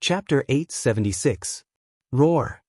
Chapter 876. Roar.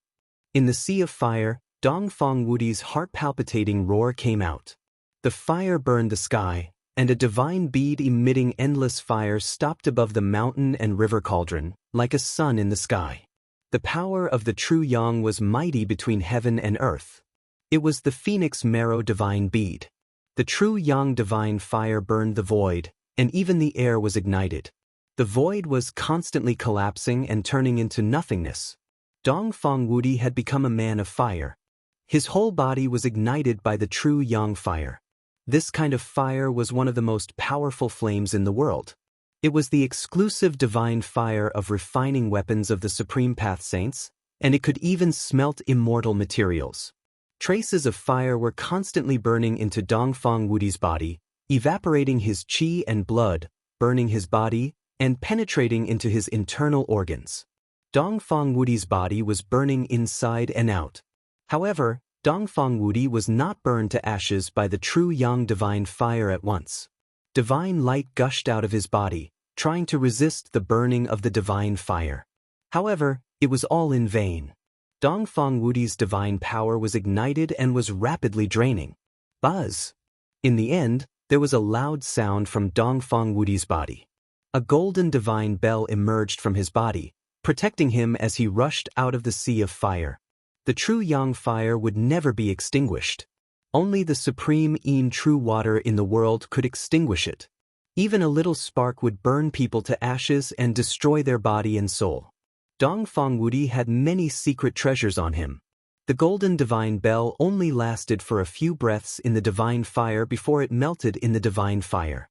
In the sea of fire, Dongfang Wudi's heart-palpitating roar came out. The fire burned the sky, and a divine bead emitting endless fire stopped above the mountain and river cauldron, like a sun in the sky. The power of the true yang was mighty between heaven and earth. It was the phoenix marrow divine bead. The true yang divine fire burned the void, and even the air was ignited. The void was constantly collapsing and turning into nothingness. Dongfang Wudi had become a man of fire. His whole body was ignited by the true yang fire. This kind of fire was one of the most powerful flames in the world. It was the exclusive divine fire of refining weapons of the Supreme Path Saints, and it could even smelt immortal materials. Traces of fire were constantly burning into Dongfang Wudi's body, evaporating his qi and blood, burning his body, and penetrating into his internal organs. Dongfang Wudi's body was burning inside and out. However, Dongfang Wudi was not burned to ashes by the true yang divine fire at once. Divine light gushed out of his body, trying to resist the burning of the divine fire. However, it was all in vain. Dongfang Wudi's divine power was ignited and was rapidly draining. Buzz! In the end, there was a loud sound from Dongfang Wudi's body. A golden divine bell emerged from his body, protecting him as he rushed out of the sea of fire. The true yang fire would never be extinguished. Only the supreme true water in the world could extinguish it. Even a little spark would burn people to ashes and destroy their body and soul. Dongfang Wudi had many secret treasures on him. The golden divine bell only lasted for a few breaths in the divine fire before it melted in the divine fire.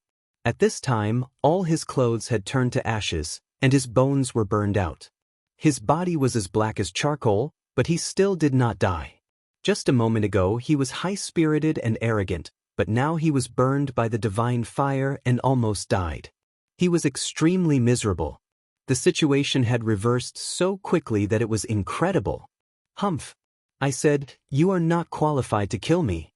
At this time, all his clothes had turned to ashes, and his bones were burned out. His body was as black as charcoal, but he still did not die. Just a moment ago he was high-spirited and arrogant, but now he was burned by the divine fire and almost died. He was extremely miserable. The situation had reversed so quickly that it was incredible. "Humph," I said, "you are not qualified to kill me,"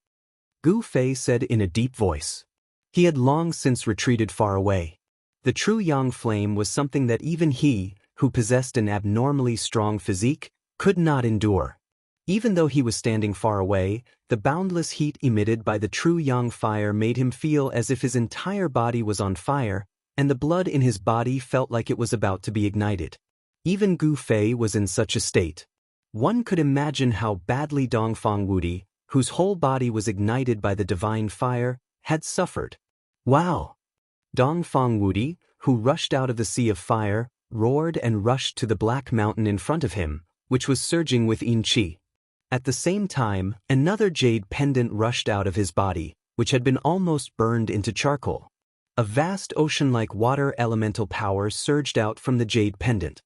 Gu Fei said in a deep voice. He had long since retreated far away. The true yang flame was something that even he, who possessed an abnormally strong physique, could not endure. Even though he was standing far away, the boundless heat emitted by the true yang fire made him feel as if his entire body was on fire, and the blood in his body felt like it was about to be ignited. Even Gu Fei was in such a state. One could imagine how badly Dongfang Wudi, whose whole body was ignited by the divine fire, had suffered. "Wow!" Dongfang Wudi, who rushed out of the sea of fire, roared and rushed to the black mountain in front of him, which was surging with qi. At the same time, another jade pendant rushed out of his body, which had been almost burned into charcoal. A vast ocean-like water elemental power surged out from the jade pendant.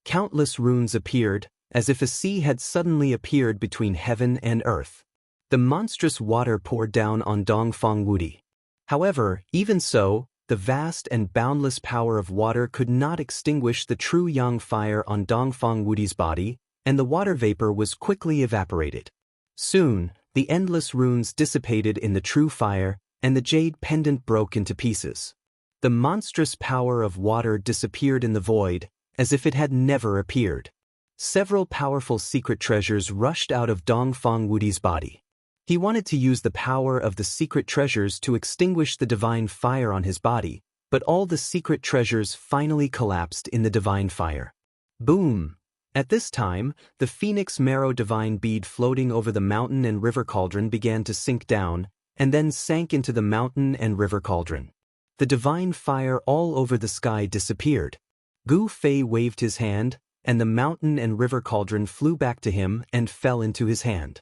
Countless runes appeared, as if a sea had suddenly appeared between heaven and earth. The monstrous water poured down on Dongfang Wudi. However, even so, the vast and boundless power of water could not extinguish the true yang fire on Dongfang Wudi's body, and the water vapor was quickly evaporated. Soon, the endless runes dissipated in the true fire, and the jade pendant broke into pieces. The monstrous power of water disappeared in the void, as if it had never appeared. Several powerful secret treasures rushed out of Dongfang Wudi's body. He wanted to use the power of the secret treasures to extinguish the divine fire on his body, but all the secret treasures finally collapsed in the divine fire. Boom! At this time, the phoenix marrow divine bead floating over the mountain and river cauldron began to sink down, and then sank into the mountain and river cauldron. The divine fire all over the sky disappeared. Gu Fei waved his hand, and the mountain and river cauldron flew back to him and fell into his hand.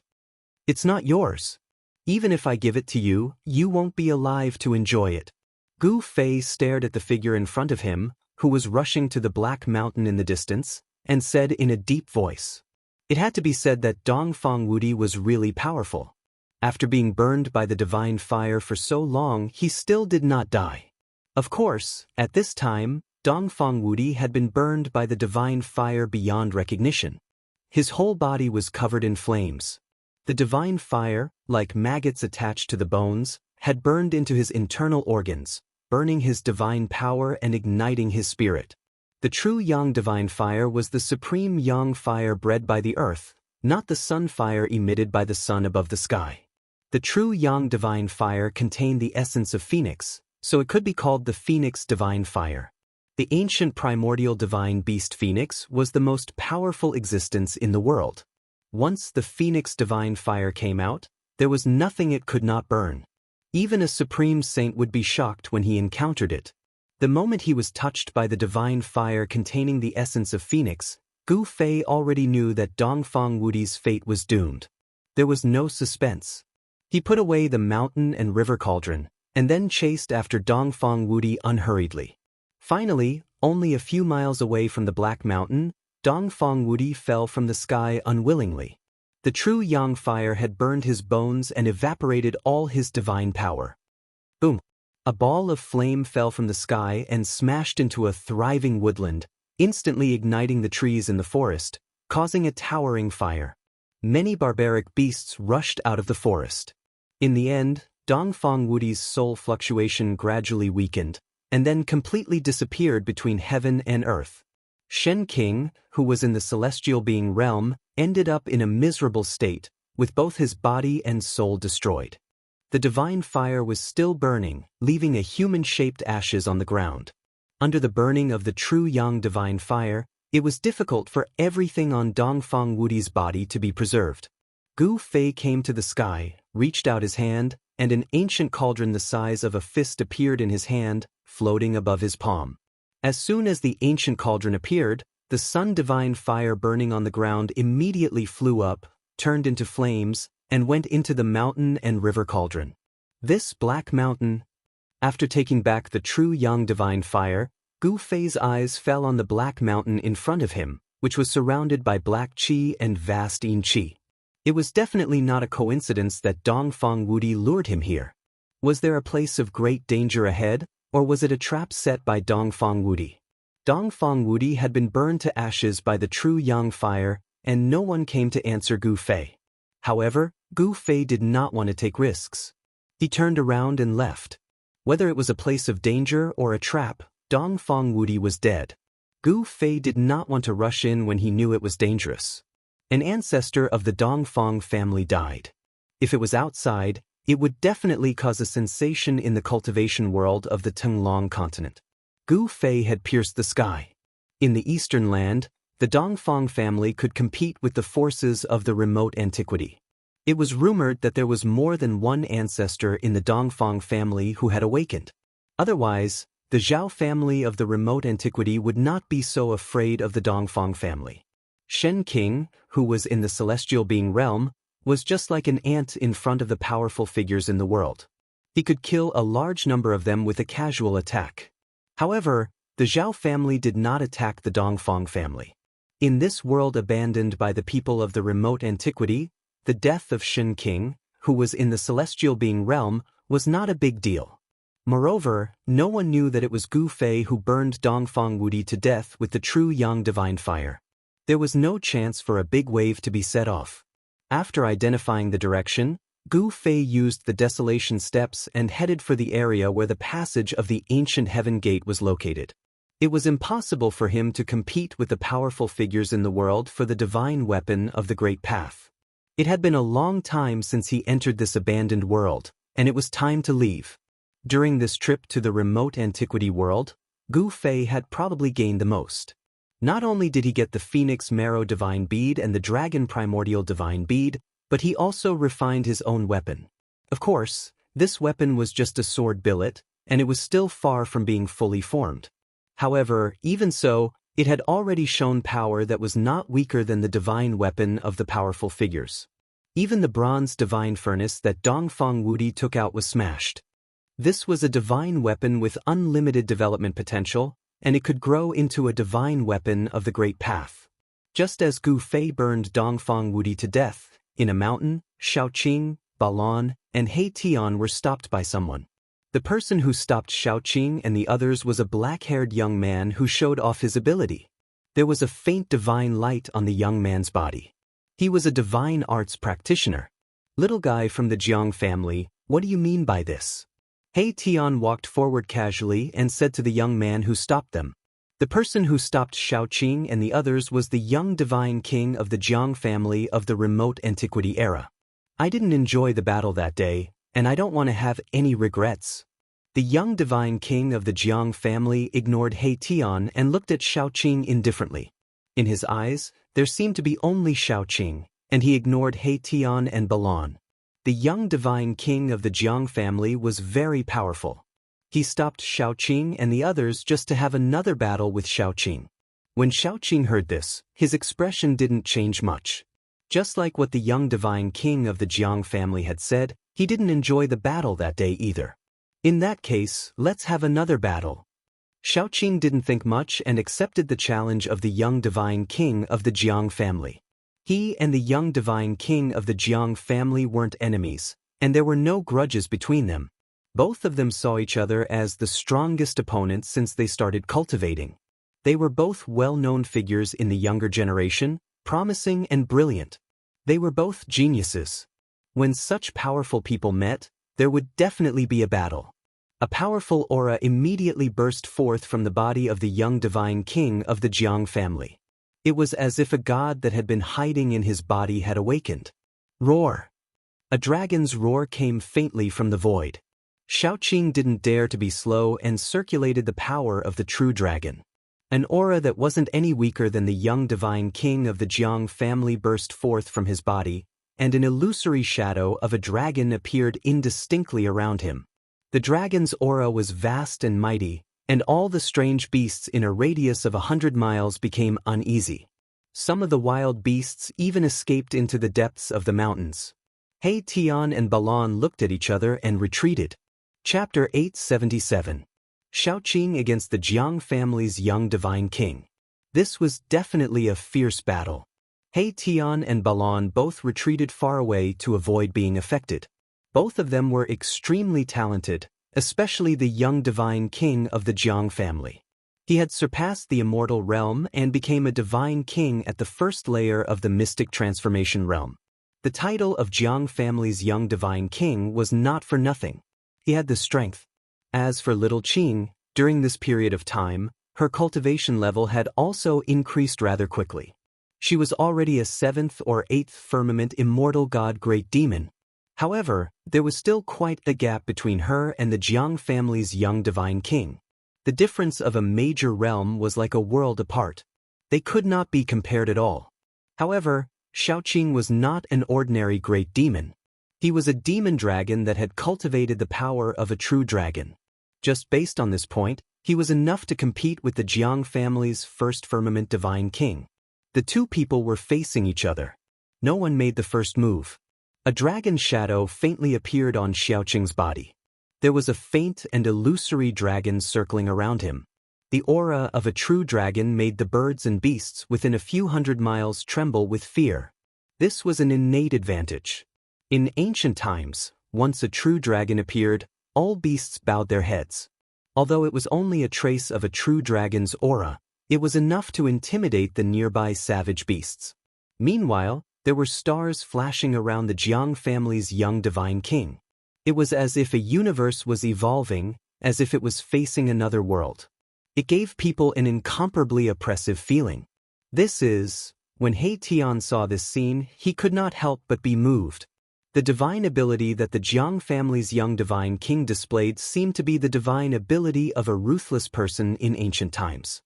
"It's not yours. Even if I give it to you, you won't be alive to enjoy it." Gu Fei stared at the figure in front of him, who was rushing to the black mountain in the distance, and said in a deep voice. It had to be said that Dongfang Wudi was really powerful. After being burned by the divine fire for so long, he still did not die. Of course, at this time, Dongfang Wudi had been burned by the divine fire beyond recognition. His whole body was covered in flames. The divine fire, like maggots attached to the bones, had burned into his internal organs, burning his divine power and igniting his spirit. The true yang divine fire was the supreme yang fire bred by the earth, not the sun fire emitted by the sun above the sky. The true yang divine fire contained the essence of phoenix, so it could be called the phoenix divine fire. The ancient primordial divine beast phoenix was the most powerful existence in the world. Once the phoenix divine fire came out, there was nothing it could not burn. Even a supreme saint would be shocked when he encountered it. The moment he was touched by the divine fire containing the essence of phoenix, Gu Fei already knew that Dongfang Wudi's fate was doomed. There was no suspense. He put away the mountain and river cauldron, and then chased after Dongfang Wudi unhurriedly. Finally, only a few miles away from the Black Mountain, Dongfang Wudi fell from the sky unwillingly. The true yang fire had burned his bones and evaporated all his divine power. Boom! A ball of flame fell from the sky and smashed into a thriving woodland, instantly igniting the trees in the forest, causing a towering fire. Many barbaric beasts rushed out of the forest. In the end, Dongfang Wudi's soul fluctuation gradually weakened, and then completely disappeared between heaven and earth. Shen King, who was in the celestial being realm, ended up in a miserable state, with both his body and soul destroyed. The divine fire was still burning, leaving a human-shaped ashes on the ground. Under the burning of the true yang divine fire, it was difficult for everything on Dongfang Wudi's body to be preserved. Gu Fei came to the sky, reached out his hand, and an ancient cauldron the size of a fist appeared in his hand, floating above his palm. As soon as the ancient cauldron appeared, the sun divine fire burning on the ground immediately flew up, turned into flames, and went into the mountain and river cauldron. This Black Mountain. After taking back the true yang divine fire, Gu Fei's eyes fell on the Black Mountain in front of him, which was surrounded by black qi and vast yin qi. It was definitely not a coincidence that Dongfang Wudi lured him here. Was there a place of great danger ahead, or was it a trap set by Dongfang Wudi? Dongfang Wudi had been burned to ashes by the true yang fire, and no one came to answer Gu Fei. However, Gu Fei did not want to take risks. He turned around and left. Whether it was a place of danger or a trap, Dongfang Wudi was dead. Gu Fei did not want to rush in when he knew it was dangerous. An ancestor of the Dongfang family died. If it was outside, it would definitely cause a sensation in the cultivation world of the Tenglong continent. Gu Fei had pierced the sky. In the eastern land, the Dongfang family could compete with the forces of the remote antiquity. It was rumored that there was more than one ancestor in the Dongfang family who had awakened. Otherwise, the Zhao family of the remote antiquity would not be so afraid of the Dongfang family. Shen King, who was in the celestial being realm, was just like an ant in front of the powerful figures in the world. He could kill a large number of them with a casual attack. However, the Zhao family did not attack the Dongfang family. In this world abandoned by the people of the remote antiquity, the death of Shen King, who was in the celestial being realm, was not a big deal. Moreover, no one knew that it was Gu Fei who burned Dongfang Wudi to death with the true yang divine fire. There was no chance for a big wave to be set off. After identifying the direction, Gu Fei used the desolation steps and headed for the area where the passage of the ancient heaven gate was located. It was impossible for him to compete with the powerful figures in the world for the divine weapon of the Great Path. It had been a long time since he entered this abandoned world, and it was time to leave. During this trip to the remote antiquity world, Gu Fei had probably gained the most. Not only did he get the Phoenix Marrow Divine Bead and the Dragon Primordial Divine Bead, but he also refined his own weapon. Of course, this weapon was just a sword billet, and it was still far from being fully formed. However, even so, it had already shown power that was not weaker than the divine weapon of the powerful figures. Even the bronze divine furnace that Dongfang Wudi took out was smashed. This was a divine weapon with unlimited development potential, and it could grow into a divine weapon of the Great Path. Just as Gu Fei burned Dongfang Wudi to death, in a mountain, Shaoqing, Balan, and He Tian were stopped by someone. The person who stopped Shaoqing and the others was a black-haired young man who showed off his ability. There was a faint divine light on the young man's body. He was a divine arts practitioner. Little guy from the Jiang family, what do you mean by this? He Tian walked forward casually and said to the young man who stopped them, The person who stopped Xiaoqing and the others was the young divine king of the Jiang family of the remote antiquity era. I didn't enjoy the battle that day, and I don't want to have any regrets. The young divine king of the Jiang family ignored He Tian and looked at Xiaoqing indifferently. In his eyes, there seemed to be only Xiaoqing, and he ignored He Tian and Balan. The young divine king of the Jiang family was very powerful. He stopped Xiaoqing and the others just to have another battle with Xiaoqing. When Xiaoqing heard this, his expression didn't change much. Just like what the young divine king of the Jiang family had said, he didn't enjoy the battle that day either. In that case, let's have another battle. Xiaoqing didn't think much and accepted the challenge of the young divine king of the Jiang family. He and the young divine king of the Jiang family weren't enemies, and there were no grudges between them. Both of them saw each other as the strongest opponents since they started cultivating. They were both well-known figures in the younger generation, promising and brilliant. They were both geniuses. When such powerful people met, there would definitely be a battle. A powerful aura immediately burst forth from the body of the young divine king of the Jiang family. It was as if a god that had been hiding in his body had awakened. Roar! A dragon's roar came faintly from the void. Xiaoqing didn't dare to be slow and circulated the power of the true dragon. An aura that wasn't any weaker than the young divine king of the Jiang family burst forth from his body, and an illusory shadow of a dragon appeared indistinctly around him. The dragon's aura was vast and mighty, and all the strange beasts in a radius of 100 miles became uneasy. Some of the wild beasts even escaped into the depths of the mountains. He Tian and Balan looked at each other and retreated. Chapter 877. Xiaoqing against the Jiang family's young divine king. This was definitely a fierce battle. He Tian and Balan both retreated far away to avoid being affected. Both of them were extremely talented, especially the young divine king of the Jiang family. He had surpassed the immortal realm and became a divine king at the first layer of the mystic transformation realm. The title of Jiang family's young divine king was not for nothing. He had the strength. As for little Qing, during this period of time, her cultivation level had also increased rather quickly. She was already a 7th or 8th firmament immortal god great demon. However, there was still quite a gap between her and the Jiang family's young divine king. The difference of a major realm was like a world apart. They could not be compared at all. However, Xiaoqing was not an ordinary great demon. He was a demon dragon that had cultivated the power of a true dragon. Just based on this point, he was enough to compete with the Jiang family's first firmament divine king. The two people were facing each other. No one made the first move. A dragon shadow faintly appeared on Xiaoqing's body. There was a faint and illusory dragon circling around him. The aura of a true dragon made the birds and beasts within a few hundred miles tremble with fear. This was an innate advantage. In ancient times, once a true dragon appeared, all beasts bowed their heads. Although it was only a trace of a true dragon's aura, it was enough to intimidate the nearby savage beasts. Meanwhile, there were stars flashing around the Jiang family's young divine king. It was as if a universe was evolving, as if it was facing another world. It gave people an incomparably oppressive feeling. When He Tian saw this scene, he could not help but be moved. The divine ability that the Jiang family's young divine king displayed seemed to be the divine ability of a ruthless person in ancient times.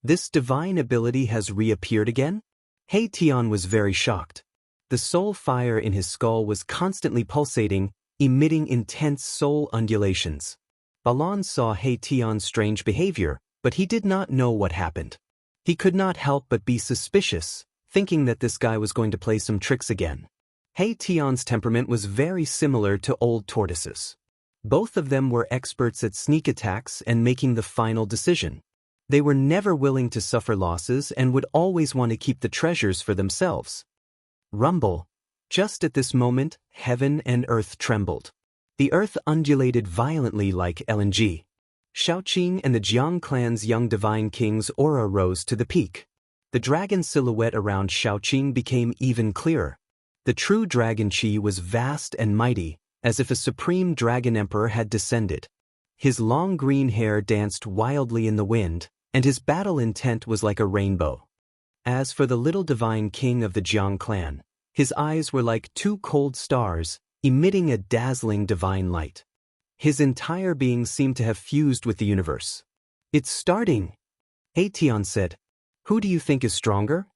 This divine ability has reappeared again? He Tian was very shocked. The soul fire in his skull was constantly pulsating, emitting intense soul undulations. Balan saw He Tian's strange behavior, but he did not know what happened. He could not help but be suspicious, thinking that this guy was going to play some tricks again. He Tian's temperament was very similar to old tortoises. Both of them were experts at sneak attacks and making the final decision. They were never willing to suffer losses and would always want to keep the treasures for themselves. Rumble. Just at this moment, heaven and earth trembled. The earth undulated violently like LNG. Xiaoqing and the Jiang clan's young divine king's aura rose to the peak. The dragon silhouette around Xiaoqing became even clearer. The true dragon chi was vast and mighty, as if a supreme dragon emperor had descended. His long green hair danced wildly in the wind, and his battle intent was like a rainbow. As for the little divine king of the Jiang clan, his eyes were like two cold stars, emitting a dazzling divine light. His entire being seemed to have fused with the universe. "It's starting," Tian said. "Who do you think is stronger?"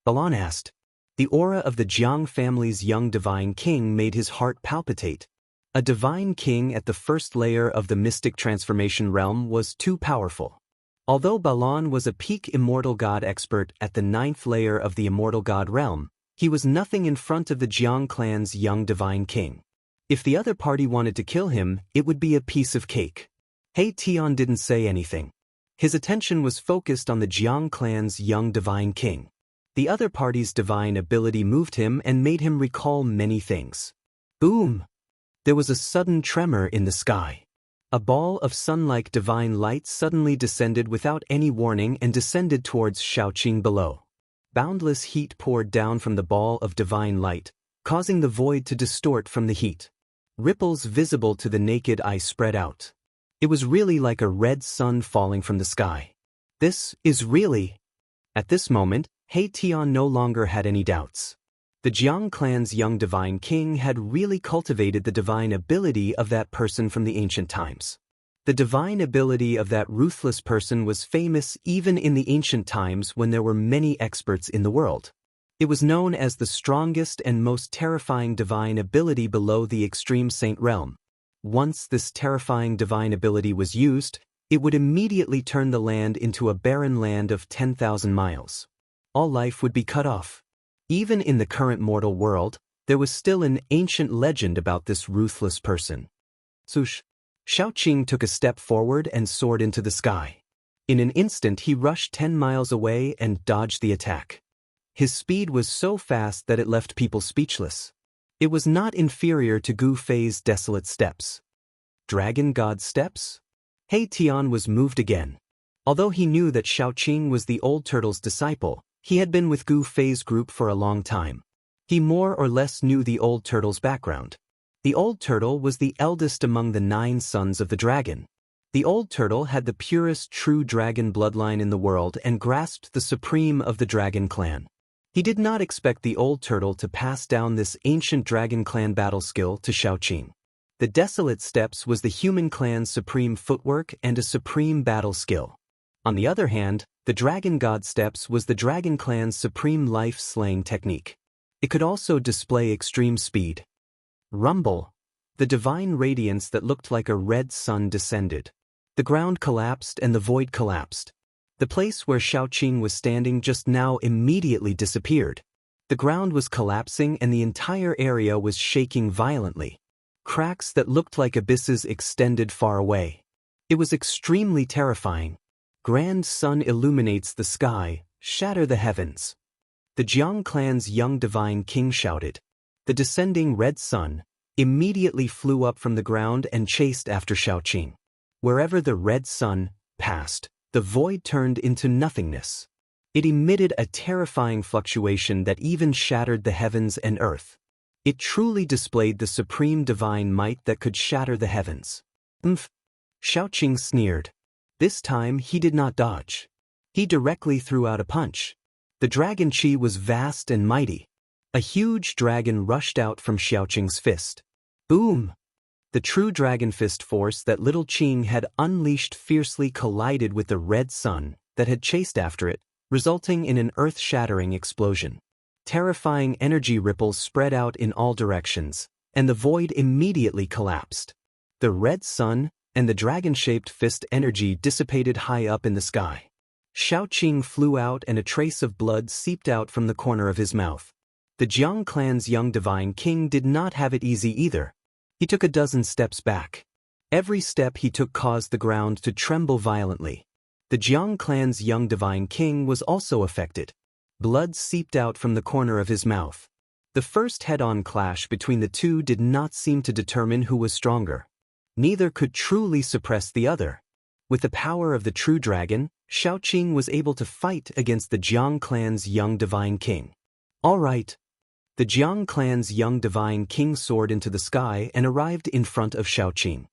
Balan asked. The aura of the Jiang family's young divine king made his heart palpitate. A divine king at the first layer of the mystic transformation realm was too powerful. Although Balan was a peak immortal god expert at the 9th layer of the immortal god realm, he was nothing in front of the Jiang clan's young divine king. If the other party wanted to kill him, it would be a piece of cake. Tian didn't say anything. His attention was focused on the Jiang clan's young divine king. The other party's divine ability moved him and made him recall many things. Boom! There was a sudden tremor in the sky. A ball of sun-like divine light suddenly descended without any warning and descended towards Xiaoqing below. Boundless heat poured down from the ball of divine light, causing the void to distort from the heat. Ripples visible to the naked eye spread out. It was really like a red sun falling from the sky. This is really... At this moment, Tian no longer had any doubts. The Jiang clan's young divine king had really cultivated the divine ability of that person from the ancient times. The divine ability of that ruthless person was famous even in the ancient times when there were many experts in the world. It was known as the strongest and most terrifying divine ability below the extreme saint realm. Once this terrifying divine ability was used, it would immediately turn the land into a barren land of 10,000 miles. All life would be cut off. Even in the current mortal world, there was still an ancient legend about this ruthless person. Swoosh! Xiaoqing took a step forward and soared into the sky. In an instant he rushed 10 miles away and dodged the attack. His speed was so fast that it left people speechless. It was not inferior to Gu Fei's desolate steps. Dragon God steps? Tian was moved again. Although he knew that Xiaoqing was the old turtle's disciple, he had been with Gu Fei's group for a long time. He more or less knew the old turtle's background. The old turtle was the eldest among the 9 sons of the dragon. The old turtle had the purest true dragon bloodline in the world and grasped the supreme of the dragon clan. He did not expect the old turtle to pass down this ancient dragon clan battle skill to Xiaoqing. The desolate steps was the human clan's supreme footwork and a supreme battle skill. On the other hand, the dragon god steps was the dragon clan's supreme life-slaying technique. It could also display extreme speed. Rumble! The divine radiance that looked like a red sun descended. The ground collapsed and the void collapsed. The place where Xiaoqing was standing just now immediately disappeared. The ground was collapsing and the entire area was shaking violently. Cracks that looked like abysses extended far away. It was extremely terrifying. Grand sun illuminates the sky, shatter the heavens. The Jiang clan's young divine king shouted. The descending red sun immediately flew up from the ground and chased after Xiaoqing. Wherever the red sun passed, the void turned into nothingness. It emitted a terrifying fluctuation that even shattered the heavens and earth. It truly displayed the supreme divine might that could shatter the heavens. Xiaoqing sneered. This time he did not dodge. He directly threw out a punch. The dragon chi was vast and mighty. A huge dragon rushed out from Xiaoqing's fist. Boom! The true dragon fist force that little Qing had unleashed fiercely collided with the red sun that had chased after it, resulting in an earth-shattering explosion. Terrifying energy ripples spread out in all directions, and the void immediately collapsed. The red sun and the dragon-shaped fist energy dissipated high up in the sky. Xiaoqing flew out and a trace of blood seeped out from the corner of his mouth. The Jiang clan's young divine king did not have it easy either. He took a dozen steps back. Every step he took caused the ground to tremble violently. The Jiang clan's young divine king was also affected. Blood seeped out from the corner of his mouth. The first head-on clash between the two did not seem to determine who was stronger. Neither could truly suppress the other. With the power of the true dragon, Xiaoqing was able to fight against the Jiang clan's young divine king. All right. The Jiang clan's young divine king soared into the sky and arrived in front of Xiaoqing.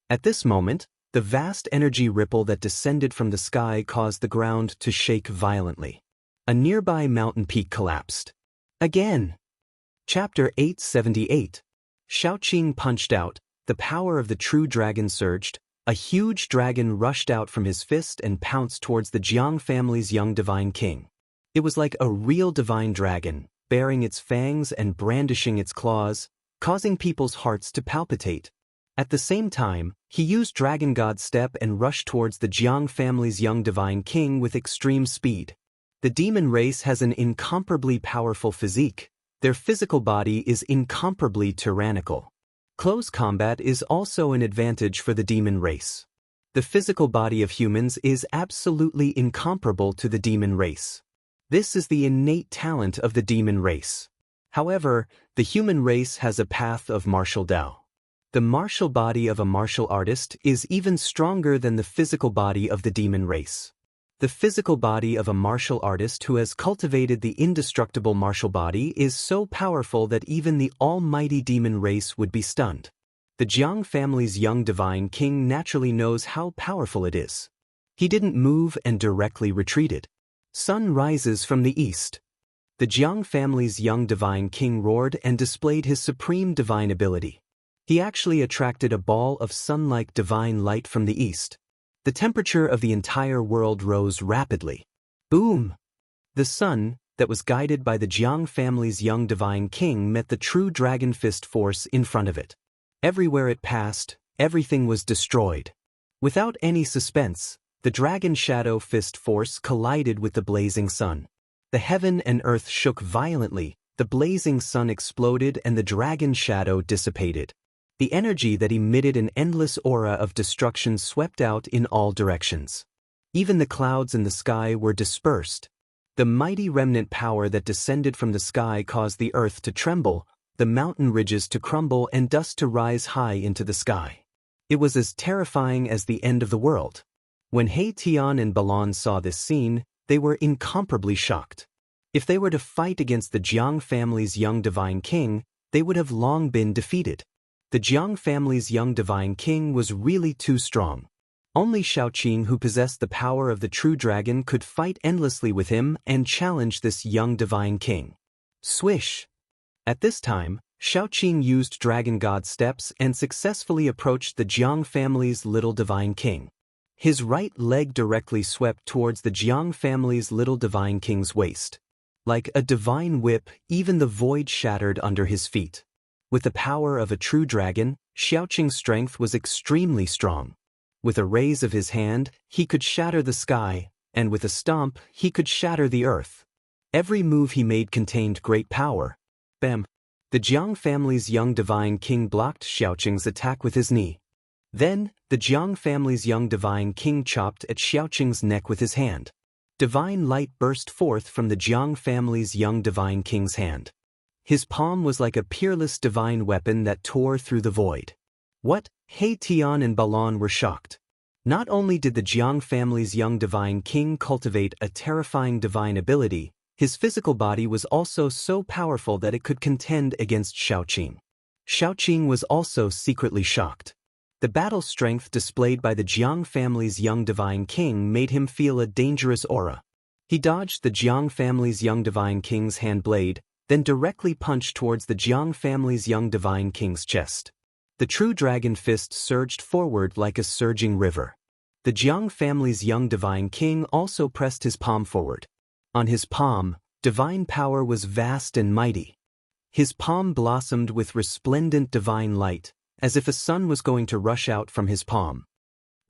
At this moment, The vast energy ripple that descended from the sky caused the ground to shake violently. A nearby mountain peak collapsed. Again. Chapter 878. Xiaoqing punched out, the power of the true dragon surged. A huge dragon rushed out from his fist and pounced towards the Jiang family's young divine king. It was like a real divine dragon, baring its fangs and brandishing its claws, causing people's hearts to palpitate. At the same time, he used Dragon God Step and rushed towards the Jiang family's young divine king with extreme speed. The demon race has an incomparably powerful physique. Their physical body is incomparably tyrannical. Close combat is also an advantage for the demon race. The physical body of humans is absolutely incomparable to the demon race. This is the innate talent of the demon race. However, the human race has a path of martial Dao. The martial body of a martial artist is even stronger than the physical body of the demon race. The physical body of a martial artist who has cultivated the indestructible martial body is so powerful that even the almighty demon race would be stunned. The Jiang family's young divine king naturally knows how powerful it is. He didn't move and directly retreated. Sun rises from the east. The Jiang family's young divine king roared and displayed his supreme divine ability. He actually attracted a ball of sun-like divine light from the east. The temperature of the entire world rose rapidly. Boom! The sun, that was guided by the Jiang family's young divine king, met the true dragon fist force in front of it. Everywhere it passed, everything was destroyed. Without any suspense, the dragon shadow fist force collided with the blazing sun. The heaven and earth shook violently, the blazing sun exploded and the dragon shadow dissipated. The energy that emitted an endless aura of destruction swept out in all directions. Even the clouds in the sky were dispersed. The mighty remnant power that descended from the sky caused the earth to tremble, the mountain ridges to crumble and dust to rise high into the sky. It was as terrifying as the end of the world. When He Tian and Balan saw this scene, they were incomparably shocked. If they were to fight against the Jiang family's young divine king, they would have long been defeated. The Jiang family's young divine king was really too strong. Only Xiaoqing, who possessed the power of the true dragon, could fight endlessly with him and challenge this young divine king. Swish! At this time, Xiaoqing used Dragon God Steps and successfully approached the Jiang family's little divine king. His right leg directly swept towards the Jiang family's little divine king's waist. Like a divine whip, even the void shattered under his feet. With the power of a true dragon, Xiaoqing's strength was extremely strong. With a raise of his hand, he could shatter the sky, and with a stomp, he could shatter the earth. Every move he made contained great power. Bam! The Jiang family's young divine king blocked Xiaoqing's attack with his knee. Then, the Jiang family's young divine king chopped at Xiaoqing's neck with his hand. Divine light burst forth from the Jiang family's young divine king's hand. His palm was like a peerless divine weapon that tore through the void. What? He Tian and Balan were shocked. Not only did the Jiang family's young divine king cultivate a terrifying divine ability, his physical body was also so powerful that it could contend against Xiaoqing. Xiaoqing was also secretly shocked. The battle strength displayed by the Jiang family's young divine king made him feel a dangerous aura. He dodged the Jiang family's young divine king's hand blade, then directly punched towards the Jiang family's young divine king's chest. The true dragon fist surged forward like a surging river. The Jiang family's young divine king also pressed his palm forward. On his palm, divine power was vast and mighty. His palm blossomed with resplendent divine light, as if a sun was going to rush out from his palm.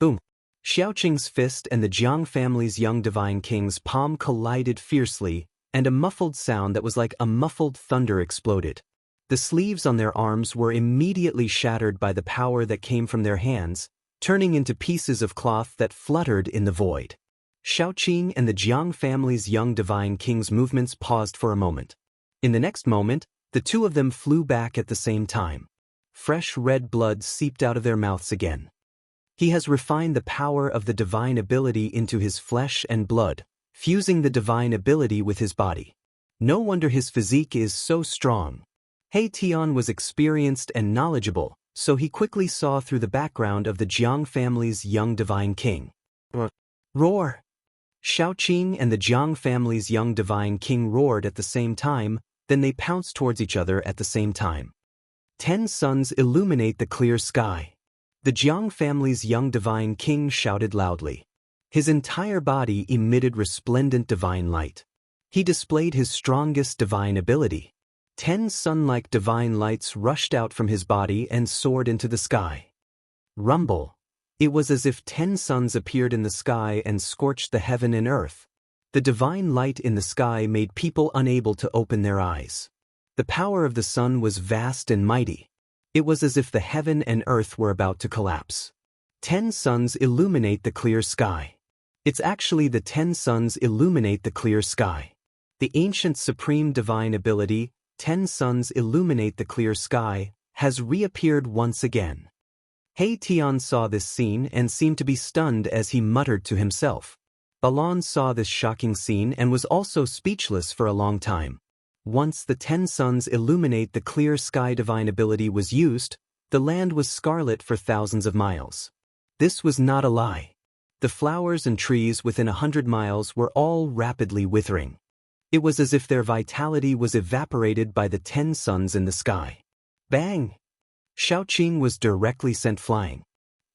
Boom! Xiaoqing's fist and the Jiang family's young divine king's palm collided fiercely, and a muffled sound that was like a muffled thunder exploded. The sleeves on their arms were immediately shattered by the power that came from their hands, turning into pieces of cloth that fluttered in the void. Xiaoqing and the Jiang family's young divine king's movements paused for a moment. In the next moment, the two of them flew back at the same time. Fresh red blood seeped out of their mouths again. He has refined the power of the divine ability into his flesh and blood, fusing the divine ability with his body. No wonder his physique is so strong. He Tian was experienced and knowledgeable, so he quickly saw through the background of the Jiang family's young divine king. Roar! Xiaoqing and the Jiang family's young divine king roared at the same time, then they pounced towards each other at the same time. 10 suns illuminate the clear sky. The Jiang family's young divine king shouted loudly. His entire body emitted resplendent divine light. He displayed his strongest divine ability. 10 sun-like divine lights rushed out from his body and soared into the sky. Rumble. It was as if 10 suns appeared in the sky and scorched the heaven and earth. The divine light in the sky made people unable to open their eyes. The power of the sun was vast and mighty. It was as if the heaven and earth were about to collapse. 10 suns illuminate the clear sky. It's actually the 10 suns illuminate the clear sky. The ancient supreme divine ability, 10 suns illuminate the clear sky, has reappeared once again. He Tian saw this scene and seemed to be stunned as he muttered to himself. Balan saw this shocking scene and was also speechless for a long time. Once the 10 suns illuminate the clear sky divine ability was used, the land was scarlet for thousands of miles. This was not a lie. The flowers and trees within 100 miles were all rapidly withering. It was as if their vitality was evaporated by the 10 suns in the sky. Bang! Xiaoqing was directly sent flying.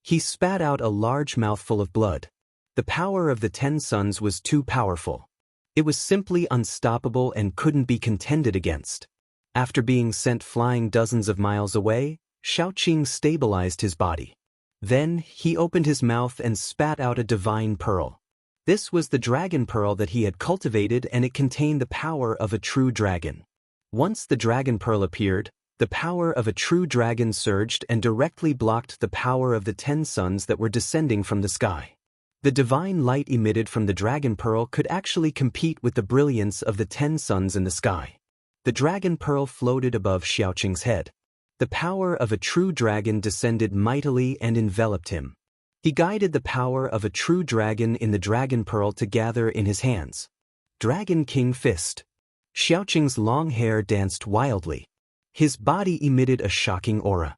He spat out a large mouthful of blood. The power of the 10 suns was too powerful. It was simply unstoppable and couldn't be contended against. After being sent flying dozens of miles away, Xiaoqing stabilized his body. Then, he opened his mouth and spat out a divine pearl. This was the dragon pearl that he had cultivated, and it contained the power of a true dragon. Once the dragon pearl appeared, the power of a true dragon surged and directly blocked the power of the 10 suns that were descending from the sky. The divine light emitted from the dragon pearl could actually compete with the brilliance of the 10 suns in the sky. The dragon pearl floated above Xiaoqing's head. The power of a true dragon descended mightily and enveloped him. He guided the power of a true dragon in the dragon pearl to gather in his hands. Dragon King Fist. Xiaoqing's long hair danced wildly. His body emitted a shocking aura.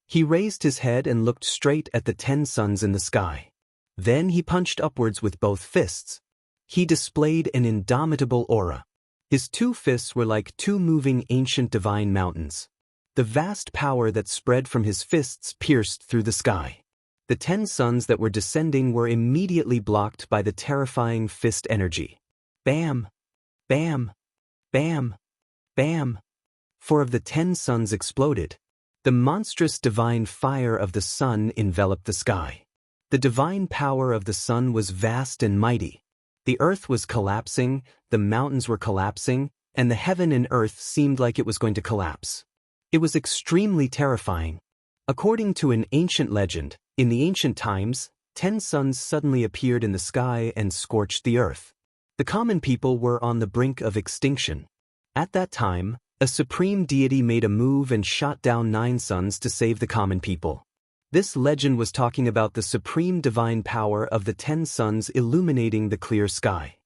He raised his head and looked straight at the 10 suns in the sky. Then he punched upwards with both fists. He displayed an indomitable aura. His 2 fists were like 2 moving ancient divine mountains. The vast power that spread from his fists pierced through the sky. The 10 suns that were descending were immediately blocked by the terrifying fist energy. Bam! Bam! Bam! Bam! 4 of the 10 suns exploded. The monstrous divine fire of the sun enveloped the sky. The divine power of the sun was vast and mighty. The earth was collapsing, the mountains were collapsing, and the heaven and earth seemed like it was going to collapse. It was extremely terrifying. According to an ancient legend, in the ancient times, 10 suns suddenly appeared in the sky and scorched the earth. The common people were on the brink of extinction. At that time, a supreme deity made a move and shot down 9 suns to save the common people. This legend was talking about the supreme divine power of the 10 suns illuminating the clear sky.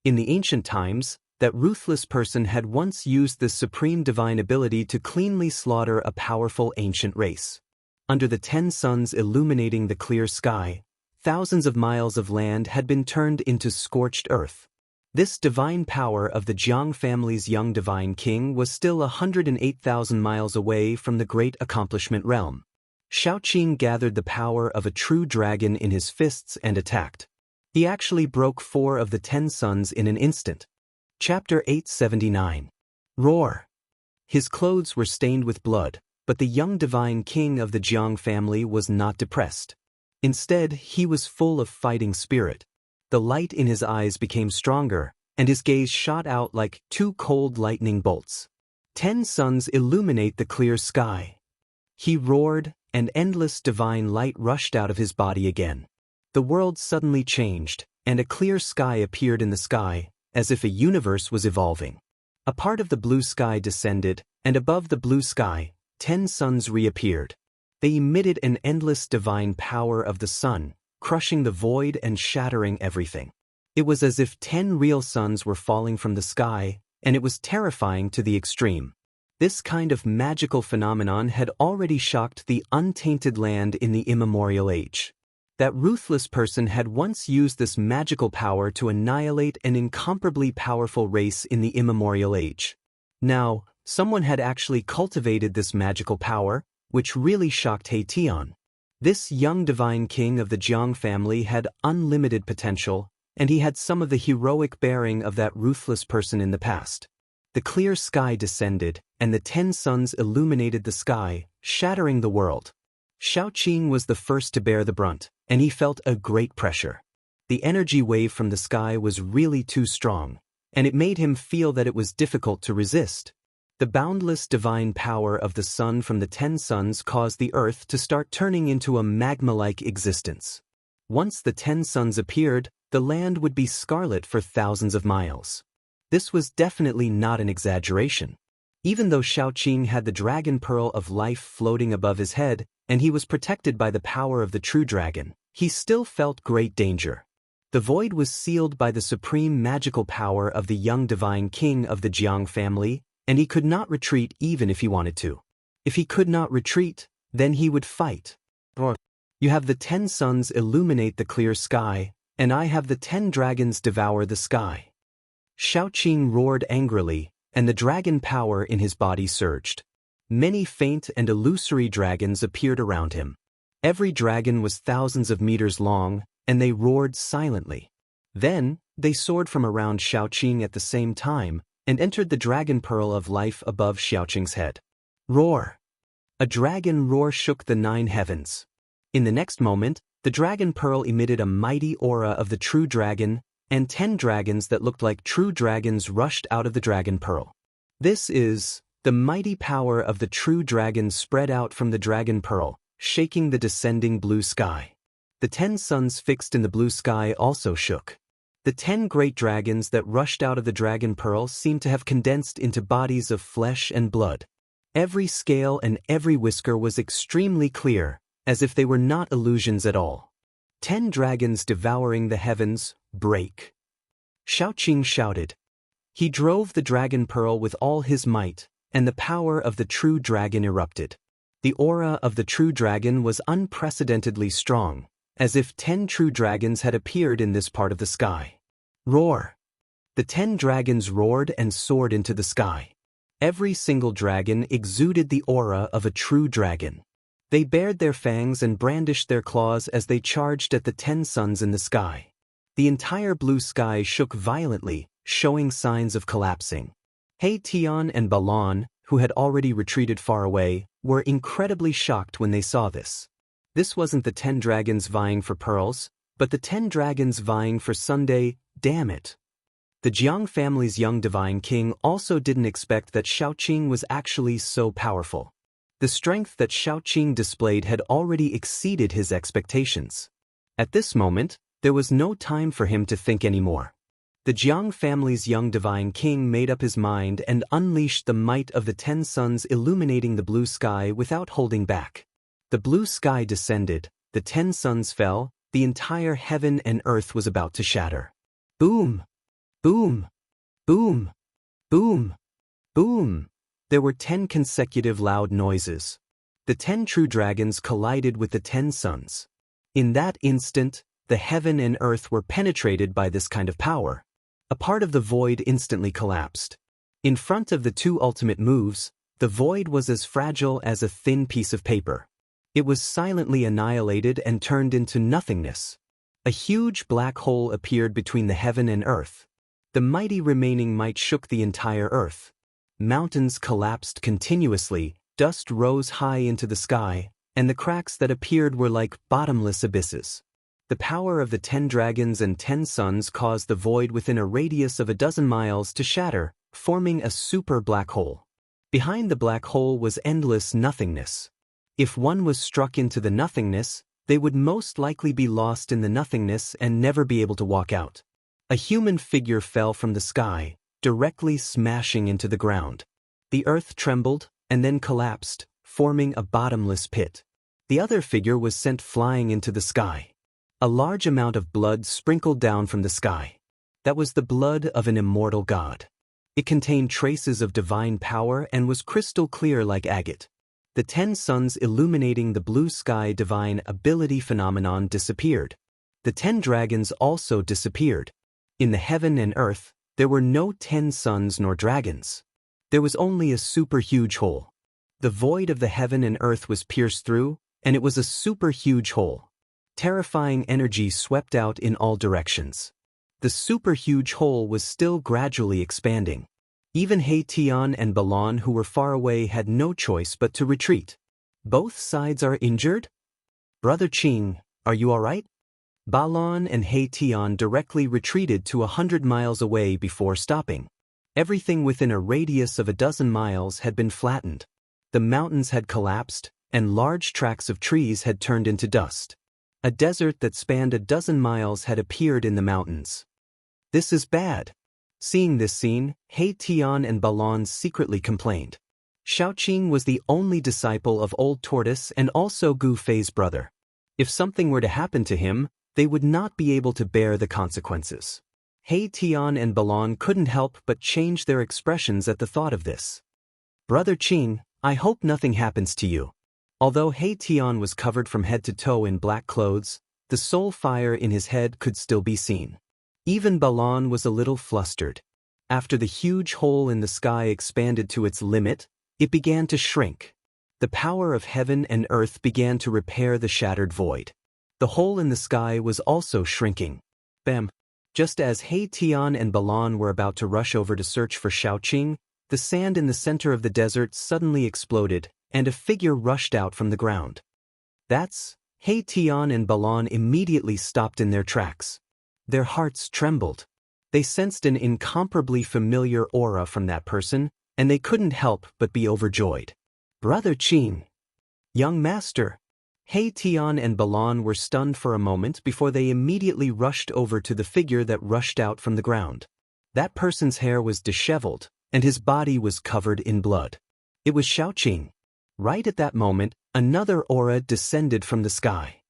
In the ancient times, that ruthless person had once used this supreme divine ability to cleanly slaughter a powerful ancient race. Under the 10 suns illuminating the clear sky, thousands of miles of land had been turned into scorched earth. This divine power of the Jiang family's young divine king was still 108,000 miles away from the great accomplishment realm. Xiaoqing gathered the power of a true dragon in his fists and attacked. He actually broke 4 of the 10 suns in an instant. Chapter 879. Roar. His clothes were stained with blood, but the young divine king of the Jiang family was not depressed. Instead, he was full of fighting spirit. The light in his eyes became stronger, and his gaze shot out like 2 cold lightning bolts. 10 suns illuminate the clear sky. He roared, and endless divine light rushed out of his body again. The world suddenly changed, and a clear sky appeared in the sky, as if a universe was evolving. A part of the blue sky descended, and above the blue sky, 10 suns reappeared. They emitted an endless divine power of the sun, crushing the void and shattering everything. It was as if 10 real suns were falling from the sky, and it was terrifying to the extreme. This kind of magical phenomenon had already shocked the untainted land in the immemorial age. That ruthless person had once used this magical power to annihilate an incomparably powerful race in the immemorial age. Now, someone had actually cultivated this magical power, which really shocked He Tian. This young divine king of the Jiang family had unlimited potential, and he had some of the heroic bearing of that ruthless person in the past. The clear sky descended, and the 10 suns illuminated the sky, shattering the world. Xiaoqing was the first to bear the brunt, and he felt a great pressure. The energy wave from the sky was really too strong, and it made him feel that it was difficult to resist. The boundless divine power of the sun from the 10 suns caused the earth to start turning into a magma-like existence. Once the 10 suns appeared, the land would be scarlet for thousands of miles. This was definitely not an exaggeration. Even though Xiaoqing had the dragon pearl of life floating above his head, and he was protected by the power of the true dragon, he still felt great danger. The void was sealed by the supreme magical power of the young divine king of the Jiang family, and he could not retreat even if he wanted to. If he could not retreat, then he would fight. You have the 10 suns illuminate the clear sky, and I have the 10 dragons devour the sky. Xiaoqing roared angrily, and the dragon power in his body surged. Many faint and illusory dragons appeared around him. Every dragon was thousands of meters long, and they roared silently. Then, they soared from around Xiaoqing at the same time, and entered the dragon pearl of life above Xiaoqing's head. Roar! A dragon roar shook the 9 heavens. In the next moment, the dragon pearl emitted a mighty aura of the true dragon, and 10 dragons that looked like true dragons rushed out of the dragon pearl. This is the mighty power of the true dragon spread out from the dragon pearl, shaking the descending blue sky. The 10 suns fixed in the blue sky also shook. The 10 great dragons that rushed out of the dragon pearl seemed to have condensed into bodies of flesh and blood. Every scale and every whisker was extremely clear, as if they were not illusions at all. 10 dragons devouring the heavens, break. Xiaoqing shouted. He drove the dragon pearl with all his might, and the power of the true dragon erupted. The aura of the true dragon was unprecedentedly strong, as if 10 true dragons had appeared in this part of the sky. Roar! The 10 dragons roared and soared into the sky. Every single dragon exuded the aura of a true dragon. They bared their fangs and brandished their claws as they charged at the 10 suns in the sky. The entire blue sky shook violently, showing signs of collapsing. He Tian and Balan, who had already retreated far away, were incredibly shocked when they saw this. This wasn't the 10 dragons vying for pearls, but the 10 dragons vying for Sunday, damn it. The Jiang family's young divine king also didn't expect that Xiaoqing was actually so powerful. The strength that Xiaoqing displayed had already exceeded his expectations. At this moment, there was no time for him to think anymore. The Jiang family's young divine king made up his mind and unleashed the might of the 10 suns illuminating the blue sky without holding back. The blue sky descended, the 10 suns fell, the entire heaven and earth was about to shatter. Boom! Boom! Boom! Boom! Boom! There were 10 consecutive loud noises. The 10 true dragons collided with the 10 suns. In that instant, the heaven and earth were penetrated by this kind of power. A part of the void instantly collapsed. In front of the 2 ultimate moves, the void was as fragile as a thin piece of paper. It was silently annihilated and turned into nothingness. A huge black hole appeared between the heaven and earth. The mighty remaining might shook the entire earth. Mountains collapsed continuously, dust rose high into the sky, and the cracks that appeared were like bottomless abysses. The power of the 10 dragons and 10 suns caused the void within a radius of 12 miles to shatter, forming a super black hole. Behind the black hole was endless nothingness. If one was struck into the nothingness, they would most likely be lost in the nothingness and never be able to walk out. A human figure fell from the sky, directly smashing into the ground. The earth trembled and then collapsed, forming a bottomless pit. The other figure was sent flying into the sky. A large amount of blood sprinkled down from the sky. That was the blood of an immortal god. It contained traces of divine power and was crystal clear like agate. The 10 suns illuminating the blue sky divine ability phenomenon disappeared. The 10 dragons also disappeared. In the heaven and earth, there were no 10 suns nor dragons. There was only a super huge hole. The void of the heaven and earth was pierced through, and it was a super huge hole. Terrifying energy swept out in all directions. The super huge hole was still gradually expanding. Even He Tian and Balan, who were far away, had no choice but to retreat. Both sides are injured? Brother Qing, are you all right? Balan and He Tian directly retreated to 100 miles away before stopping. Everything within a radius of a dozen miles had been flattened. The mountains had collapsed, and large tracts of trees had turned into dust. A desert that spanned a dozen miles had appeared in the mountains. This is bad. Seeing this scene, He Tian and Balan secretly complained. Xiaoqing was the only disciple of Old Tortoise and also Gu Fei's brother. If something were to happen to him, they would not be able to bear the consequences. He Tian and Balan couldn't help but change their expressions at the thought of this. Brother Qing, I hope nothing happens to you. Although He Tian was covered from head to toe in black clothes, the soul fire in his head could still be seen. Even Balan was a little flustered. After the huge hole in the sky expanded to its limit, it began to shrink. The power of heaven and earth began to repair the shattered void. The hole in the sky was also shrinking. Bam! Just as He Tian and Balan were about to rush over to search for Xiaoqing, the sand in the center of the desert suddenly exploded, and a figure rushed out from the ground. That's... He Tian and Balan immediately stopped in their tracks. Their hearts trembled. They sensed an incomparably familiar aura from that person, and they couldn't help but be overjoyed. Brother Qing. Young master. He Tian and Balan were stunned for a moment before they immediately rushed over to the figure that rushed out from the ground. That person's hair was disheveled, and his body was covered in blood. It was Xiaoqing. Right at that moment, another aura descended from the sky.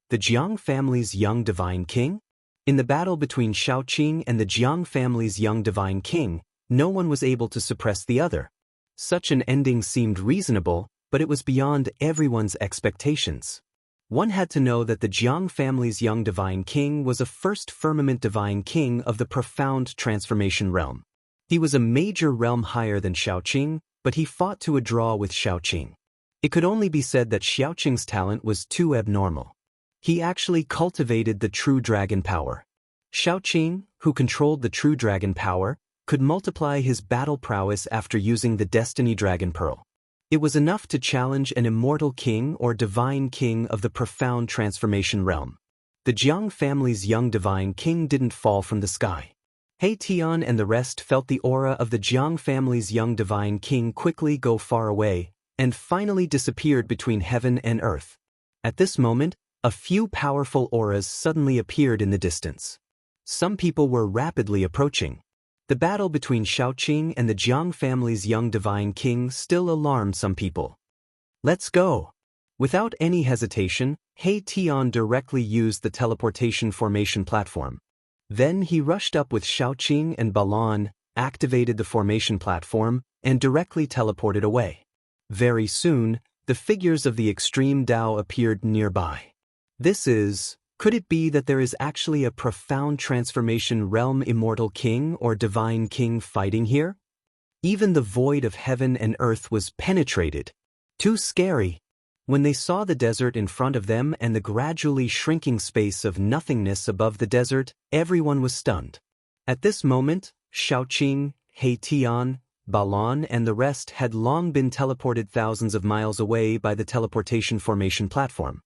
The Jiang family's young divine king? In the battle between Xiaoqing and the Jiang family's young divine king, no one was able to suppress the other. Such an ending seemed reasonable, but it was beyond everyone's expectations. One had to know that the Jiang family's young divine king was a first firmament divine king of the profound transformation realm. He was a major realm higher than Xiaoqing, but he fought to a draw with Xiaoqing. It could only be said that Xiaoqing's talent was too abnormal. He actually cultivated the true dragon power. Xiaoqing, who controlled the true dragon power, could multiply his battle prowess after using the Destiny Dragon Pearl. It was enough to challenge an immortal king or divine king of the profound transformation realm. The Jiang family's young divine king didn't fall from the sky. He Tian and the rest felt the aura of the Jiang family's young divine king quickly go far away, and finally disappeared between heaven and earth. At this moment, a few powerful auras suddenly appeared in the distance. Some people were rapidly approaching. The battle between Xiaoqing and the Jiang family's young divine king still alarmed some people. Let's go! Without any hesitation, He Tian directly used the teleportation formation platform. Then he rushed up with Xiaoqing and Balan, activated the formation platform, and directly teleported away. Very soon, the figures of the extreme Dao appeared nearby. Could it be that there is actually a profound transformation realm immortal king or divine king fighting here? Even the void of heaven and earth was penetrated. Too scary. When they saw the desert in front of them and the gradually shrinking space of nothingness above the desert, everyone was stunned. At this moment, Xiaoqing, He Tian, Balan and the rest had long been teleported thousands of miles away by the teleportation formation platform.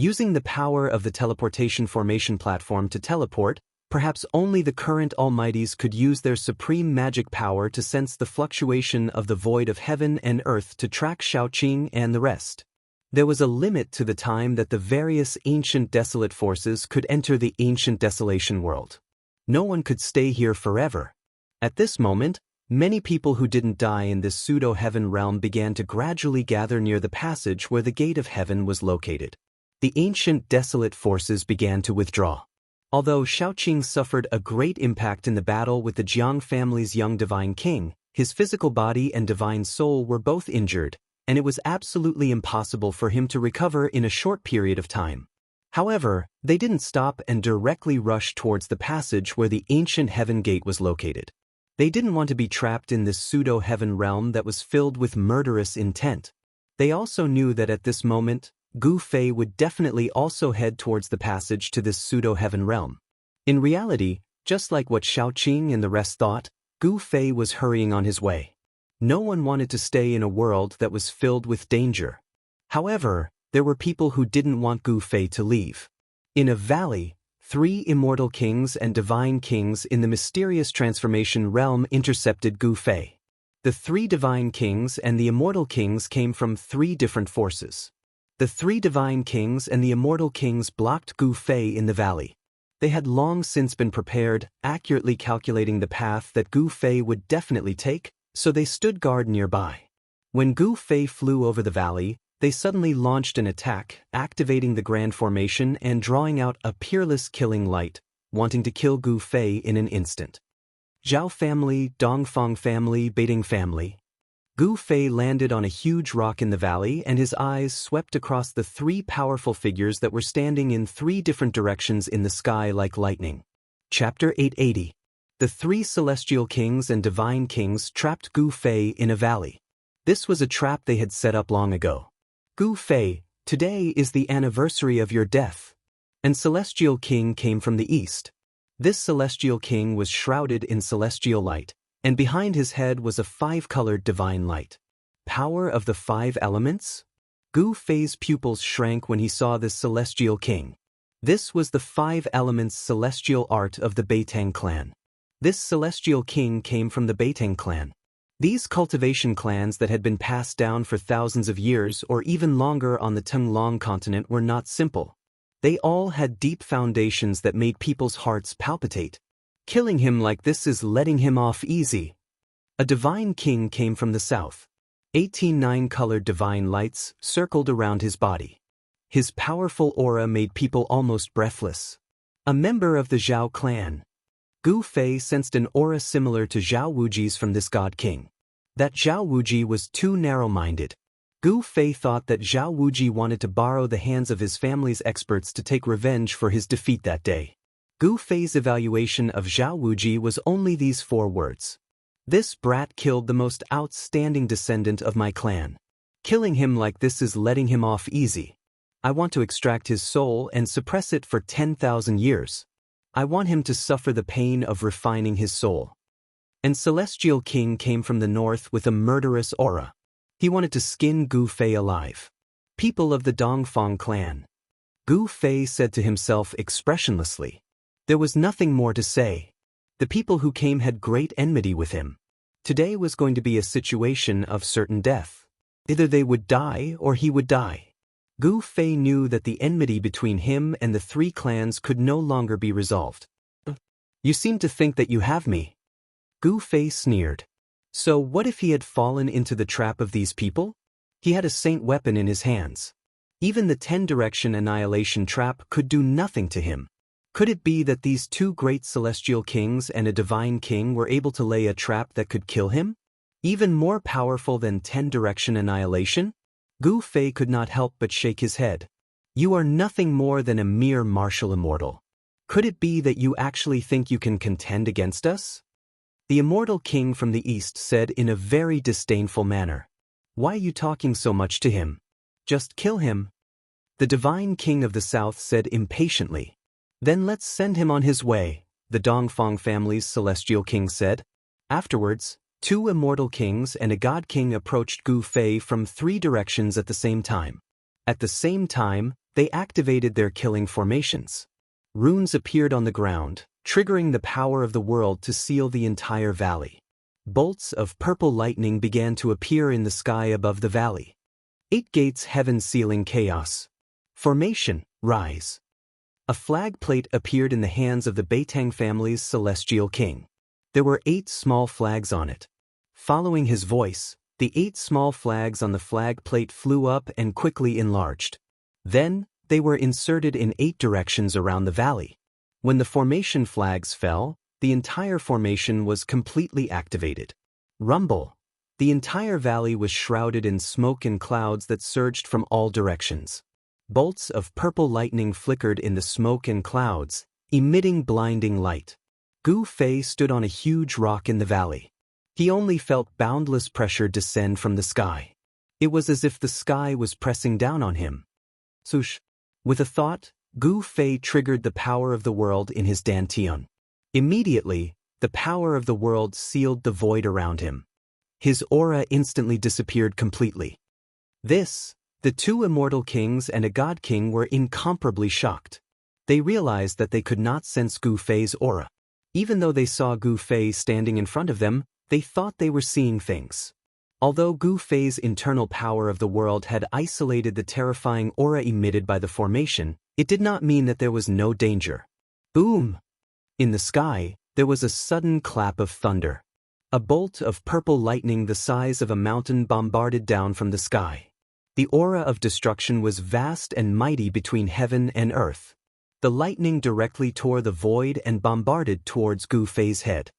Using the power of the teleportation formation platform to teleport, perhaps only the current almighties could use their supreme magic power to sense the fluctuation of the void of heaven and earth to track Xiaoqing and the rest. There was a limit to the time that the various ancient desolate forces could enter the ancient desolation world. No one could stay here forever. At this moment, many people who didn't die in this pseudo-heaven realm began to gradually gather near the passage where the gate of heaven was located. The ancient desolate forces began to withdraw. Although Xiaoqing suffered a great impact in the battle with the Jiang family's young divine king, his physical body and divine soul were both injured, and it was absolutely impossible for him to recover in a short period of time. However, they didn't stop and directly rush towards the passage where the ancient heaven gate was located. They didn't want to be trapped in this pseudo-heaven realm that was filled with murderous intent. They also knew that at this moment, Gu Fei would definitely also head towards the passage to this pseudo-heaven realm. In reality, just like what Xiaoqing and the rest thought, Gu Fei was hurrying on his way. No one wanted to stay in a world that was filled with danger. However, there were people who didn't want Gu Fei to leave. In a valley, 3 immortal kings and divine kings in the mysterious transformation realm intercepted Gu Fei. The 3 divine kings and the immortal kings came from 3 different forces. The 3 divine kings and the immortal kings blocked Gu Fei in the valley. They had long since been prepared, accurately calculating the path that Gu Fei would definitely take, so they stood guard nearby. When Gu Fei flew over the valley, they suddenly launched an attack, activating the Grand Formation and drawing out a peerless killing light, wanting to kill Gu Fei in an instant. Zhao family, Dongfang family, Beiting family. Gu Fei landed on a huge rock in the valley and his eyes swept across the 3 powerful figures that were standing in 3 different directions in the sky like lightning. Chapter 880. The 3 celestial kings and divine kings trapped Gu Fei in a valley. This was a trap they had set up long ago. Gu Fei, today is the anniversary of your death. An celestial king came from the east. This celestial king was shrouded in celestial light, and behind his head was a 5-colored divine light. Power of the 5 elements? Gu Fei's pupils shrank when he saw this celestial king. This was the 5 elements celestial art of the Beitang clan. This celestial king came from the Beitang clan. These cultivation clans that had been passed down for thousands of years or even longer on the Tenglong continent were not simple. They all had deep foundations that made people's hearts palpitate. Killing him like this is letting him off easy. A divine king came from the south. 18 9-colored divine lights circled around his body. His powerful aura made people almost breathless. A member of the Zhao clan. Gu Fei sensed an aura similar to Zhao Wuji's from this god king. That Zhao Wuji was too narrow-minded. Gu Fei thought that Zhao Wuji wanted to borrow the hands of his family's experts to take revenge for his defeat that day. Gu Fei's evaluation of Zhao Wuji was only these 4 words. This brat killed the most outstanding descendant of my clan. Killing him like this is letting him off easy. I want to extract his soul and suppress it for 10,000 years. I want him to suffer the pain of refining his soul. An celestial king came from the north with a murderous aura. He wanted to skin Gu Fei alive. People of the Dongfang clan. Gu Fei said to himself expressionlessly. There was nothing more to say. The people who came had great enmity with him. Today was going to be a situation of certain death. Either they would die or he would die. Gu Fei knew that the enmity between him and the 3 clans could no longer be resolved. You seem to think that you have me. Gu Fei sneered. So what if he had fallen into the trap of these people? He had a saint weapon in his hands. Even the 10-direction annihilation trap could do nothing to him. Could it be that these 2 great celestial kings and a divine king were able to lay a trap that could kill him? Even more powerful than 10-direction annihilation? Gu Fei could not help but shake his head. You are nothing more than a mere martial immortal. Could it be that you actually think you can contend against us? The immortal king from the east said in a very disdainful manner. Why are you talking so much to him? Just kill him. The divine king of the south said impatiently. Then let's send him on his way, the Dongfang family's celestial king said. Afterwards, 2 immortal kings and a god king approached Gu Fei from 3 directions at the same time. At the same time, they activated their killing formations. Runes appeared on the ground, triggering the power of the world to seal the entire valley. Bolts of purple lightning began to appear in the sky above the valley. 8 gates heaven sealing chaos. Formation, rise. A flag plate appeared in the hands of the Beitang family's celestial king. There were 8 small flags on it. Following his voice, the 8 small flags on the flag plate flew up and quickly enlarged. Then, they were inserted in 8 directions around the valley. When the formation flags fell, the entire formation was completely activated. Rumble. The entire valley was shrouded in smoke and clouds that surged from all directions. Bolts of purple lightning flickered in the smoke and clouds, emitting blinding light. Gu Fei stood on a huge rock in the valley. He only felt boundless pressure descend from the sky. It was as if the sky was pressing down on him. Swoosh. With a thought, Gu Fei triggered the power of the world in his dantian. Immediately, the power of the world sealed the void around him. His aura instantly disappeared completely. The two immortal kings and a god king were incomparably shocked. They realized that they could not sense Gu Fei's aura. Even though they saw Gu Fei standing in front of them, they thought they were seeing things. Although Gu Fei's internal power of the world had isolated the terrifying aura emitted by the formation, it did not mean that there was no danger. Boom! In the sky, there was a sudden clap of thunder. A bolt of purple lightning the size of a mountain bombarded down from the sky. The aura of destruction was vast and mighty between heaven and earth. The lightning directly tore the void and bombarded towards Gu Fei's head.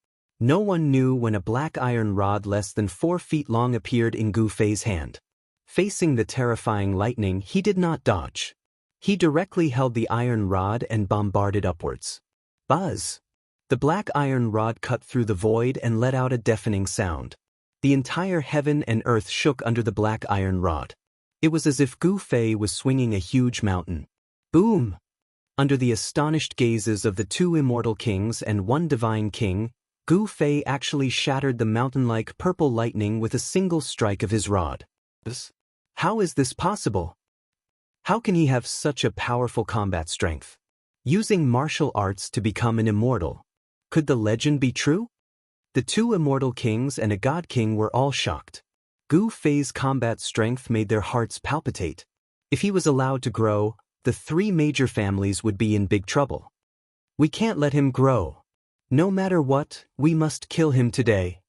No one knew when a black iron rod less than 4 feet long appeared in Gu Fei's hand. Facing the terrifying lightning, he did not dodge. He directly held the iron rod and bombarded upwards. Buzz! The black iron rod cut through the void and let out a deafening sound. The entire heaven and earth shook under the black iron rod. It was as if Gu Fei was swinging a huge mountain. Boom! Under the astonished gazes of the two immortal kings and one divine king, Gu Fei actually shattered the mountain-like purple lightning with a single strike of his rod. How is this possible? How can he have such a powerful combat strength? Using martial arts to become an immortal. Could the legend be true? The two immortal kings and a god king were all shocked. Gu Fei's combat strength made their hearts palpitate. If he was allowed to grow, the 3 major families would be in big trouble. We can't let him grow. No matter what, we must kill him today.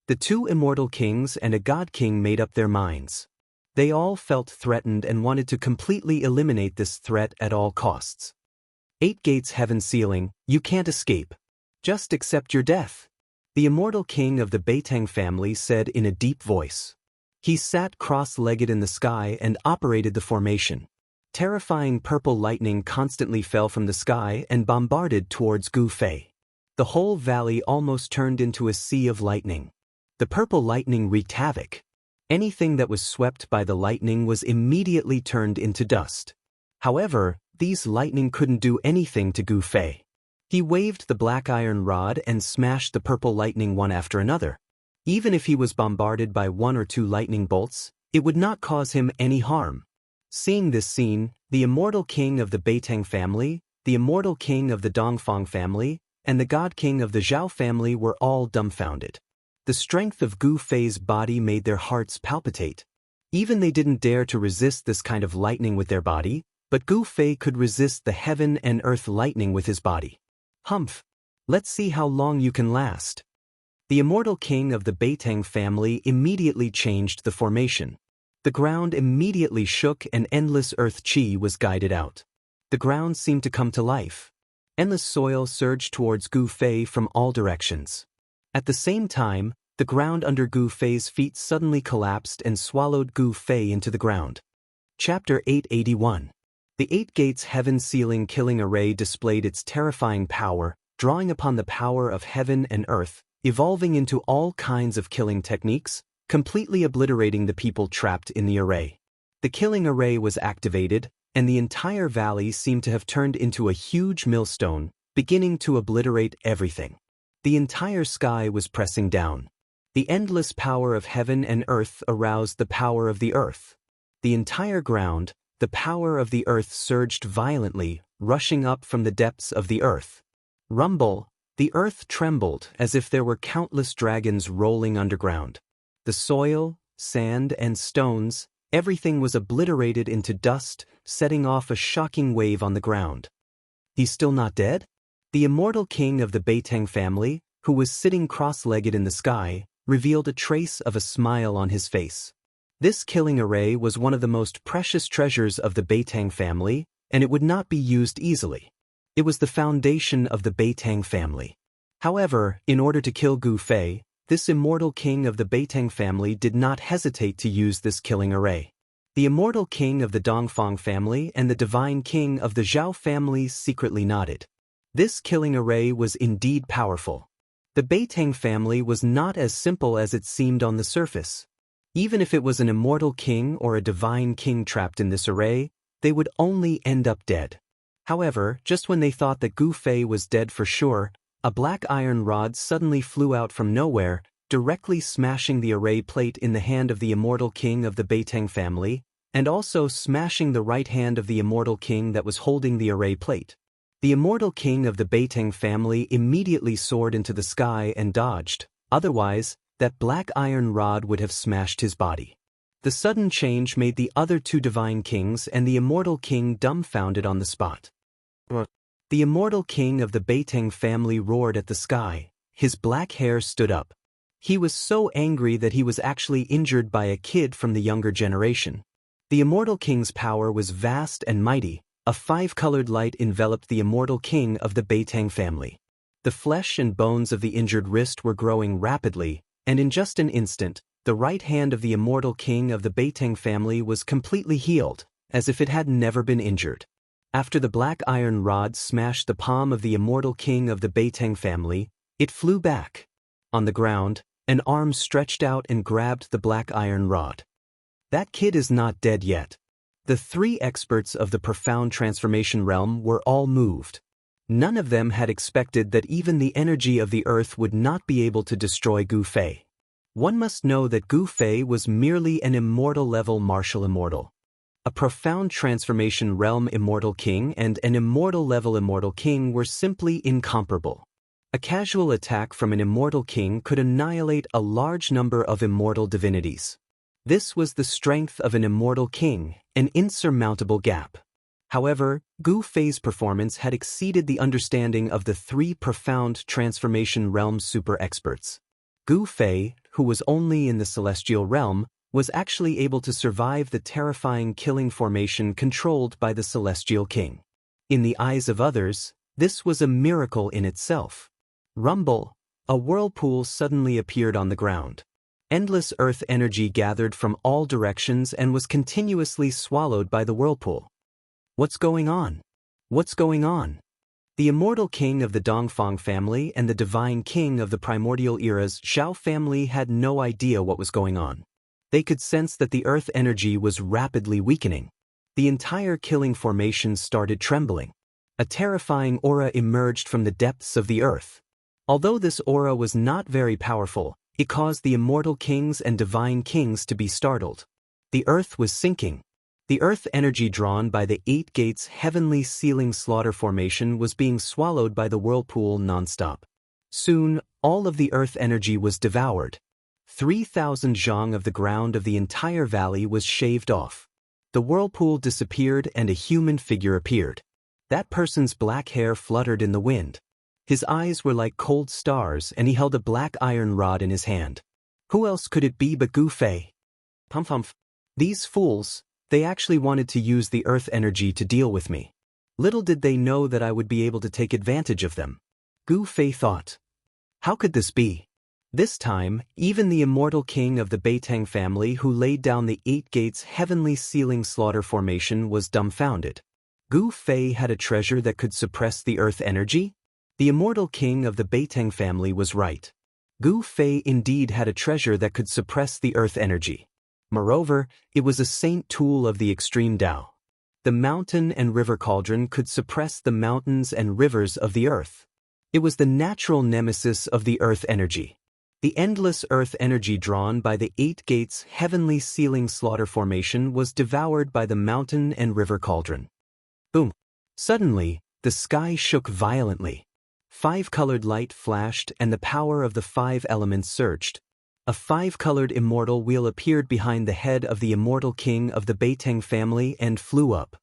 The two immortal kings and a god king made up their minds. They all felt threatened and wanted to completely eliminate this threat at all costs. 8 gates heaven ceiling, you can't escape. Just accept your death. The immortal king of the Beitang family said in a deep voice. He sat cross-legged in the sky and operated the formation. Terrifying purple lightning constantly fell from the sky and bombarded towards Gu Fei. The whole valley almost turned into a sea of lightning. The purple lightning wreaked havoc. Anything that was swept by the lightning was immediately turned into dust. However, these lightning couldn't do anything to Gu Fei. He waved the black iron rod and smashed the purple lightning one after another. Even if he was bombarded by 1 or 2 lightning bolts, it would not cause him any harm. Seeing this scene, the immortal king of the Beitang family, the immortal king of the Dongfang family, and the god king of the Zhao family were all dumbfounded. The strength of Gu Fei's body made their hearts palpitate. Even they didn't dare to resist this kind of lightning with their body, but Gu Fei could resist the heaven and earth lightning with his body. Humph! Let's see how long you can last. The immortal king of the Beitang family immediately changed the formation. The ground immediately shook and endless earth qi was guided out. The ground seemed to come to life. Endless soil surged towards Gu Fei from all directions. At the same time, the ground under Gu Fei's feet suddenly collapsed and swallowed Gu Fei into the ground. Chapter 881. The 8 gates heaven ceiling killing array displayed its terrifying power, drawing upon the power of heaven and earth, evolving into all kinds of killing techniques, completely obliterating the people trapped in the array. The killing array was activated, and the entire valley seemed to have turned into a huge millstone, beginning to obliterate everything. The entire sky was pressing down. The endless power of heaven and earth aroused the power of the earth. The entire ground, the power of the earth surged violently, rushing up from the depths of the earth. Rumble, the earth trembled as if there were countless dragons rolling underground. The soil, sand, and stones, everything was obliterated into dust, setting off a shocking wave on the ground. He's still not dead? The immortal king of the Beitang family, who was sitting cross-legged in the sky, revealed a trace of a smile on his face. This killing array was one of the most precious treasures of the Beitang family, and it would not be used easily. It was the foundation of the Beitang family. However, in order to kill Gu Fei, this immortal king of the Beitang family did not hesitate to use this killing array. The immortal king of the Dongfang family and the divine king of the Zhao families secretly nodded. This killing array was indeed powerful. The Beitang family was not as simple as it seemed on the surface. Even if it was an immortal king or a divine king trapped in this array, they would only end up dead. However, just when they thought that Gu Fei was dead for sure, a black iron rod suddenly flew out from nowhere, directly smashing the array plate in the hand of the immortal king of the Beitang family, and also smashing the right hand of the immortal king that was holding the array plate. The immortal king of the Beitang family immediately soared into the sky and dodged, otherwise, that black iron rod would have smashed his body. The sudden change made the other two divine kings and the immortal king dumbfounded on the spot. The immortal king of the Beitang family roared at the sky. His black hair stood up. He was so angry that he was actually injured by a kid from the younger generation. The immortal king's power was vast and mighty. A five-colored light enveloped the immortal king of the Beitang family. The flesh and bones of the injured wrist were growing rapidly, and in just an instant, the right hand of the immortal king of the Beitang family was completely healed, as if it had never been injured. After the black iron rod smashed the palm of the immortal king of the Beitang family, it flew back. On the ground, an arm stretched out and grabbed the black iron rod. That kid is not dead yet. The three experts of the profound transformation realm were all moved. None of them had expected that even the energy of the earth would not be able to destroy Gu Fei. One must know that Gu Fei was merely an immortal-level martial immortal. A profound transformation realm immortal king and an immortal-level immortal king were simply incomparable. A casual attack from an immortal king could annihilate a large number of immortal divinities. This was the strength of an immortal king, an insurmountable gap. However, Gu Fei's performance had exceeded the understanding of the three profound transformation realm super experts. Gu Fei, who was only in the celestial realm, was actually able to survive the terrifying killing formation controlled by the celestial king. In the eyes of others, this was a miracle in itself. Rumble, a whirlpool suddenly appeared on the ground. Endless earth energy gathered from all directions and was continuously swallowed by the whirlpool. What's going on? What's going on? The immortal king of the Dongfang family and the divine king of the primordial era's Zhao family had no idea what was going on. They could sense that the earth energy was rapidly weakening. The entire killing formation started trembling. A terrifying aura emerged from the depths of the earth. Although this aura was not very powerful, it caused the immortal kings and divine kings to be startled. The earth was sinking. The earth energy drawn by the 8 gates heavenly sealing slaughter formation was being swallowed by the whirlpool nonstop. Soon, all of the earth energy was devoured. 3,000 zhang of the ground of the entire valley was shaved off. The whirlpool disappeared and a human figure appeared. That person's black hair fluttered in the wind. His eyes were like cold stars and he held a black iron rod in his hand. Who else could it be but Gu Fei? Pumph. These fools, they actually wanted to use the earth energy to deal with me. Little did they know that I would be able to take advantage of them. Gu Fei thought. How could this be? This time, even the immortal king of the Beitang family who laid down the 8 gates heavenly sealing slaughter formation was dumbfounded. Gu Fei had a treasure that could suppress the earth energy? The immortal king of the Beitang family was right. Gu Fei indeed had a treasure that could suppress the earth energy. Moreover, it was a saint tool of the extreme Dao. The mountain and river cauldron could suppress the mountains and rivers of the earth. It was the natural nemesis of the earth energy. The endless earth energy drawn by the 8 gates heavenly sealing slaughter formation was devoured by the mountain and river cauldron. Boom! Suddenly, the sky shook violently. 5-colored light flashed and the power of the 5 elements surged. A 5-colored immortal wheel appeared behind the head of the immortal king of the Beitang family and flew up.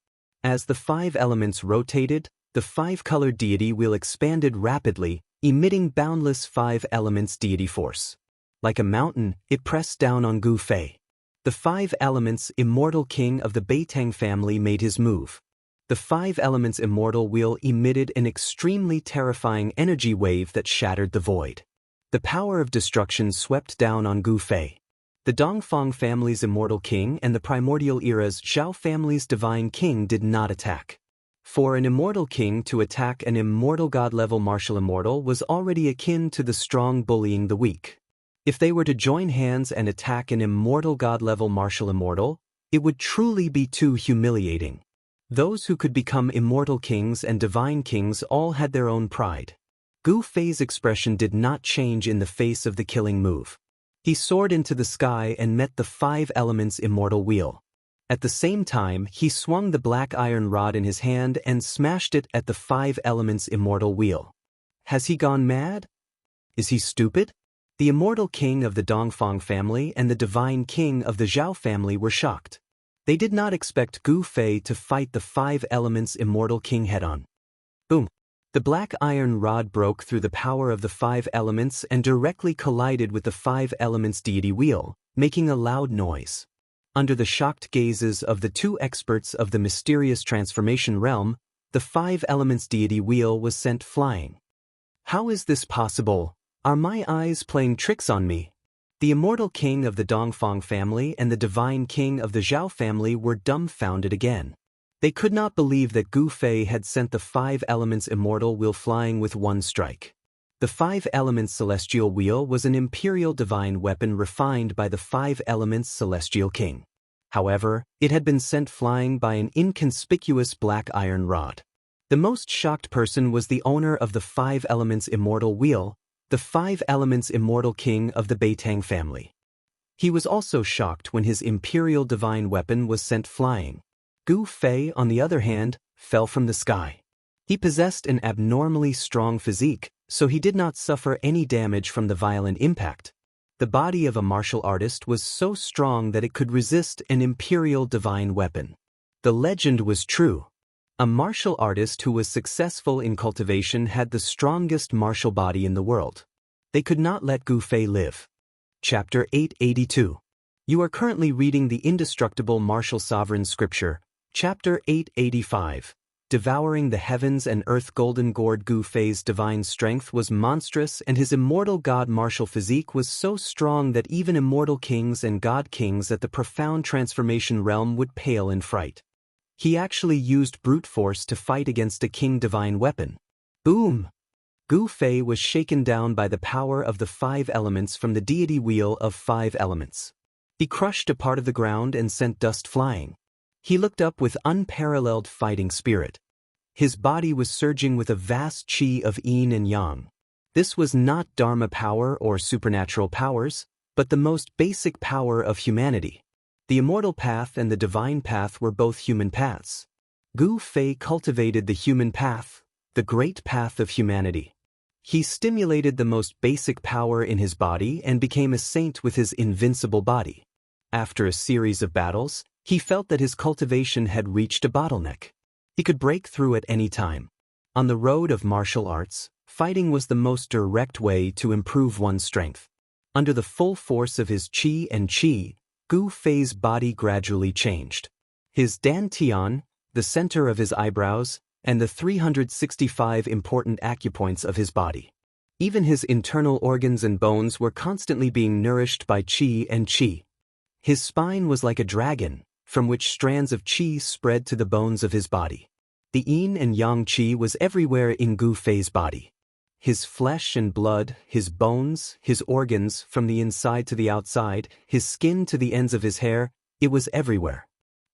As the 5 elements rotated, the 5-colored deity wheel expanded rapidly, emitting boundless 5 elements deity force. Like a mountain, it pressed down on Gu Fei. The 5 elements immortal king of the Beitang family made his move. The 5 elements immortal wheel emitted an extremely terrifying energy wave that shattered the void. The power of destruction swept down on Gu Fei. The Dongfang family's immortal king and the primordial era's Zhao family's divine king did not attack. For an immortal king to attack an immortal god-level martial immortal was already akin to the strong bullying the weak. If they were to join hands and attack an immortal god-level martial immortal, it would truly be too humiliating. Those who could become immortal kings and divine kings all had their own pride. Gu Fei's expression did not change in the face of the killing move. He soared into the sky and met the 5 elements immortal wheel. At the same time, he swung the black iron rod in his hand and smashed it at the 5 elements immortal wheel. Has he gone mad? Is he stupid? The immortal king of the Dongfang family and the divine king of the Zhao family were shocked. They did not expect Gu Fei to fight the 5 elements immortal king head-on. Boom! The black iron rod broke through the power of the 5 elements and directly collided with the 5 elements deity wheel, making a loud noise. Under the shocked gazes of the 2 experts of the mysterious transformation realm, the 5 elements deity wheel was sent flying. How is this possible? Are my eyes playing tricks on me? The immortal king of the Dongfang family and the divine king of the Zhao family were dumbfounded again. They could not believe that Gu Fei had sent the 5 elements immortal wheel flying with one strike. The 5 elements celestial wheel was an imperial divine weapon refined by the 5 elements celestial king. However, it had been sent flying by an inconspicuous black iron rod. The most shocked person was the owner of the 5 elements immortal wheel, the 5 elements immortal king of the Beitang family. He was also shocked when his imperial divine weapon was sent flying. Gu Fei, on the other hand, fell from the sky. He possessed an abnormally strong physique, so he did not suffer any damage from the violent impact. The body of a martial artist was so strong that it could resist an imperial divine weapon. The legend was true. A martial artist who was successful in cultivation had the strongest martial body in the world. They could not let Gu Fei live. Chapter 882. You are currently reading the Indestructible Martial Sovereign Scripture, Chapter 885. Devouring the heavens and earth. Golden Gourd. Gu Fei's divine strength was monstrous and his immortal god martial physique was so strong that even immortal kings and god kings at the profound transformation realm would pale in fright. He actually used brute force to fight against a king divine weapon. Boom! Gu Fei was shaken down by the power of the 5 elements from the deity wheel of 5 elements. He crushed a part of the ground and sent dust flying. He looked up with unparalleled fighting spirit. His body was surging with a vast qi of yin and yang. This was not dharma power or supernatural powers, but the most basic power of humanity. The immortal path and the divine path were both human paths. Gu Fei cultivated the human path, the great path of humanity. He stimulated the most basic power in his body and became a saint with his invincible body. After a series of battles, he felt that his cultivation had reached a bottleneck. He could break through at any time. On the road of martial arts, fighting was the most direct way to improve one's strength. Under the full force of his qi and qi, Gu Fei's body gradually changed. His dantian, the center of his eyebrows, and the 365 important acupoints of his body. Even his internal organs and bones were constantly being nourished by qi and qi. His spine was like a dragon, from which strands of qi spread to the bones of his body. The yin and yang qi was everywhere in Gu Fei's body. His flesh and blood, his bones, his organs, from the inside to the outside, his skin to the ends of his hair, it was everywhere.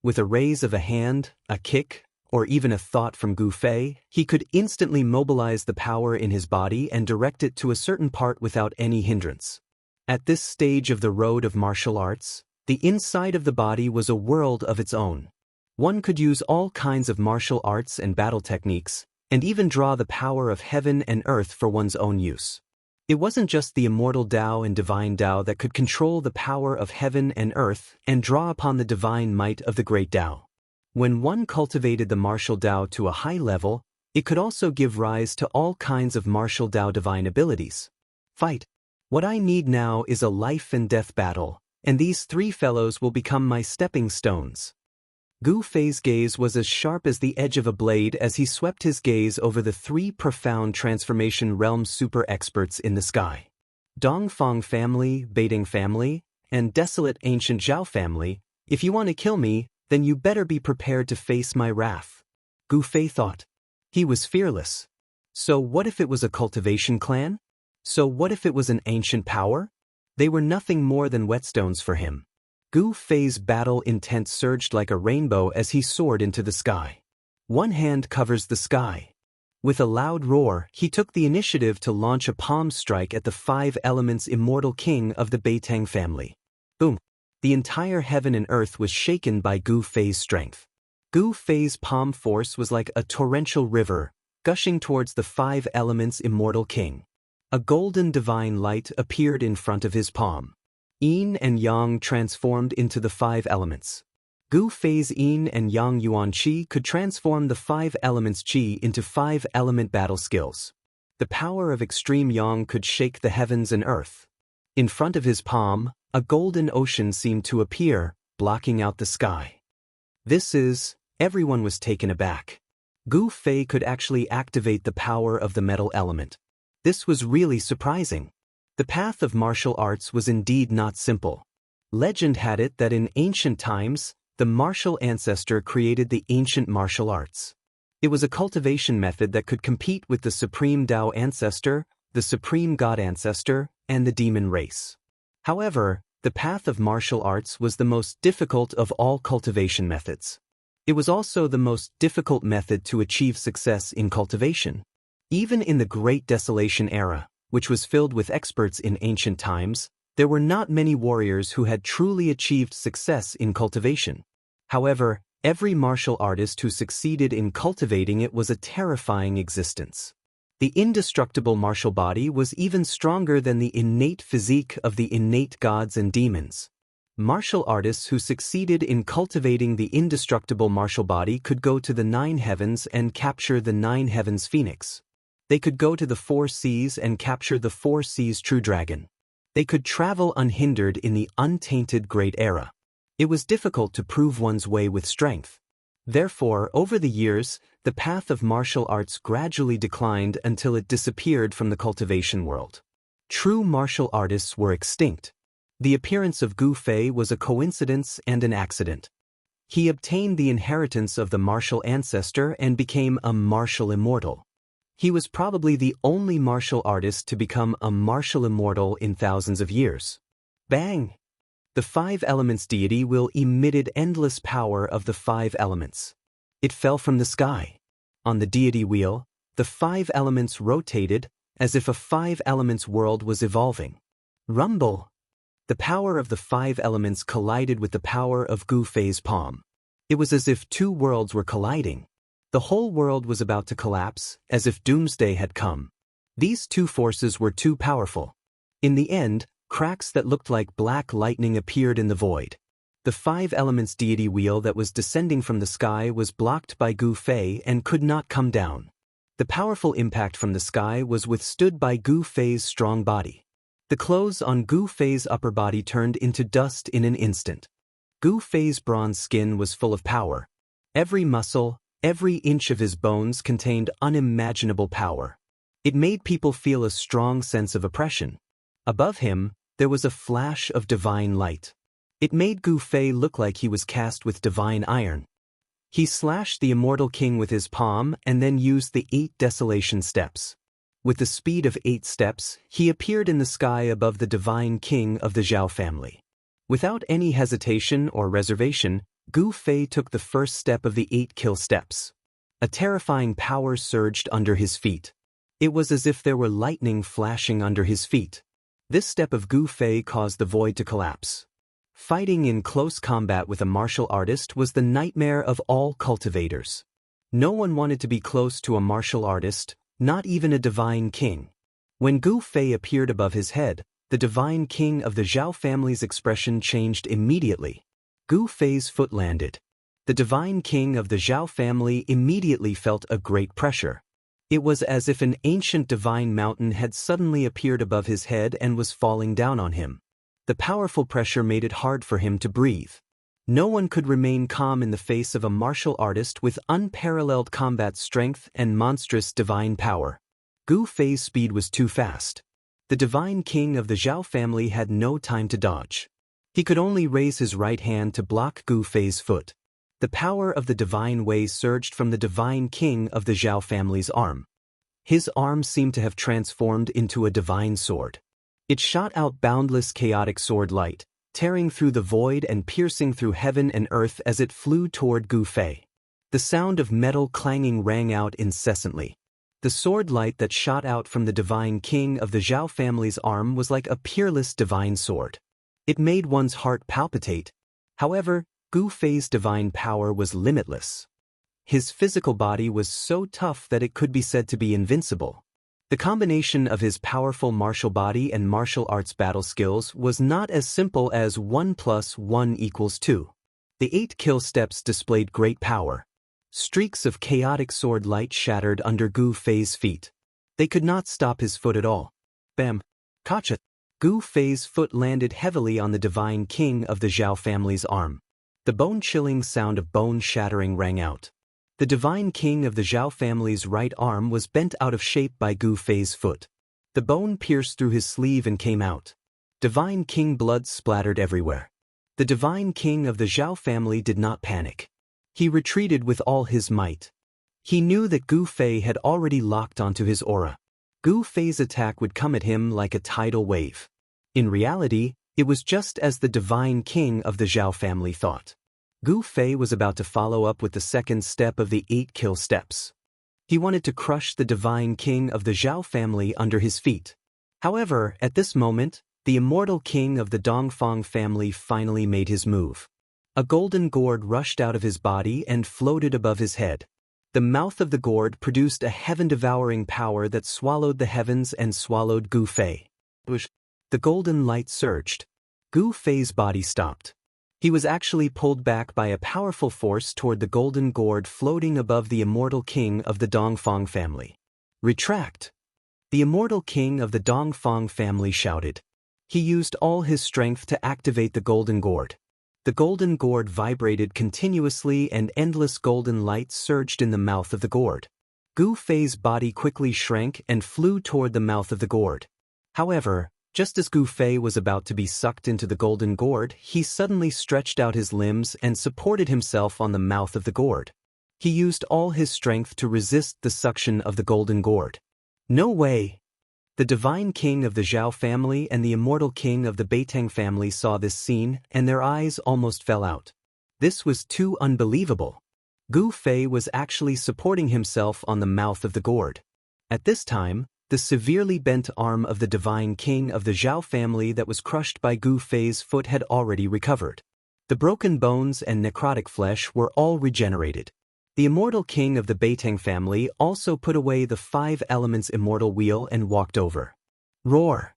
With a raise of a hand, a kick, or even a thought from Gu Fei, he could instantly mobilize the power in his body and direct it to a certain part without any hindrance. At this stage of the road of martial arts, the inside of the body was a world of its own. One could use all kinds of martial arts and battle techniques, and even draw the power of heaven and earth for one's own use. It wasn't just the immortal Tao and divine Tao that could control the power of heaven and earth and draw upon the divine might of the great Tao. When one cultivated the martial Tao to a high level, it could also give rise to all kinds of martial Tao divine abilities. Fight. What I need now is a life and death battle, and these 3 fellows will become my stepping stones. Gu Fei's gaze was as sharp as the edge of a blade as he swept his gaze over the three profound transformation realm super experts in the sky. Dongfang family, Beiding family, and desolate ancient Zhao family. If you want to kill me, then you better be prepared to face my wrath. Gu Fei thought. He was fearless. So what if it was a cultivation clan? So what if it was an ancient power? They were nothing more than whetstones for him. Gu Fei's battle intent surged like a rainbow as he soared into the sky. One hand covers the sky. With a loud roar, he took the initiative to launch a palm strike at the 5 elements immortal king of the Beitang family. Boom! The entire heaven and earth was shaken by Gu Fei's strength. Gu Fei's palm force was like a torrential river, gushing towards the 5 elements immortal king. A golden divine light appeared in front of his palm. Yin and Yang transformed into the 5 elements. Gu Fei's Yin and Yang Yuan Qi could transform the 5 elements Qi into 5 element battle skills. The power of extreme Yang could shake the heavens and earth. In front of his palm, a golden ocean seemed to appear, blocking out the sky. Everyone was taken aback. Gu Fei could actually activate the power of the metal element. This was really surprising. The path of martial arts was indeed not simple. Legend had it that in ancient times, the martial ancestor created the ancient martial arts. It was a cultivation method that could compete with the supreme Dao ancestor, the supreme God ancestor, and the demon race. However, the path of martial arts was the most difficult of all cultivation methods. It was also the most difficult method to achieve success in cultivation. Even in the Great Desolation era, which was filled with experts in ancient times, there were not many warriors who had truly achieved success in cultivation. However, every martial artist who succeeded in cultivating it was a terrifying existence. The indestructible martial body was even stronger than the innate physique of the innate gods and demons. Martial artists who succeeded in cultivating the indestructible martial body could go to the 9 heavens and capture the 9 heavens phoenix. They could go to the 4 seas and capture the 4 seas true dragon. They could travel unhindered in the untainted great era. It was difficult to prove one's way with strength. Therefore, over the years, the path of martial arts gradually declined until it disappeared from the cultivation world. True martial artists were extinct. The appearance of Gu Fei was a coincidence and an accident. He obtained the inheritance of the martial ancestor and became a martial immortal. He was probably the only martial artist to become a martial immortal in thousands of years. Bang! The 5 elements deity will emitted endless power of the 5 elements. It fell from the sky. On the deity wheel, the 5 elements rotated as if a 5 elements world was evolving. Rumble! The power of the 5 elements collided with the power of Gu Fei's palm. It was as if 2 worlds were colliding. The whole world was about to collapse, as if doomsday had come. These 2 forces were too powerful. In the end, cracks that looked like black lightning appeared in the void. The 5 elements deity wheel that was descending from the sky was blocked by Gu Fei and could not come down. The powerful impact from the sky was withstood by Gu Fei's strong body. The clothes on Gu Fei's upper body turned into dust in an instant. Gu Fei's bronze skin was full of power. Every muscle, every inch of his bones contained unimaginable power. It made people feel a strong sense of oppression. Above him, there was a flash of divine light. It made Gu Fei look like he was cast with divine iron. He slashed the immortal king with his palm and then used the 8 desolation steps. With the speed of 8 steps, he appeared in the sky above the divine king of the Zhao family. Without any hesitation or reservation, Gu Fei took the first step of the 8 kill steps. A terrifying power surged under his feet. It was as if there were lightning flashing under his feet. This step of Gu Fei caused the void to collapse. Fighting in close combat with a martial artist was the nightmare of all cultivators. No one wanted to be close to a martial artist, not even a divine king. When Gu Fei appeared above his head, the divine king of the Zhao family's expression changed immediately. Gu Fei's foot landed. The divine king of the Zhao family immediately felt a great pressure. It was as if an ancient divine mountain had suddenly appeared above his head and was falling down on him. The powerful pressure made it hard for him to breathe. No one could remain calm in the face of a martial artist with unparalleled combat strength and monstrous divine power. Gu Fei's speed was too fast. The divine king of the Zhao family had no time to dodge. He could only raise his right hand to block Gu Fei's foot. The power of the divine way surged from the divine king of the Zhao family's arm. His arm seemed to have transformed into a divine sword. It shot out boundless chaotic sword light, tearing through the void and piercing through heaven and earth as it flew toward Gu Fei. The sound of metal clanging rang out incessantly. The sword light that shot out from the divine king of the Zhao family's arm was like a peerless divine sword. It made one's heart palpitate. However, Gu Fei's divine power was limitless. His physical body was so tough that it could be said to be invincible. The combination of his powerful martial body and martial arts battle skills was not as simple as 1 + 1 = 2. The 8 kill steps displayed great power. Streaks of chaotic sword light shattered under Gu Fei's feet. They could not stop his foot at all. Bam! Gotcha! Gu Fei's foot landed heavily on the divine king of the Zhao family's arm. The bone-chilling sound of bone shattering rang out. The divine king of the Zhao family's right arm was bent out of shape by Gu Fei's foot. The bone pierced through his sleeve and came out. Divine king blood splattered everywhere. The divine king of the Zhao family did not panic. He retreated with all his might. He knew that Gu Fei had already locked onto his aura. Gu Fei's attack would come at him like a tidal wave. In reality, it was just as the divine king of the Zhao family thought. Gu Fei was about to follow up with the second step of the 8 kill steps. He wanted to crush the divine king of the Zhao family under his feet. However, at this moment, the immortal king of the Dongfang family finally made his move. A golden gourd rushed out of his body and floated above his head. The mouth of the gourd produced a heaven-devouring power that swallowed the heavens and swallowed Gu Fei. The golden light surged. Gu Fei's body stopped. He was actually pulled back by a powerful force toward the golden gourd floating above the immortal king of the Dongfang family. Retract! The immortal king of the Dongfang family shouted. He used all his strength to activate the golden gourd. The golden gourd vibrated continuously and endless golden light surged in the mouth of the gourd. Gu Fei's body quickly shrank and flew toward the mouth of the gourd. However, just as Gu Fei was about to be sucked into the golden gourd, he suddenly stretched out his limbs and supported himself on the mouth of the gourd. He used all his strength to resist the suction of the golden gourd. No way! The divine king of the Zhao family and the immortal king of the Beitang family saw this scene, and their eyes almost fell out. This was too unbelievable. Gu Fei was actually supporting himself on the mouth of the gourd. At this time, the severely bent arm of the divine king of the Zhao family that was crushed by Gu Fei's foot had already recovered. The broken bones and necrotic flesh were all regenerated. The immortal king of the Beitang family also put away the 5 elements immortal wheel and walked over. Roar!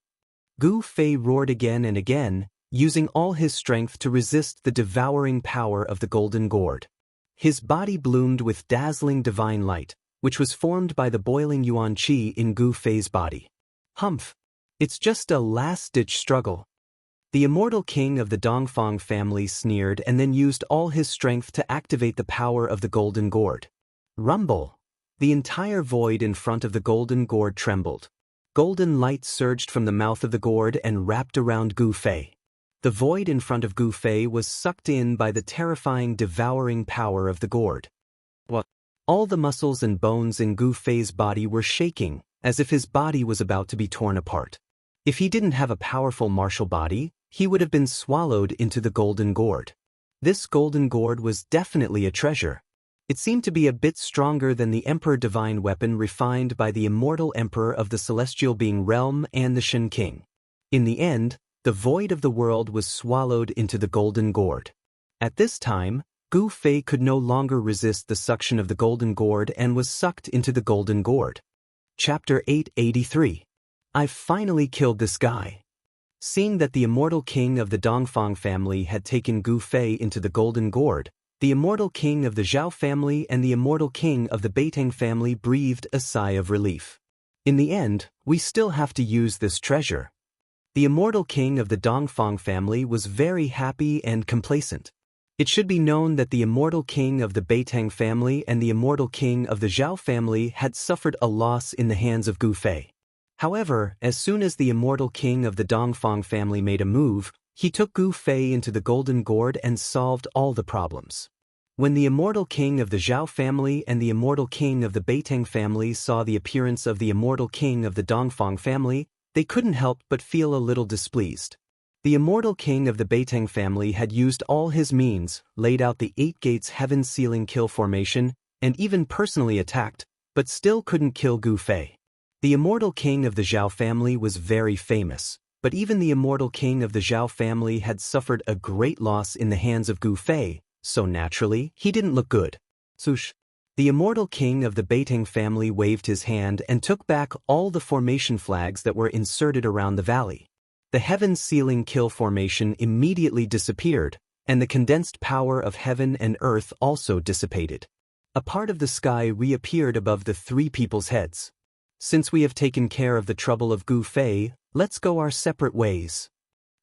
Gu Fei roared again and again, using all his strength to resist the devouring power of the golden gourd. His body bloomed with dazzling divine light, which was formed by the boiling yuan qi in Gu Fei's body. Humph! It's just a last-ditch struggle. The immortal king of the Dongfang family sneered and then used all his strength to activate the power of the golden gourd. Rumble! The entire void in front of the golden gourd trembled. Golden light surged from the mouth of the gourd and wrapped around Gu Fei. The void in front of Gu Fei was sucked in by the terrifying devouring power of the gourd. What? All the muscles and bones in Gu Fei's body were shaking, as if his body was about to be torn apart. If he didn't have a powerful martial body, he would have been swallowed into the golden gourd. This golden gourd was definitely a treasure. It seemed to be a bit stronger than the Emperor Divine weapon refined by the immortal Emperor of the Celestial Being Realm and the Shen King. In the end, the void of the world was swallowed into the golden gourd. At this time, Gu Fei could no longer resist the suction of the golden gourd and was sucked into the golden gourd. Chapter 883. I've finally killed this guy. Seeing that the immortal king of the Dongfang family had taken Gu Fei into the golden gourd, the immortal king of the Zhao family and the immortal king of the Beitang family breathed a sigh of relief. In the end, we still have to use this treasure. The immortal king of the Dongfang family was very happy and complacent. It should be known that the immortal king of the Beitang family and the immortal king of the Zhao family had suffered a loss in the hands of Gu Fei. However, as soon as the immortal king of the Dongfang family made a move, he took Gu Fei into the Golden Gourd and solved all the problems. When the immortal king of the Zhao family and the immortal king of the Beitang family saw the appearance of the immortal king of the Dongfang family, they couldn't help but feel a little displeased. The immortal king of the Beitang family had used all his means, laid out the 8 gates heaven sealing kill formation, and even personally attacked, but still couldn't kill Gu Fei. The immortal king of the Zhao family was very famous, but even the immortal king of the Zhao family had suffered a great loss in the hands of Gu Fei, so naturally, he didn't look good. Sush. The immortal king of the Beitang family waved his hand and took back all the formation flags that were inserted around the valley. The heaven sealing kill formation immediately disappeared, and the condensed power of heaven and earth also dissipated. A part of the sky reappeared above the 3 people's heads. Since we have taken care of the trouble of Gu Fei, let's go our separate ways.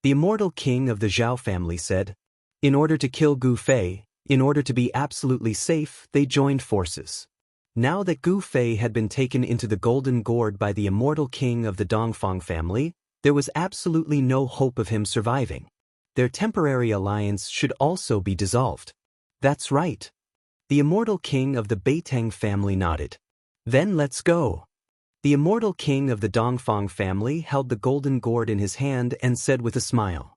The immortal king of the Zhao family said. In order to kill Gu Fei, in order to be absolutely safe, they joined forces. Now that Gu Fei had been taken into the Golden Gourd by the immortal king of the Dongfang family, there was absolutely no hope of him surviving. Their temporary alliance should also be dissolved. That's right. The immortal king of the Beitang family nodded. Then let's go. The immortal king of the Dongfang family held the Golden Gourd in his hand and said with a smile.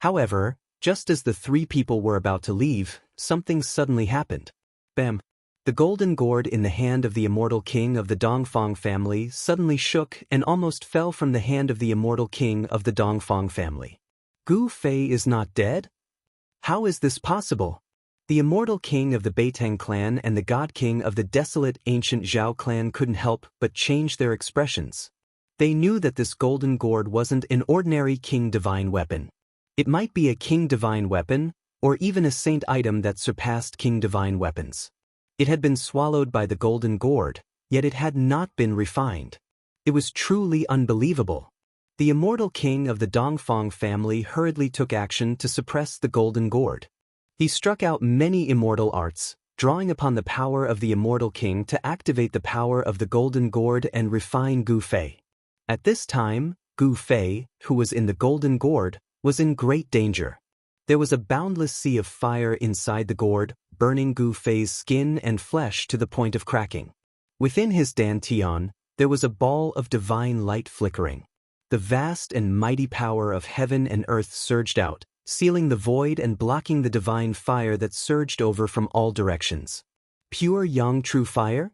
However, just as the 3 people were about to leave, something suddenly happened. Bam! The Golden Gourd in the hand of the immortal king of the Dongfang family suddenly shook and almost fell from the hand of the immortal king of the Dongfang family. Gu Fei is not dead? How is this possible? The immortal king of the Beitang clan and the god king of the desolate ancient Zhao clan couldn't help but change their expressions. They knew that this Golden Gourd wasn't an ordinary king divine weapon. It might be a king divine weapon, or even a saint item that surpassed king divine weapons. It had been swallowed by the Golden Gourd, yet it had not been refined. It was truly unbelievable. The immortal king of the Dongfang family hurriedly took action to suppress the Golden Gourd. He struck out many immortal arts, drawing upon the power of the immortal king to activate the power of the Golden Gourd and refine Gu Fei. At this time, Gu Fei, who was in the Golden Gourd, was in great danger. There was a boundless sea of fire inside the gourd, burning Gu Fei's skin and flesh to the point of cracking. Within his dantian, there was a ball of divine light flickering. The vast and mighty power of heaven and earth surged out, sealing the void and blocking the divine fire that surged over from all directions. Pure yang true fire?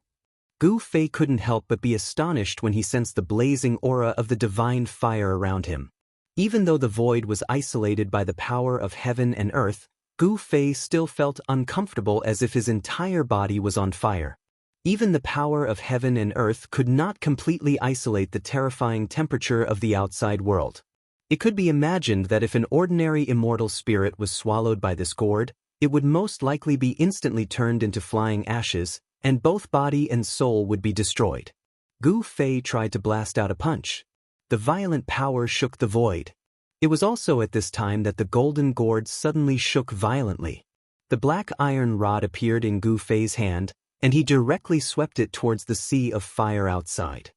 Gu Fei couldn't help but be astonished when he sensed the blazing aura of the divine fire around him. Even though the void was isolated by the power of heaven and earth, Gu Fei still felt uncomfortable as if his entire body was on fire. Even the power of heaven and earth could not completely isolate the terrifying temperature of the outside world. It could be imagined that if an ordinary immortal spirit was swallowed by this gourd, it would most likely be instantly turned into flying ashes, and both body and soul would be destroyed. Gu Fei tried to blast out a punch. The violent power shook the void. It was also at this time that the Golden Gourd suddenly shook violently. The black iron rod appeared in Gu Fei's hand, and he directly swept it towards the sea of fire outside.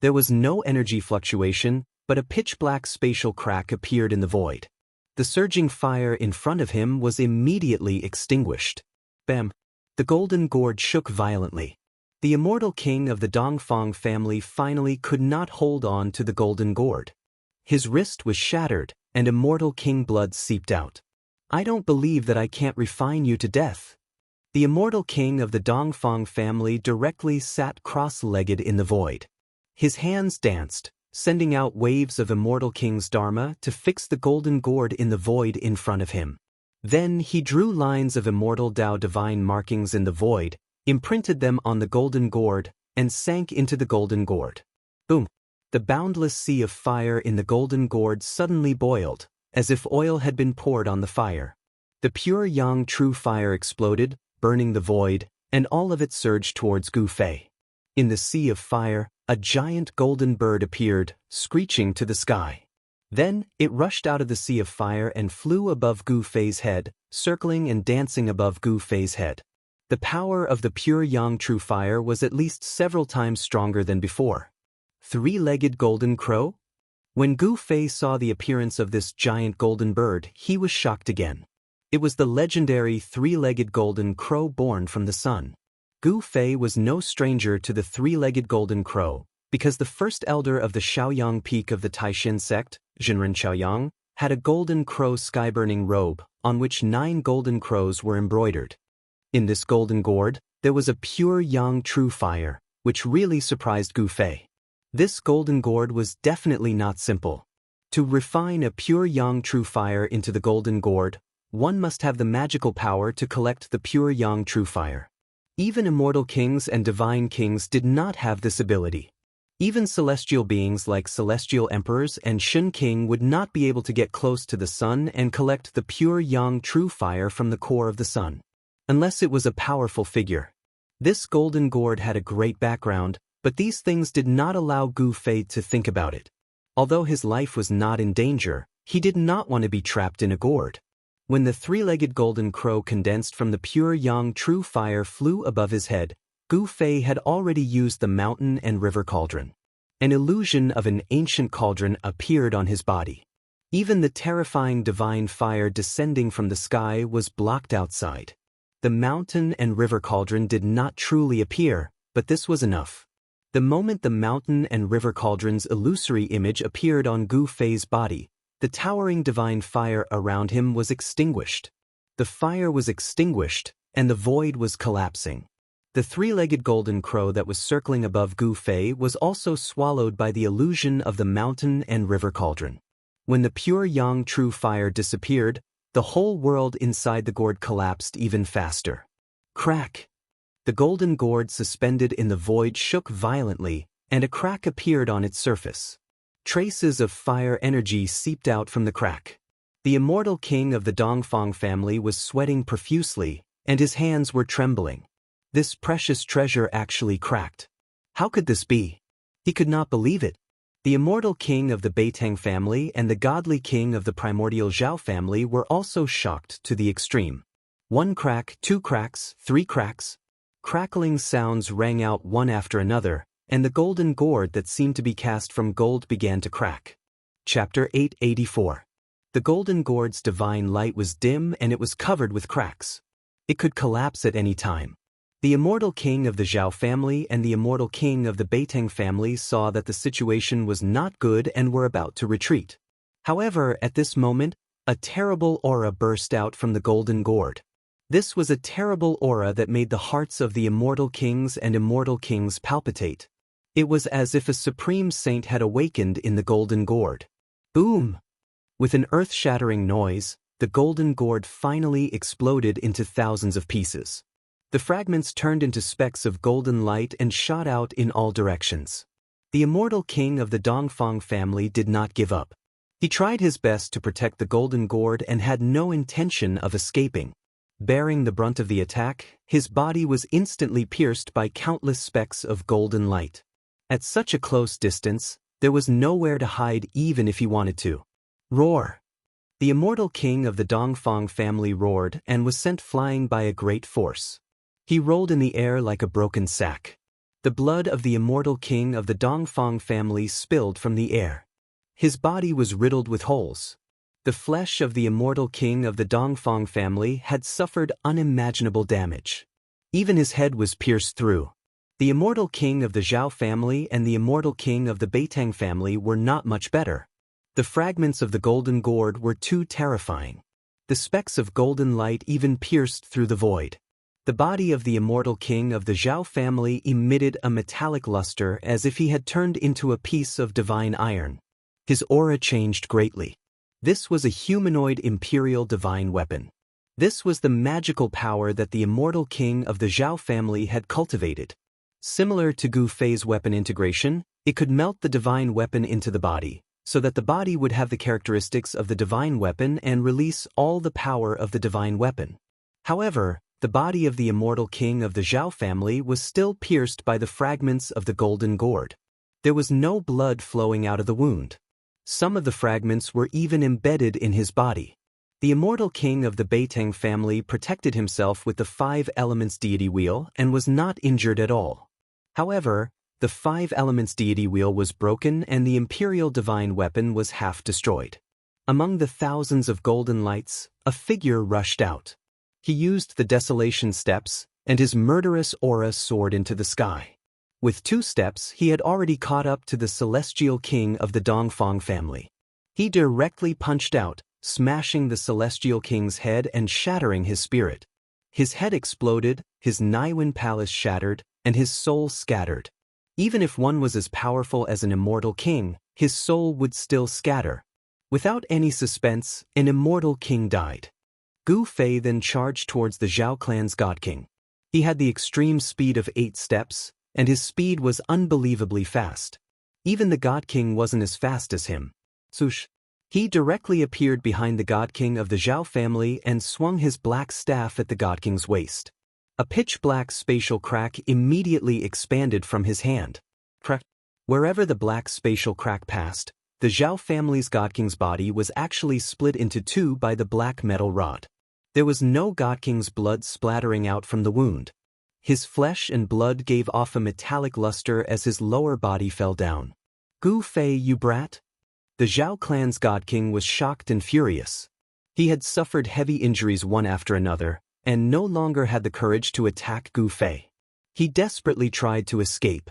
There was no energy fluctuation, but a pitch-black spatial crack appeared in the void. The surging fire in front of him was immediately extinguished. Bam! The Golden Gourd shook violently. The immortal king of the Dongfang family finally could not hold on to the Golden Gourd. His wrist was shattered, and immortal king blood seeped out. I don't believe that I can't refine you to death. The immortal king of the Dongfang family directly sat cross-legged in the void. His hands danced, sending out waves of immortal king's dharma to fix the Golden Gourd in the void in front of him. Then he drew lines of immortal Tao divine markings in the void, imprinted them on the Golden Gourd, and sank into the Golden Gourd. Boom! The boundless sea of fire in the Golden Gourd suddenly boiled, as if oil had been poured on the fire. The pure yang true fire exploded, burning the void, and all of it surged towards Gu Fei. In the sea of fire, a giant golden bird appeared, screeching to the sky. Then, it rushed out of the sea of fire and flew above Gu Fei's head, circling and dancing above Gu Fei's head. The power of the pure yang true fire was at least several times stronger than before. Three-legged golden crow? When Gu Fei saw the appearance of this giant golden bird, he was shocked again. It was the legendary three-legged golden crow born from the sun. Gu Fei was no stranger to the three-legged golden crow, because the first elder of the Shaoyang peak of the Taishin sect, Zhenren Shaoyang, had a golden crow sky-burning robe, on which 9 golden crows were embroidered. In this golden gourd, there was a pure yang true fire, which really surprised Gu Fei. This golden gourd was definitely not simple. To refine a pure yang true fire into the golden gourd, one must have the magical power to collect the pure yang true fire. Even immortal kings and divine kings did not have this ability. Even celestial beings like celestial emperors and Shun King would not be able to get close to the sun and collect the pure yang true fire from the core of the sun, unless it was a powerful figure. This golden gourd had a great background, but these things did not allow Gu Fei to think about it. Although his life was not in danger, he did not want to be trapped in a gourd. When the three-legged golden crow condensed from the pure yang true fire flew above his head, Gu Fei had already used the mountain and river cauldron. An illusion of an ancient cauldron appeared on his body. Even the terrifying divine fire descending from the sky was blocked outside. The mountain and river cauldron did not truly appear, but this was enough. The moment the mountain and river cauldron's illusory image appeared on Gu Fei's body, the towering divine fire around him was extinguished. The fire was extinguished, and the void was collapsing. The three-legged golden crow that was circling above Gu Fei was also swallowed by the illusion of the mountain and river cauldron. When the pure yang true fire disappeared, the whole world inside the gourd collapsed even faster. Crack! The golden gourd suspended in the void shook violently, and a crack appeared on its surface. Traces of fire energy seeped out from the crack. The immortal king of the Dongfang family was sweating profusely, and his hands were trembling. This precious treasure actually cracked. How could this be? He could not believe it. The immortal king of the Beitang family and the godly king of the primordial Zhao family were also shocked to the extreme. 1 crack, 2 cracks, 3 cracks. Crackling sounds rang out one after another, and the golden gourd that seemed to be cast from gold began to crack. Chapter 884. The golden gourd's divine light was dim and it was covered with cracks. It could collapse at any time. The immortal king of the Zhao family and the immortal king of the Beitang family saw that the situation was not good and were about to retreat. However, at this moment, a terrible aura burst out from the golden gourd. This was a terrible aura that made the hearts of the immortal kings and immortal kings palpitate. It was as if a supreme saint had awakened in the golden gourd. Boom! With an earth-shattering noise, the golden gourd finally exploded into thousands of pieces. The fragments turned into specks of golden light and shot out in all directions. The immortal king of the Dongfang family did not give up. He tried his best to protect the golden gourd and had no intention of escaping. Bearing the brunt of the attack, his body was instantly pierced by countless specks of golden light. At such a close distance, there was nowhere to hide even if he wanted to. Roar! The immortal king of the Dongfang family roared and was sent flying by a great force. He rolled in the air like a broken sack. The blood of the immortal king of the Dongfang family spilled from the air. His body was riddled with holes. The flesh of the immortal king of the Dongfang family had suffered unimaginable damage. Even his head was pierced through. The immortal king of the Zhao family and the immortal king of the Beitang family were not much better. The fragments of the golden gourd were too terrifying. The specks of golden light even pierced through the void. The body of the immortal king of the Zhao family emitted a metallic luster as if he had turned into a piece of divine iron. His aura changed greatly. This was a humanoid imperial divine weapon. This was the magical power that the immortal king of the Zhao family had cultivated. Similar to Gu Fei's weapon integration, it could melt the divine weapon into the body, so that the body would have the characteristics of the divine weapon and release all the power of the divine weapon. However, the body of the immortal king of the Zhao family was still pierced by the fragments of the golden gourd. There was no blood flowing out of the wound. Some of the fragments were even embedded in his body. The immortal king of the Beitang family protected himself with the 5 elements deity wheel and was not injured at all. However, the 5 elements deity wheel was broken and the imperial divine weapon was half destroyed. Among the thousands of golden lights, a figure rushed out. He used the desolation steps, and his murderous aura soared into the sky. With 2 steps, he had already caught up to the celestial king of the Dongfang family. He directly punched out, smashing the celestial king's head and shattering his spirit. His head exploded, his Naiwen palace shattered, and his soul scattered. Even if one was as powerful as an immortal king, his soul would still scatter. Without any suspense, an immortal king died. Gu Fei then charged towards the Zhao clan's god king. He had the extreme speed of 8 steps, and his speed was unbelievably fast. Even the god king wasn't as fast as him. Sush. He directly appeared behind the god king of the Zhao family and swung his black staff at the god king's waist. A pitch-black spatial crack immediately expanded from his hand. Wherever the black spatial crack passed, the Zhao family's god king's body was actually split into 2 by the black metal rod. There was no god king's blood splattering out from the wound. His flesh and blood gave off a metallic luster as his lower body fell down. Gu Fei, you brat? The Zhao clan's god king was shocked and furious. He had suffered heavy injuries one after another, and no longer had the courage to attack Gu Fei. He desperately tried to escape.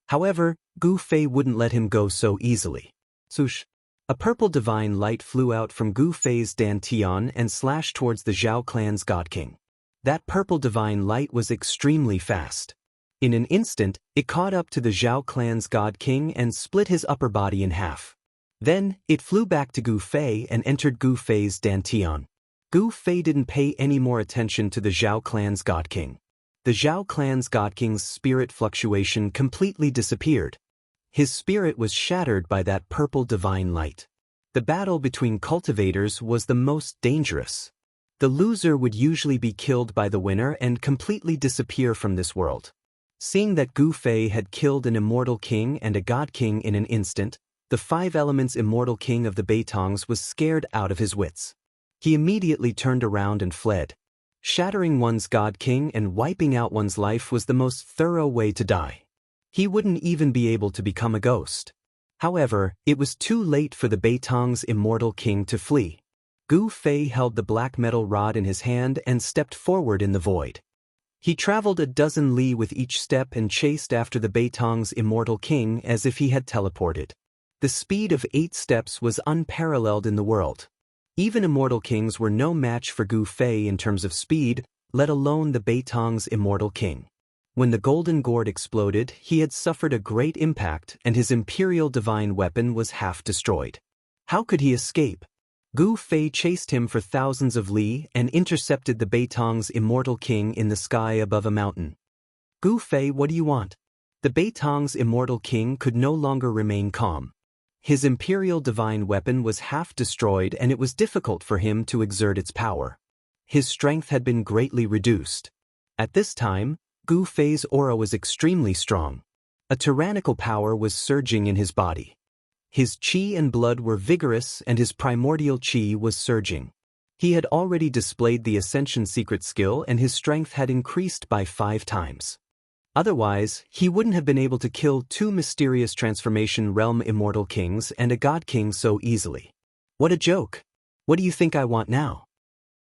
However, Gu Fei wouldn't let him go so easily. Sush. A purple divine light flew out from Gu Fei's dantian and slashed towards the Zhao clan's god king. That purple divine light was extremely fast. In an instant, it caught up to the Zhao clan's god king and split his upper body in half. Then, it flew back to Gu Fei and entered Gu Fei's dantian. Gu Fei didn't pay any more attention to the Zhao clan's god king. The Zhao clan's god king's spirit fluctuation completely disappeared. His spirit was shattered by that purple divine light. The battle between cultivators was the most dangerous. The loser would usually be killed by the winner and completely disappear from this world. Seeing that Gu Fei had killed an immortal king and a god king in an instant, the 5 elements immortal king of the Beitongs was scared out of his wits. He immediately turned around and fled. Shattering one's god king and wiping out one's life was the most thorough way to die. He wouldn't even be able to become a ghost. However, it was too late for the Beitong's immortal king to flee. Gu Fei held the black metal rod in his hand and stepped forward in the void. He traveled a dozen li with each step and chased after the Beitong's immortal king as if he had teleported. The speed of 8 steps was unparalleled in the world. Even immortal kings were no match for Gu Fei in terms of speed, let alone the Beitong's immortal king. When the golden gourd exploded, he had suffered a great impact and his imperial divine weapon was half destroyed. How could he escape? Gu Fei chased him for thousands of li and intercepted the Beitong's immortal king in the sky above a mountain. Gu Fei, what do you want? The Beitong's immortal king could no longer remain calm. His imperial divine weapon was half destroyed and it was difficult for him to exert its power. His strength had been greatly reduced. At this time, Gu Fei's aura was extremely strong. A tyrannical power was surging in his body. His qi and blood were vigorous and his primordial qi was surging. He had already displayed the Ascension secret skill and his strength had increased by 5 times. Otherwise, he wouldn't have been able to kill 2 mysterious transformation realm immortal kings and a god king so easily. What a joke! What do you think I want now?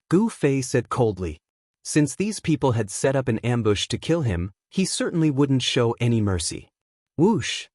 Gu Fei said coldly. Since these people had set up an ambush to kill him, he certainly wouldn't show any mercy. Whoosh!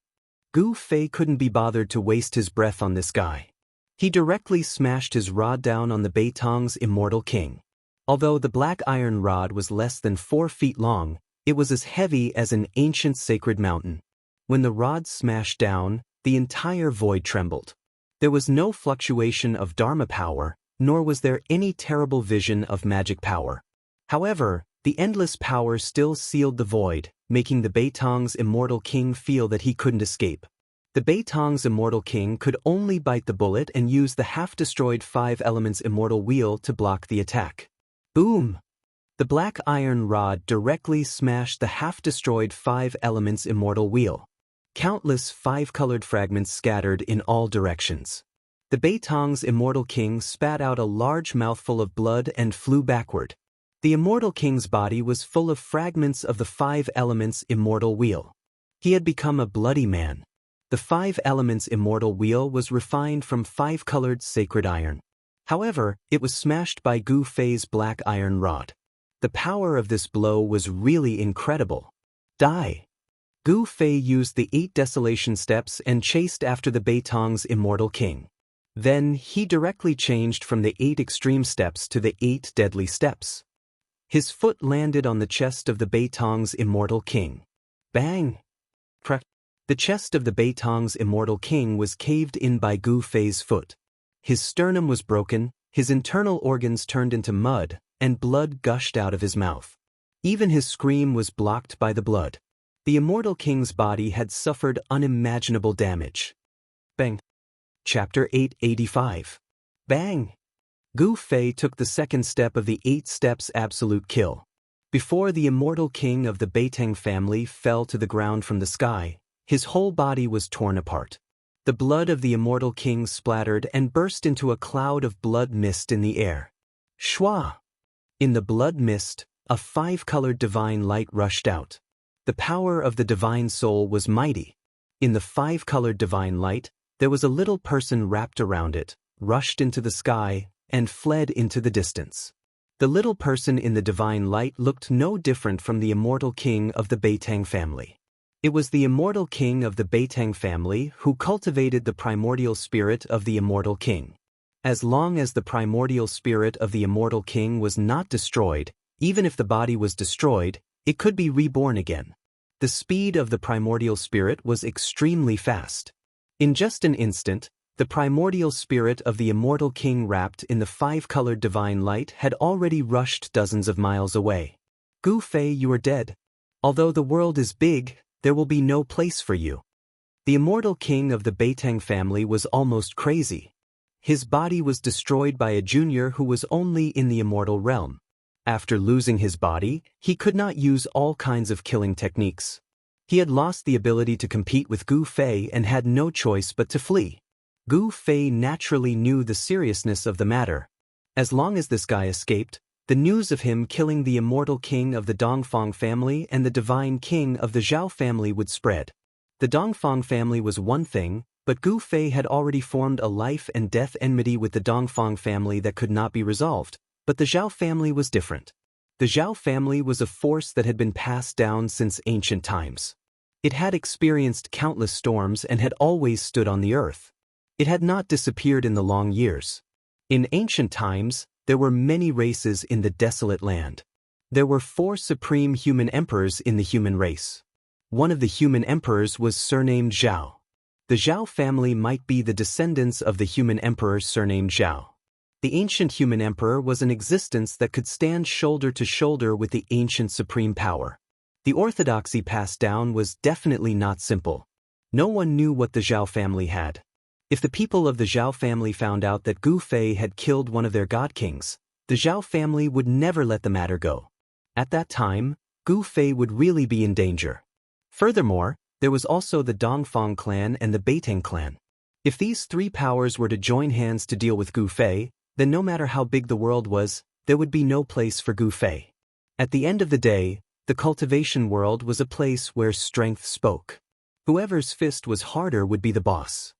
Gu Fei couldn't be bothered to waste his breath on this guy. He directly smashed his rod down on the Beitong's immortal king. Although the black iron rod was less than 4 feet long, it was as heavy as an ancient sacred mountain. When the rod smashed down, the entire void trembled. There was no fluctuation of Dharma power, nor was there any terrible vision of magic power. However, the endless power still sealed the void, making the Beitong's immortal king feel that he couldn't escape. The Beitong's immortal king could only bite the bullet and use the half-destroyed 5 elements immortal wheel to block the attack. Boom! The black iron rod directly smashed the half-destroyed 5 elements immortal wheel. Countless 5-colored fragments scattered in all directions. The Beitong's immortal king spat out a large mouthful of blood and flew backward. The immortal king's body was full of fragments of the 5 elements immortal wheel. He had become a bloody man. The 5 elements immortal wheel was refined from 5-colored sacred iron. However, it was smashed by Gu Fei's black iron rod. The power of this blow was really incredible. Die! Gu Fei used the 8 desolation steps and chased after the Beitong's immortal king. Then, he directly changed from the 8 extreme steps to the 8 deadly steps. His foot landed on the chest of the Beitong's immortal king. Bang! Crack! The chest of the Beitong's immortal king was caved in by Gu Fei's foot. His sternum was broken, his internal organs turned into mud, and blood gushed out of his mouth. Even his scream was blocked by the blood. The immortal king's body had suffered unimaginable damage. Bang! Chapter 885. Bang! Gu Fei took the second step of the 8 steps absolute kill. Before the immortal king of the Beiteng family fell to the ground from the sky, his whole body was torn apart. The blood of the immortal king splattered and burst into a cloud of blood mist in the air. Shwa! In the blood mist, a 5-colored divine light rushed out. The power of the divine soul was mighty. In the 5-colored divine light, there was a little person wrapped around it, rushed into the sky, and fled into the distance. The little person in the divine light looked no different from the immortal king of the Beiteng family. It was the immortal king of the Beiteng family who cultivated the primordial spirit of the immortal king. As long as the primordial spirit of the immortal king was not destroyed, even if the body was destroyed, it could be reborn again. The speed of the primordial spirit was extremely fast. In just an instant, the primordial spirit of the immortal king wrapped in the 5-colored divine light had already rushed dozens of miles away. Gu Fei, you are dead. Although the world is big, there will be no place for you. The immortal king of the Beiteng family was almost crazy. His body was destroyed by a junior who was only in the immortal realm. After losing his body, he could not use all kinds of killing techniques. He had lost the ability to compete with Gu Fei and had no choice but to flee. Gu Fei naturally knew the seriousness of the matter. As long as this guy escaped, the news of him killing the immortal king of the Dongfang family and the divine king of the Zhao family would spread. The Dongfang family was one thing, but Gu Fei had already formed a life and death enmity with the Dongfang family that could not be resolved, but the Zhao family was different. The Zhao family was a force that had been passed down since ancient times. It had experienced countless storms and had always stood on the earth. It had not disappeared in the long years. In ancient times, there were many races in the desolate land. There were 4 supreme human emperors in the human race. One of the human emperors was surnamed Zhao. The Zhao family might be the descendants of the human emperor surnamed Zhao. The ancient human emperor was an existence that could stand shoulder to shoulder with the ancient supreme power. The orthodoxy passed down was definitely not simple. No one knew what the Zhao family had. If the people of the Zhao family found out that Gu Fei had killed one of their god kings, the Zhao family would never let the matter go. At that time, Gu Fei would really be in danger. Furthermore, there was also the Dongfang clan and the Beiteng clan. If these 3 powers were to join hands to deal with Gu Fei, then no matter how big the world was, there would be no place for Gu Fei. At the end of the day, the cultivation world was a place where strength spoke. Whoever's fist was harder would be the boss.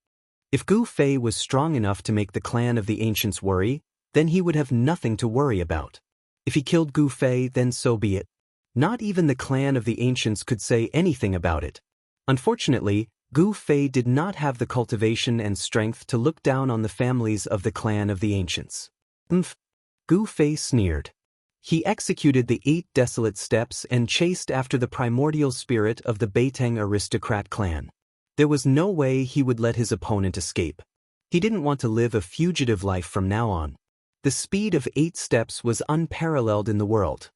If Gu Fei was strong enough to make the clan of the ancients worry, then he would have nothing to worry about. If he killed Gu Fei, then so be it. Not even the clan of the ancients could say anything about it. Unfortunately, Gu Fei did not have the cultivation and strength to look down on the families of the clan of the ancients. Gu Fei sneered. He executed the 8 desolate steps and chased after the primordial spirit of the Beiteng aristocrat clan. There was no way he would let his opponent escape. He didn't want to live a fugitive life from now on. The speed of 8 steps was unparalleled in the world.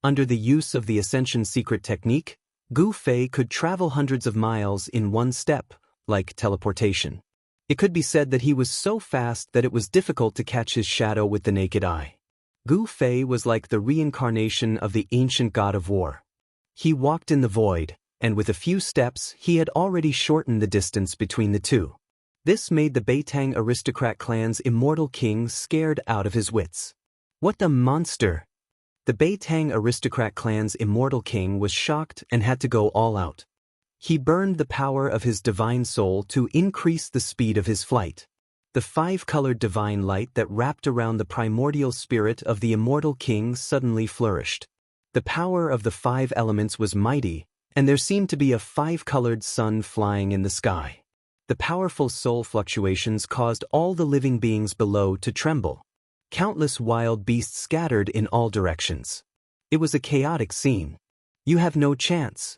Under the use of the Ascension secret technique, Gu Fei could travel hundreds of miles in one step, like teleportation. It could be said that he was so fast that it was difficult to catch his shadow with the naked eye. Gu Fei was like the reincarnation of the ancient god of war. He walked in the void, and with a few steps he had already shortened the distance between the two. This made the Beitang aristocrat clan's immortal king scared out of his wits. What the monster! The Beitang aristocrat clan's immortal king was shocked and had to go all out. He burned the power of his divine soul to increase the speed of his flight. The five-colored divine light that wrapped around the primordial spirit of the immortal king suddenly flourished. The power of the five elements was mighty, and there seemed to be a five-colored sun flying in the sky. The powerful soul fluctuations caused all the living beings below to tremble. Countless wild beasts scattered in all directions. It was a chaotic scene. "You have no chance,"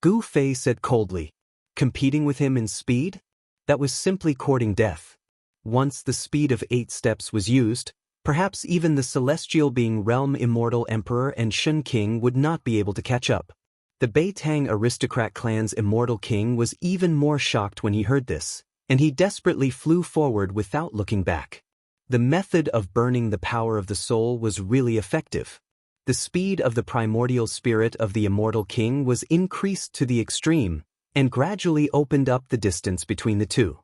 Gu Fei said coldly. Competing with him in speed? That was simply courting death. Once the speed of 8 steps was used, perhaps even the celestial being realm immortal emperor and Shun king would not be able to catch up. The Beitang aristocrat clan's immortal king was even more shocked when he heard this, and he desperately flew forward without looking back. The method of burning the power of the soul was really effective. The speed of the primordial spirit of the immortal king was increased to the extreme, and gradually opened up the distance between the two.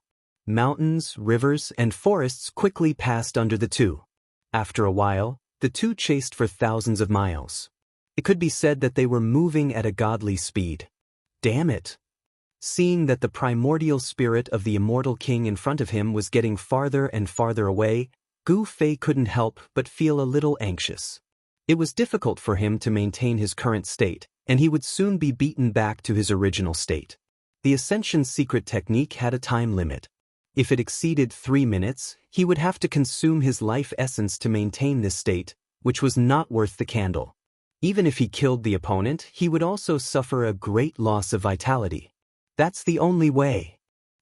Mountains, rivers, and forests quickly passed under the two. After a while, the two chased for thousands of miles. It could be said that they were moving at a godly speed. Damn it! Seeing that the primordial spirit of the immortal king in front of him was getting farther and farther away, Gu Fei couldn't help but feel a little anxious. It was difficult for him to maintain his current state, and he would soon be beaten back to his original state. The Ascension secret technique had a time limit. If it exceeded 3 minutes, he would have to consume his life essence to maintain this state, which was not worth the candle. Even if he killed the opponent, he would also suffer a great loss of vitality. That's the only way.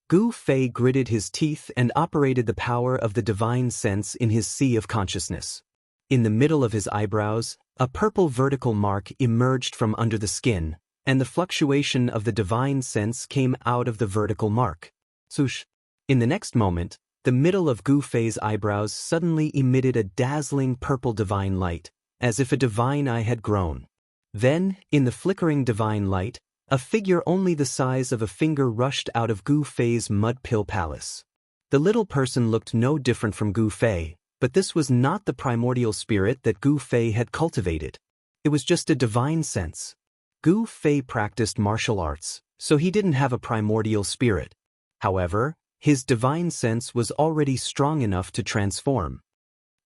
Gu Fei gritted his teeth and operated the power of the divine sense in his sea of consciousness. In the middle of his eyebrows, a purple vertical mark emerged from under the skin, and the fluctuation of the divine sense came out of the vertical mark. Swoosh! In the next moment, the middle of Gu Fei's eyebrows suddenly emitted a dazzling purple divine light, as if a divine eye had grown. Then, in the flickering divine light, a figure only the size of a finger rushed out of Gu Fei's mud pill palace. The little person looked no different from Gu Fei, but this was not the primordial spirit that Gu Fei had cultivated. It was just a divine sense. Gu Fei practiced martial arts, so he didn't have a primordial spirit. However, his divine sense was already strong enough to transform.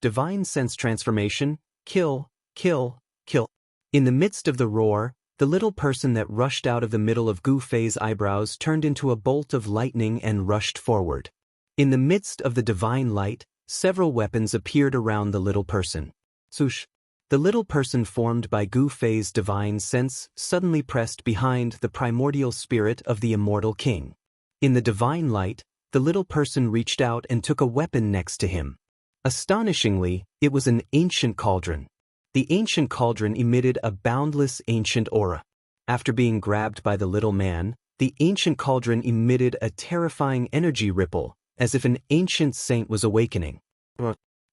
Divine sense transformation, kill, kill, kill. In the midst of the roar, the little person that rushed out of the middle of Gu Fei's eyebrows turned into a bolt of lightning and rushed forward. In the midst of the divine light, several weapons appeared around the little person. Swoosh! The little person formed by Gu Fei's divine sense suddenly pressed behind the primordial spirit of the immortal king. In the divine light, the little person reached out and took a weapon next to him. Astonishingly, it was an ancient cauldron. The ancient cauldron emitted a boundless ancient aura. After being grabbed by the little man, the ancient cauldron emitted a terrifying energy ripple, as if an ancient saint was awakening.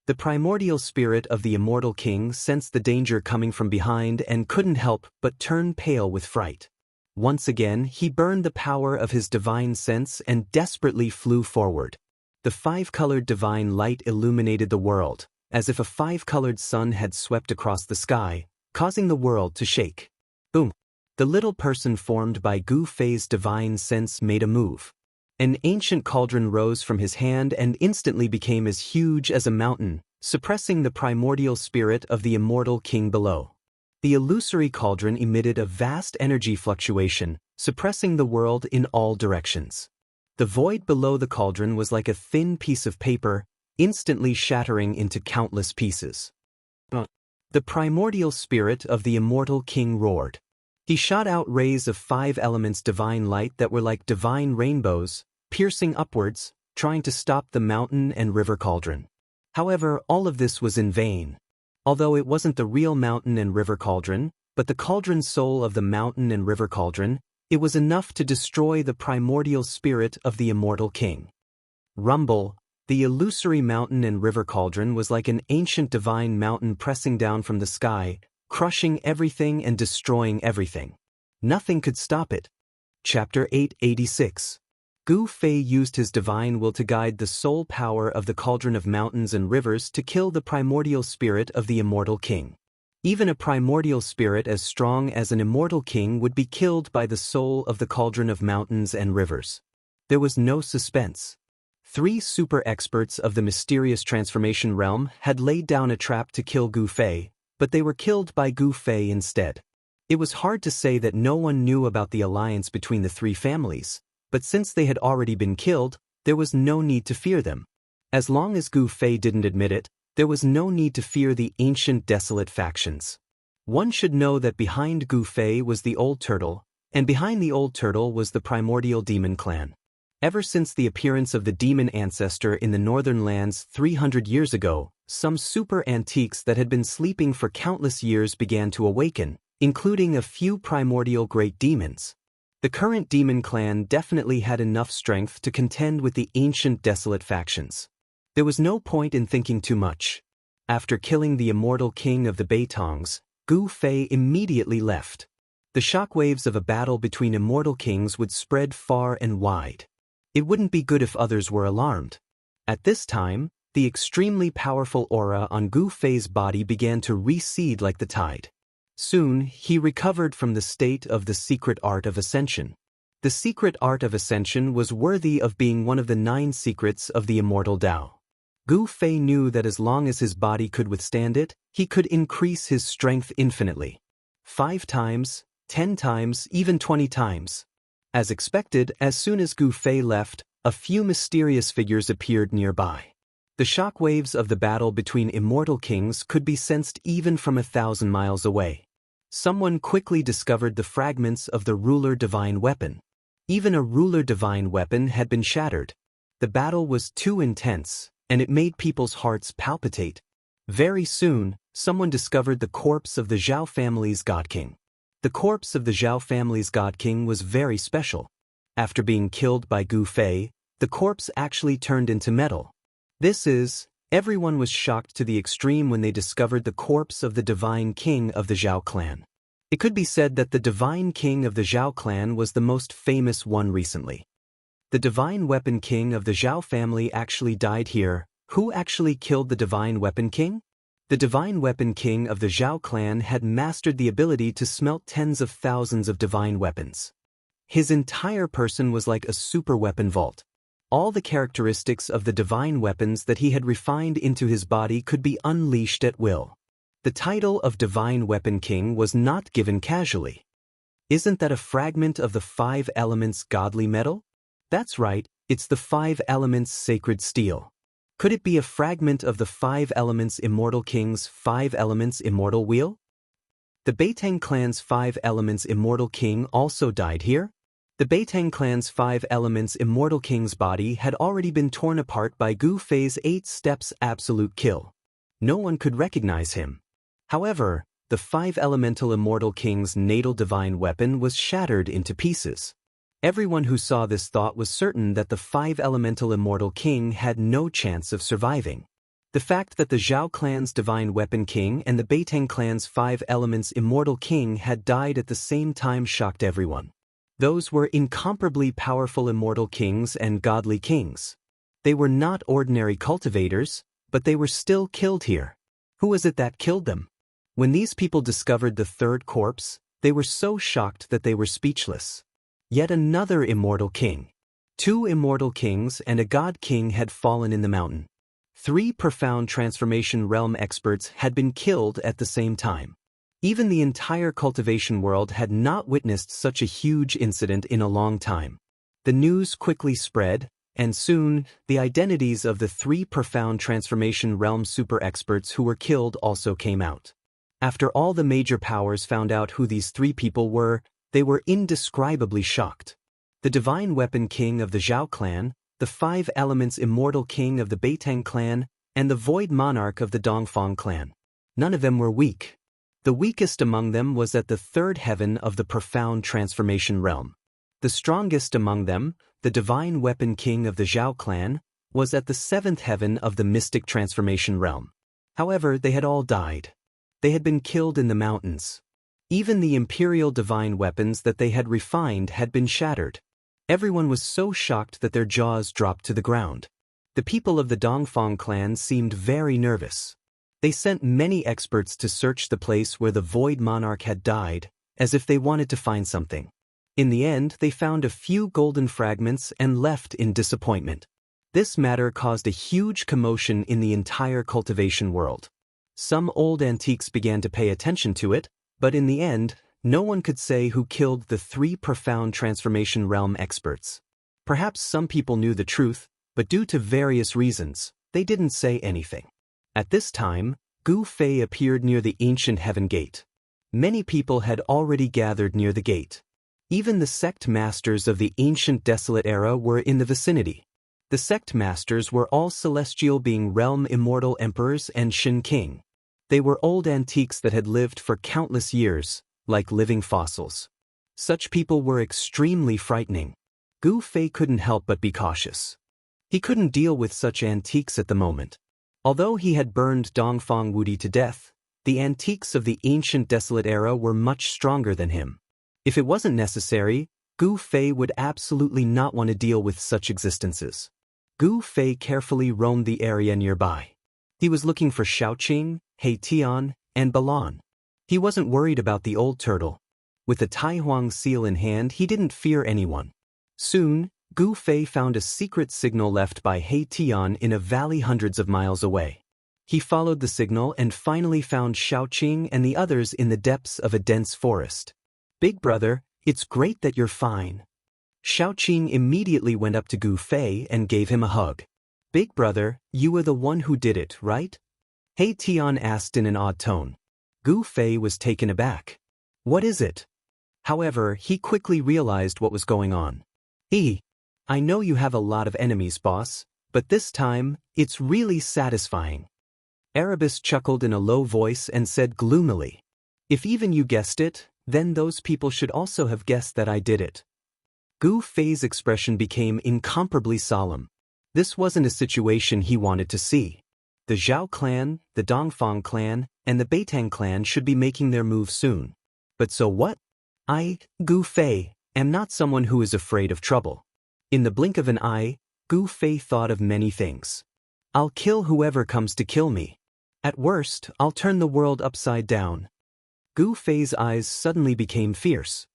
The primordial spirit of the immortal king sensed the danger coming from behind and couldn't help but turn pale with fright. Once again, he burned the power of his divine sense and desperately flew forward. The five-colored divine light illuminated the world, as if a five-colored sun had swept across the sky, causing the world to shake. Boom! The little person formed by Gu Fei's divine sense made a move. An ancient cauldron rose from his hand and instantly became as huge as a mountain, suppressing the primordial spirit of the immortal king below. The illusory cauldron emitted a vast energy fluctuation, suppressing the world in all directions. The void below the cauldron was like a thin piece of paper, instantly shattering into countless pieces. The primordial spirit of the immortal king roared. He shot out rays of 5 elements divine light that were like divine rainbows, piercing upwards, trying to stop the mountain and river cauldron. However, all of this was in vain. Although it wasn't the real mountain and river cauldron, but the cauldron soul of the mountain and river cauldron, it was enough to destroy the primordial spirit of the immortal king. Rumble! The illusory mountain and river cauldron was like an ancient divine mountain pressing down from the sky, crushing everything and destroying everything. Nothing could stop it. Chapter 886. Gu Fei used his divine will to guide the soul power of the cauldron of mountains and rivers to kill the primordial spirit of the immortal king. Even a primordial spirit as strong as an immortal king would be killed by the soul of the cauldron of mountains and rivers. There was no suspense. 3 super experts of the mysterious transformation realm had laid down a trap to kill Gu Fei, but they were killed by Gu Fei instead. It was hard to say that no one knew about the alliance between the 3 families, but since they had already been killed, there was no need to fear them. As long as Gu Fei didn't admit it, there was no need to fear the ancient desolate factions. One should know that behind Gu Fei was the Old Turtle, and behind the Old Turtle was the primordial demon clan. Ever since the appearance of the demon ancestor in the northern lands 300 years ago, some super antiques that had been sleeping for countless years began to awaken, including a few primordial great demons. The current demon clan definitely had enough strength to contend with the ancient desolate factions. There was no point in thinking too much. After killing the immortal king of the Beitongs, Gu Fei immediately left. The shockwaves of a battle between immortal kings would spread far and wide. It wouldn't be good if others were alarmed. At this time, the extremely powerful aura on Gu Fei's body began to recede like the tide. Soon, he recovered from the state of the secret art of ascension. The secret art of ascension was worthy of being one of the 9 secrets of the immortal Tao. Gu Fei knew that as long as his body could withstand it, he could increase his strength infinitely. 5 times, 10 times, even 20 times. As expected, as soon as Gu Fei left, a few mysterious figures appeared nearby. The shockwaves of the battle between immortal kings could be sensed even from 1,000 miles away. Someone quickly discovered the fragments of the ruler divine weapon. Even a ruler divine weapon had been shattered. The battle was too intense, and it made people's hearts palpitate. Very soon, someone discovered the corpse of the Zhao family's God King. The corpse of the Zhao family's God King was very special. After being killed by Gu Fei, the corpse actually turned into metal. Everyone was shocked to the extreme when they discovered the corpse of the divine king of the Zhao clan. It could be said that the divine king of the Zhao clan was the most famous one recently. The divine weapon king of the Zhao family actually died here. Who actually killed the divine weapon king? The divine weapon king of the Zhao clan had mastered the ability to smelt tens of thousands of divine weapons. His entire person was like a super weapon vault. All the characteristics of the divine weapons that he had refined into his body could be unleashed at will. The title of Divine Weapon King was not given casually. Isn't that a fragment of the 5 elements godly metal? That's right, it's the 5 elements sacred steel. Could it be a fragment of the 5 elements Immortal King's 5 elements Immortal Wheel? The Beitang clan's 5 elements Immortal King also died here? The Beitang clan's 5 elements Immortal King's body had already been torn apart by Gu Fei's 8 steps absolute kill. No one could recognize him. However, the 5 elemental Immortal King's natal divine weapon was shattered into pieces. Everyone who saw this thought was certain that the 5 elemental Immortal King had no chance of surviving. The fact that the Zhao clan's divine weapon king and the Beitang clan's 5 elements Immortal King had died at the same time shocked everyone. Those were incomparably powerful immortal kings and godly kings. They were not ordinary cultivators, but they were still killed here. Who was it that killed them? When these people discovered the 3rd corpse, they were so shocked that they were speechless. Yet another immortal king. 2 immortal kings and a god king had fallen in the mountain. 3 profound transformation realm experts had been killed at the same time. Even the entire cultivation world had not witnessed such a huge incident in a long time. The news quickly spread, and soon, the identities of the 3 profound transformation realm super experts who were killed also came out. After all the major powers found out who these 3 people were, they were indescribably shocked. The divine weapon king of the Zhao clan, the 5 elements immortal king of the Beitang clan, and the void monarch of the Dongfang clan. None of them were weak. The weakest among them was at the 3rd heaven of the profound transformation realm. The strongest among them, the divine weapon king of the Zhao clan, was at the 7th heaven of the mystic transformation realm. However, they had all died. They had been killed in the mountains. Even the imperial divine weapons that they had refined had been shattered. Everyone was so shocked that their jaws dropped to the ground. The people of the Dongfang clan seemed very nervous. They sent many experts to search the place where the Void Monarch had died, as if they wanted to find something. In the end, they found a few golden fragments and left in disappointment. This matter caused a huge commotion in the entire cultivation world. Some old antiques began to pay attention to it, but in the end, no one could say who killed the 3 profound transformation realm experts. Perhaps some people knew the truth, but due to various reasons, they didn't say anything. At this time, Gu Fei appeared near the ancient heaven gate. Many people had already gathered near the gate. Even the sect masters of the ancient desolate era were in the vicinity. The sect masters were all celestial being realm immortal emperors and Shin King. They were old antiques that had lived for countless years, like living fossils. Such people were extremely frightening. Gu Fei couldn't help but be cautious. He couldn't deal with such antiques at the moment. Although he had burned Dongfang Wudi to death, the antiques of the ancient desolate era were much stronger than him. If it wasn't necessary, Gu Fei would absolutely not want to deal with such existences. Gu Fei carefully roamed the area nearby. He was looking for Xiaoqing, He Tian, and Balan. He wasn't worried about the old turtle. With the Taihuang seal in hand, he didn't fear anyone. Soon, Gu Fei found a secret signal left by He Tian in a valley hundreds of miles away. He followed the signal and finally found Xiaoqing and the others in the depths of a dense forest. "Big brother, it's great that you're fine." Xiaoqing immediately went up to Gu Fei and gave him a hug. "Big brother, you were the one who did it, right?" He Tian asked in an odd tone. Gu Fei was taken aback. "What is it?" However, he quickly realized what was going on. I know you have a lot of enemies, boss, but this time, it's really satisfying." Erebus chuckled in a low voice and said gloomily, "If even you guessed it, then those people should also have guessed that I did it." Gu Fei's expression became incomparably solemn. This wasn't a situation he wanted to see. The Zhao clan, the Dongfang clan, and the Beitang clan should be making their move soon. But so what? I, Gu Fei, am not someone who is afraid of trouble. In the blink of an eye, Gu Fei thought of many things. I'll kill whoever comes to kill me. At worst, I'll turn the world upside down. Gu Fei's eyes suddenly became fierce.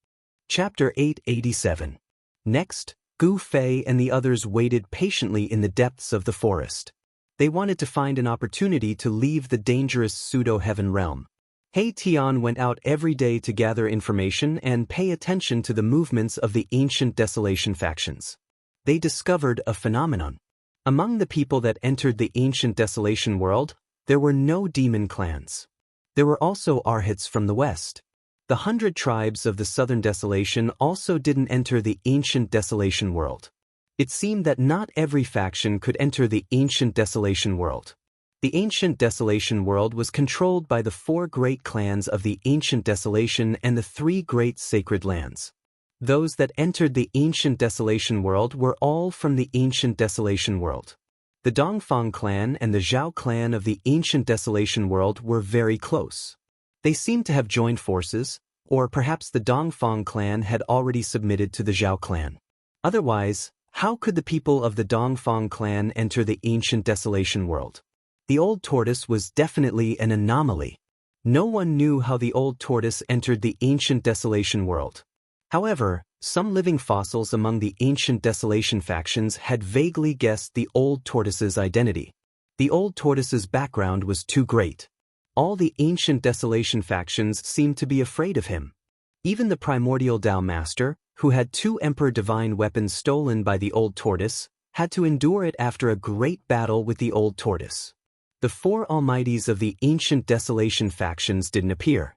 Chapter 887. Next, Gu Fei and the others waited patiently in the depths of the forest. They wanted to find an opportunity to leave the dangerous pseudo-heaven realm. He Tian went out every day to gather information and pay attention to the movements of the ancient desolation factions. They discovered a phenomenon. Among the people that entered the ancient desolation world, there were no demon clans. There were also Arhats from the west. The 100 tribes of the southern desolation also didn't enter the ancient desolation world. It seemed that not every faction could enter the ancient desolation world. The ancient desolation world was controlled by the 4 great clans of the ancient desolation and the 3 great sacred lands. Those that entered the ancient desolation world were all from the ancient desolation world. The Dongfang clan and the Zhao clan of the ancient desolation world were very close. They seemed to have joined forces, or perhaps the Dongfang clan had already submitted to the Zhao clan. Otherwise, how could the people of the Dongfang clan enter the ancient desolation world? The old tortoise was definitely an anomaly. No one knew how the old tortoise entered the ancient desolation world. However, some living fossils among the ancient desolation factions had vaguely guessed the old tortoise's identity. The old tortoise's background was too great. All the ancient desolation factions seemed to be afraid of him. Even the primordial Dao Master, who had 2 Emperor Divine weapons stolen by the old tortoise, had to endure it after a great battle with the old tortoise. The 4 almighties of the ancient desolation factions didn't appear.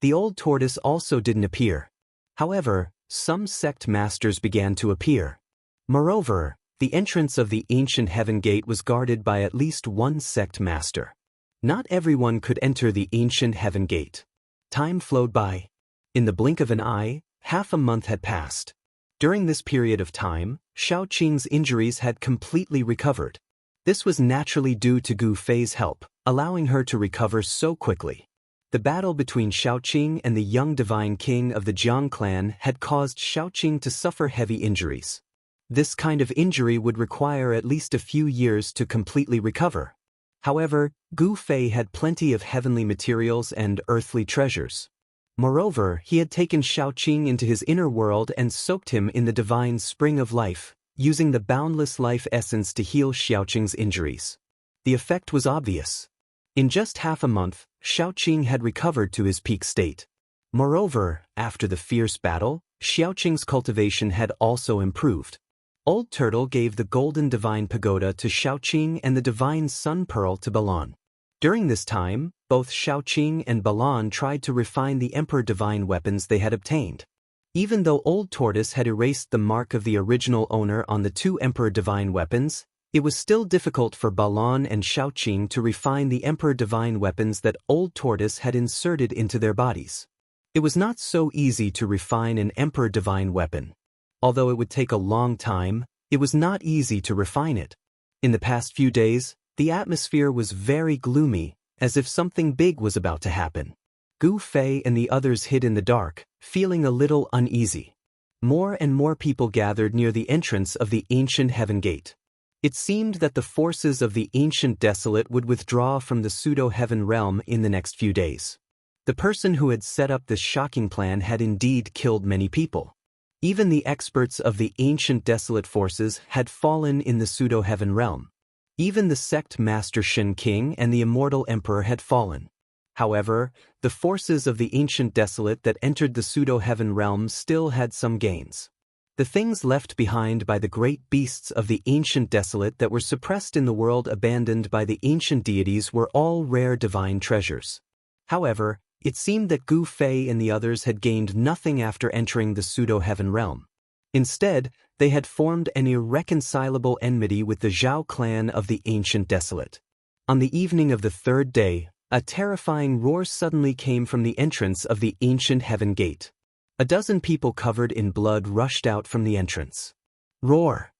The old tortoise also didn't appear. However, some sect masters began to appear. Moreover, the entrance of the ancient heaven gate was guarded by at least 1 sect master. Not everyone could enter the ancient heaven gate. Time flowed by. In the blink of an eye, half a month had passed. During this period of time, Xiaoqing's injuries had completely recovered. This was naturally due to Gu Fei's help, allowing her to recover so quickly. The battle between Xiaoqing and the young divine king of the Jiang clan had caused Xiaoqing to suffer heavy injuries. This kind of injury would require at least a few years to completely recover. However, Gu Fei had plenty of heavenly materials and earthly treasures. Moreover, he had taken Xiaoqing into his inner world and soaked him in the divine spring of life, using the boundless life essence to heal Xiaoqing's injuries. The effect was obvious. In just half a month, Xiaoqing had recovered to his peak state. Moreover, after the fierce battle, Xiaoqing's cultivation had also improved. Old Turtle gave the golden divine pagoda to Xiaoqing and the divine sun pearl to Balan. During this time, both Xiaoqing and Balan tried to refine the emperor divine weapons they had obtained. Even though Old Tortoise had erased the mark of the original owner on the two emperor divine weapons, it was still difficult for Balan and Xiaoqing to refine the emperor divine weapons that Old Tortoise had inserted into their bodies. It was not so easy to refine an emperor divine weapon. Although it would take a long time, it was not easy to refine it. In the past few days, the atmosphere was very gloomy, as if something big was about to happen. Gu Fei and the others hid in the dark, feeling a little uneasy. More and more people gathered near the entrance of the ancient heaven gate. It seemed that the forces of the ancient desolate would withdraw from the pseudo-heaven realm in the next few days. The person who had set up this shocking plan had indeed killed many people. Even the experts of the ancient desolate forces had fallen in the pseudo-heaven realm. Even the sect master Shen King and the immortal emperor had fallen. However, the forces of the ancient desolate that entered the pseudo-heaven realm still had some gains. The things left behind by the great beasts of the ancient desolate that were suppressed in the world abandoned by the ancient deities were all rare divine treasures. However, it seemed that Gu Fei and the others had gained nothing after entering the pseudo-heaven realm. Instead, they had formed an irreconcilable enmity with the Zhao clan of the ancient desolate. On the evening of the third day, a terrifying roar suddenly came from the entrance of the ancient heaven gate. A dozen people covered in blood rushed out from the entrance. Roar!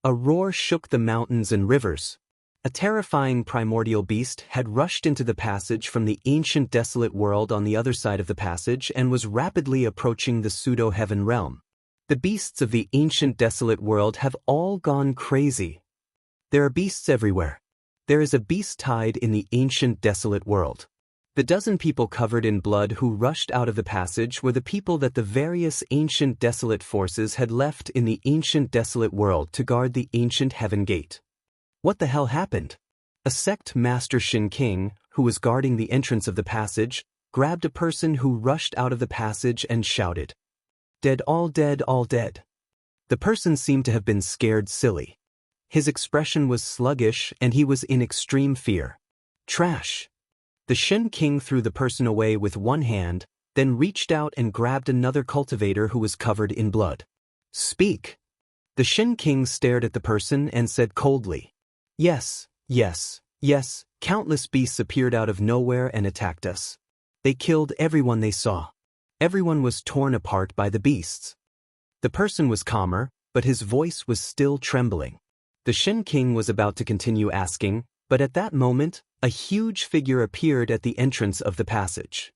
A roar shook the mountains and rivers. A terrifying primordial beast had rushed into the passage from the ancient desolate world on the other side of the passage and was rapidly approaching the pseudo-heaven realm. The beasts of the ancient desolate world have all gone crazy. There are beasts everywhere. There is a beast tide in the ancient desolate world. The dozen people covered in blood who rushed out of the passage were the people that the various ancient desolate forces had left in the ancient desolate world to guard the ancient heaven gate. What the hell happened? A sect master Shen King, who was guarding the entrance of the passage, grabbed a person who rushed out of the passage and shouted, "Dead, all dead, all dead." The person seemed to have been scared silly. His expression was sluggish and he was in extreme fear. Trash! The Shen King threw the person away with one hand, then reached out and grabbed another cultivator who was covered in blood. Speak! The Shen King stared at the person and said coldly, "Yes, yes, yes." Countless beasts appeared out of nowhere and attacked us. They killed everyone they saw. Everyone was torn apart by the beasts. The person was calmer, but his voice was still trembling. The Shen King was about to continue asking, but at that moment, a huge figure appeared at the entrance of the passage.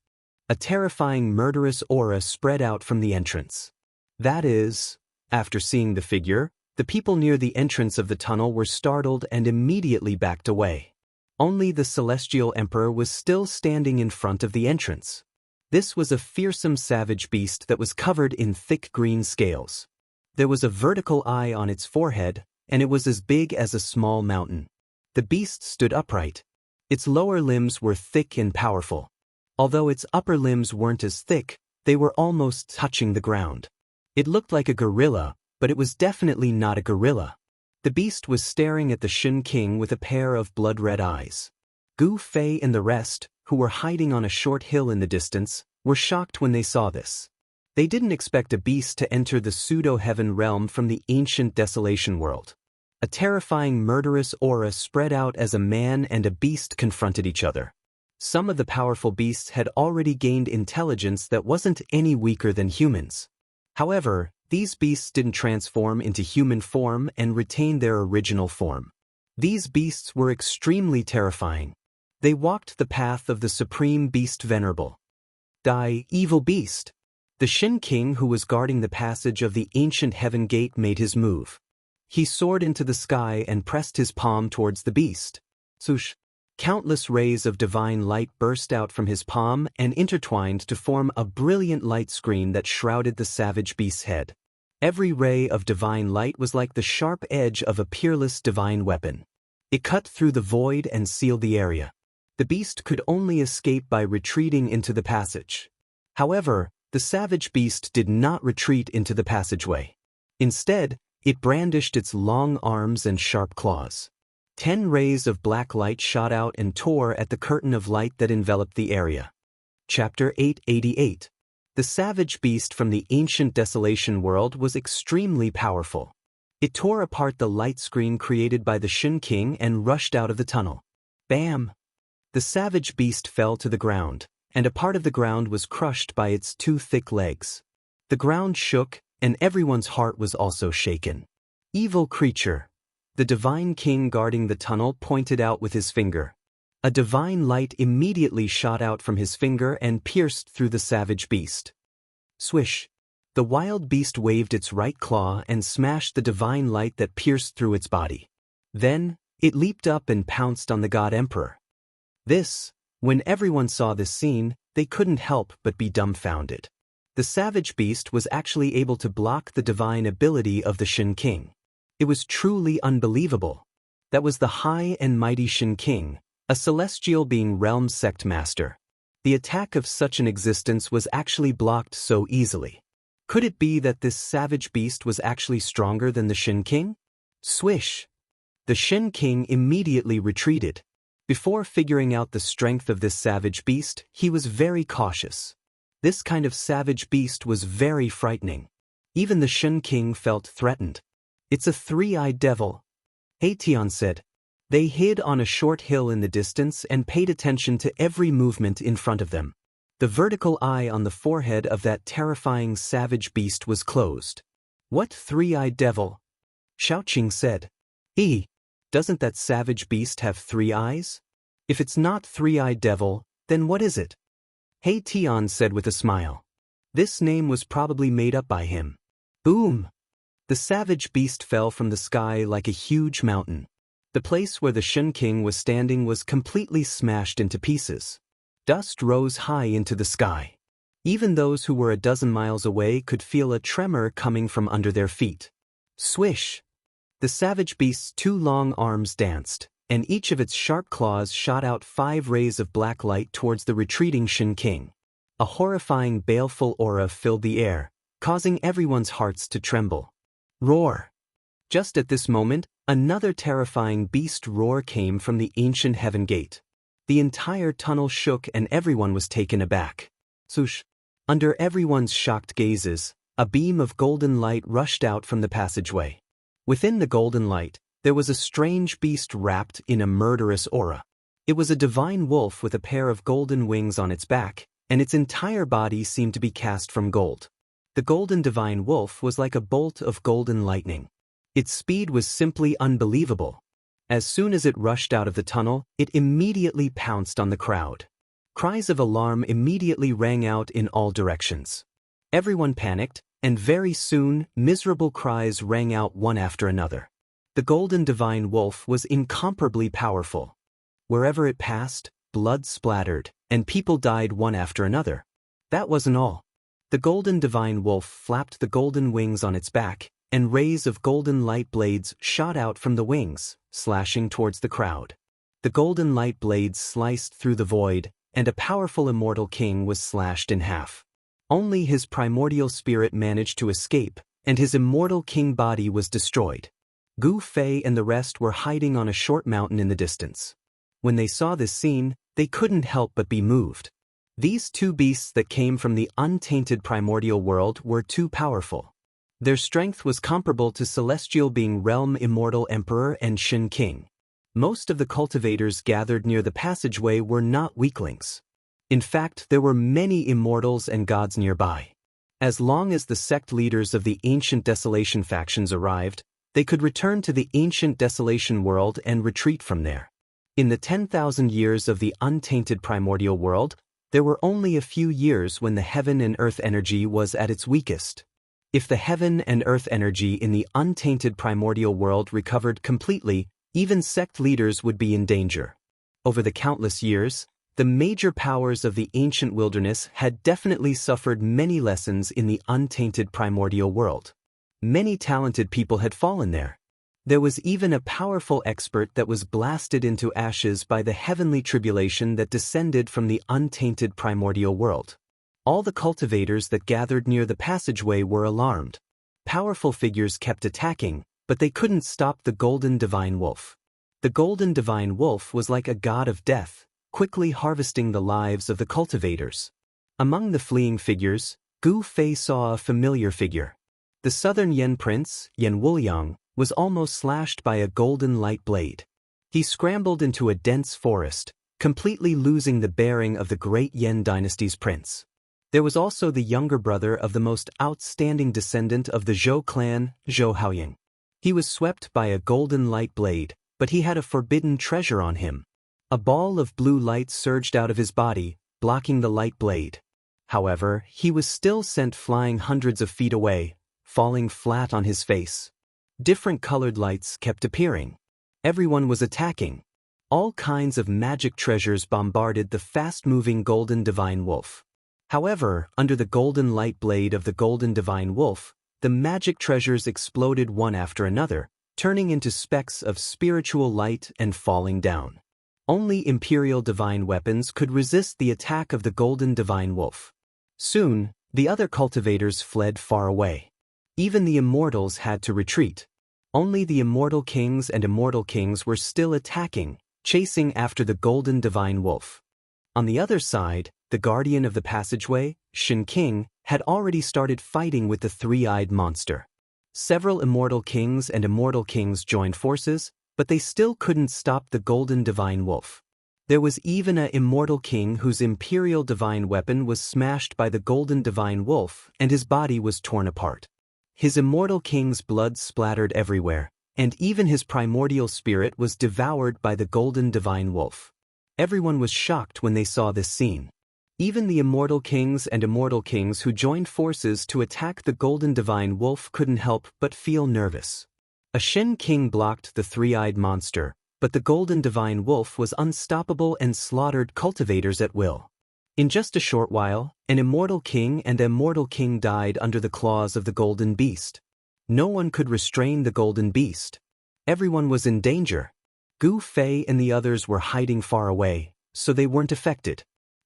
A terrifying murderous aura spread out from the entrance. That is, after seeing the figure, the people near the entrance of the tunnel were startled and immediately backed away. Only the celestial emperor was still standing in front of the entrance. This was a fearsome savage beast that was covered in thick green scales. There was a vertical eye on its forehead, and it was as big as a small mountain. The beast stood upright. Its lower limbs were thick and powerful. Although its upper limbs weren't as thick, they were almost touching the ground. It looked like a gorilla, but it was definitely not a gorilla. The beast was staring at the Shen King with a pair of blood-red eyes. Gu Fei and the rest, who were hiding on a short hill in the distance, were shocked when they saw this. They didn't expect a beast to enter the pseudo-heaven realm from the ancient desolation world. A terrifying murderous aura spread out as a man and a beast confronted each other. Some of the powerful beasts had already gained intelligence that wasn't any weaker than humans. However, these beasts didn't transform into human form and retain their original form. These beasts were extremely terrifying. They walked the path of the supreme beast venerable. Evil beast. The Shin King who was guarding the passage of the ancient heaven gate made his move. He soared into the sky and pressed his palm towards the beast. Swoosh! Countless rays of divine light burst out from his palm and intertwined to form a brilliant light screen that shrouded the savage beast's head. Every ray of divine light was like the sharp edge of a peerless divine weapon. It cut through the void and sealed the area. The beast could only escape by retreating into the passage. However, the savage beast did not retreat into the passageway. Instead, it brandished its long arms and sharp claws. 10 rays of black light shot out and tore at the curtain of light that enveloped the area. Chapter 888. The savage beast from the ancient desolation world was extremely powerful. It tore apart the light screen created by the Shin King and rushed out of the tunnel. Bam! The savage beast fell to the ground, and a part of the ground was crushed by its 2 thick legs. The ground shook, and everyone's heart was also shaken. Evil creature. The divine king guarding the tunnel pointed out with his finger. A divine light immediately shot out from his finger and pierced through the savage beast. Swish! The wild beast waved its right claw and smashed the divine light that pierced through its body. Then, it leaped up and pounced on the god emperor. When everyone saw this scene, they couldn't help but be dumbfounded. The savage beast was actually able to block the divine ability of the Shin King. It was truly unbelievable. That was the high and mighty Shin King, a celestial being realm sect master. The attack of such an existence was actually blocked so easily. Could it be that this savage beast was actually stronger than the Shin King? Swish! The Shin King immediately retreated. Before figuring out the strength of this savage beast, he was very cautious. This kind of savage beast was very frightening. Even the Shin King felt threatened. It's a 3-eyed devil, Haetion said. They hid on a short hill in the distance and paid attention to every movement in front of them. The vertical eye on the forehead of that terrifying savage beast was closed. What 3-eyed devil? Xiaoqing said. Doesn't that savage beast have 3 eyes? If it's not 3-eyed devil, then what is it? Haetion said with a smile. This name was probably made up by him. Boom! The savage beast fell from the sky like a huge mountain. The place where the Shin King was standing was completely smashed into pieces. Dust rose high into the sky. Even those who were a dozen miles away could feel a tremor coming from under their feet. Swish! The savage beast's 2 long arms danced, and each of its sharp claws shot out 5 rays of black light towards the retreating Shin King. A horrifying baleful aura filled the air, causing everyone's hearts to tremble. Roar! Just at this moment, another terrifying beast roar came from the ancient heaven gate. The entire tunnel shook and everyone was taken aback. Swoosh! Under everyone's shocked gazes, a beam of golden light rushed out from the passageway. Within the golden light, there was a strange beast wrapped in a murderous aura. It was a divine wolf with a pair of golden wings on its back, and its entire body seemed to be cast from gold. The golden divine wolf was like a bolt of golden lightning. Its speed was simply unbelievable. As soon as it rushed out of the tunnel, it immediately pounced on the crowd. Cries of alarm immediately rang out in all directions. Everyone panicked, and very soon, miserable cries rang out one after another. The golden divine wolf was incomparably powerful. Wherever it passed, blood splattered, and people died one after another. That wasn't all. The golden divine wolf flapped the golden wings on its back, and rays of golden light blades shot out from the wings, slashing towards the crowd. The golden light blades sliced through the void, and a powerful immortal king was slashed in half. Only his primordial spirit managed to escape, and his immortal king body was destroyed. Gu Fei and the rest were hiding on a short mountain in the distance. When they saw this scene, they couldn't help but be moved. These 2 beasts that came from the untainted primordial world were too powerful. Their strength was comparable to celestial being realm immortal emperor and Shin King. Most of the cultivators gathered near the passageway were not weaklings. In fact, there were many immortals and gods nearby. As long as the sect leaders of the ancient desolation factions arrived, they could return to the ancient desolation world and retreat from there. In the 10,000 years of the untainted primordial world, there were only a few years when the heaven and earth energy was at its weakest. If the heaven and earth energy in the untainted primordial world recovered completely, even sect leaders would be in danger. Over the countless years, the major powers of the ancient wilderness had definitely suffered many lessons in the untainted primordial world. Many talented people had fallen there. There was even a powerful expert that was blasted into ashes by the heavenly tribulation that descended from the untainted primordial world. All the cultivators that gathered near the passageway were alarmed. Powerful figures kept attacking, but they couldn't stop the golden divine wolf. The golden divine wolf was like a god of death, quickly harvesting the lives of the cultivators. Among the fleeing figures, Gu Fei saw a familiar figure. The southern Yan prince, Yan Wuliang, was almost slashed by a golden light blade. He scrambled into a dense forest, completely losing the bearing of the great Yan dynasty's prince. There was also the younger brother of the most outstanding descendant of the Zhou clan, Zhou Haoying. He was swept by a golden light blade, but he had a forbidden treasure on him. A ball of blue light surged out of his body, blocking the light blade. However, he was still sent flying hundreds of feet away, falling flat on his face. Different colored lights kept appearing. Everyone was attacking. All kinds of magic treasures bombarded the fast-moving golden divine wolf. However, under the golden light blade of the golden divine wolf, the magic treasures exploded one after another, turning into specks of spiritual light and falling down. Only imperial divine weapons could resist the attack of the golden divine wolf. Soon, the other cultivators fled far away. Even the immortals had to retreat. Only the immortal kings and immortal kings were still attacking, chasing after the golden divine wolf. On the other side, the guardian of the passageway, Shen King, had already started fighting with the three-eyed monster. Several immortal kings and immortal kings joined forces, but they still couldn't stop the golden divine wolf. There was even an immortal king whose imperial divine weapon was smashed by the golden divine wolf and his body was torn apart. His immortal king's blood splattered everywhere, and even his primordial spirit was devoured by the golden divine wolf. Everyone was shocked when they saw this scene. Even the immortal kings and immortal kings who joined forces to attack the golden divine wolf couldn't help but feel nervous. A Shen King blocked the three-eyed monster, but the golden divine wolf was unstoppable and slaughtered cultivators at will. In just a short while, an immortal king and an immortal king died under the claws of the golden beast. No one could restrain the golden beast. Everyone was in danger. Gu Fei and the others were hiding far away, so they weren't affected.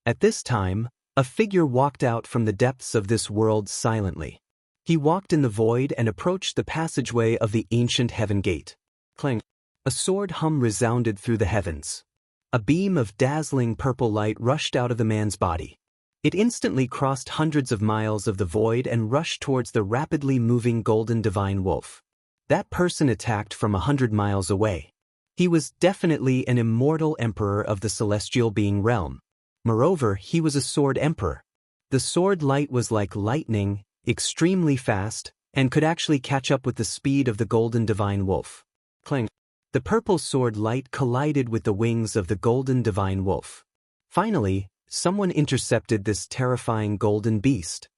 At this time, a figure walked out from the depths of this world silently. He walked in the void and approached the passageway of the ancient heaven gate. Clang! A sword hum resounded through the heavens. A beam of dazzling purple light rushed out of the man's body. It instantly crossed hundreds of miles of the void and rushed towards the rapidly moving golden divine wolf. That person attacked from 100 miles away. He was definitely an immortal emperor of the celestial being realm. Moreover, he was a sword emperor. The sword light was like lightning, extremely fast, and could actually catch up with the speed of the golden divine wolf. Clang! The purple sword light collided with the wings of the golden divine wolf. Finally, someone intercepted this terrifying golden beast.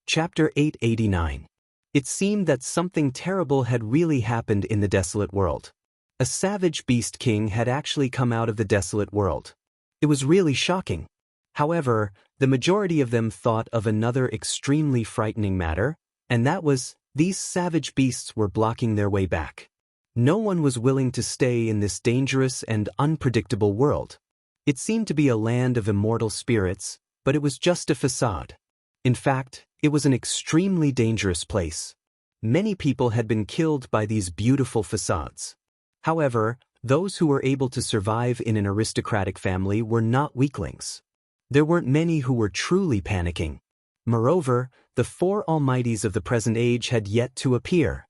Chapter 889. It seemed that something terrible had really happened in the desolate world. A savage beast king had actually come out of the desolate world. It was really shocking. However, the majority of them thought of another extremely frightening matter, and that was, these savage beasts were blocking their way back. No one was willing to stay in this dangerous and unpredictable world. It seemed to be a land of immortal spirits, but it was just a facade. In fact, it was an extremely dangerous place. Many people had been killed by these beautiful facades. However, those who were able to survive in an aristocratic family were not weaklings. There weren't many who were truly panicking. Moreover, the four almighties of the present age had yet to appear.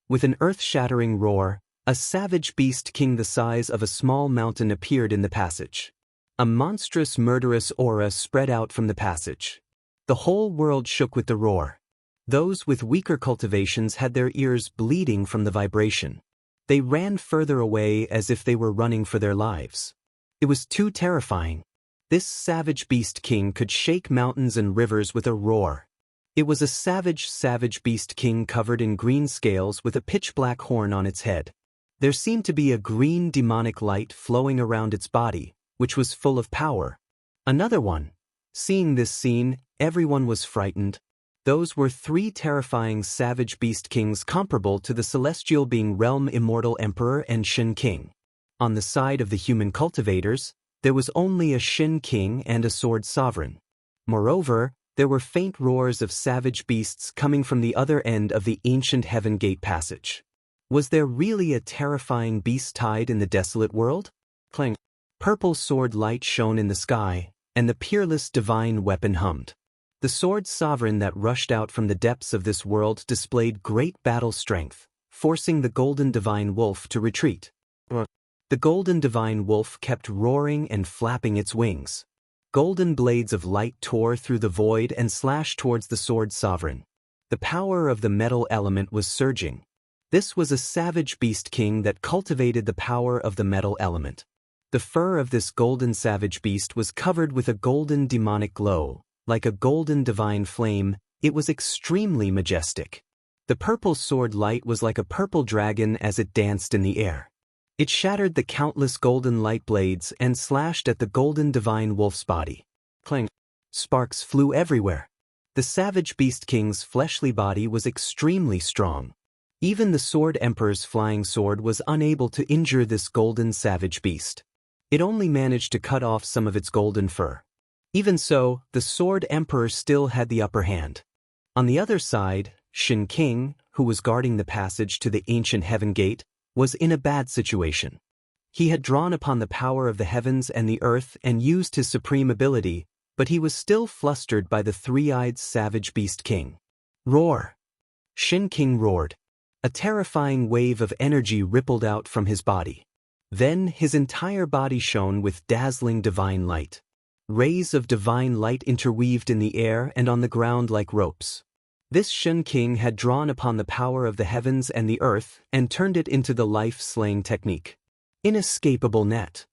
With an earth-shattering roar, a savage beast king the size of a small mountain appeared in the passage. A monstrous murderous aura spread out from the passage. The whole world shook with the roar. Those with weaker cultivations had their ears bleeding from the vibration. They ran further away as if they were running for their lives. It was too terrifying. This savage beast king could shake mountains and rivers with a roar. It was a savage beast king covered in green scales with a pitch-black horn on its head. There seemed to be a green demonic light flowing around its body, which was full of power. Another one. Seeing this scene, everyone was frightened. Those were three terrifying savage beast kings comparable to the celestial being realm immortal emperor and Shin king. On the side of the human cultivators, there was only a Shin king and a sword sovereign. Moreover, there were faint roars of savage beasts coming from the other end of the ancient Heaven Gate passage. Was there really a terrifying beast tied in the desolate world? Clang. Purple sword light shone in the sky, and the peerless divine weapon hummed. The sword sovereign that rushed out from the depths of this world displayed great battle strength, forcing the golden divine wolf to retreat. The golden divine wolf kept roaring and flapping its wings. Golden blades of light tore through the void and slashed towards the sword sovereign. The power of the metal element was surging. This was a savage beast king that cultivated the power of the metal element. The fur of this golden savage beast was covered with a golden demonic glow. Like a golden divine flame, it was extremely majestic. The purple sword light was like a purple dragon as it danced in the air. It shattered the countless golden light blades and slashed at the golden divine wolf's body. Clang! Sparks flew everywhere. The savage beast king's fleshly body was extremely strong. Even the sword emperor's flying sword was unable to injure this golden savage beast. It only managed to cut off some of its golden fur. Even so, the sword emperor still had the upper hand. On the other side, Shin King, who was guarding the passage to the ancient heaven gate, was in a bad situation. He had drawn upon the power of the heavens and the earth and used his supreme ability, but he was still flustered by the three-eyed savage beast king. Roar! Shin King roared. A terrifying wave of energy rippled out from his body. Then his entire body shone with dazzling divine light. Rays of divine light interweaved in the air and on the ground like ropes. This Shin King had drawn upon the power of the heavens and the earth and turned it into the life-slaying technique. Inescapable net.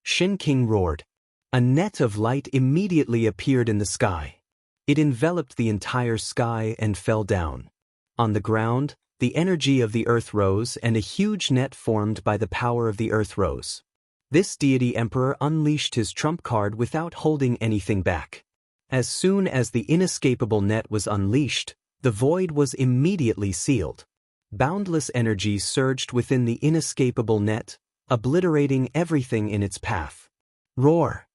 Shin King roared. A net of light immediately appeared in the sky. It enveloped the entire sky and fell down. On the ground, the energy of the earth rose and a huge net formed by the power of the earth rose. This deity emperor unleashed his trump card without holding anything back. As soon as the inescapable net was unleashed, the void was immediately sealed. Boundless energy surged within the inescapable net, obliterating everything in its path. Roar!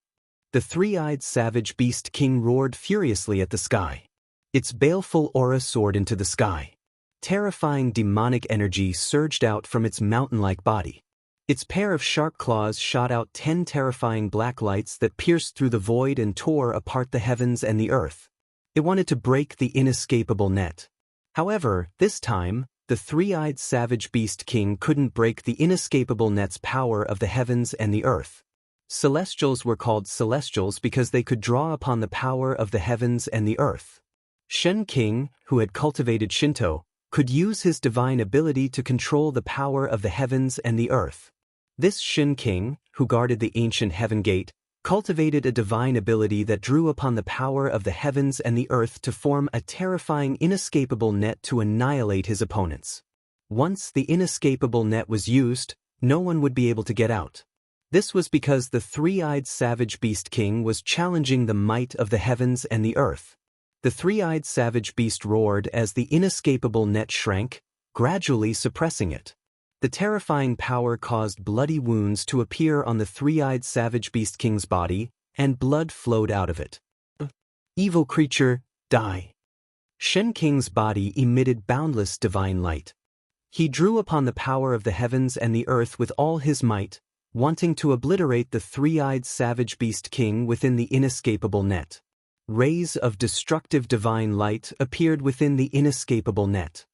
The three-eyed savage beast king roared furiously at the sky. Its baleful aura soared into the sky. Terrifying demonic energy surged out from its mountain-like body. Its pair of sharp claws shot out 10 terrifying black lights that pierced through the void and tore apart the heavens and the earth. It wanted to break the inescapable net. However, this time, the three-eyed savage beast king couldn't break the inescapable net's power of the heavens and the earth. Celestials were called celestials because they could draw upon the power of the heavens and the earth. Shen King, who had cultivated Shinto, could use his divine ability to control the power of the heavens and the earth. This Shin King, who guarded the ancient heaven gate, cultivated a divine ability that drew upon the power of the heavens and the earth to form a terrifying inescapable net to annihilate his opponents. Once the inescapable net was used, no one would be able to get out. This was because the three-eyed savage beast king was challenging the might of the heavens and the earth. The three-eyed savage beast roared as the inescapable net shrank, gradually suppressing it. The terrifying power caused bloody wounds to appear on the three-eyed savage beast king's body, and blood flowed out of it. Evil creature, die. Shen King's body emitted boundless divine light. He drew upon the power of the heavens and the earth with all his might, wanting to obliterate the three-eyed savage beast king within the inescapable net. Rays of destructive divine light appeared within the inescapable net.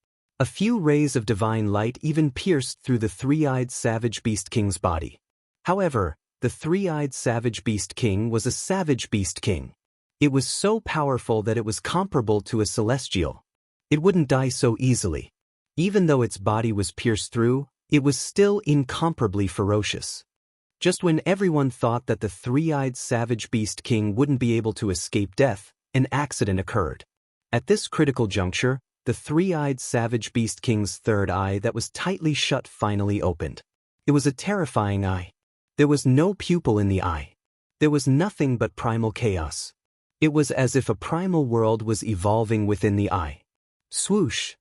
A few rays of divine light even pierced through the three-eyed savage beast king's body. However, the three-eyed savage beast king was a savage beast king. It was so powerful that it was comparable to a celestial. It wouldn't die so easily. Even though its body was pierced through, It was still incomparably ferocious. Just when everyone thought that the three-eyed savage beast king wouldn't be able to escape death, an accident occurred. At this critical juncture, the three-eyed savage beast king's third eye that was tightly shut finally opened. It was a terrifying eye. There was no pupil in the eye. There was nothing but primal chaos. It was as if a primal world was evolving within the eye. Swoosh!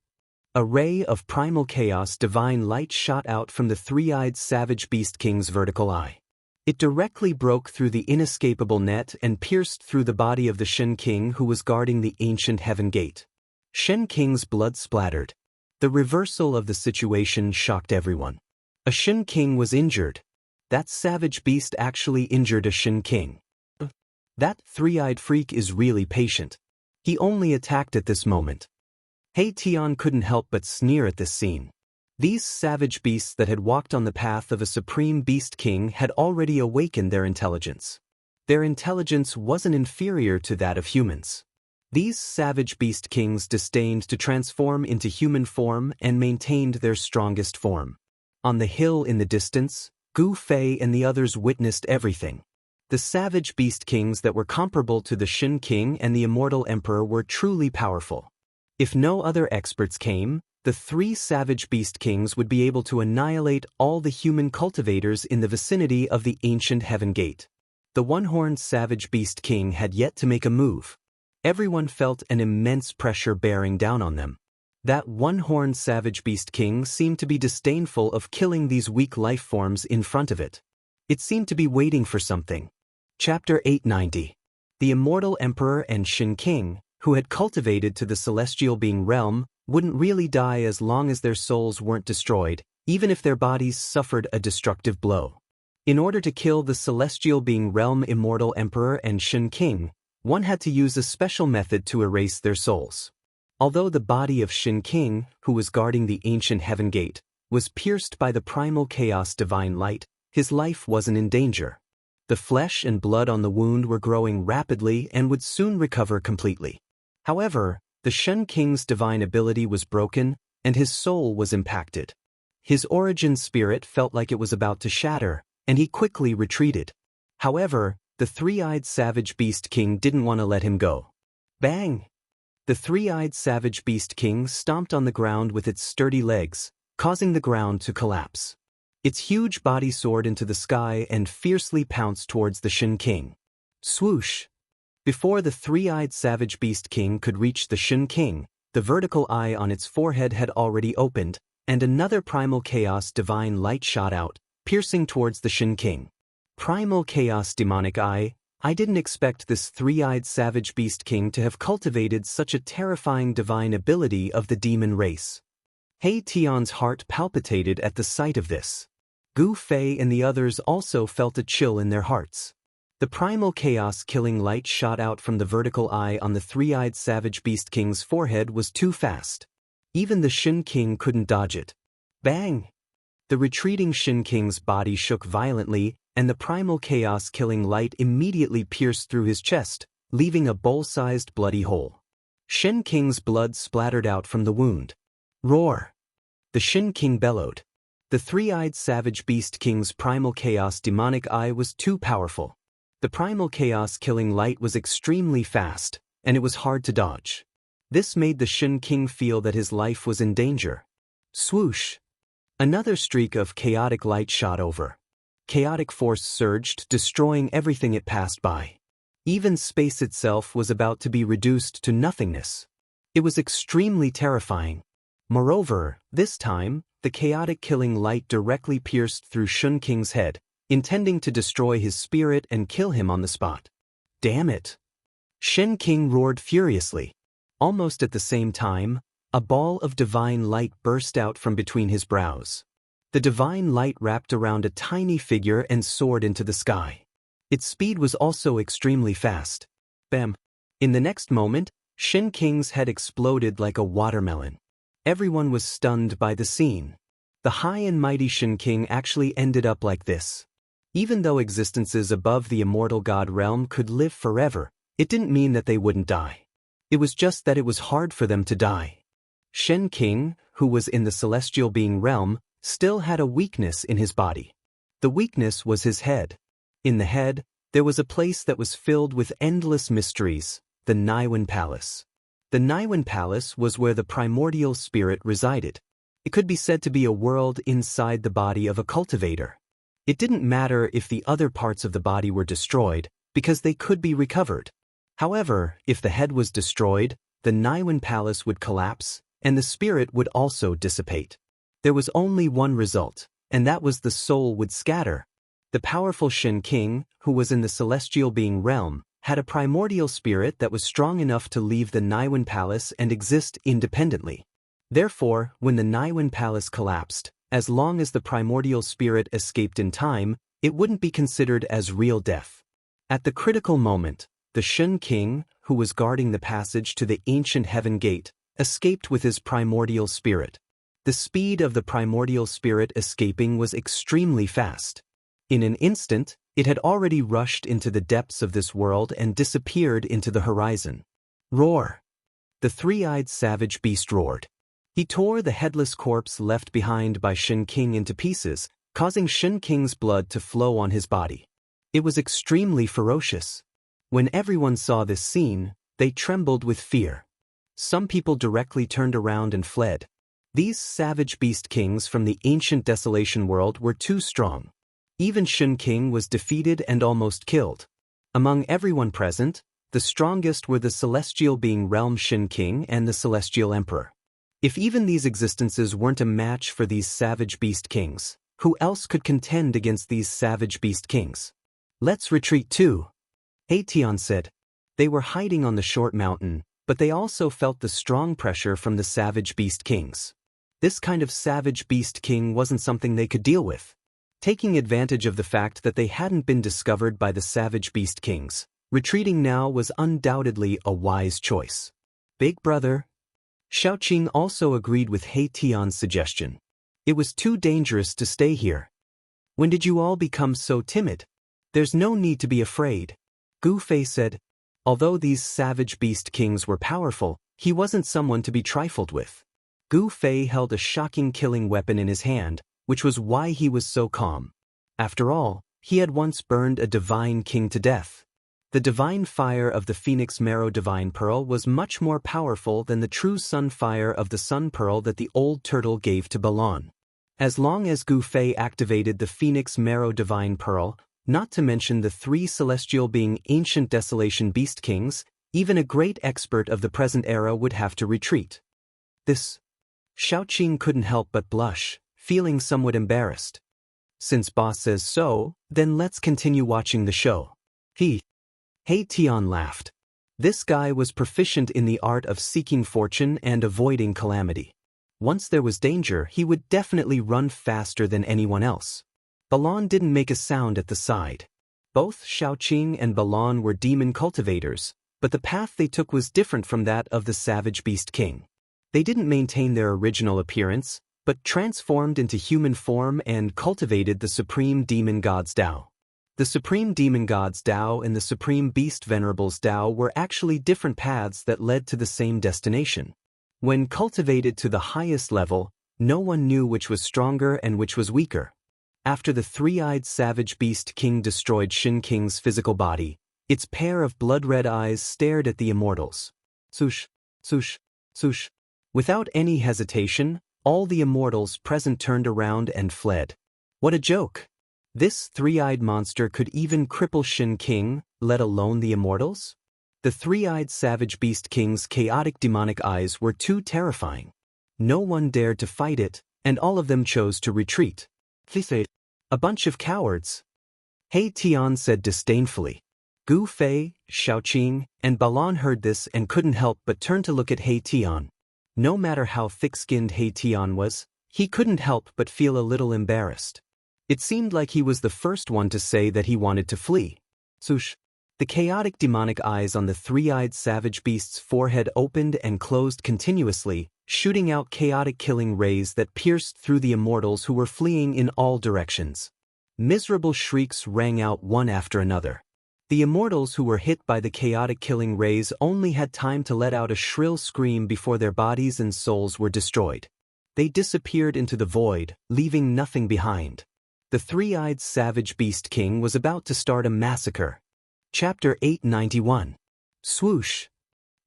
A ray of primal chaos divine light shot out from the three-eyed savage beast king's vertical eye. It directly broke through the inescapable net and pierced through the body of the Shen King who was guarding the ancient heaven gate. Shen King's blood splattered. The reversal of the situation shocked everyone. A Shen King was injured. That savage beast actually injured a Shen King. That three-eyed freak is really patient. He only attacked at this moment. He Tian couldn't help but sneer at this scene. These savage beasts that had walked on the path of a supreme beast king had already awakened their intelligence. Their intelligence wasn't inferior to that of humans. These savage beast kings disdained to transform into human form and maintained their strongest form. On the hill in the distance, Gu Fei and the others witnessed everything. The savage beast kings that were comparable to the Shen King and the Immortal Emperor were truly powerful. If no other experts came, the three savage beast kings would be able to annihilate all the human cultivators in the vicinity of the ancient heaven gate. The one-horned savage beast king had yet to make a move. Everyone felt an immense pressure bearing down on them. That one-horned savage beast king seemed to be disdainful of killing these weak life forms in front of it. It seemed to be waiting for something. Chapter 890. The Immortal Emperor and Shen King, who had cultivated to the celestial being realm, wouldn't really die as long as their souls weren't destroyed, even if their bodies suffered a destructive blow. In order to kill the celestial being realm Immortal Emperor and Shen King, one had to use a special method to erase their souls. Although the body of Shen King, who was guarding the ancient heaven gate, was pierced by the primal chaos divine light, his life wasn't in danger. The flesh and blood on the wound were growing rapidly and would soon recover completely. However, the Shen King's divine ability was broken, and his soul was impacted. His origin spirit felt like it was about to shatter, and he quickly retreated. However, the three-eyed savage beast king didn't want to let him go. Bang! The three-eyed savage beast king stomped on the ground with its sturdy legs, causing the ground to collapse. Its huge body soared into the sky and fiercely pounced towards the Shen King. Swoosh! Before the three-eyed savage beast king could reach the Shen King, the vertical eye on its forehead had already opened, and another primal chaos divine light shot out, piercing towards the Shen King. Primal chaos demonic eye, I didn't expect this three-eyed savage beast king to have cultivated such a terrifying divine ability of the demon race. He Tian's heart palpitated at the sight of this. Gu Fei and the others also felt a chill in their hearts. The primal chaos-killing light shot out from the vertical eye on the three-eyed savage beast king's forehead was too fast. Even the Shen King couldn't dodge it. Bang! The retreating Shen King's body shook violently, and the primal chaos-killing light immediately pierced through his chest, leaving a bowl-sized bloody hole. Shen King's blood splattered out from the wound. Roar! The Shen King bellowed. The three-eyed savage beast king's primal chaos demonic eye was too powerful. The primal chaos-killing light was extremely fast, and it was hard to dodge. This made the Shen King feel that his life was in danger. Swoosh! Another streak of chaotic light shot over. Chaotic force surged, destroying everything it passed by. Even space itself was about to be reduced to nothingness. It was extremely terrifying. Moreover, this time, the chaotic killing light directly pierced through Shen King's head, intending to destroy his spirit and kill him on the spot. Damn it! Shen King roared furiously. Almost at the same time, a ball of divine light burst out from between his brows. The divine light wrapped around a tiny figure and soared into the sky. Its speed was also extremely fast. Bam! In the next moment, Shen King's head exploded like a watermelon. Everyone was stunned by the scene. The high and mighty Shen King actually ended up like this. Even though existences above the immortal god realm could live forever, it didn't mean that they wouldn't die. It was just that it was hard for them to die. Shen King, who was in the celestial being realm, still had a weakness in his body. The weakness was his head. In the head, there was a place that was filled with endless mysteries, the Niwen Palace. The Niwen Palace was where the primordial spirit resided. It could be said to be a world inside the body of a cultivator. It didn't matter if the other parts of the body were destroyed, because they could be recovered. However, if the head was destroyed, the Niwen Palace would collapse, and the spirit would also dissipate. There was only one result, and that was the soul would scatter. The powerful Shen King, who was in the celestial being realm, had a primordial spirit that was strong enough to leave the Niwen Palace and exist independently. Therefore, when the Niwen Palace collapsed, as long as the primordial spirit escaped in time, it wouldn't be considered as real death. At the critical moment, the Shen King, who was guarding the passage to the ancient heaven gate, escaped with his primordial spirit. The speed of the primordial spirit escaping was extremely fast. In an instant, it had already rushed into the depths of this world and disappeared into the horizon. Roar! The three-eyed savage beast roared. He tore the headless corpse left behind by Shen King into pieces, causing Shen King's blood to flow on his body. It was extremely ferocious. When everyone saw this scene, they trembled with fear. Some people directly turned around and fled. These savage beast kings from the ancient desolation world were too strong. Even Shen King was defeated and almost killed. Among everyone present, the strongest were the celestial being realm Shen King and the celestial emperor. If even these existences weren't a match for these savage beast kings, who else could contend against these savage beast kings? Let's retreat too, Tian said. They were hiding on the short mountain, but they also felt the strong pressure from the savage beast kings. This kind of savage beast king wasn't something they could deal with. Taking advantage of the fact that they hadn't been discovered by the savage beast kings, retreating now was undoubtedly a wise choice. Big brother. Xiaoqing also agreed with He Tian's suggestion. It was too dangerous to stay here. When did you all become so timid? There's no need to be afraid, Gu Fei said. Although these savage beast kings were powerful, he wasn't someone to be trifled with. Gu Fei held a shocking killing weapon in his hand, which was why he was so calm. After all, he had once burned a divine king to death. The divine fire of the Phoenix Marrow Divine Pearl was much more powerful than the true sun fire of the Sun Pearl that the old turtle gave to Balon. As long as Gu Fei activated the Phoenix Marrow Divine Pearl, not to mention the three celestial being ancient desolation beast kings, even a great expert of the present era would have to retreat. Xiaoqing couldn't help but blush, feeling somewhat embarrassed. Since boss says so, then let's continue watching the show. He Tian laughed. This guy was proficient in the art of seeking fortune and avoiding calamity. Once there was danger, he would definitely run faster than anyone else. Balon didn't make a sound at the side. Both Xiaoqing and Balon were demon cultivators, but the path they took was different from that of the savage beast king. They didn't maintain their original appearance, but transformed into human form and cultivated the supreme demon god's Dao. The supreme demon god's Dao and the supreme beast venerable's Dao were actually different paths that led to the same destination. When cultivated to the highest level, no one knew which was stronger and which was weaker. After the three-eyed savage beast king destroyed Shen King's physical body, its pair of blood-red eyes stared at the immortals. Swoosh, swoosh, swoosh. Without any hesitation, all the immortals present turned around and fled. What a joke! This three-eyed monster could even cripple Shen King, let alone the immortals? The three-eyed savage beast king's chaotic demonic eyes were too terrifying. No one dared to fight it, and all of them chose to retreat. A bunch of cowards. He Tian said disdainfully. Gu Fei, Xiaoqing, and Balon heard this and couldn't help but turn to look at He Tian. No matter how thick-skinned He Tian was, he couldn't help but feel a little embarrassed. It seemed like he was the first one to say that he wanted to flee. Swoosh. The chaotic demonic eyes on the three-eyed savage beast's forehead opened and closed continuously, shooting out chaotic killing rays that pierced through the immortals who were fleeing in all directions. Miserable shrieks rang out one after another. The immortals who were hit by the chaotic killing rays only had time to let out a shrill scream before their bodies and souls were destroyed. They disappeared into the void, leaving nothing behind. The three-eyed savage beast king was about to start a massacre. Chapter 891. Swoosh!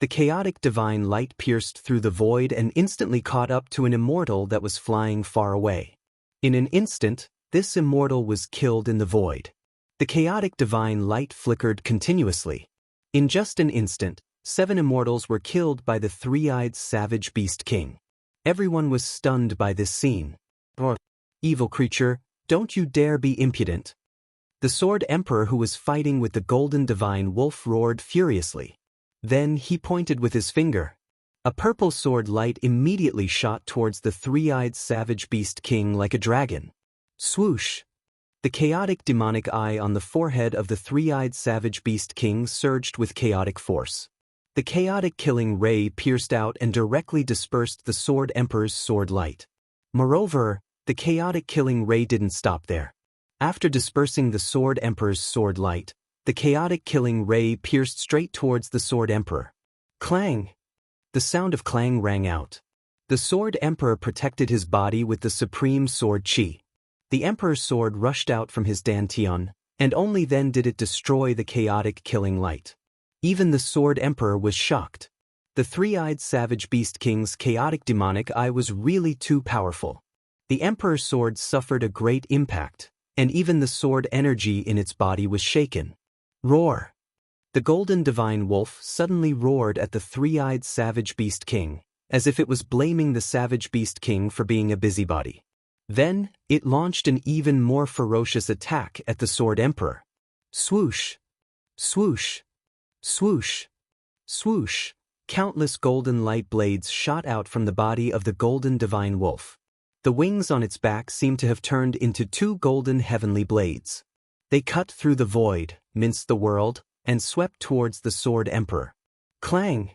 The chaotic divine light pierced through the void and instantly caught up to an immortal that was flying far away. In an instant, this immortal was killed in the void. The chaotic divine light flickered continuously. In just an instant, 7 immortals were killed by the three-eyed savage beast king. Everyone was stunned by this scene. Evil creature, don't you dare be impudent. The Sword Emperor who was fighting with the golden divine wolf roared furiously. Then he pointed with his finger. A purple sword light immediately shot towards the three-eyed savage beast king like a dragon. Swoosh! The chaotic demonic eye on the forehead of the three-eyed savage beast king surged with chaotic force. The chaotic killing ray pierced out and directly dispersed the Sword Emperor's sword light. Moreover, the chaotic killing ray didn't stop there. After dispersing the Sword Emperor's sword light, the chaotic killing ray pierced straight towards the Sword Emperor. Clang! The sound of clang rang out. The Sword Emperor protected his body with the supreme sword chi. The Emperor's sword rushed out from his dantian, and only then did it destroy the chaotic killing light. Even the Sword Emperor was shocked. The three-eyed savage beast king's chaotic demonic eye was really too powerful. The Emperor's sword suffered a great impact, and even the sword energy in its body was shaken. Roar! The golden divine wolf suddenly roared at the three-eyed savage beast king, as if it was blaming the savage beast king for being a busybody. Then, it launched an even more ferocious attack at the Sword Emperor. Swoosh! Swoosh! Swoosh! Swoosh! Countless golden light blades shot out from the body of the golden divine wolf. The wings on its back seemed to have turned into 2 golden heavenly blades. They cut through the void, minced the world, and swept towards the Sword Emperor. Clang!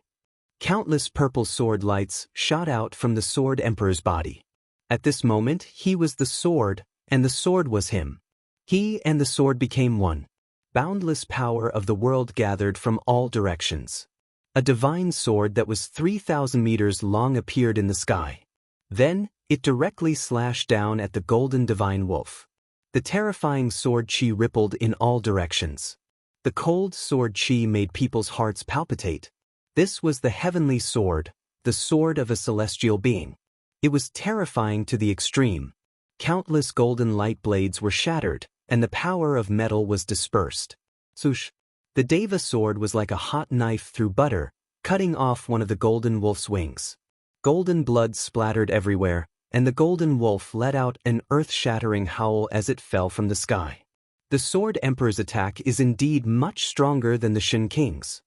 Countless purple sword lights shot out from the Sword Emperor's body. At this moment, he was the sword, and the sword was him. He and the sword became one. Boundless power of the world gathered from all directions. A divine sword that was 3,000 meters long appeared in the sky. Then, it directly slashed down at the golden divine wolf. The terrifying sword chi rippled in all directions. The cold sword chi made people's hearts palpitate. This was the heavenly sword, the sword of a celestial being. It was terrifying to the extreme. Countless golden light blades were shattered, and the power of metal was dispersed. Swoosh! The Deva sword was like a hot knife through butter, cutting off one of the golden wolf's wings. Golden blood splattered everywhere, and the golden wolf let out an earth-shattering howl as it fell from the sky. The Sword Emperor's attack is indeed much stronger than the Shin King's.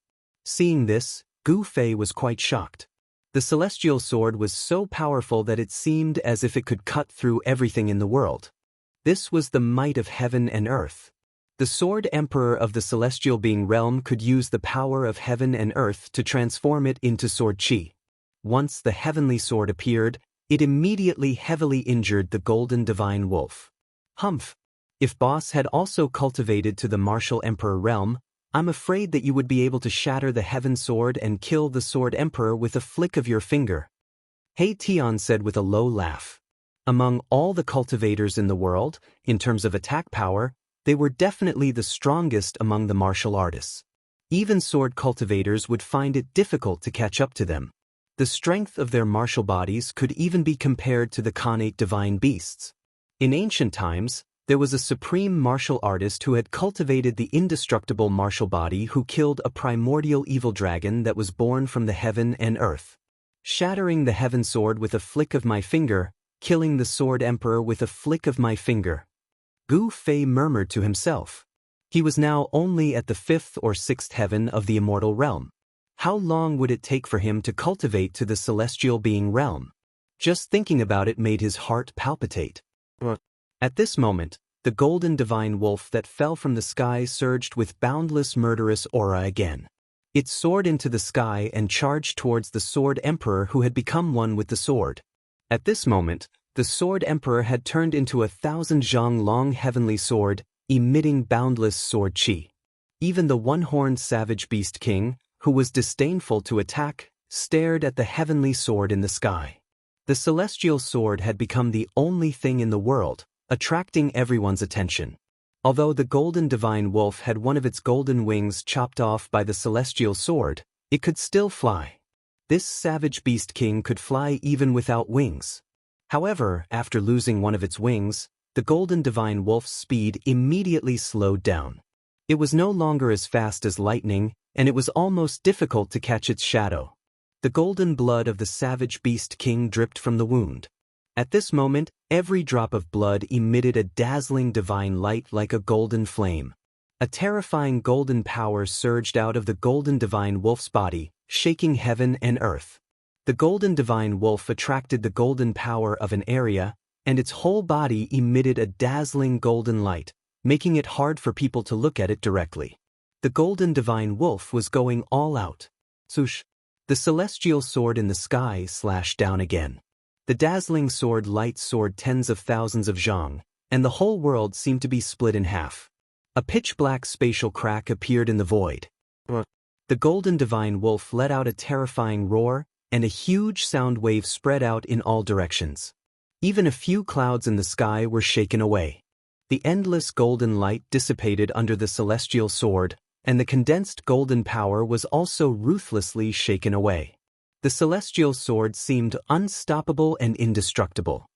Seeing this, Gu Fei was quite shocked. The celestial sword was so powerful that it seemed as if it could cut through everything in the world. This was the might of heaven and earth. The Sword Emperor of the celestial being realm could use the power of heaven and earth to transform it into sword chi. Once the heavenly sword appeared, it immediately heavily injured the golden divine wolf. Humph! If Boss had also cultivated to the martial emperor realm, I'm afraid that you would be able to shatter the heaven sword and kill the Sword Emperor with a flick of your finger. Hei Tian said with a low laugh. Among all the cultivators in the world, in terms of attack power, they were definitely the strongest among the martial artists. Even sword cultivators would find it difficult to catch up to them. The strength of their martial bodies could even be compared to the Khanate divine beasts. In ancient times, there was a supreme martial artist who had cultivated the indestructible martial body who killed a primordial evil dragon that was born from the heaven and earth. Shattering the heaven sword with a flick of my finger, killing the Sword Emperor with a flick of my finger. Gu Fei murmured to himself. He was now only at the 5th or 6th heaven of the immortal realm. How long would it take for him to cultivate to the celestial being realm? Just thinking about it made his heart palpitate. At this moment, the golden divine wolf that fell from the sky surged with boundless murderous aura again. It soared into the sky and charged towards the Sword Emperor who had become one with the sword. At this moment, the Sword Emperor had turned into a 1,000 zhang long heavenly sword, emitting boundless sword chi. Even the one-horned savage beast king, who was disdainful to attack, stared at the heavenly sword in the sky. The celestial sword had become the only thing in the world, attracting everyone's attention. Although the golden divine wolf had one of its golden wings chopped off by the celestial sword, it could still fly. This savage beast king could fly even without wings. However, after losing one of its wings, the golden divine wolf's speed immediately slowed down. It was no longer as fast as lightning, and it was almost difficult to catch its shadow. The golden blood of the savage beast king dripped from the wound. At this moment, every drop of blood emitted a dazzling divine light like a golden flame. A terrifying golden power surged out of the golden divine wolf's body, shaking heaven and earth. The golden divine wolf attracted the golden power of an area, and its whole body emitted a dazzling golden light, making it hard for people to look at it directly. The golden divine wolf was going all out. Swoosh! The celestial sword in the sky slashed down again. The dazzling sword light soared tens of thousands of zhang, and the whole world seemed to be split in half. A pitch-black spatial crack appeared in the void. The golden divine wolf let out a terrifying roar, and a huge sound wave spread out in all directions. Even a few clouds in the sky were shaken away. The endless golden light dissipated under the celestial sword, and the condensed golden power was also ruthlessly shaken away. The celestial sword seemed unstoppable and indestructible.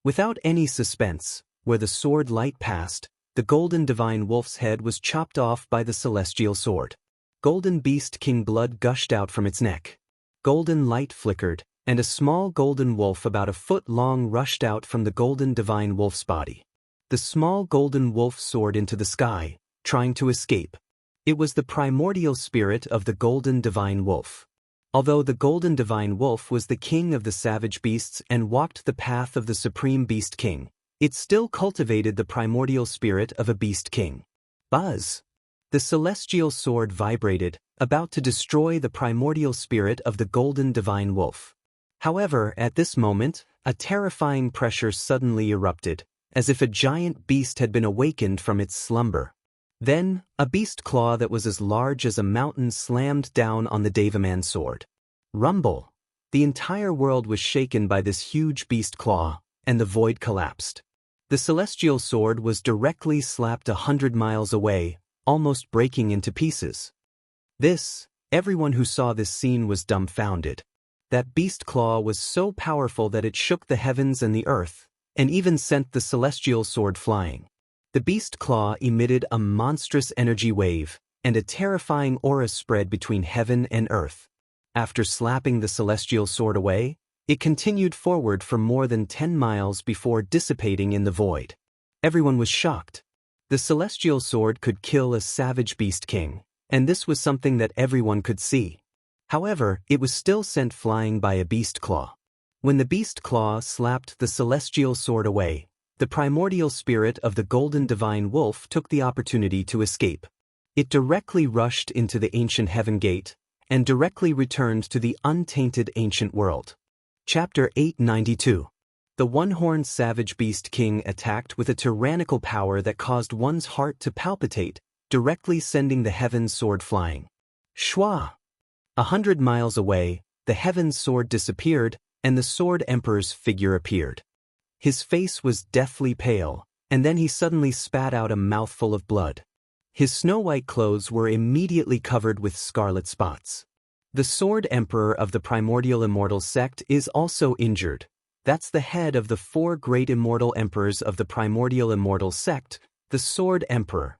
Without any suspense, where the sword light passed, the golden divine wolf's head was chopped off by the celestial sword. Golden beast king blood gushed out from its neck. Golden light flickered, and a small golden wolf about a foot long rushed out from the golden divine wolf's body. The small golden wolf soared into the sky, trying to escape. It was the primordial spirit of the golden divine wolf. Although the golden divine wolf was the king of the savage beasts and walked the path of the supreme beast king, it still cultivated the primordial spirit of a beast king. Buzz! The celestial sword vibrated, about to destroy the primordial spirit of the golden divine wolf. However, at this moment, a terrifying pressure suddenly erupted, as if a giant beast had been awakened from its slumber. Then, a beast claw that was as large as a mountain slammed down on the Devaman sword. Rumble! The entire world was shaken by this huge beast claw, and the void collapsed. The celestial sword was directly slapped 100 miles away, almost breaking into pieces. Everyone who saw this scene was dumbfounded. That beast claw was so powerful that it shook the heavens and the earth, and even sent the celestial sword flying. The beast claw emitted a monstrous energy wave, and a terrifying aura spread between heaven and earth. After slapping the celestial sword away, it continued forward for more than 10 miles before dissipating in the void. Everyone was shocked. The celestial sword could kill a savage beast king, and this was something that everyone could see. However, it was still sent flying by a beast claw. When the beast claw slapped the celestial sword away, the primordial spirit of the golden divine wolf took the opportunity to escape. It directly rushed into the ancient heaven gate, and directly returned to the untainted ancient world. Chapter 892. The one-horned savage beast king attacked with a tyrannical power that caused one's heart to palpitate, directly sending the heaven's sword flying. Shwa! 100 miles away, the heaven's sword disappeared, and the sword emperor's figure appeared. His face was deathly pale, and then he suddenly spat out a mouthful of blood. His snow-white clothes were immediately covered with scarlet spots. The sword emperor of the primordial immortal sect is also injured. That's the head of the 4 great immortal emperors of the primordial immortal sect, the sword emperor.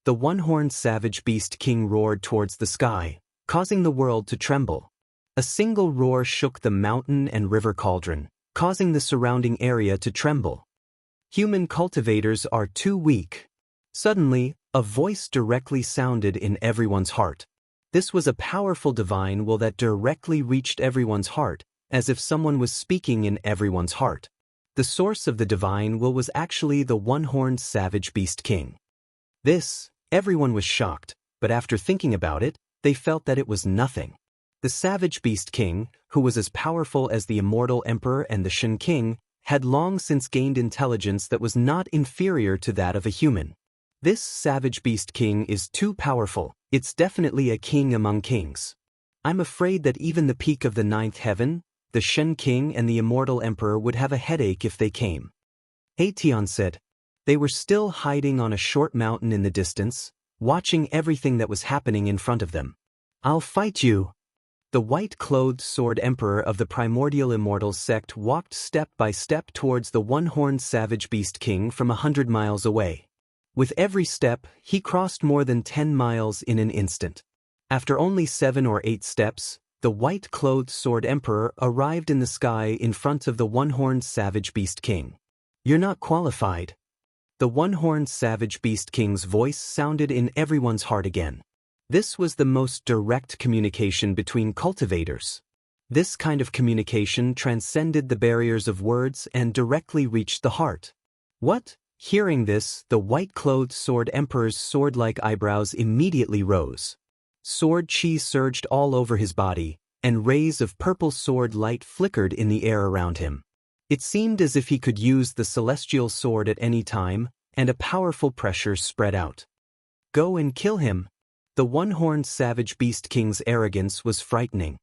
The one-horned savage beast king roared towards the sky, causing the world to tremble. A single roar shook the mountain and river cauldron, causing the surrounding area to tremble. Human cultivators are too weak. Suddenly, a voice directly sounded in everyone's heart. This was a powerful divine will that directly reached everyone's heart, as if someone was speaking in everyone's heart. The source of the divine will was actually the one-horned savage beast king. Everyone was shocked, but after thinking about it, they felt that it was nothing. The savage beast king, who was as powerful as the immortal emperor and the Shen king, had long since gained intelligence that was not inferior to that of a human. This savage beast king is too powerful. It's definitely a king among kings. I'm afraid that even the peak of the 9th heaven, the Shen King and the Immortal Emperor would have a headache if they came. Tian said. They were still hiding on a short mountain in the distance, watching everything that was happening in front of them. I'll fight you. The white-clothed sword emperor of the primordial immortal sect walked step by step towards the one-horned savage beast king from 100 miles away. With every step, he crossed more than 10 miles in an instant. After only 7 or 8 steps, the white-clothed sword emperor arrived in the sky in front of the one-horned savage beast king. You're not qualified. The one-horned savage beast king's voice sounded in everyone's heart again. This was the most direct communication between cultivators. This kind of communication transcended the barriers of words and directly reached the heart. What? Hearing this, the white-clothed sword emperor's sword-like eyebrows immediately rose. Sword chi surged all over his body, and rays of purple sword light flickered in the air around him. It seemed as if he could use the celestial sword at any time, and a powerful pressure spread out. Go and kill him. The one-horned savage beast king's arrogance was frightening.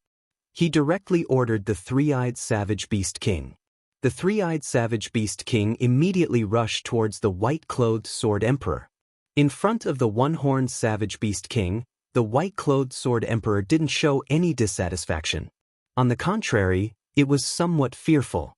He directly ordered the three-eyed savage beast king. The three-eyed savage beast king immediately rushed towards the white-clothed sword emperor. In front of the one-horned savage beast king, the white-clothed sword emperor didn't show any dissatisfaction. On the contrary, it was somewhat fearful.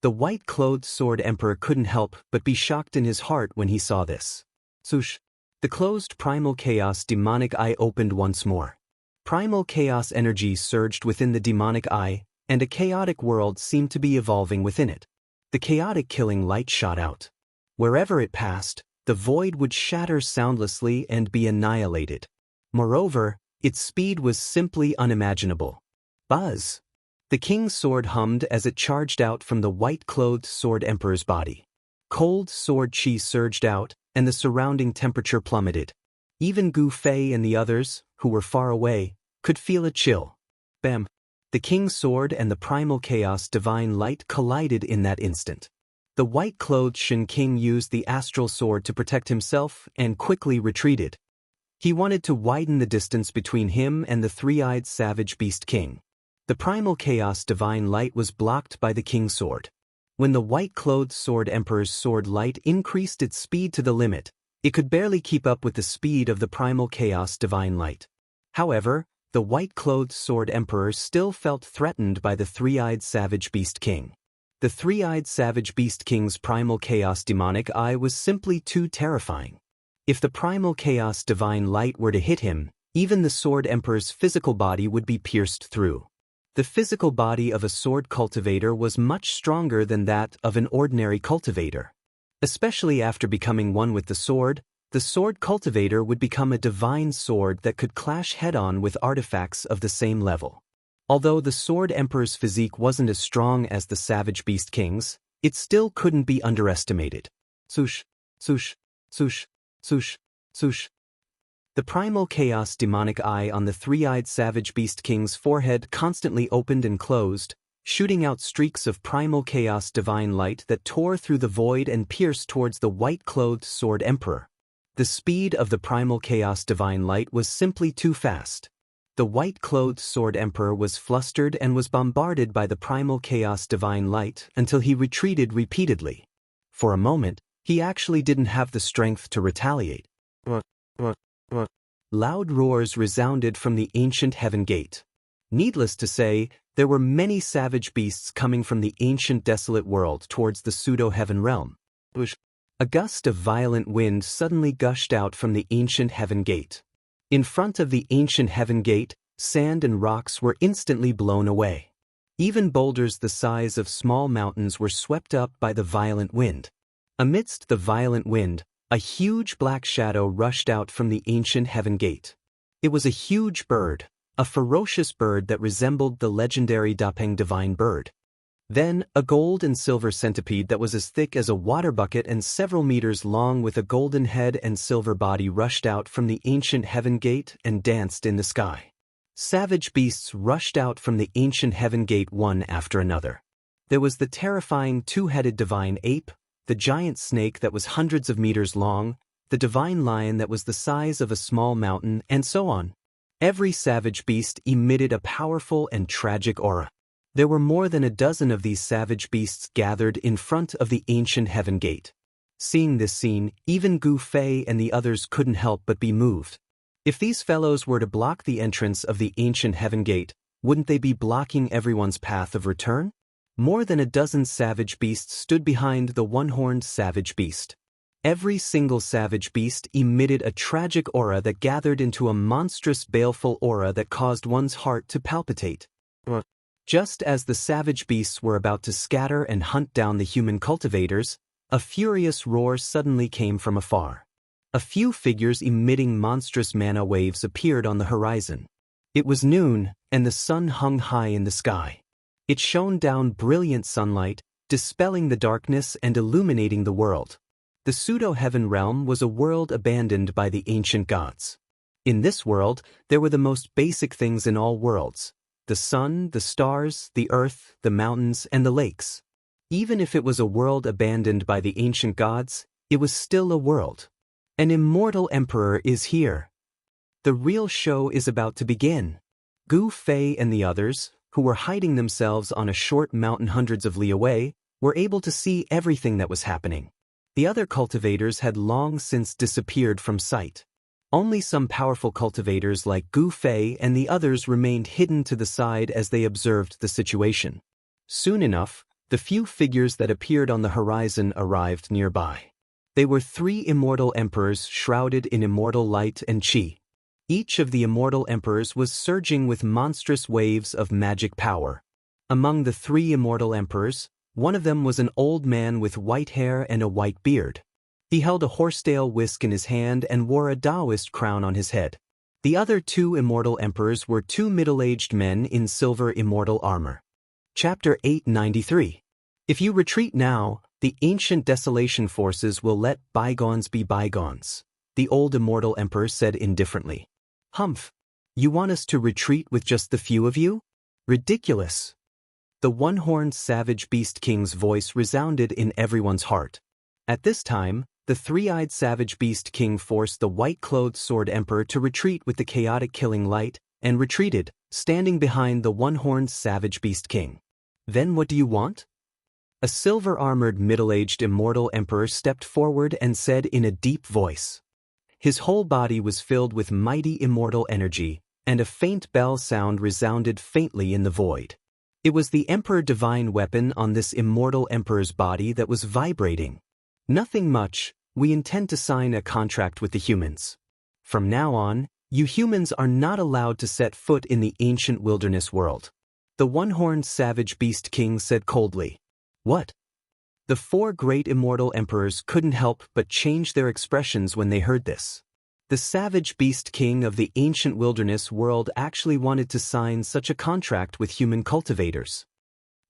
The white-clothed sword emperor couldn't help but be shocked in his heart when he saw this. Swoosh! The closed primal chaos demonic eye opened once more. Primal chaos energy surged within the demonic eye, and a chaotic world seemed to be evolving within it. The chaotic killing light shot out. Wherever it passed, the void would shatter soundlessly and be annihilated. Moreover, its speed was simply unimaginable. Buzz! The king's sword hummed as it charged out from the white-clothed sword emperor's body. Cold sword chi surged out, and the surrounding temperature plummeted. Even Gu Fei and the others, who were far away, could feel a chill. Bam! The king's sword and the primal chaos divine light collided in that instant. The white-clothed Shen King used the astral sword to protect himself and quickly retreated. He wanted to widen the distance between him and the three-eyed savage beast king. The primal chaos divine light was blocked by the king's sword. When the white-clothed sword emperor's sword light increased its speed to the limit, it could barely keep up with the speed of the primal chaos divine light. However, the white-clothed sword emperor still felt threatened by the three-eyed savage beast king. The three-eyed savage beast king's primal chaos demonic eye was simply too terrifying. If the primal chaos divine light were to hit him, even the sword emperor's physical body would be pierced through. The physical body of a sword cultivator was much stronger than that of an ordinary cultivator. Especially after becoming one with the sword cultivator would become a divine sword that could clash head-on with artifacts of the same level. Although the sword emperor's physique wasn't as strong as the savage beast king's, it still couldn't be underestimated. Swoosh, swoosh, swoosh, swoosh, swoosh. The primal chaos demonic eye on the three-eyed savage beast king's forehead constantly opened and closed, shooting out streaks of primal chaos divine light that tore through the void and pierced towards the white-clothed sword emperor. The speed of the primal chaos divine light was simply too fast. The white-clothed sword emperor was flustered and was bombarded by the primal chaos divine light until he retreated repeatedly. For a moment, he actually didn't have the strength to retaliate. Loud roars resounded from the ancient heaven gate. Needless to say, there were many savage beasts coming from the ancient desolate world towards the pseudo-heaven realm. A gust of violent wind suddenly gushed out from the ancient heaven gate. In front of the ancient heaven gate, sand and rocks were instantly blown away. Even boulders the size of small mountains were swept up by the violent wind. Amidst the violent wind, a huge black shadow rushed out from the ancient heaven gate. It was a huge bird, a ferocious bird that resembled the legendary Dapeng divine bird. Then, a gold and silver centipede that was as thick as a water bucket and several meters long with a golden head and silver body rushed out from the ancient heaven gate and danced in the sky. Savage beasts rushed out from the ancient heaven gate one after another. There was the terrifying two-headed divine ape, the giant snake that was hundreds of meters long, the divine lion that was the size of a small mountain, and so on. Every savage beast emitted a powerful and tragic aura. There were more than a dozen of these savage beasts gathered in front of the ancient heaven gate. Seeing this scene, even Gu Fei and the others couldn't help but be moved. If these fellows were to block the entrance of the ancient heaven gate, wouldn't they be blocking everyone's path of return? More than a dozen savage beasts stood behind the one-horned savage beast. Every single savage beast emitted a tragic aura that gathered into a monstrous baleful aura that caused one's heart to palpitate. Just as the savage beasts were about to scatter and hunt down the human cultivators, a furious roar suddenly came from afar. A few figures emitting monstrous mana waves appeared on the horizon. It was noon, and the sun hung high in the sky. It shone down brilliant sunlight, dispelling the darkness and illuminating the world. The pseudo-heaven realm was a world abandoned by the ancient gods. In this world, there were the most basic things in all worlds: the sun, the stars, the earth, the mountains, and the lakes. Even if it was a world abandoned by the ancient gods, it was still a world. An immortal emperor is here. The real show is about to begin. Gu Fei and the others, who were hiding themselves on a short mountain hundreds of li away, were able to see everything that was happening. The other cultivators had long since disappeared from sight. Only some powerful cultivators like Gu Fei and the others remained hidden to the side as they observed the situation. Soon enough, the few figures that appeared on the horizon arrived nearby. They were 3 immortal emperors shrouded in immortal light and qi. Each of the immortal emperors was surging with monstrous waves of magic power. Among the 3 immortal emperors, one of them was an old man with white hair and a white beard. He held a horsetail whisk in his hand and wore a Daoist crown on his head. The other 2 immortal emperors were 2 middle-aged men in silver immortal armor. Chapter 893. If you retreat now, the ancient desolation forces will let bygones be bygones, the old immortal emperor said indifferently. Humph! You want us to retreat with just the few of you? Ridiculous! The one-horned savage beast king's voice resounded in everyone's heart. At this time, the 3-eyed savage beast king forced the white-clothed sword emperor to retreat with the chaotic killing light, and retreated, standing behind the one-horned savage beast king. Then what do you want? A silver-armored middle-aged immortal emperor stepped forward and said in a deep voice. His whole body was filled with mighty immortal energy, and a faint bell sound resounded faintly in the void. It was the Emperor Divine weapon on this immortal emperor's body that was vibrating. Nothing much, we intend to sign a contract with the humans. From now on, you humans are not allowed to set foot in the ancient wilderness world. The one-horned savage beast king said coldly. What? The 4 great immortal emperors couldn't help but change their expressions when they heard this. The savage beast king of the ancient wilderness world actually wanted to sign such a contract with human cultivators.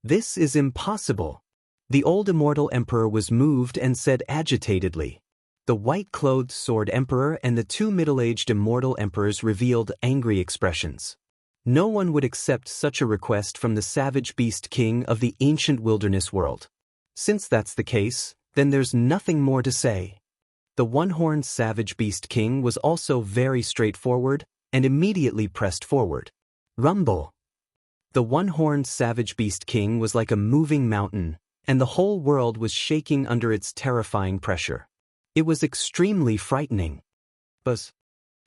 This is impossible. The old immortal emperor was moved and said agitatedly. The white-clothed sword emperor and the 2 middle-aged immortal emperors revealed angry expressions. No one would accept such a request from the savage beast king of the ancient wilderness world. Since that's the case, then there's nothing more to say. The one-horned savage beast king was also very straightforward and immediately pressed forward. Rumble! The one-horned savage beast king was like a moving mountain, and the whole world was shaking under its terrifying pressure. It was extremely frightening. Buzz!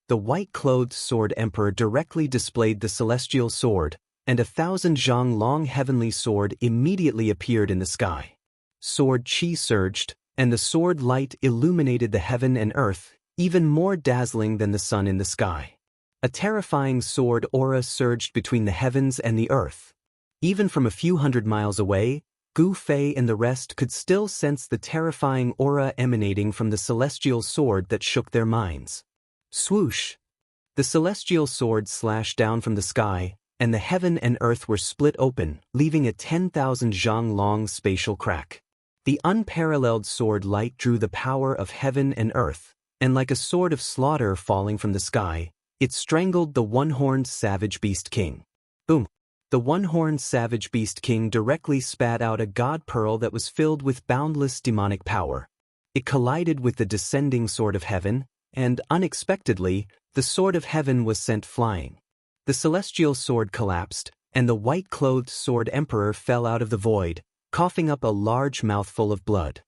The white-clothed sword emperor directly displayed the celestial sword, and 1,000 zhang long heavenly sword immediately appeared in the sky. Sword qi surged, and the sword light illuminated the heaven and earth, even more dazzling than the sun in the sky. A terrifying sword aura surged between the heavens and the earth. Even from a few hundred miles away, Gu Fei and the rest could still sense the terrifying aura emanating from the celestial sword that shook their minds. Swoosh! The celestial sword slashed down from the sky, and the heaven and earth were split open, leaving a 10,000 zhang long spatial crack. The unparalleled sword light drew the power of heaven and earth, and like a sword of slaughter falling from the sky, it strangled the one-horned savage beast king. Boom! The one-horned savage beast king directly spat out a god pearl that was filled with boundless demonic power. It collided with the descending sword of heaven, and, unexpectedly, the sword of heaven was sent flying. The celestial sword collapsed, and the white-clothed sword emperor fell out of the void, coughing up a large mouthful of blood.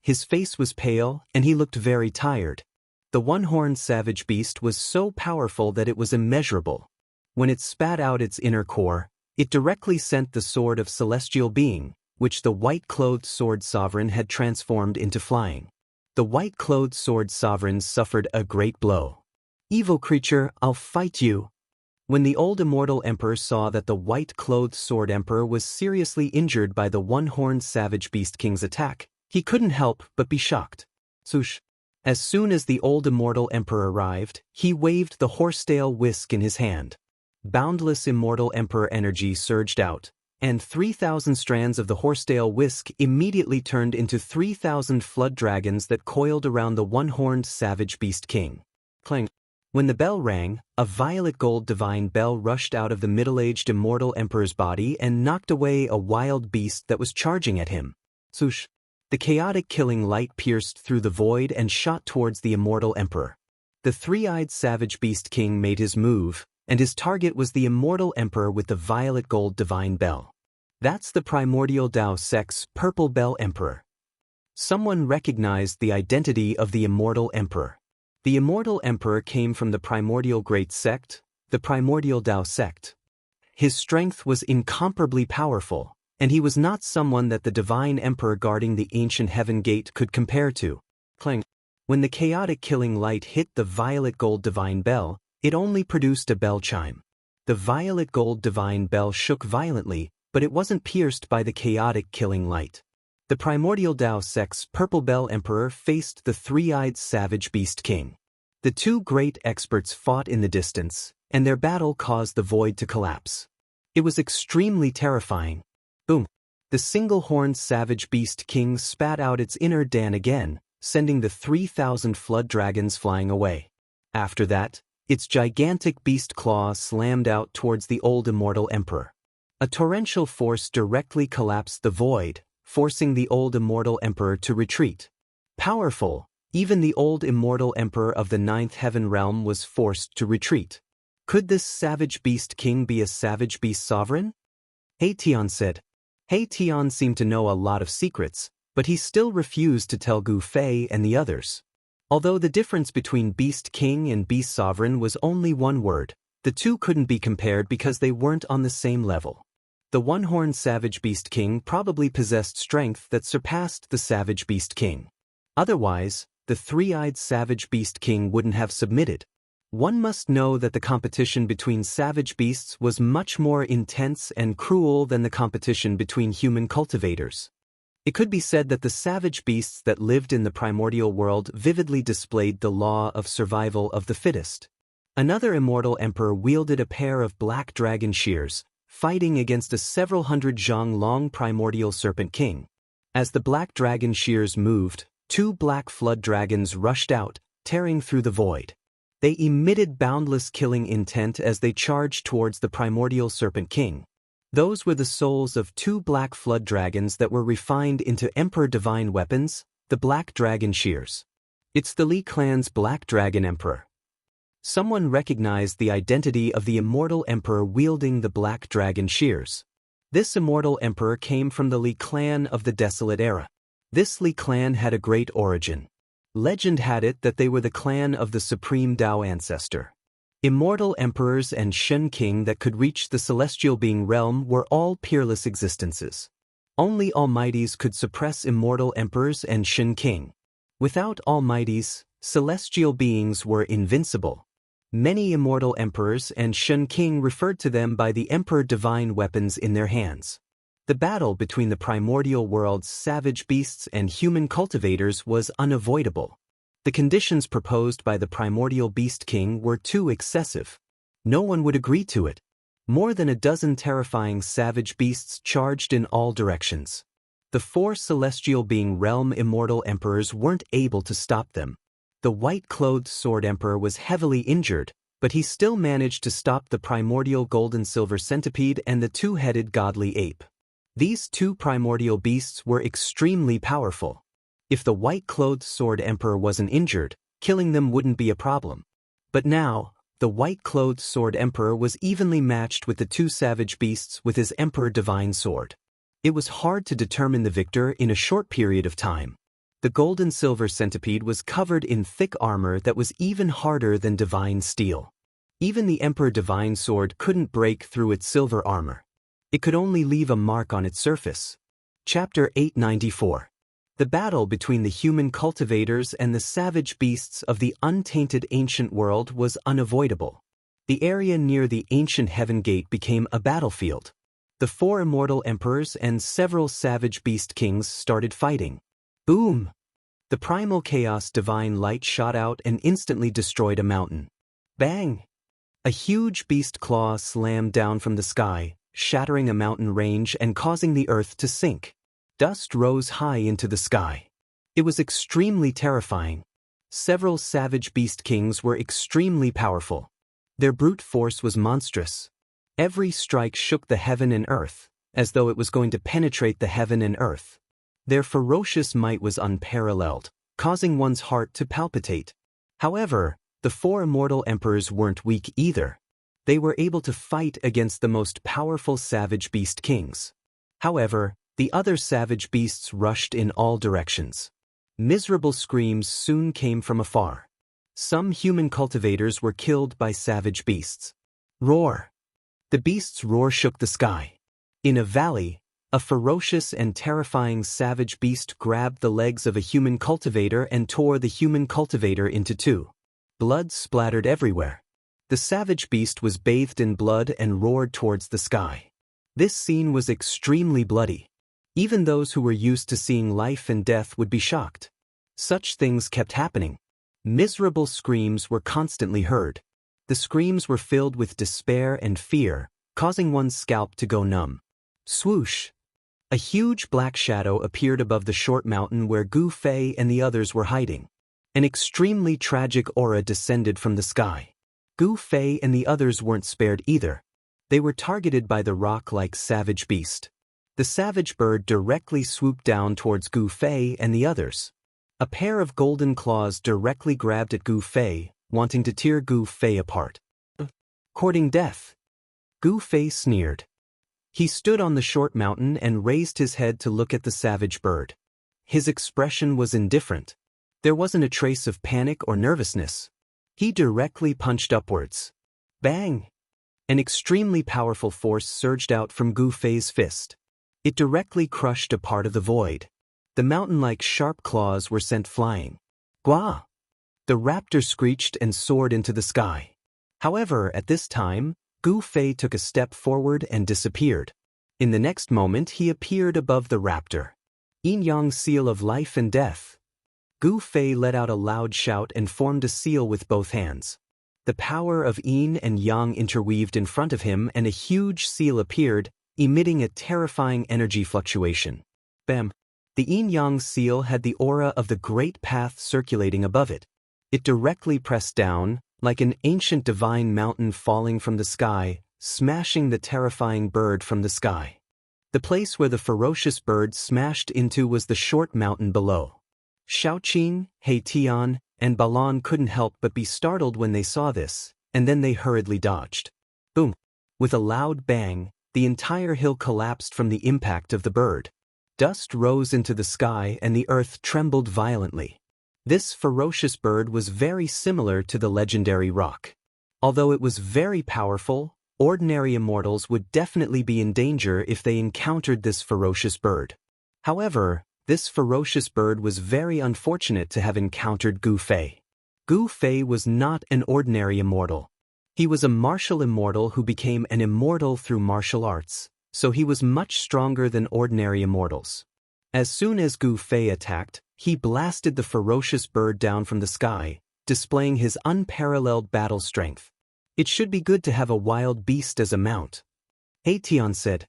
His face was pale, and he looked very tired. The one-horned savage beast was so powerful that it was immeasurable. When it spat out its inner core, it directly sent the sword of celestial being, which the white-clothed sword sovereign had transformed into flying. The white-clothed sword sovereign suffered a great blow. "Evil creature, I'll fight you." When the old immortal emperor saw that the white-clothed sword emperor was seriously injured by the one-horned savage beast king's attack, he couldn't help but be shocked. Swoosh! As soon as the old immortal emperor arrived, he waved the horsetail whisk in his hand. Boundless immortal emperor energy surged out, and 3,000 strands of the horsetail whisk immediately turned into 3,000 flood dragons that coiled around the one-horned savage beast king. Clang! When the bell rang, a violet gold divine bell rushed out of the middle-aged immortal emperor's body and knocked away a wild beast that was charging at him. Swoosh! The chaotic killing light pierced through the void and shot towards the immortal emperor. The three-eyed savage beast king made his move, and his target was the immortal emperor with the violet gold divine bell. That's the primordial Daoist purple bell emperor. Someone recognized the identity of the immortal emperor. The immortal emperor came from the primordial great sect, the primordial Daoist. His strength was incomparably powerful, and he was not someone that the divine emperor guarding the ancient heaven gate could compare to. Clang! When the chaotic killing light hit the violet gold divine bell, it only produced a bell chime. The violet gold divine bell shook violently, but it wasn't pierced by the chaotic killing light. The primordial Daoist purple bell emperor faced the three-eyed savage beast king. The two great experts fought in the distance, and their battle caused the void to collapse. It was extremely terrifying. Boom! The single-horned savage beast king spat out its inner Dan again, sending the 3,000 flood dragons flying away. After that, its gigantic beast claw slammed out towards the old immortal emperor. A torrential force directly collapsed the void, forcing the old immortal emperor to retreat. Powerful, even the old immortal emperor of the ninth heaven realm was forced to retreat. Could this savage beast king be a savage beast sovereign? Tian said. Tian seemed to know a lot of secrets, but he still refused to tell Gu Fei and the others. Although the difference between beast king and beast sovereign was only one word, the two couldn't be compared because they weren't on the same level. The one-horned savage beast king probably possessed strength that surpassed the savage beast king. Otherwise, the three-eyed savage beast king wouldn't have submitted. One must know that the competition between savage beasts was much more intense and cruel than the competition between human cultivators. It could be said that the savage beasts that lived in the primordial world vividly displayed the law of survival of the fittest. Another immortal emperor wielded a pair of black dragon shears, fighting against a several hundred zhang long primordial serpent king. As the black dragon shears moved, two black flood dragons rushed out, tearing through the void. They emitted boundless killing intent as they charged towards the primordial serpent king. Those were the souls of two black flood dragons that were refined into emperor divine weapons, the black dragon shears. It's the Li clan's black dragon emperor. Someone recognized the identity of the immortal emperor wielding the black dragon shears. This immortal emperor came from the Li clan of the Desolate Era. This Li clan had a great origin. Legend had it that they were the clan of the supreme Dao ancestor. Immortal emperors and Shen king that could reach the celestial being realm were all peerless existences. Only almighties could suppress immortal emperors and Shen king. Without almighties, celestial beings were invincible. Many immortal emperors and Shen king referred to them by the emperor divine weapons in their hands. The battle between the primordial world's savage beasts and human cultivators was unavoidable. The conditions proposed by the primordial beast king were too excessive. No one would agree to it. More than a dozen terrifying savage beasts charged in all directions. The four celestial being realm immortal emperors weren't able to stop them. The white-clothed sword emperor was heavily injured, but he still managed to stop the primordial gold-and-silver centipede and the two-headed godly ape. These two primordial beasts were extremely powerful. If the white-clothed sword emperor wasn't injured, killing them wouldn't be a problem. But now, The white-clothed sword emperor was evenly matched with the two savage beasts with his emperor divine sword. It was hard to determine the victor in a short period of time. The gold-and-silver centipede was covered in thick armor that was even harder than divine steel. Even the emperor divine sword couldn't break through its silver armor. It could only leave a mark on its surface. Chapter 894. The battle between the human cultivators and the savage beasts of the untainted ancient world was unavoidable. The area near the ancient heaven gate became a battlefield. The four immortal emperors and several savage beast kings started fighting. Boom! The primal chaos divine light shot out and instantly destroyed a mountain. Bang! A huge beast claw slammed down from the sky, shattering a mountain range and causing the earth to sink. Dust rose high into the sky. It was extremely terrifying. Several savage beast kings were extremely powerful. Their brute force was monstrous. Every strike shook the heaven and earth, as though it was going to penetrate the heaven and earth. Their ferocious might was unparalleled, causing one's heart to palpitate. However, the four immortal emperors weren't weak either. They were able to fight against the most powerful savage beast kings. However, the other savage beasts rushed in all directions. Miserable screams soon came from afar. Some human cultivators were killed by savage beasts. Roar! The beast's roar shook the sky. In a valley, a ferocious and terrifying savage beast grabbed the legs of a human cultivator and tore the human cultivator into two. Blood splattered everywhere. The savage beast was bathed in blood and roared towards the sky. This scene was extremely bloody. Even those who were used to seeing life and death would be shocked. Such things kept happening. Miserable screams were constantly heard. The screams were filled with despair and fear, causing one's scalp to go numb. Swoosh! A huge black shadow appeared above the short mountain where Gu Fei and the others were hiding. An extremely tragic aura descended from the sky. Gu Fei and the others weren't spared either. They were targeted by the rock-like savage beast. The savage bird directly swooped down towards Gu Fei and the others. A pair of golden claws directly grabbed at Gu Fei, wanting to tear Gu Fei apart. Courting death. Gu Fei sneered. He stood on the short mountain and raised his head to look at the savage bird. His expression was indifferent. There wasn't a trace of panic or nervousness. He directly punched upwards. Bang! An extremely powerful force surged out from Gu Fei's fist. It directly crushed a part of the void. The mountain-like sharp claws were sent flying. Gua! The raptor screeched and soared into the sky. However, at this time, Gu Fei took a step forward and disappeared. In the next moment he appeared above the raptor. Yin-yang seal of life and death. Gu Fei let out a loud shout and formed a seal with both hands. The power of yin and yang interweaved in front of him and a huge seal appeared, emitting a terrifying energy fluctuation. Bam! The yin-yang seal had the aura of the great path circulating above it. It directly pressed down, like an ancient divine mountain falling from the sky, smashing the terrifying bird from the sky. The place where the ferocious bird smashed into was the short mountain below. Shaoqing, Heitian, and Balan couldn't help but be startled when they saw this, and then they hurriedly dodged. Boom! With a loud bang, the entire hill collapsed from the impact of the bird. Dust rose into the sky and the earth trembled violently. This ferocious bird was very similar to the legendary roc. Although it was very powerful, ordinary immortals would definitely be in danger if they encountered this ferocious bird. However, this ferocious bird was very unfortunate to have encountered Gu Fei. Gu Fei was not an ordinary immortal. He was a martial immortal who became an immortal through martial arts, so he was much stronger than ordinary immortals. As soon as Gu Fei attacked, he blasted the ferocious bird down from the sky, displaying his unparalleled battle strength. It should be good to have a wild beast as a mount, Heitian said.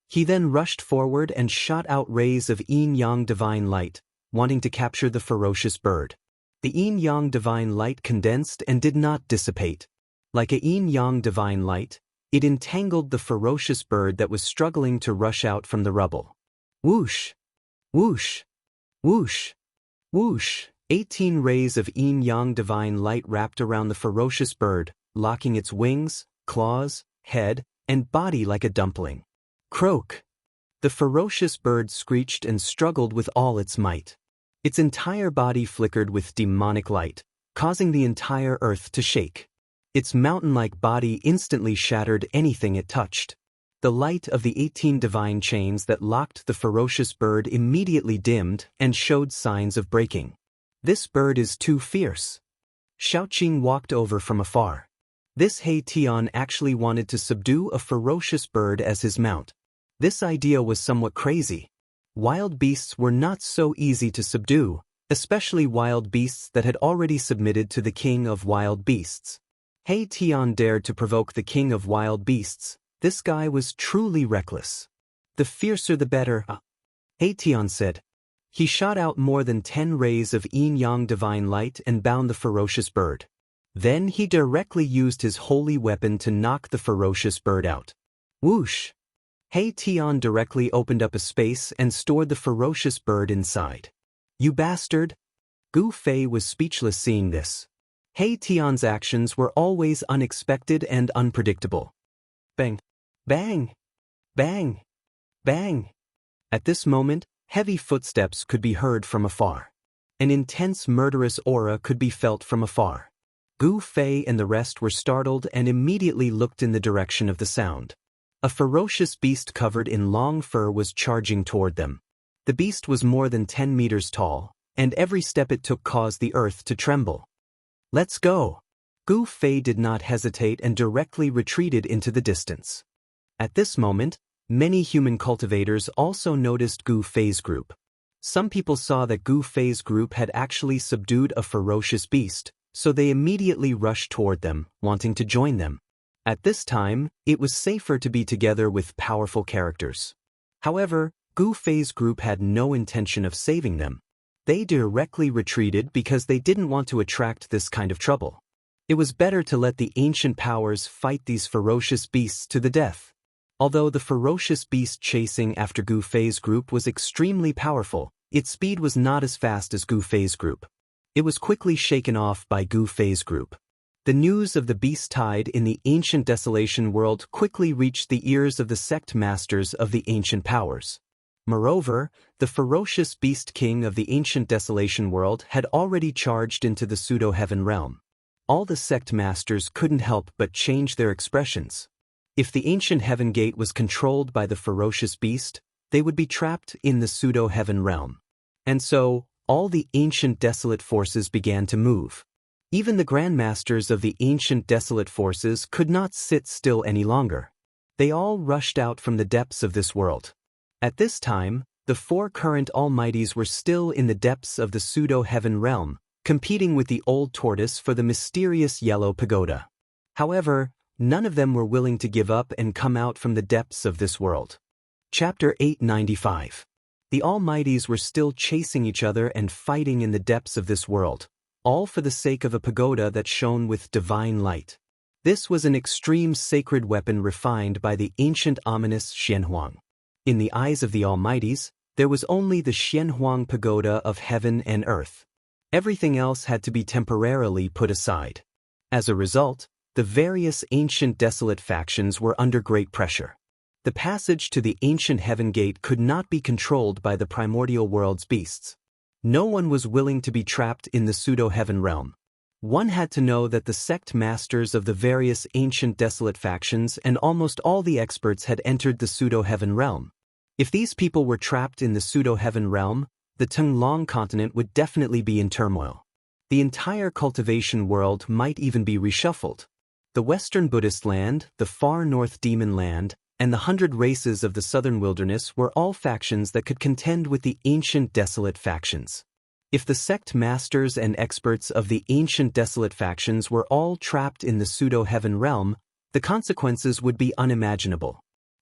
He then rushed forward and shot out rays of yin-yang divine light, wanting to capture the ferocious bird. The yin-yang divine light condensed and did not dissipate. Like a yin-yang divine light, it entangled the ferocious bird that was struggling to rush out from the rubble. Whoosh! Whoosh! Whoosh! Whoosh! 18 rays of yin-yang divine light wrapped around the ferocious bird, locking its wings, claws, head, and body like a dumpling. Croak! The ferocious bird screeched and struggled with all its might. Its entire body flickered with demonic light, causing the entire earth to shake. Its mountain-like body instantly shattered anything it touched. The light of the 18 divine chains that locked the ferocious bird immediately dimmed and showed signs of breaking. This bird is too fierce. Xiaoqing walked over from afar. This He Tian actually wanted to subdue a ferocious bird as his mount. This idea was somewhat crazy. Wild beasts were not so easy to subdue, especially wild beasts that had already submitted to the king of wild beasts. He Tian dared to provoke the king of wild beasts. This guy was truly reckless. The fiercer the better, He Tian said. He shot out more than 10 rays of yin-yang divine light and bound the ferocious bird. Then he directly used his holy weapon to knock the ferocious bird out. Whoosh! He Tian directly opened up a space and stored the ferocious bird inside. You bastard! Gu Fei was speechless seeing this. He Tian's actions were always unexpected and unpredictable. Bang! Bang! Bang! Bang! At this moment, heavy footsteps could be heard from afar. An intense murderous aura could be felt from afar. Gu Fei and the rest were startled and immediately looked in the direction of the sound. A ferocious beast covered in long fur was charging toward them. The beast was more than 10 meters tall, and every step it took caused the earth to tremble. Let's go! Gu Fei did not hesitate and directly retreated into the distance. At this moment, many human cultivators also noticed Gu Fei's group. Some people saw that Gu Fei's group had actually subdued a ferocious beast, so they immediately rushed toward them, wanting to join them. At this time, it was safer to be together with powerful characters. However, Gu Fei's group had no intention of saving them. They directly retreated because they didn't want to attract this kind of trouble. It was better to let the ancient powers fight these ferocious beasts to the death. Although the ferocious beast chasing after Gu Fei's group was extremely powerful, its speed was not as fast as Gu Fei's group. It was quickly shaken off by Gu Fei's group. The news of the beast tide in the ancient desolation world quickly reached the ears of the sect masters of the ancient powers. Moreover, the ferocious beast king of the ancient desolation world had already charged into the pseudo-heaven realm. All the sect masters couldn't help but change their expressions. If the ancient heaven gate was controlled by the ferocious beast, they would be trapped in the pseudo-heaven realm. And so, all the ancient desolate forces began to move. Even the grandmasters of the ancient desolate forces could not sit still any longer. They all rushed out from the depths of this world. At this time, the 4 current almighties were still in the depths of the pseudo-heaven realm, competing with the old tortoise for the mysterious yellow pagoda. However, none of them were willing to give up and come out from the depths of this world. Chapter 895. The almighties were still chasing each other and fighting in the depths of this world, all for the sake of a pagoda that shone with divine light. This was an extreme sacred weapon refined by the ancient ominous Xianhuang. In the eyes of the almighties, there was only the Xianhuang pagoda of heaven and earth. Everything else had to be temporarily put aside. As a result, the various ancient desolate factions were under great pressure. The passage to the ancient heaven gate could not be controlled by the primordial world's beasts. No one was willing to be trapped in the pseudo-heaven realm. One had to know that the sect masters of the various ancient desolate factions and almost all the experts had entered the pseudo-heaven realm. If these people were trapped in the pseudo-heaven realm, the Tenglong continent would definitely be in turmoil. The entire cultivation world might even be reshuffled. The Western Buddhist land, the far north demon land, and the 100 races of the southern wilderness were all factions that could contend with the ancient desolate factions. If the sect masters and experts of the ancient desolate factions were all trapped in the pseudo-heaven realm, the consequences would be unimaginable.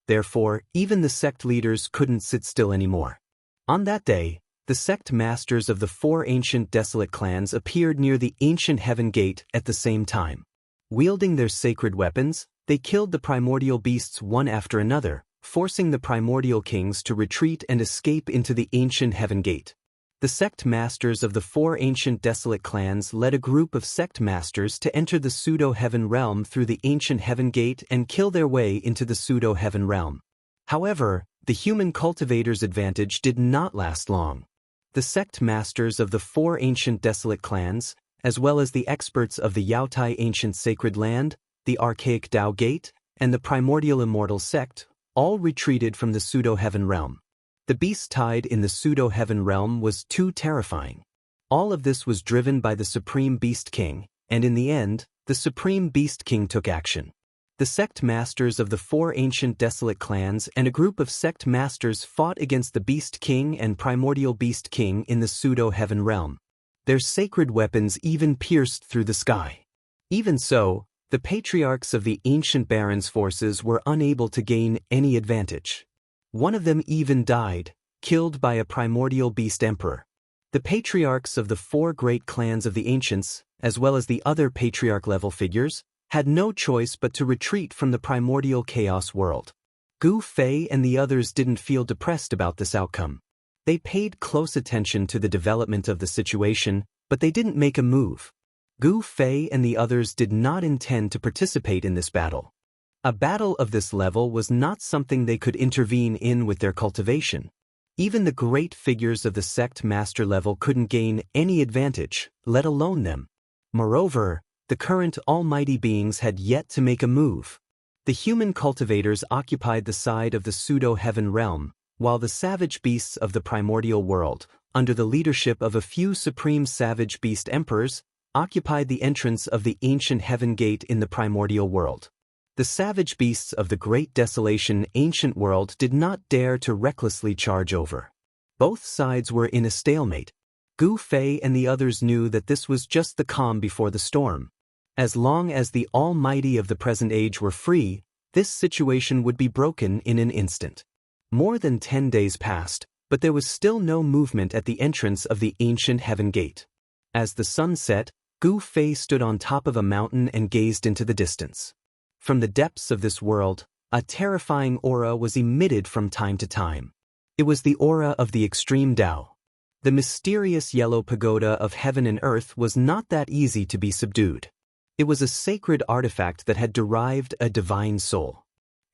Therefore, even the sect leaders couldn't sit still anymore. On that day, the sect masters of the 4 ancient desolate clans appeared near the ancient heaven gate at the same time. Wielding their sacred weapons, they killed the primordial beasts one after another, forcing the primordial kings to retreat and escape into the ancient heaven gate. The sect masters of the four ancient desolate clans led a group of sect masters to enter the pseudo-heaven realm through the ancient heaven gate and kill their way into the pseudo-heaven realm. However, the human cultivator's advantage did not last long. The sect masters of the four ancient desolate clans, as well as the experts of the Yaotai ancient sacred land, the archaic Dao Gate, and the primordial immortal sect, all retreated from the pseudo-heaven realm. The beast tide in the pseudo-heaven realm was too terrifying. All of this was driven by the Supreme Beast King, and in the end, the Supreme Beast King took action. The sect masters of the four ancient desolate clans and a group of sect masters fought against the Beast King and Primordial Beast King in the pseudo-heaven realm. Their sacred weapons even pierced through the sky. Even so, the patriarchs of the ancient barons' forces were unable to gain any advantage. One of them even died, killed by a primordial beast emperor. The patriarchs of the four great clans of the ancients, as well as the other patriarch-level figures, had no choice but to retreat from the primordial chaos world. Gu Fei and the others didn't feel depressed about this outcome. They paid close attention to the development of the situation, but they didn't make a move. Gu Fei and the others did not intend to participate in this battle. A battle of this level was not something they could intervene in with their cultivation. Even the great figures of the sect master level couldn't gain any advantage, let alone them. Moreover, the current almighty beings had yet to make a move. The human cultivators occupied the side of the pseudo-heaven realm, while the savage beasts of the primordial world, under the leadership of a few supreme savage beast emperors, occupied the entrance of the ancient heaven gate in the primordial world. The savage beasts of the great desolation ancient world did not dare to recklessly charge over. Both sides were in a stalemate. Gu Fei and the others knew that this was just the calm before the storm. As long as the almighty of the present age were free, this situation would be broken in an instant. More than 10 days passed, but there was still no movement at the entrance of the ancient heaven gate. As the sun set, Gu Fei stood on top of a mountain and gazed into the distance. From the depths of this world, a terrifying aura was emitted from time to time. It was the aura of the extreme Tao. The mysterious yellow pagoda of heaven and earth was not that easy to be subdued. It was a sacred artifact that had derived a divine soul.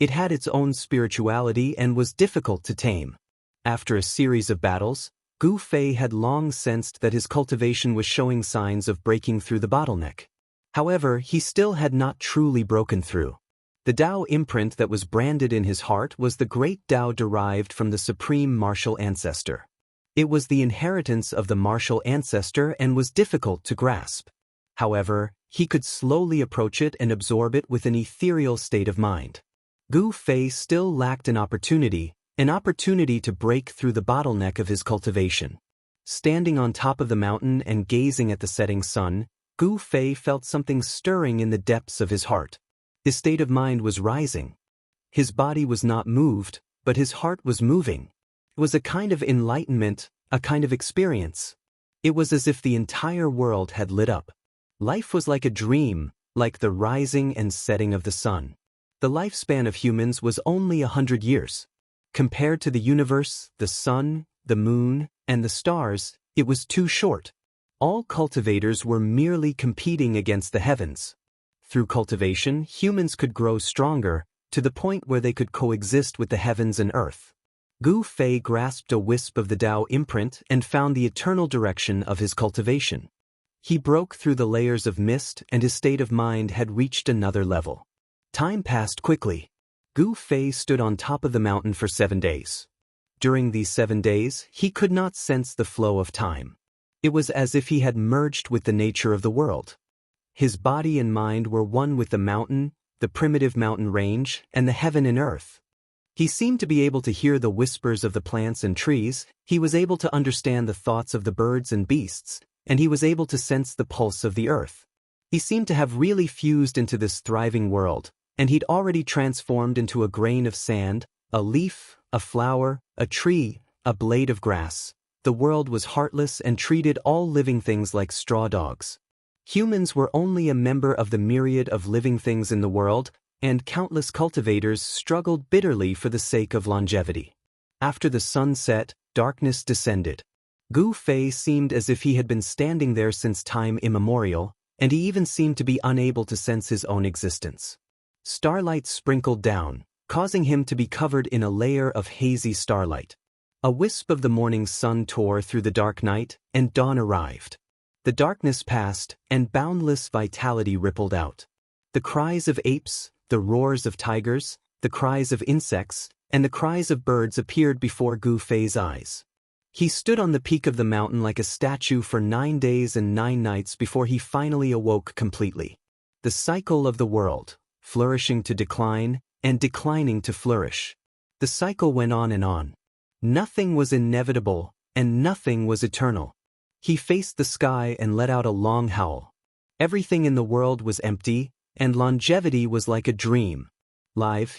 It had its own spirituality and was difficult to tame. After a series of battles, Gu Fei had long sensed that his cultivation was showing signs of breaking through the bottleneck. However, he still had not truly broken through. The Tao imprint that was branded in his heart was the great Tao derived from the supreme martial ancestor. It was the inheritance of the martial ancestor and was difficult to grasp. However, he could slowly approach it and absorb it with an ethereal state of mind. Gu Fei still lacked an opportunity to break through the bottleneck of his cultivation. Standing on top of the mountain and gazing at the setting sun, Gu Fei felt something stirring in the depths of his heart. His state of mind was rising. His body was not moved, but his heart was moving. It was a kind of enlightenment, a kind of experience. It was as if the entire world had lit up. Life was like a dream, like the rising and setting of the sun. The lifespan of humans was only 100 years. Compared to the universe, the sun, the moon, and the stars, it was too short. All cultivators were merely competing against the heavens. Through cultivation, humans could grow stronger, to the point where they could coexist with the heavens and earth. Gu Fei grasped a wisp of the Tao imprint and found the eternal direction of his cultivation. He broke through the layers of mist and his state of mind had reached another level. Time passed quickly. Gu Fei stood on top of the mountain for 7 days. During these 7 days, he could not sense the flow of time. It was as if he had merged with the nature of the world. His body and mind were one with the mountain, the primitive mountain range, and the heaven and earth. He seemed to be able to hear the whispers of the plants and trees, he was able to understand the thoughts of the birds and beasts, and he was able to sense the pulse of the earth. He seemed to have really fused into this thriving world, and he'd already transformed into a grain of sand, a leaf, a flower, a tree, a blade of grass. The world was heartless and treated all living things like straw dogs. Humans were only a member of the myriad of living things in the world, and countless cultivators struggled bitterly for the sake of longevity. After the sun set, darkness descended. Gu Fei seemed as if he had been standing there since time immemorial, and he even seemed to be unable to sense his own existence. Starlight sprinkled down, causing him to be covered in a layer of hazy starlight. A wisp of the morning sun tore through the dark night, and dawn arrived. The darkness passed, and boundless vitality rippled out. The cries of apes, the roars of tigers, the cries of insects, and the cries of birds appeared before Gu Fei's eyes. He stood on the peak of the mountain like a statue for 9 days and 9 nights before he finally awoke completely. The cycle of the world, flourishing to decline, and declining to flourish. The cycle went on and on. Nothing was inevitable, and nothing was eternal. He faced the sky and let out a long howl. Everything in the world was empty, and longevity was like a dream.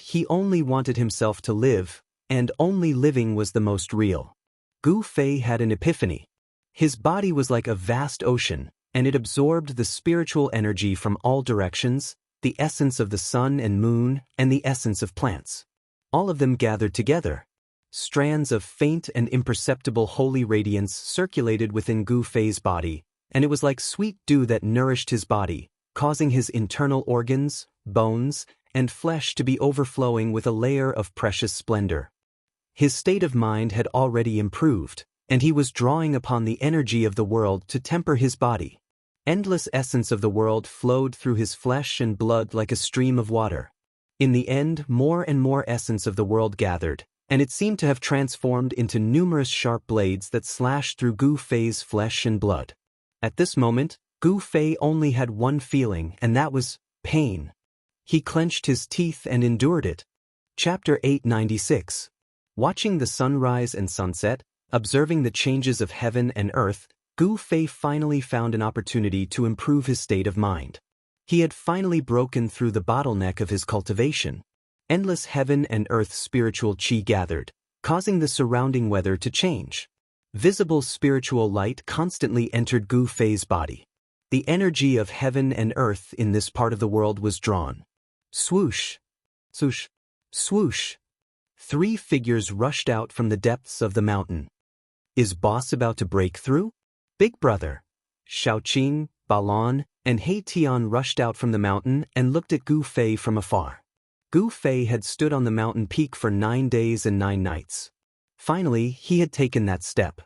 He only wanted himself to live, and only living was the most real. Gu Fei had an epiphany. His body was like a vast ocean, and it absorbed the spiritual energy from all directions, the essence of the sun and moon, and the essence of plants. All of them gathered together. Strands of faint and imperceptible holy radiance circulated within Gu Fei's body, and it was like sweet dew that nourished his body, causing his internal organs, bones, and flesh to be overflowing with a layer of precious splendor. His state of mind had already improved, and he was drawing upon the energy of the world to temper his body. Endless essence of the world flowed through his flesh and blood like a stream of water. In the end, more and more essence of the world gathered, and it seemed to have transformed into numerous sharp blades that slashed through Gu Fei's flesh and blood. At this moment, Gu Fei only had one feeling, and that was pain. He clenched his teeth and endured it. Chapter 896. Watching the sunrise and sunset, observing the changes of heaven and earth, Gu Fei finally found an opportunity to improve his state of mind. He had finally broken through the bottleneck of his cultivation. Endless heaven and earth spiritual qi gathered, causing the surrounding weather to change. Visible spiritual light constantly entered Gu Fei's body. The energy of heaven and earth in this part of the world was drawn. Swoosh! Swoosh! Swoosh! 3 figures rushed out from the depths of the mountain. Is boss about to break through? Big brother! Xiaoqing, Balon, and He Tian rushed out from the mountain and looked at Gu Fei from afar. Gu Fei had stood on the mountain peak for 9 days and 9 nights. Finally, he had taken that step.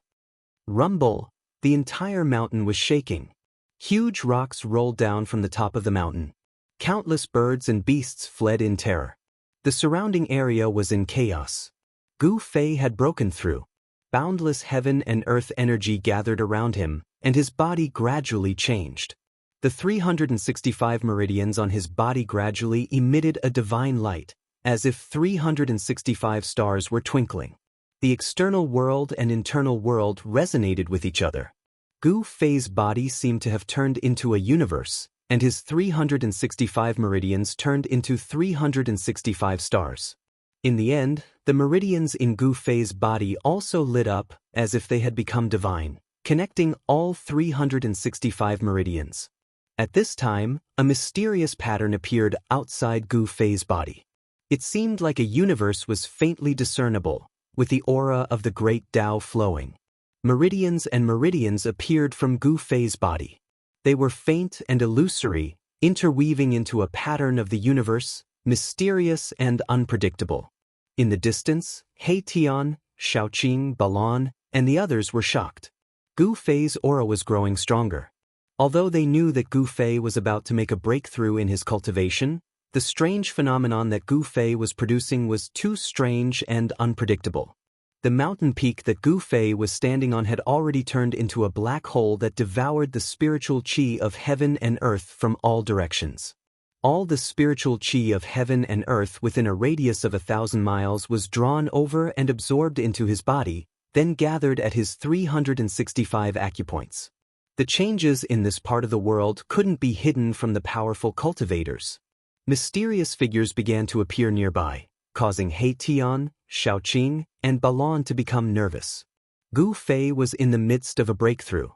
Rumble! The entire mountain was shaking. Huge rocks rolled down from the top of the mountain. Countless birds and beasts fled in terror. The surrounding area was in chaos. Gu Fei had broken through. Boundless heaven and earth energy gathered around him, and his body gradually changed. The 365 meridians on his body gradually emitted a divine light, as if 365 stars were twinkling. The external world and internal world resonated with each other. Gu Fei's body seemed to have turned into a universe, and his 365 meridians turned into 365 stars. In the end, the meridians in Gu Fei's body also lit up as if they had become divine, connecting all 365 meridians. At this time, a mysterious pattern appeared outside Gu Fei's body. It seemed like a universe was faintly discernible, with the aura of the great Tao flowing. Meridians and meridians appeared from Gu Fei's body. They were faint and illusory, interweaving into a pattern of the universe, mysterious and unpredictable. In the distance, He Tian, Xiaoqing, Balon, and the others were shocked. Gu Fei's aura was growing stronger. Although they knew that Gu Fei was about to make a breakthrough in his cultivation, the strange phenomenon that Gu Fei was producing was too strange and unpredictable. The mountain peak that Gu Fei was standing on had already turned into a black hole that devoured the spiritual qi of heaven and earth from all directions. All the spiritual qi of heaven and earth within a radius of 1,000 miles was drawn over and absorbed into his body, then gathered at his 365 acupoints. The changes in this part of the world couldn't be hidden from the powerful cultivators. Mysterious figures began to appear nearby, causing He Tian, Xiaoqing, and Balon to become nervous. Gu Fei was in the midst of a breakthrough.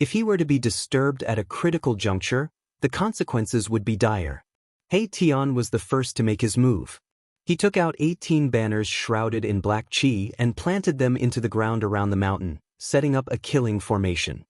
If he were to be disturbed at a critical juncture, the consequences would be dire. He Tian was the first to make his move. He took out 18 banners shrouded in black qi and planted them into the ground around the mountain, setting up a killing formation.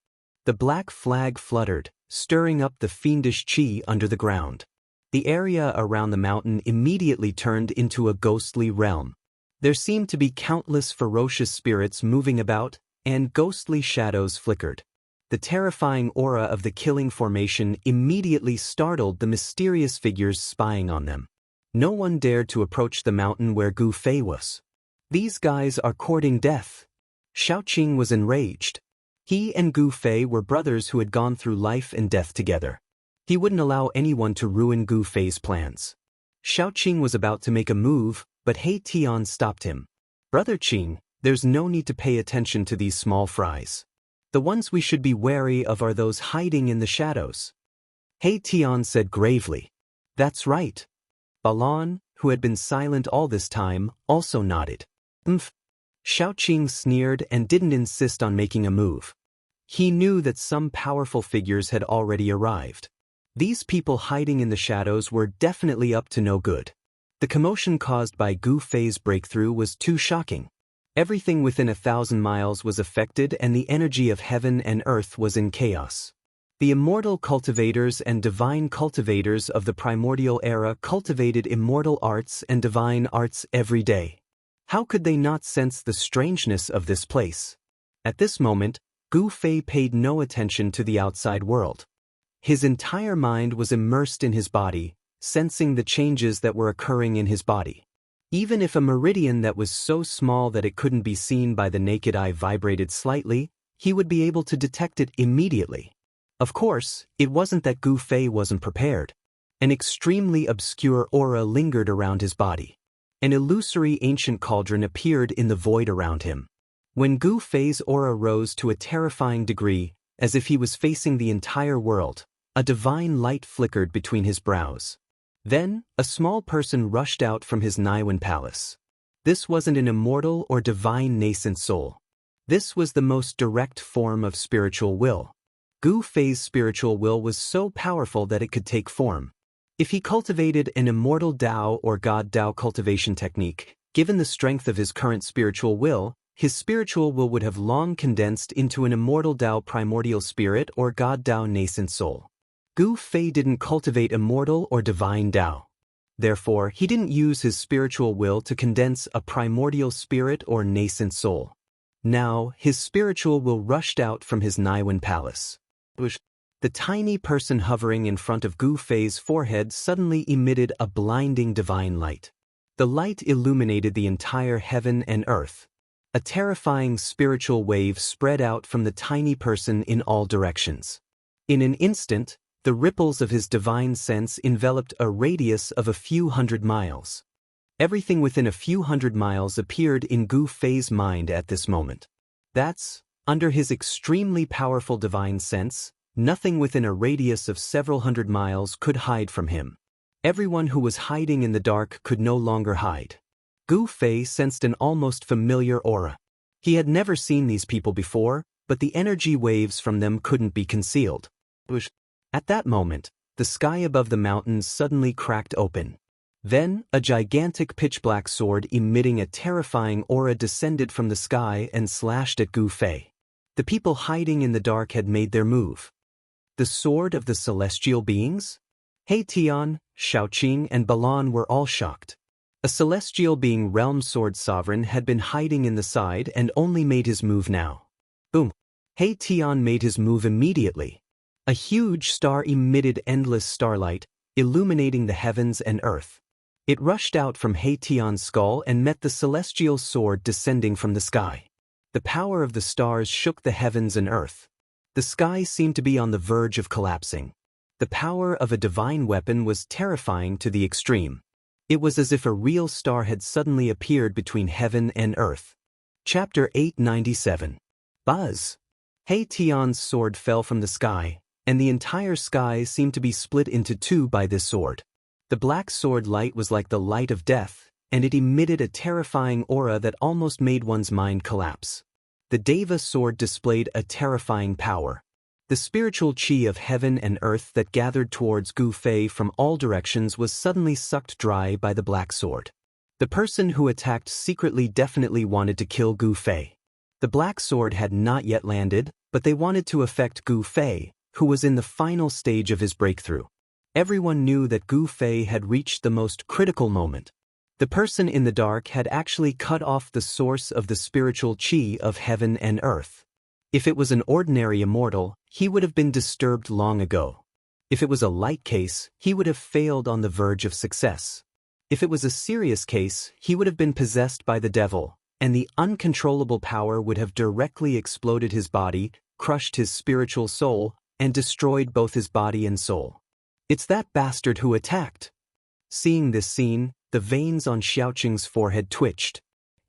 The black flag fluttered, stirring up the fiendish qi under the ground. The area around the mountain immediately turned into a ghostly realm. There seemed to be countless ferocious spirits moving about, and ghostly shadows flickered. The terrifying aura of the killing formation immediately startled the mysterious figures spying on them. No one dared to approach the mountain where Gu Fei was. These guys are courting death. Xiaoqing was enraged. He and Gu Fei were brothers who had gone through life and death together. He wouldn't allow anyone to ruin Gu Fei's plans. Xiaoqing was about to make a move, but He Tian stopped him. Brother Qing, there's no need to pay attention to these small fries. The ones we should be wary of are those hiding in the shadows. He Tian said gravely. That's right. Balan, who had been silent all this time, also nodded. Xiaoqing sneered and didn't insist on making a move. He knew that some powerful figures had already arrived. These people hiding in the shadows were definitely up to no good. The commotion caused by Gu Fei's breakthrough was too shocking. Everything within 1,000 miles was affected and the energy of heaven and earth was in chaos. The immortal cultivators and divine cultivators of the primordial era cultivated immortal arts and divine arts every day. How could they not sense the strangeness of this place? At this moment, Gu Fei paid no attention to the outside world. His entire mind was immersed in his body, sensing the changes that were occurring in his body. Even if a meridian that was so small that it couldn't be seen by the naked eye vibrated slightly, he would be able to detect it immediately. Of course, it wasn't that Gu Fei wasn't prepared. An extremely obscure aura lingered around his body. An illusory ancient cauldron appeared in the void around him. When Gu Fei's aura rose to a terrifying degree, as if he was facing the entire world, a divine light flickered between his brows. Then, a small person rushed out from his Naiwan palace. This wasn't an immortal or divine nascent soul. This was the most direct form of spiritual will. Gu Fei's spiritual will was so powerful that it could take form. If he cultivated an immortal Dao or God Dao cultivation technique, given the strength of his current spiritual will, his spiritual will would have long condensed into an immortal Dao primordial spirit or God Dao nascent soul. Gu Fei didn't cultivate immortal or divine Dao. Therefore, he didn't use his spiritual will to condense a primordial spirit or nascent soul. Now, his spiritual will rushed out from his Naiwan palace. The tiny person hovering in front of Gu Fei's forehead suddenly emitted a blinding divine light. The light illuminated the entire heaven and earth. A terrifying spiritual wave spread out from the tiny person in all directions. In an instant, the ripples of his divine sense enveloped a radius of a few hundred miles. Everything within a few hundred miles appeared in Gu Fei's mind at this moment. That's, under his extremely powerful divine sense, nothing within a radius of several hundred miles could hide from him. Everyone who was hiding in the dark could no longer hide. Gu Fei sensed an almost familiar aura. He had never seen these people before, but the energy waves from them couldn't be concealed. At that moment, the sky above the mountains suddenly cracked open. Then, a gigantic pitch-black sword emitting a terrifying aura descended from the sky and slashed at Gu Fei. The people hiding in the dark had made their move. The sword of the celestial beings? He Tian, Xiaoqing, and Balan were all shocked. A celestial being realm sword sovereign had been hiding in the side and only made his move now. Boom! He Tian made his move immediately. A huge star emitted endless starlight, illuminating the heavens and earth. It rushed out from He Tian's skull and met the celestial sword descending from the sky. The power of the stars shook the heavens and earth. The sky seemed to be on the verge of collapsing. The power of a divine weapon was terrifying to the extreme. It was as if a real star had suddenly appeared between heaven and earth. Chapter 897. Buzz! He Tian's sword fell from the sky, and the entire sky seemed to be split into two by this sword. The black sword light was like the light of death, and it emitted a terrifying aura that almost made one's mind collapse. The Deva sword displayed a terrifying power. The spiritual qi of heaven and earth that gathered towards Gu Fei from all directions was suddenly sucked dry by the black sword. The person who attacked secretly definitely wanted to kill Gu Fei. The black sword had not yet landed, but they wanted to affect Gu Fei, who was in the final stage of his breakthrough. Everyone knew that Gu Fei had reached the most critical moment. The person in the dark had actually cut off the source of the spiritual qi of heaven and earth. If it was an ordinary immortal, he would have been disturbed long ago. If it was a light case, he would have failed on the verge of success. If it was a serious case, he would have been possessed by the devil, and the uncontrollable power would have directly exploded his body, crushed his spiritual soul, and destroyed both his body and soul. It's that bastard who attacked. Seeing this scene, the veins on Xiaoqing's forehead twitched.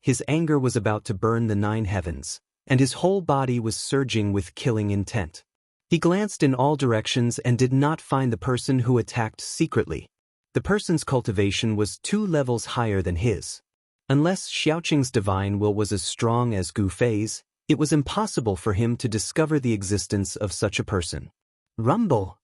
His anger was about to burn the 9 heavens, and his whole body was surging with killing intent. He glanced in all directions and did not find the person who attacked secretly. The person's cultivation was 2 levels higher than his. Unless Xiaoqing's divine will was as strong as Gu Fei's, it was impossible for him to discover the existence of such a person. Rumble!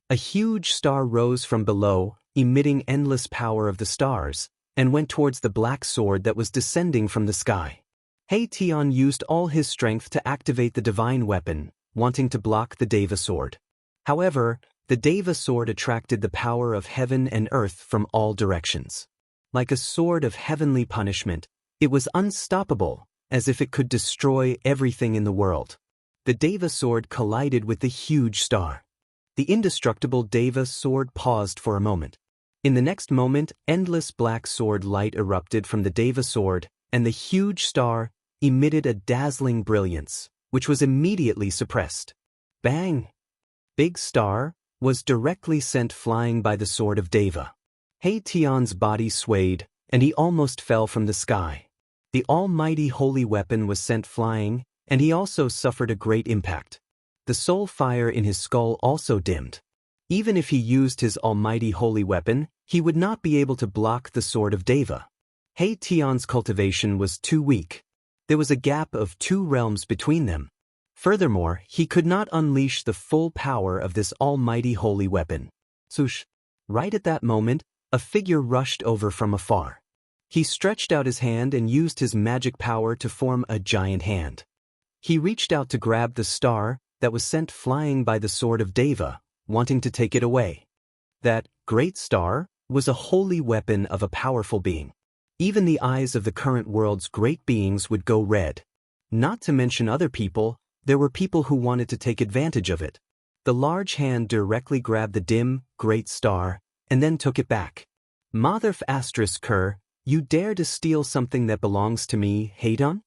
A huge star rose from below, emitting endless power of the stars, and went towards the black sword that was descending from the sky. He Tian used all his strength to activate the divine weapon, wanting to block the Deva sword. However, the Deva sword attracted the power of heaven and earth from all directions. Like a sword of heavenly punishment, it was unstoppable, as if it could destroy everything in the world. The Deva sword collided with the huge star. The indestructible Deva sword paused for a moment. In the next moment, endless black sword light erupted from the Deva sword, and the huge star emitted a dazzling brilliance, which was immediately suppressed. Bang! Big Star was directly sent flying by the sword of Deva. He Tian's body swayed, and he almost fell from the sky. The almighty holy weapon was sent flying, and he also suffered a great impact. The soul fire in his skull also dimmed. Even if he used his almighty holy weapon, he would not be able to block the sword of Deva. He Tian's cultivation was too weak. There was a gap of 2 realms between them. Furthermore, he could not unleash the full power of this almighty holy weapon. Swoosh! Right at that moment, a figure rushed over from afar. He stretched out his hand and used his magic power to form a giant hand. He reached out to grab the star that was sent flying by the sword of Deva, wanting to take it away. That great star was a holy weapon of a powerful being. Even the eyes of the current world's great beings would go red. Not to mention other people, there were people who wanted to take advantage of it. The large hand directly grabbed the dim, great star, and then took it back. Motherf asterisk Kerr, you dare to steal something that belongs to me, Heidon?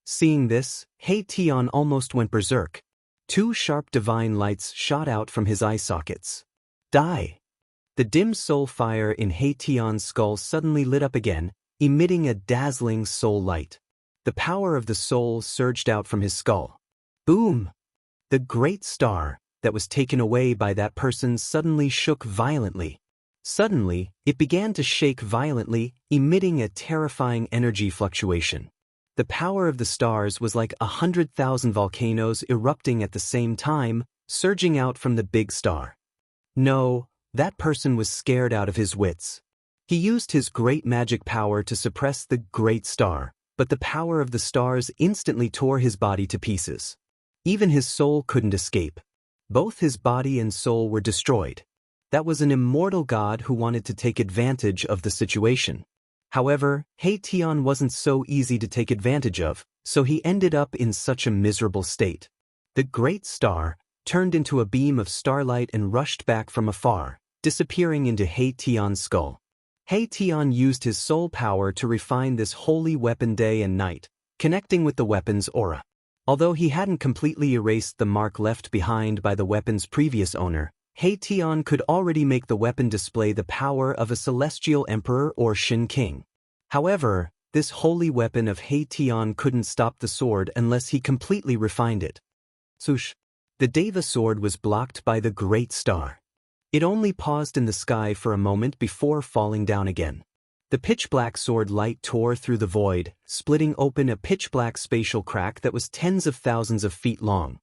Seeing this, He Tian almost went berserk. 2 sharp divine lights shot out from his eye sockets. Die! The dim soul fire in He Tian's skull suddenly lit up again, emitting a dazzling soul light. The power of the soul surged out from his skull. Boom! The great star that was taken away by that person suddenly shook violently. Suddenly, it began to shake violently, emitting a terrifying energy fluctuation. The power of the stars was like 100,000 volcanoes erupting at the same time, surging out from the big star. No, that person was scared out of his wits. He used his great magic power to suppress the great star, but the power of the stars instantly tore his body to pieces. Even his soul couldn't escape. Both his body and soul were destroyed. That was an immortal god who wanted to take advantage of the situation. However, He Tian wasn't so easy to take advantage of, so he ended up in such a miserable state. The great star turned into a beam of starlight and rushed back from afar, disappearing into He Tian's skull. He Tian used his soul power to refine this holy weapon day and night, connecting with the weapon's aura. Although he hadn't completely erased the mark left behind by the weapon's previous owner, He Tian could already make the weapon display the power of a celestial emperor or Shin king. However, this holy weapon of He Tian couldn't stop the sword unless he completely refined it. Swoosh! The Deva sword was blocked by the great star. It only paused in the sky for a moment before falling down again. The pitch-black sword light tore through the void, splitting open a pitch-black spatial crack that was tens of thousands of feet long.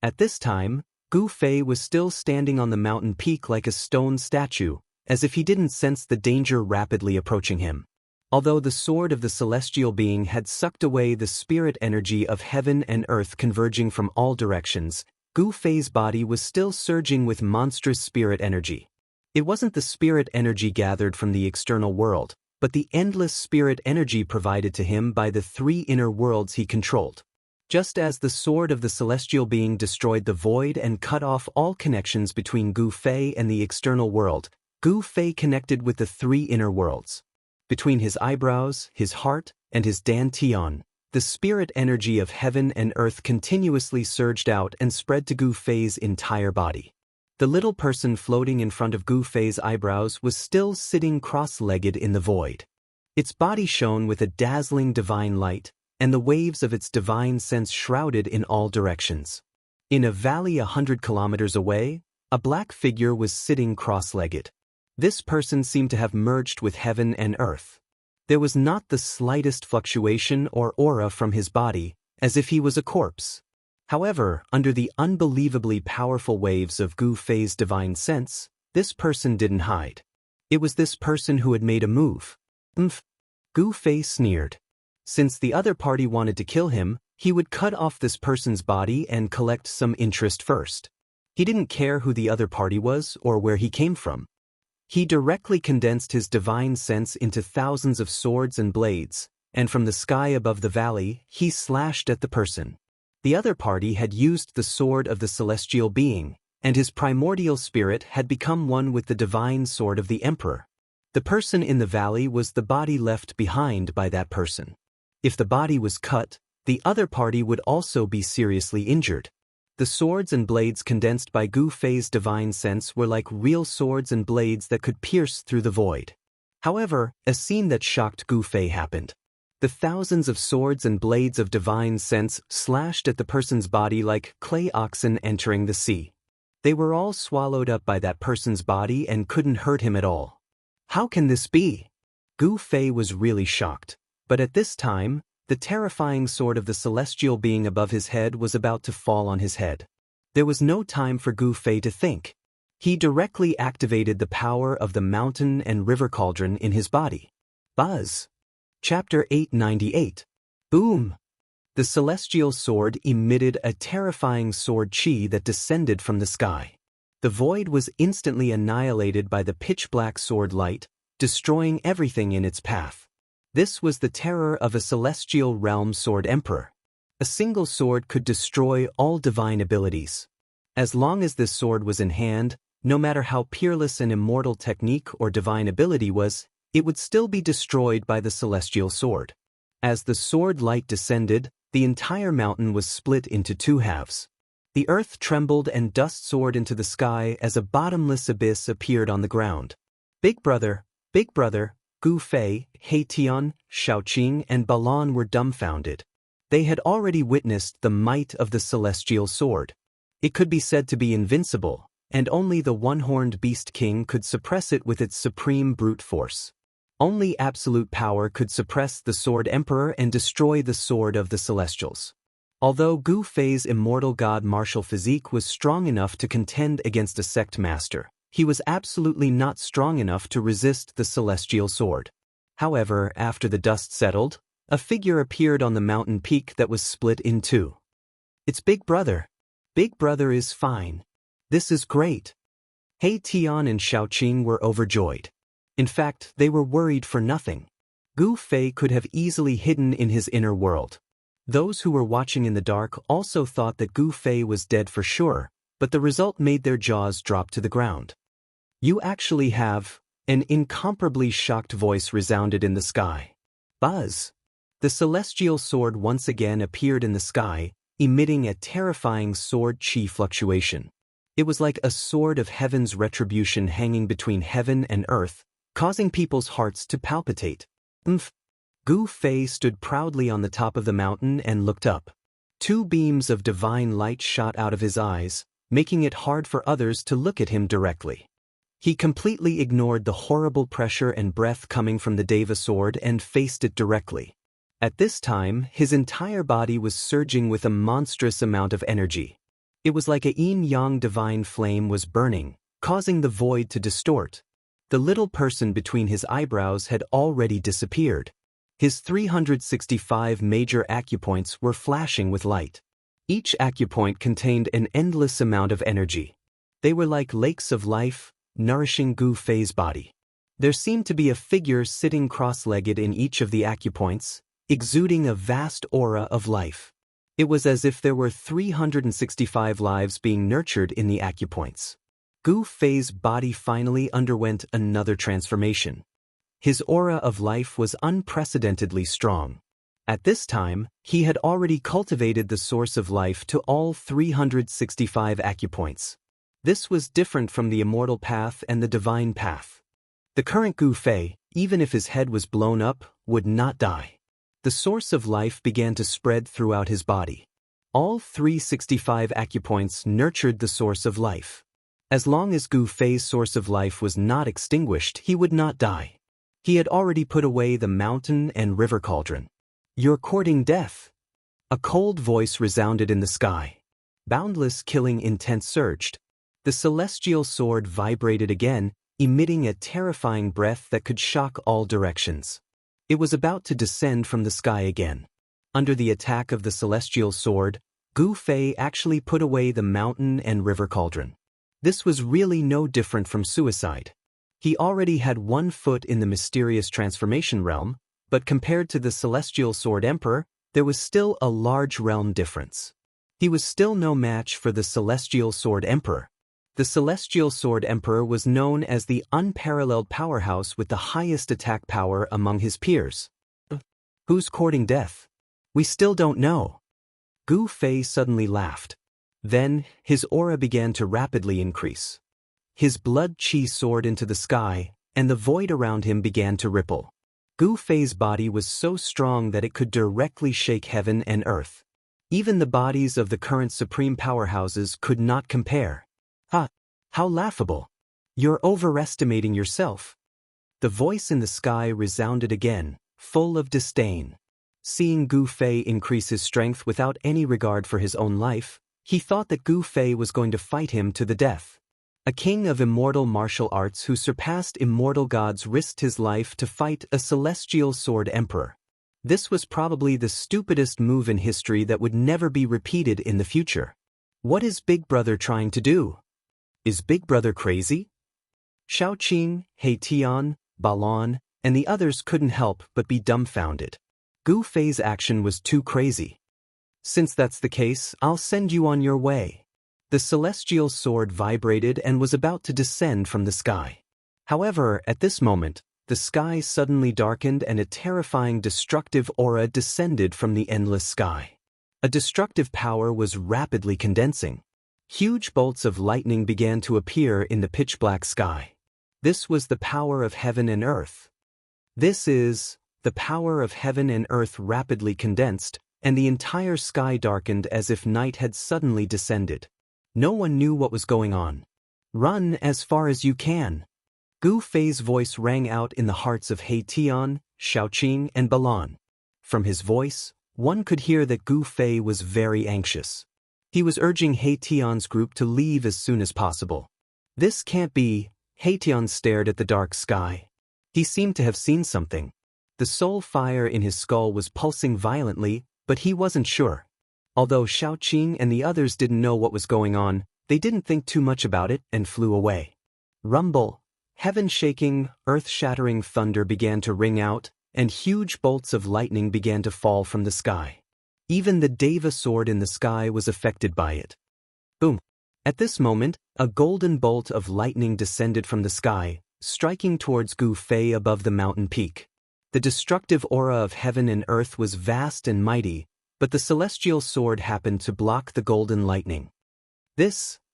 At this time, Gu Fei was still standing on the mountain peak like a stone statue, as if he didn't sense the danger rapidly approaching him. Although the sword of the celestial being had sucked away the spirit energy of heaven and earth converging from all directions, Gu Fei's body was still surging with monstrous spirit energy. It wasn't the spirit energy gathered from the external world, but the endless spirit energy provided to him by the three inner worlds he controlled. Just as the sword of the celestial being destroyed the void and cut off all connections between Gu Fei and the external world, Gu Fei connected with the three inner worlds. Between his eyebrows, his heart, and his dantian, the spirit energy of heaven and earth continuously surged out and spread to Gu Fei's entire body. The little person floating in front of Gu Fei's eyebrows was still sitting cross-legged in the void. Its body shone with a dazzling divine light, and the waves of its divine sense shrouded in all directions. In a valley 100 kilometers away, a black figure was sitting cross-legged. This person seemed to have merged with heaven and earth. There was not the slightest fluctuation or aura from his body, as if he was a corpse. However, under the unbelievably powerful waves of Gu Fei's divine sense, this person didn't hide. It was this person who had made a move. Gu Fei sneered. Since the other party wanted to kill him, he would cut off this person's body and collect some interest first. He didn't care who the other party was or where he came from. He directly condensed his divine sense into thousands of swords and blades, and from the sky above the valley, he slashed at the person. The other party had used the sword of the celestial being, and his primordial spirit had become one with the divine sword of the emperor. The person in the valley was the body left behind by that person. If the body was cut, the other party would also be seriously injured. The swords and blades condensed by Gu Fei's divine sense were like real swords and blades that could pierce through the void. However, a scene that shocked Gu Fei happened. The thousands of swords and blades of divine sense slashed at the person's body like clay oxen entering the sea. They were all swallowed up by that person's body and couldn't hurt him at all. How can this be? Gu Fei was really shocked. But at this time, the terrifying sword of the celestial being above his head was about to fall on his head. There was no time for Gu Fei to think. He directly activated the power of the mountain and river cauldron in his body. Buzz. Chapter 898. Boom! The celestial sword emitted a terrifying sword chi that descended from the sky. The void was instantly annihilated by the pitch-black sword light, destroying everything in its path. This was the terror of a celestial realm sword emperor. A single sword could destroy all divine abilities. As long as this sword was in hand, no matter how peerless an immortal technique or divine ability was, it would still be destroyed by the celestial sword. As the sword light descended, the entire mountain was split into two halves. The earth trembled and dust soared into the sky as a bottomless abyss appeared on the ground. Big brother, Gu Fei, Heitian, Xiaoqing, and Balan were dumbfounded. They had already witnessed the might of the celestial sword. It could be said to be invincible, and only the one-horned beast king could suppress it with its supreme brute force. Only absolute power could suppress the sword emperor and destroy the sword of the celestials. Although Gu Fei's immortal god martial physique was strong enough to contend against a sect master, he was absolutely not strong enough to resist the celestial sword. However, after the dust settled, a figure appeared on the mountain peak that was split in two. It's Big Brother. Big Brother is fine. This is great. Heitian and Xiaoqing were overjoyed. In fact, they were worried for nothing. Gu Fei could have easily hidden in his inner world. Those who were watching in the dark also thought that Gu Fei was dead for sure, but the result made their jaws drop to the ground. You actually have, an incomparably shocked voice resounded in the sky. Buzz! The celestial sword once again appeared in the sky, emitting a terrifying sword chi fluctuation. It was like a sword of heaven's retribution hanging between heaven and earth, causing people's hearts to palpitate. Gu Fei stood proudly on the top of the mountain and looked up. Two beams of divine light shot out of his eyes, making it hard for others to look at him directly. He completely ignored the horrible pressure and breath coming from the Deva sword and faced it directly. At this time, his entire body was surging with a monstrous amount of energy. It was like a yin-yang divine flame was burning, causing the void to distort. The little person between his eyebrows had already disappeared. His 365 major acupoints were flashing with light. Each acupoint contained an endless amount of energy. They were like lakes of life, nourishing Gu Fei's body. There seemed to be a figure sitting cross-legged in each of the acupoints, exuding a vast aura of life. It was as if there were 365 lives being nurtured in the acupoints. Gu Fei's body finally underwent another transformation. His aura of life was unprecedentedly strong. At this time, he had already cultivated the source of life to all 365 acupoints. This was different from the immortal path and the divine path. The current Gu Fei, even if his head was blown up, would not die. The source of life began to spread throughout his body. All 365 acupoints nurtured the source of life. As long as Gu Fei's source of life was not extinguished, he would not die. He had already put away the mountain and river cauldron. "You're courting death." A cold voice resounded in the sky. Boundless killing intent surged. The celestial sword vibrated again, emitting a terrifying breath that could shock all directions. It was about to descend from the sky again. Under the attack of the celestial sword, Gu Fei actually put away the mountain and river cauldron. This was really no different from suicide. He already had one foot in the mysterious transformation realm, but compared to the celestial sword emperor, there was still a large realm difference. He was still no match for the celestial sword emperor. The celestial sword emperor was known as the unparalleled powerhouse with the highest attack power among his peers. Who's courting death? We still don't know. Gu Fei suddenly laughed. Then, his aura began to rapidly increase. His blood chi soared into the sky, and the void around him began to ripple. Gu Fei's body was so strong that it could directly shake heaven and earth. Even the bodies of the current supreme powerhouses could not compare. How laughable. You're overestimating yourself. The voice in the sky resounded again, full of disdain. Seeing Gu Fei increase his strength without any regard for his own life, he thought that Gu Fei was going to fight him to the death. A king of immortal martial arts who surpassed immortal gods risked his life to fight a celestial sword emperor. This was probably the stupidest move in history that would never be repeated in the future. What is Big Brother trying to do? Is Big Brother crazy? Xiaoqing, Heitian, Balon, and the others couldn't help but be dumbfounded. Gu Fei's action was too crazy. Since that's the case, I'll send you on your way. The celestial sword vibrated and was about to descend from the sky. However, at this moment, the sky suddenly darkened and a terrifying destructive aura descended from the endless sky. A destructive power was rapidly condensing. Huge bolts of lightning began to appear in the pitch-black sky. This was the power of heaven and earth. The power of heaven and earth rapidly condensed, and the entire sky darkened as if night had suddenly descended. No one knew what was going on. Run as far as you can. Gu Fei's voice rang out in the hearts of Heitian, Xiaoqing, and Balon. From his voice, one could hear that Gu Fei was very anxious. He was urging Heitian's group to leave as soon as possible. This can't be. Heitian stared at the dark sky. He seemed to have seen something. The soul fire in his skull was pulsing violently, but he wasn't sure. Although Xiaoqing and the others didn't know what was going on, they didn't think too much about it and flew away. Rumble, heaven-shaking, earth-shattering thunder began to ring out, and huge bolts of lightning began to fall from the sky. Even the Deva sword in the sky was affected by it. Boom! At this moment, a golden bolt of lightning descended from the sky, striking towards Gu Fei above the mountain peak. The destructive aura of heaven and earth was vast and mighty, but the celestial sword happened to block the golden lightning.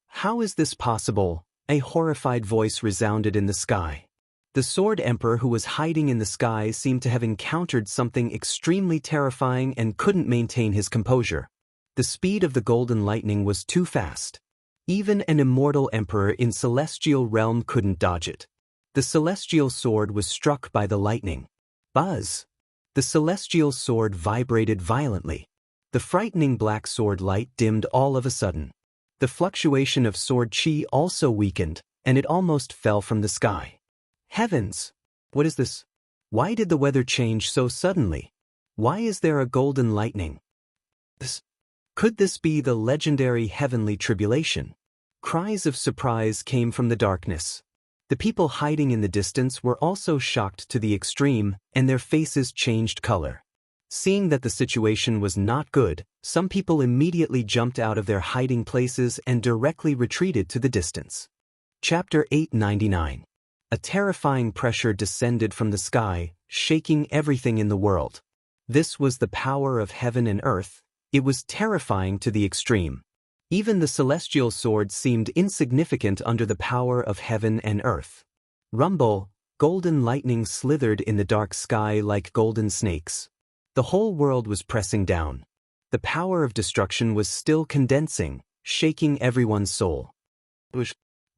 How is this possible? A horrified voice resounded in the sky. The sword emperor who was hiding in the sky seemed to have encountered something extremely terrifying and couldn't maintain his composure. The speed of the golden lightning was too fast. Even an immortal emperor in celestial realm couldn't dodge it. The celestial sword was struck by the lightning. Buzz! The celestial sword vibrated violently. The frightening black sword light dimmed all of a sudden. The fluctuation of sword chi also weakened, and it almost fell from the sky. Heavens! What is this? Why did the weather change so suddenly? Why is there a golden lightning? Could this be the legendary heavenly tribulation? Cries of surprise came from the darkness. The people hiding in the distance were also shocked to the extreme, and their faces changed color. Seeing that the situation was not good, some people immediately jumped out of their hiding places and directly retreated to the distance. Chapter 899. A terrifying pressure descended from the sky, shaking everything in the world. This was the power of heaven and earth. It was terrifying to the extreme. Even the celestial sword seemed insignificant under the power of heaven and earth. Rumble, golden lightning slithered in the dark sky like golden snakes. The whole world was pressing down. The power of destruction was still condensing, shaking everyone's soul.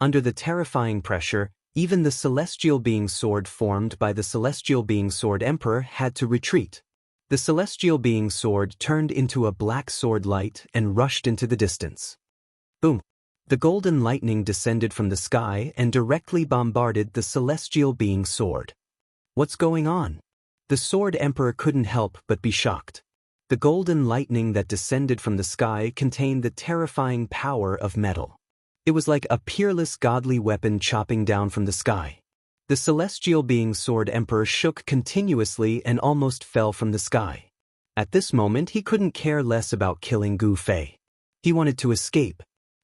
Under the terrifying pressure, even the celestial being sword formed by the celestial being sword emperor had to retreat. The celestial being sword turned into a black sword light and rushed into the distance. Boom! The golden lightning descended from the sky and directly bombarded the celestial being sword. What's going on? The sword emperor couldn't help but be shocked. The golden lightning that descended from the sky contained the terrifying power of metal. It was like a peerless godly weapon chopping down from the sky. The celestial being sword emperor shook continuously and almost fell from the sky. At this moment he couldn't care less about killing Gu Fei. He wanted to escape.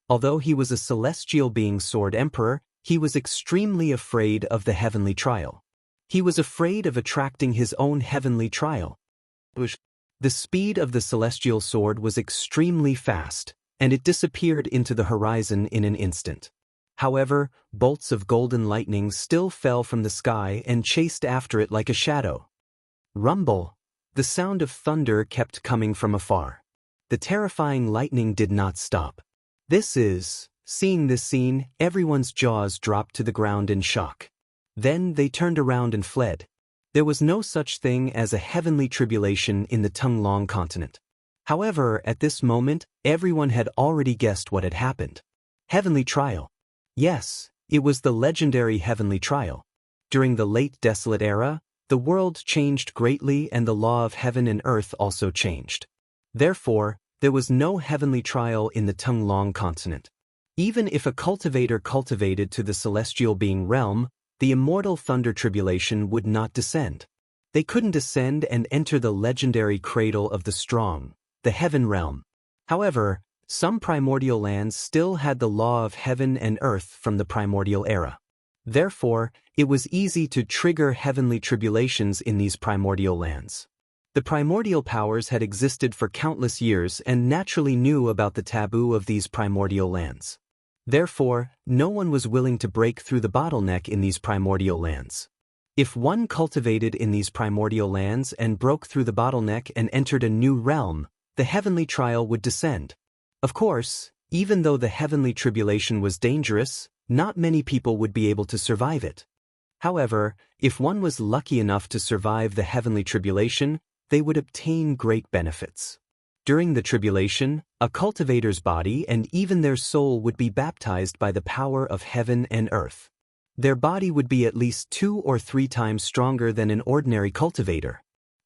Although he was a celestial being sword emperor, he was extremely afraid of the heavenly trial. He was afraid of attracting his own heavenly trial. The speed of the celestial sword was extremely fast, and it disappeared into the horizon in an instant. However, bolts of golden lightning still fell from the sky and chased after it like a shadow. Rumble! The sound of thunder kept coming from afar. The terrifying lightning did not stop. Seeing this scene, everyone's jaws dropped to the ground in shock. Then they turned around and fled. There was no such thing as a heavenly tribulation in the Tunglong continent. However, at this moment, everyone had already guessed what had happened. Heavenly trial. Yes, it was the legendary heavenly trial. During the late desolate era, the world changed greatly and the law of heaven and earth also changed. Therefore, there was no heavenly trial in the Tunglong continent. Even if a cultivator cultivated to the celestial being realm, the immortal thunder tribulation would not descend. They couldn't ascend and enter the legendary cradle of the strong, the heaven realm. However, some primordial lands still had the law of heaven and earth from the primordial era. Therefore, it was easy to trigger heavenly tribulations in these primordial lands. The primordial powers had existed for countless years and naturally knew about the taboo of these primordial lands. Therefore, no one was willing to break through the bottleneck in these primordial lands. If one cultivated in these primordial lands and broke through the bottleneck and entered a new realm, the heavenly trial would descend. Of course, even though the heavenly tribulation was dangerous, not many people would be able to survive it. However, if one was lucky enough to survive the heavenly tribulation, they would obtain great benefits. During the tribulation, a cultivator's body and even their soul would be baptized by the power of heaven and earth. Their body would be at least 2 or 3 times stronger than an ordinary cultivator.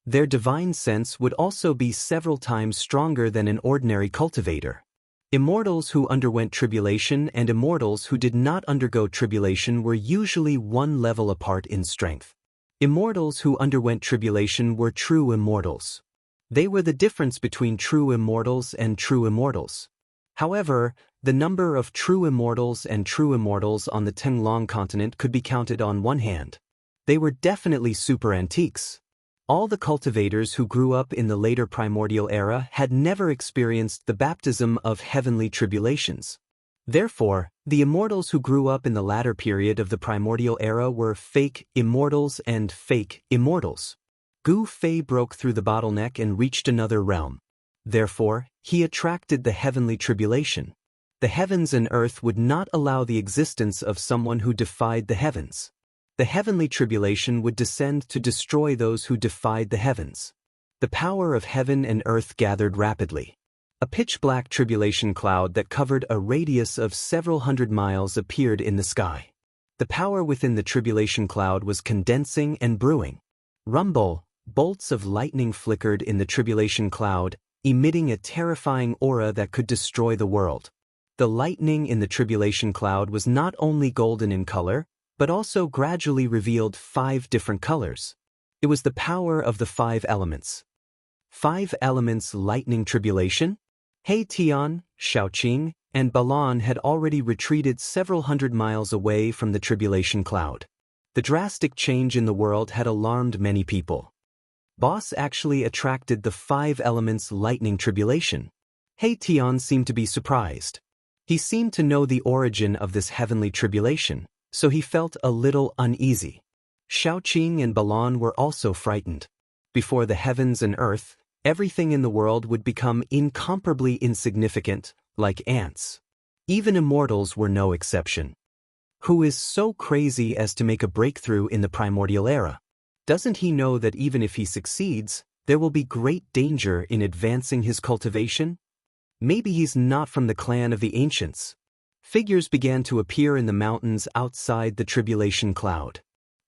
Their divine sense would also be several times stronger than an ordinary cultivator. Immortals who underwent tribulation and immortals who did not undergo tribulation were usually one level apart in strength. Immortals who underwent tribulation were true immortals. They were the difference between true immortals and true immortals. However, the number of true immortals and true immortals on the Tunglong continent could be counted on one hand. They were definitely super antiques. All the cultivators who grew up in the later primordial era had never experienced the baptism of heavenly tribulations. Therefore, the immortals who grew up in the latter period of the primordial era were fake immortals and fake immortals. Gu Fei broke through the bottleneck and reached another realm. Therefore, he attracted the heavenly tribulation. The heavens and earth would not allow the existence of someone who defied the heavens. The heavenly tribulation would descend to destroy those who defied the heavens. The power of heaven and earth gathered rapidly. A pitch-black tribulation cloud that covered a radius of several hundred miles appeared in the sky. The power within the tribulation cloud was condensing and brewing. Rumble, bolts of lightning flickered in the tribulation cloud, emitting a terrifying aura that could destroy the world. The lightning in the tribulation cloud was not only golden in color, but also gradually revealed 5 different colors. It was the power of the 5 elements. 5 elements lightning tribulation? He Tian, Shaoqing, and Balan had already retreated several hundred miles away from the tribulation cloud. The drastic change in the world had alarmed many people. Boss actually attracted the 5 elements lightning tribulation. He Tian seemed to be surprised. He seemed to know the origin of this heavenly tribulation, so he felt a little uneasy. Shaoqing and Balan were also frightened. Before the heavens and earth, everything in the world would become incomparably insignificant, like ants. Even immortals were no exception. Who is so crazy as to make a breakthrough in the primordial era? Doesn't he know that even if he succeeds, there will be great danger in advancing his cultivation? Maybe he's not from the clan of the ancients. Figures began to appear in the mountains outside the tribulation cloud.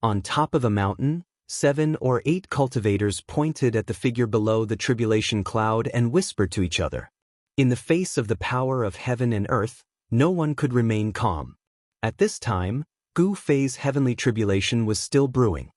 On top of a mountain, 7 or 8 cultivators pointed at the figure below the tribulation cloud and whispered to each other. In the face of the power of heaven and earth, no one could remain calm. At this time, Gu Fei's heavenly tribulation was still brewing.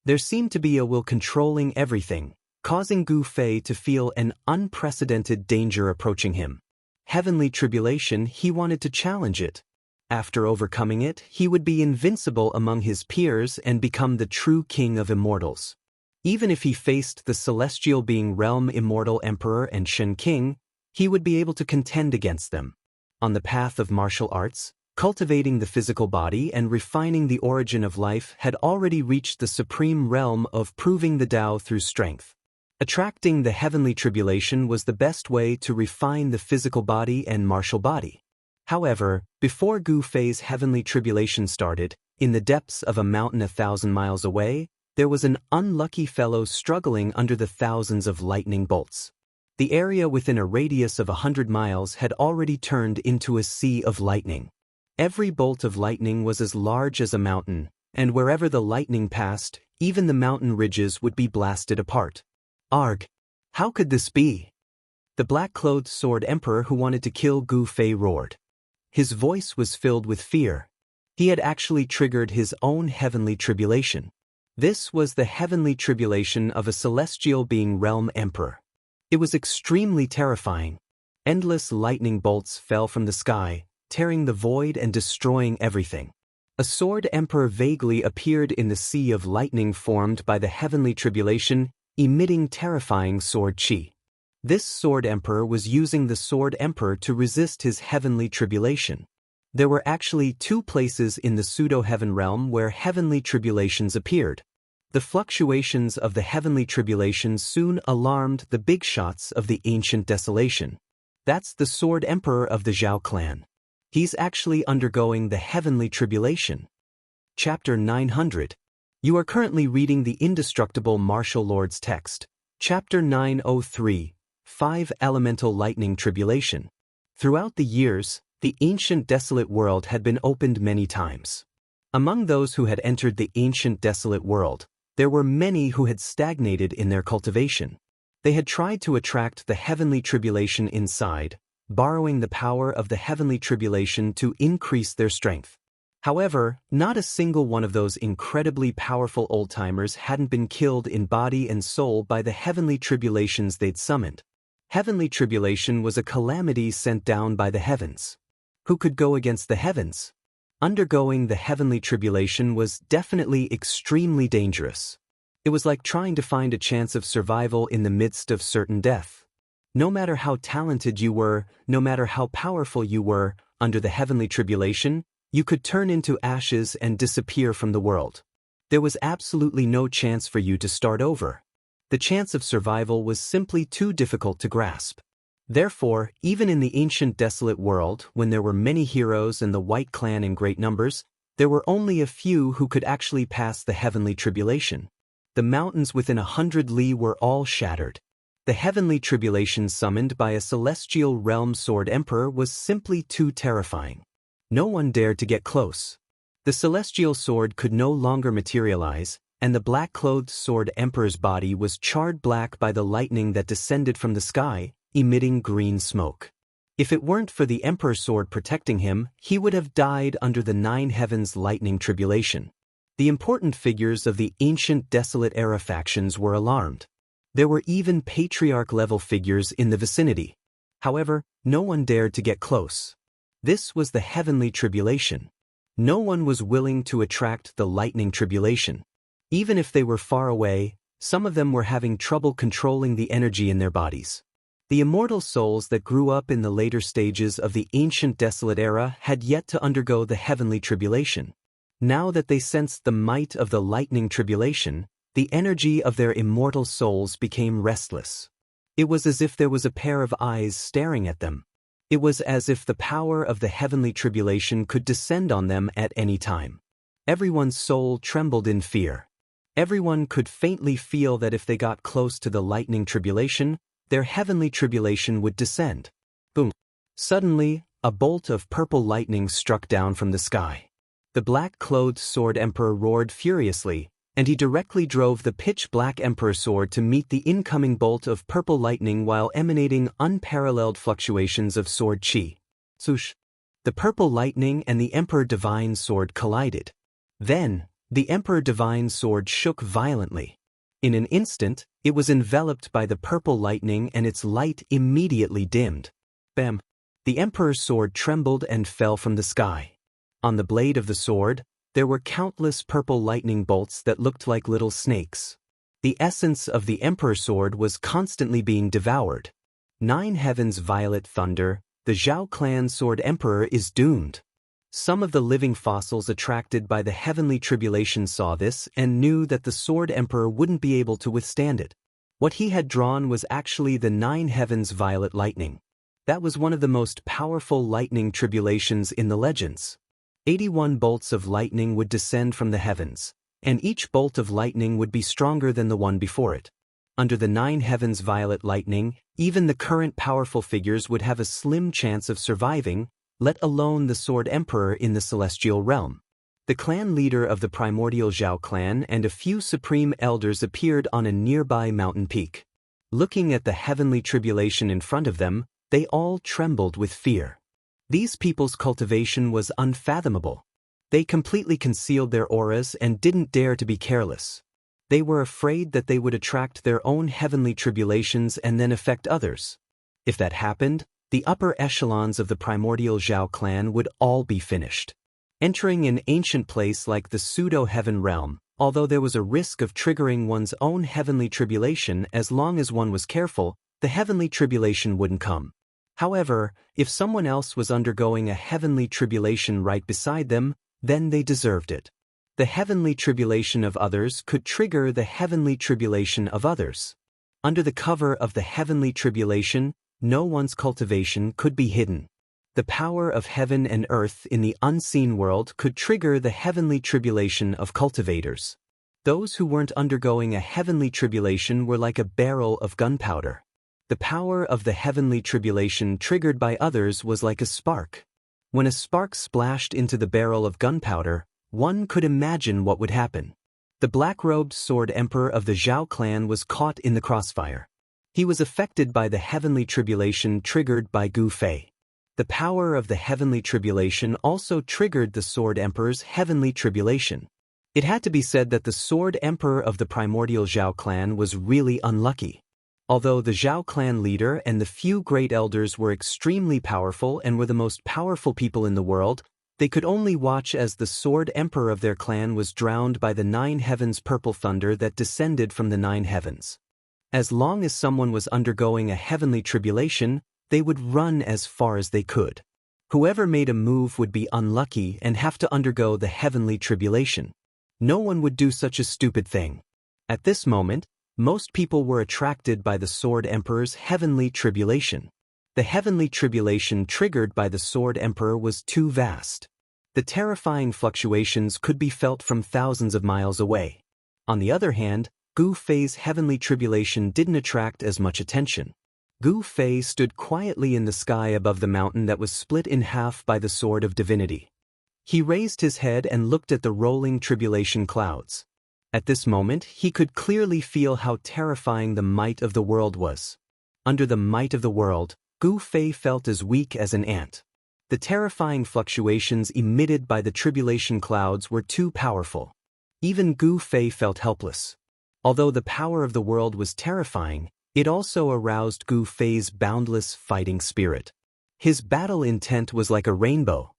There seemed to be a will controlling everything, causing Gu Fei to feel an unprecedented danger approaching him. Heavenly tribulation, he wanted to challenge it. After overcoming it, he would be invincible among his peers and become the true king of immortals. Even if he faced the celestial being realm immortal emperor and Shen King, he would be able to contend against them. On the path of martial arts, cultivating the physical body and refining the origin of life had already reached the supreme realm of proving the Tao through strength. Attracting the heavenly tribulation was the best way to refine the physical body and martial body. However, before Gu Fei's heavenly tribulation started, in the depths of a mountain 1,000 miles away, there was an unlucky fellow struggling under the thousands of lightning bolts. The area within a radius of 100 miles had already turned into a sea of lightning. Every bolt of lightning was as large as a mountain, and wherever the lightning passed, even the mountain ridges would be blasted apart. Arg! How could this be? The black-clothed sword emperor who wanted to kill Gu Fei roared. His voice was filled with fear. He had actually triggered his own heavenly tribulation. This was the heavenly tribulation of a celestial being realm emperor. It was extremely terrifying. Endless lightning bolts fell from the sky, tearing the void and destroying everything. A sword emperor vaguely appeared in the sea of lightning formed by the heavenly tribulation, emitting terrifying sword chi. This sword emperor was using the sword emperor to resist his heavenly tribulation. There were actually 2 places in the pseudo-heaven realm where heavenly tribulations appeared. The fluctuations of the heavenly tribulation soon alarmed the big shots of the ancient desolation. That's the sword emperor of the Zhao clan. He's actually undergoing the heavenly tribulation. Chapter 900. You are currently reading the indestructible martial lord's text. Chapter 903. 5 Elemental Lightning Tribulation. Throughout the years, the ancient desolate world had been opened many times. Among those who had entered the ancient desolate world, there were many who had stagnated in their cultivation. They had tried to attract the heavenly tribulation inside, borrowing the power of the heavenly tribulation to increase their strength. However, not a single one of those incredibly powerful old-timers hadn't been killed in body and soul by the heavenly tribulations they'd summoned. Heavenly tribulation was a calamity sent down by the heavens. Who could go against the heavens? Undergoing the heavenly tribulation was definitely extremely dangerous. It was like trying to find a chance of survival in the midst of certain death. No matter how talented you were, no matter how powerful you were, under the heavenly tribulation, you could turn into ashes and disappear from the world. There was absolutely no chance for you to start over. The chance of survival was simply too difficult to grasp. Therefore, even in the ancient desolate world, when there were many heroes and the White Clan in great numbers, there were only a few who could actually pass the heavenly tribulation. The mountains within 100 li were all shattered. The heavenly tribulation summoned by a celestial realm sword emperor was simply too terrifying. No one dared to get close. The celestial sword could no longer materialize, and the black-clothed sword emperor's body was charred black by the lightning that descended from the sky, emitting green smoke. If it weren't for the emperor's sword protecting him, he would have died under the 9 heavens lightning tribulation. The important figures of the ancient desolate era factions were alarmed. There were even patriarch-level figures in the vicinity. However, no one dared to get close. This was the heavenly tribulation. No one was willing to attract the lightning tribulation. Even if they were far away, some of them were having trouble controlling the energy in their bodies. The immortal souls that grew up in the later stages of the ancient desolate era had yet to undergo the heavenly tribulation. Now that they sensed the might of the lightning tribulation, the energy of their immortal souls became restless. It was as if there was a pair of eyes staring at them. It was as if the power of the heavenly tribulation could descend on them at any time. Everyone's soul trembled in fear. Everyone could faintly feel that if they got close to the lightning tribulation, their heavenly tribulation would descend. Boom! Suddenly, a bolt of purple lightning struck down from the sky. The black-clothed sword emperor roared furiously, and he directly drove the pitch-black emperor sword to meet the incoming bolt of purple lightning while emanating unparalleled fluctuations of sword chi. Swoosh! The purple lightning and the emperor divine sword collided. Then, the emperor divine sword shook violently. In an instant, it was enveloped by the purple lightning and its light immediately dimmed. Bam! The emperor's sword trembled and fell from the sky. On the blade of the sword, there were countless purple lightning bolts that looked like little snakes. The essence of the emperor's sword was constantly being devoured. 9 heavens violet thunder, the Zhao clan sword emperor is doomed. Some of the living fossils attracted by the heavenly tribulation saw this and knew that the sword emperor wouldn't be able to withstand it. What he had drawn was actually the 9 heavens violet lightning. That was one of the most powerful lightning tribulations in the legends. 81 bolts of lightning would descend from the heavens, and each bolt of lightning would be stronger than the one before it. Under the 9 heavens violet lightning, even the current powerful figures would have a slim chance of surviving, let alone the sword emperor in the celestial realm. The clan leader of the primordial Zhao clan and a few supreme elders appeared on a nearby mountain peak. Looking at the heavenly tribulation in front of them, they all trembled with fear. These people's cultivation was unfathomable. They completely concealed their auras and didn't dare to be careless. They were afraid that they would attract their own heavenly tribulations and then affect others. If that happened, the upper echelons of the primordial Zhao clan would all be finished. Entering an ancient place like the pseudo-heaven realm, although there was a risk of triggering one's own heavenly tribulation as long as one was careful, the heavenly tribulation wouldn't come. However, if someone else was undergoing a heavenly tribulation right beside them, then they deserved it. The heavenly tribulation of others could trigger the heavenly tribulation of others. Under the cover of the heavenly tribulation, no one's cultivation could be hidden. The power of heaven and earth in the unseen world could trigger the heavenly tribulation of cultivators. Those who weren't undergoing a heavenly tribulation were like a barrel of gunpowder. The power of the heavenly tribulation triggered by others was like a spark. When a spark splashed into the barrel of gunpowder, one could imagine what would happen. The black-robed sword emperor of the Zhao clan was caught in the crossfire. He was affected by the heavenly tribulation triggered by Gu Fei. The power of the heavenly tribulation also triggered the sword emperor's heavenly tribulation. It had to be said that the sword emperor of the primordial Zhao clan was really unlucky. Although the Zhao clan leader and the few great elders were extremely powerful and were the most powerful people in the world, they could only watch as the sword emperor of their clan was drowned by the 9 heavens purple thunder that descended from the 9 heavens. As long as someone was undergoing a heavenly tribulation, they would run as far as they could. Whoever made a move would be unlucky and have to undergo the heavenly tribulation. No one would do such a stupid thing. At this moment, most people were attracted by the sword emperor's heavenly tribulation. The heavenly tribulation triggered by the sword emperor was too vast. The terrifying fluctuations could be felt from thousands of miles away. On the other hand, Gu Fei's heavenly tribulation didn't attract as much attention. Gu Fei stood quietly in the sky above the mountain that was split in half by the sword of divinity. He raised his head and looked at the rolling tribulation clouds. At this moment, he could clearly feel how terrifying the might of the world was. Under the might of the world, Gu Fei felt as weak as an ant. The terrifying fluctuations emitted by the tribulation clouds were too powerful. Even Gu Fei felt helpless. Although the power of the world was terrifying, it also aroused Gu Fei's boundless fighting spirit. His battle intent was like a rainbow.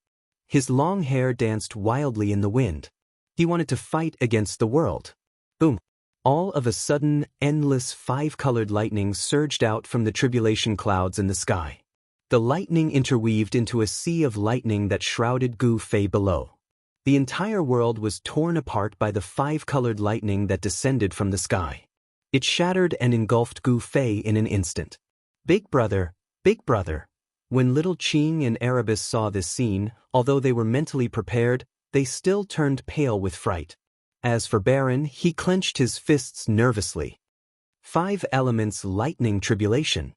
His long hair danced wildly in the wind. He wanted to fight against the world. Boom! All of a sudden, endless five-colored lightning surged out from the tribulation clouds in the sky. The lightning interweaved into a sea of lightning that shrouded Gu Fei below. The entire world was torn apart by the five-colored lightning that descended from the sky. It shattered and engulfed Gu Fei in an instant. Big brother, big brother. When little Qing and Erebus saw this scene, although they were mentally prepared, they still turned pale with fright. As for Baron, he clenched his fists nervously. 5 elements lightning tribulation.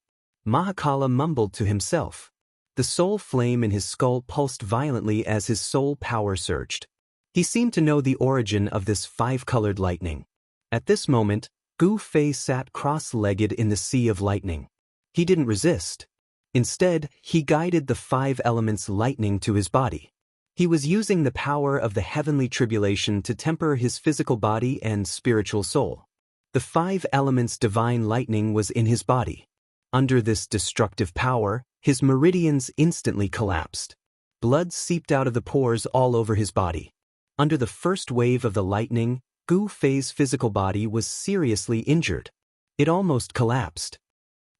Mahakala mumbled to himself. The soul flame in his skull pulsed violently as his soul power surged. He seemed to know the origin of this five-colored lightning. At this moment, Gu Fei sat cross-legged in the sea of lightning. He didn't resist. Instead, he guided the 5 elements lightning to his body. He was using the power of the heavenly tribulation to temper his physical body and spiritual soul. The 5 elements divine lightning was in his body. Under this destructive power, his meridians instantly collapsed. Blood seeped out of the pores all over his body. Under the first wave of the lightning, Gu Fei's physical body was seriously injured. It almost collapsed.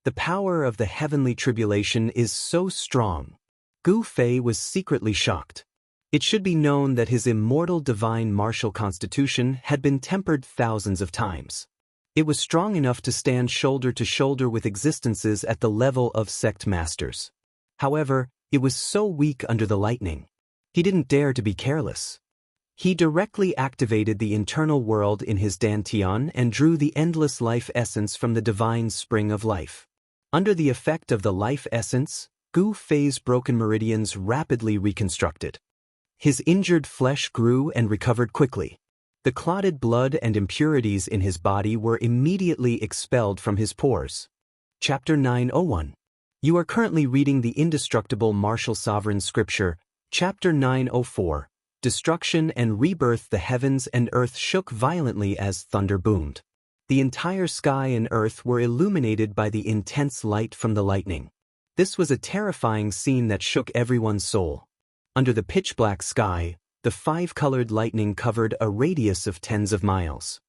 The power of the heavenly tribulation is so strong. Gu Fei was secretly shocked. It should be known that his immortal divine martial constitution had been tempered thousands of times. It was strong enough to stand shoulder to shoulder with existences at the level of sect masters. However, it was so weak under the lightning. He didn't dare to be careless. He directly activated the internal world in his dantian and drew the endless life essence from the divine spring of life. Under the effect of the life essence, Gu Fei's broken meridians rapidly reconstructed. His injured flesh grew and recovered quickly. The clotted blood and impurities in his body were immediately expelled from his pores. Chapter 901. You are currently reading the indestructible martial sovereign scripture, Chapter 904. Destruction and rebirth. The heavens and earth shook violently as thunder boomed. The entire sky and earth were illuminated by the intense light from the lightning. This was a terrifying scene that shook everyone's soul. Under the pitch-black sky, the 5-colored lightning covered a radius of tens of miles.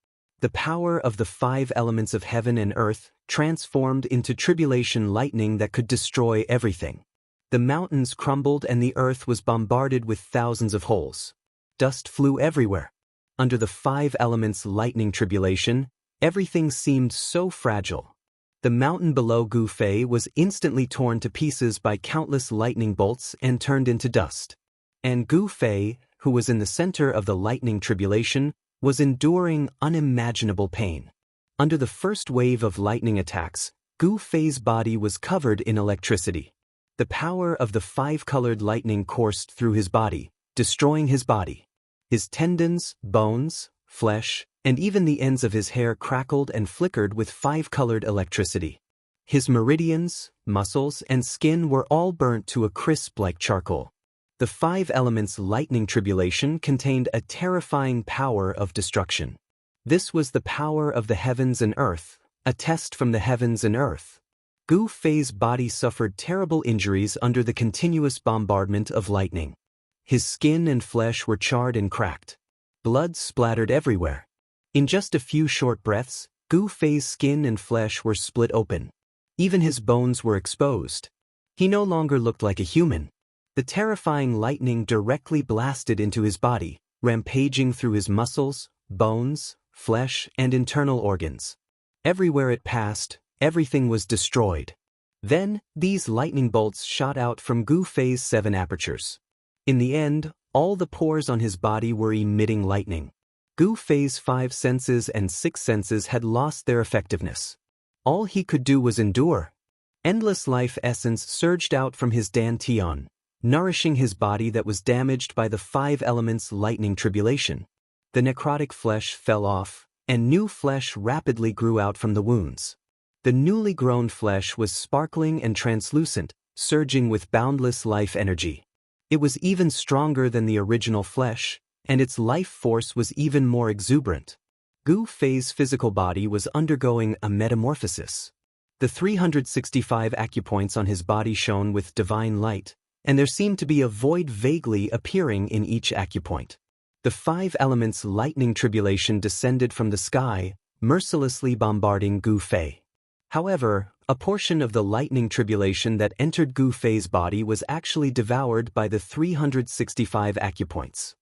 The power of the 5 elements of heaven and earth transformed into tribulation lightning that could destroy everything. The mountains crumbled and the earth was bombarded with thousands of holes. Dust flew everywhere. Under the 5 elements lightning tribulation, everything seemed so fragile. The mountain below Gu Fei was instantly torn to pieces by countless lightning bolts and turned into dust. And Gu Fei, who was in the center of the lightning tribulation, was enduring unimaginable pain. Under the first wave of lightning attacks, Gu Fei's body was covered in electricity. The power of the 5-colored lightning coursed through his body, destroying his body. His tendons, bones, flesh, and even the ends of his hair crackled and flickered with 5-colored electricity. His meridians, muscles, and skin were all burnt to a crisp like charcoal. The 5 elements lightning tribulation contained a terrifying power of destruction. This was the power of the heavens and earth, a test from the heavens and earth. Gu Fei's body suffered terrible injuries under the continuous bombardment of lightning. His skin and flesh were charred and cracked. Blood splattered everywhere. In just a few short breaths, Gu Fei's skin and flesh were split open. Even his bones were exposed. He no longer looked like a human. The terrifying lightning directly blasted into his body, rampaging through his muscles, bones, flesh, and internal organs. Everywhere it passed, everything was destroyed. Then, these lightning bolts shot out from Gu Fei's 7 apertures. In the end, all the pores on his body were emitting lightning. Gu Fei's 5 senses and 6 senses had lost their effectiveness. All he could do was endure. Endless life essence surged out from his dantian. nourishing his body that was damaged by the 5 elements lightning tribulation. The necrotic flesh fell off, and new flesh rapidly grew out from the wounds. The newly grown flesh was sparkling and translucent, surging with boundless life energy. It was even stronger than the original flesh, and its life force was even more exuberant. Gu Fei's physical body was undergoing a metamorphosis. The 365 acupoints on his body shone with divine light, and there seemed to be a void vaguely appearing in each acupoint. The 5 elements lightning tribulation descended from the sky, mercilessly bombarding Gu Fei. However, a portion of the lightning tribulation that entered Gu Fei's body was actually devoured by the 365 acupoints.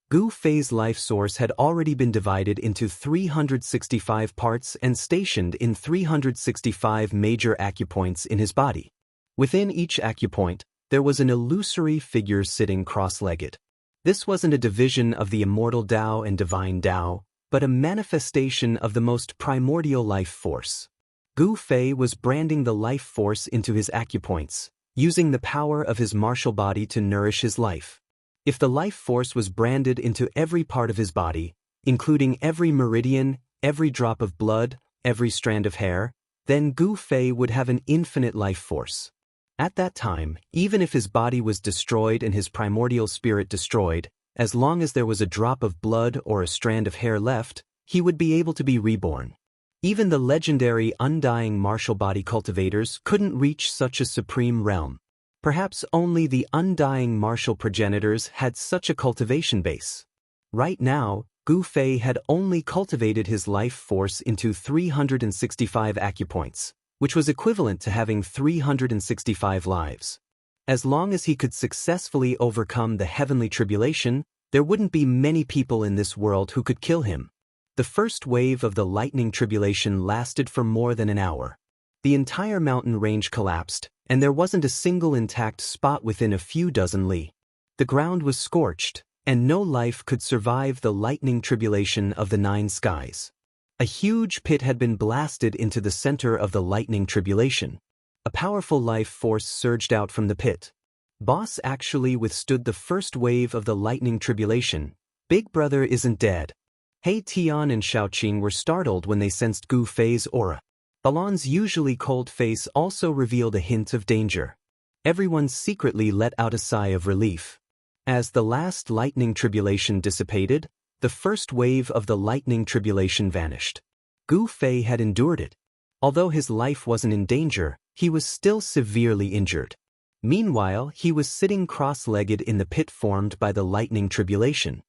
Gu Fei's life source had already been divided into 365 parts and stationed in 365 major acupoints in his body. Within each acupoint, there was an illusory figure sitting cross-legged. This wasn't a division of the immortal Dao and divine Dao, but a manifestation of the most primordial life force. Gu Fei was branding the life force into his acupoints, using the power of his martial body to nourish his life. If the life force was branded into every part of his body, including every meridian, every drop of blood, every strand of hair, then Gu Fei would have an infinite life force. At that time, even if his body was destroyed and his primordial spirit destroyed, as long as there was a drop of blood or a strand of hair left, he would be able to be reborn. Even the legendary undying martial body cultivators couldn't reach such a supreme realm. Perhaps only the undying martial progenitors had such a cultivation base. Right now, Gu Fei had only cultivated his life force into 365 acupoints, which was equivalent to having 365 lives. As long as he could successfully overcome the heavenly tribulation, there wouldn't be many people in this world who could kill him. The first wave of the lightning tribulation lasted for more than an hour. The entire mountain range collapsed, and there wasn't a single intact spot within a few dozen li. The ground was scorched, and no life could survive the lightning tribulation of the 9 skies. A huge pit had been blasted into the center of the lightning tribulation. A powerful life force surged out from the pit. Boss actually withstood the first wave of the lightning tribulation. Big brother isn't dead. He Tian and Xiaoqing were startled when they sensed Gu Fei's aura. Balan's usually cold face also revealed a hint of danger. Everyone secretly let out a sigh of relief. As the last lightning tribulation dissipated, the first wave of the lightning tribulation vanished. Gu Fei had endured it. Although his life wasn't in danger, he was still severely injured. Meanwhile, he was sitting cross-legged in the pit formed by the lightning tribulation.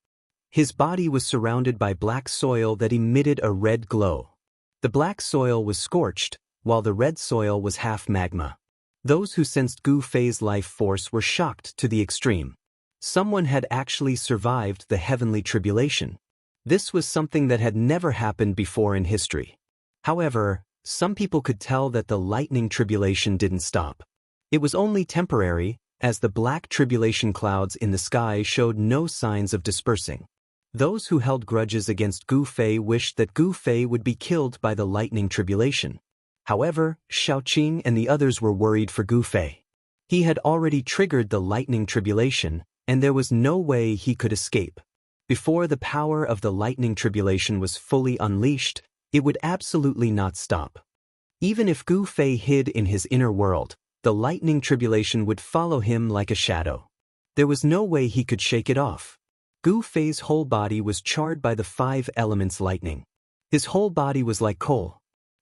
His body was surrounded by black soil that emitted a red glow. The black soil was scorched, while the red soil was half magma. Those who sensed Gu Fei's life force were shocked to the extreme. Someone had actually survived the heavenly tribulation. This was something that had never happened before in history. However, some people could tell that the lightning tribulation didn't stop. It was only temporary, as the black tribulation clouds in the sky showed no signs of dispersing. Those who held grudges against Gu Fei wished that Gu Fei would be killed by the lightning tribulation. However, Xiaoqing and the others were worried for Gu Fei. He had already triggered the lightning tribulation, and there was no way he could escape. Before the power of the lightning tribulation was fully unleashed, it would absolutely not stop. Even if Gu Fei hid in his inner world, the lightning tribulation would follow him like a shadow. There was no way he could shake it off. Gu Fei's whole body was charred by the 5 elements lightning. His whole body was like coal.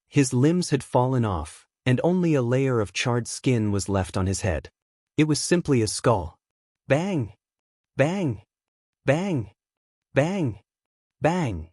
His limbs had fallen off, and only a layer of charred skin was left on his head. It was simply a skull. Bang! Bang! Bang! Bang! Bang!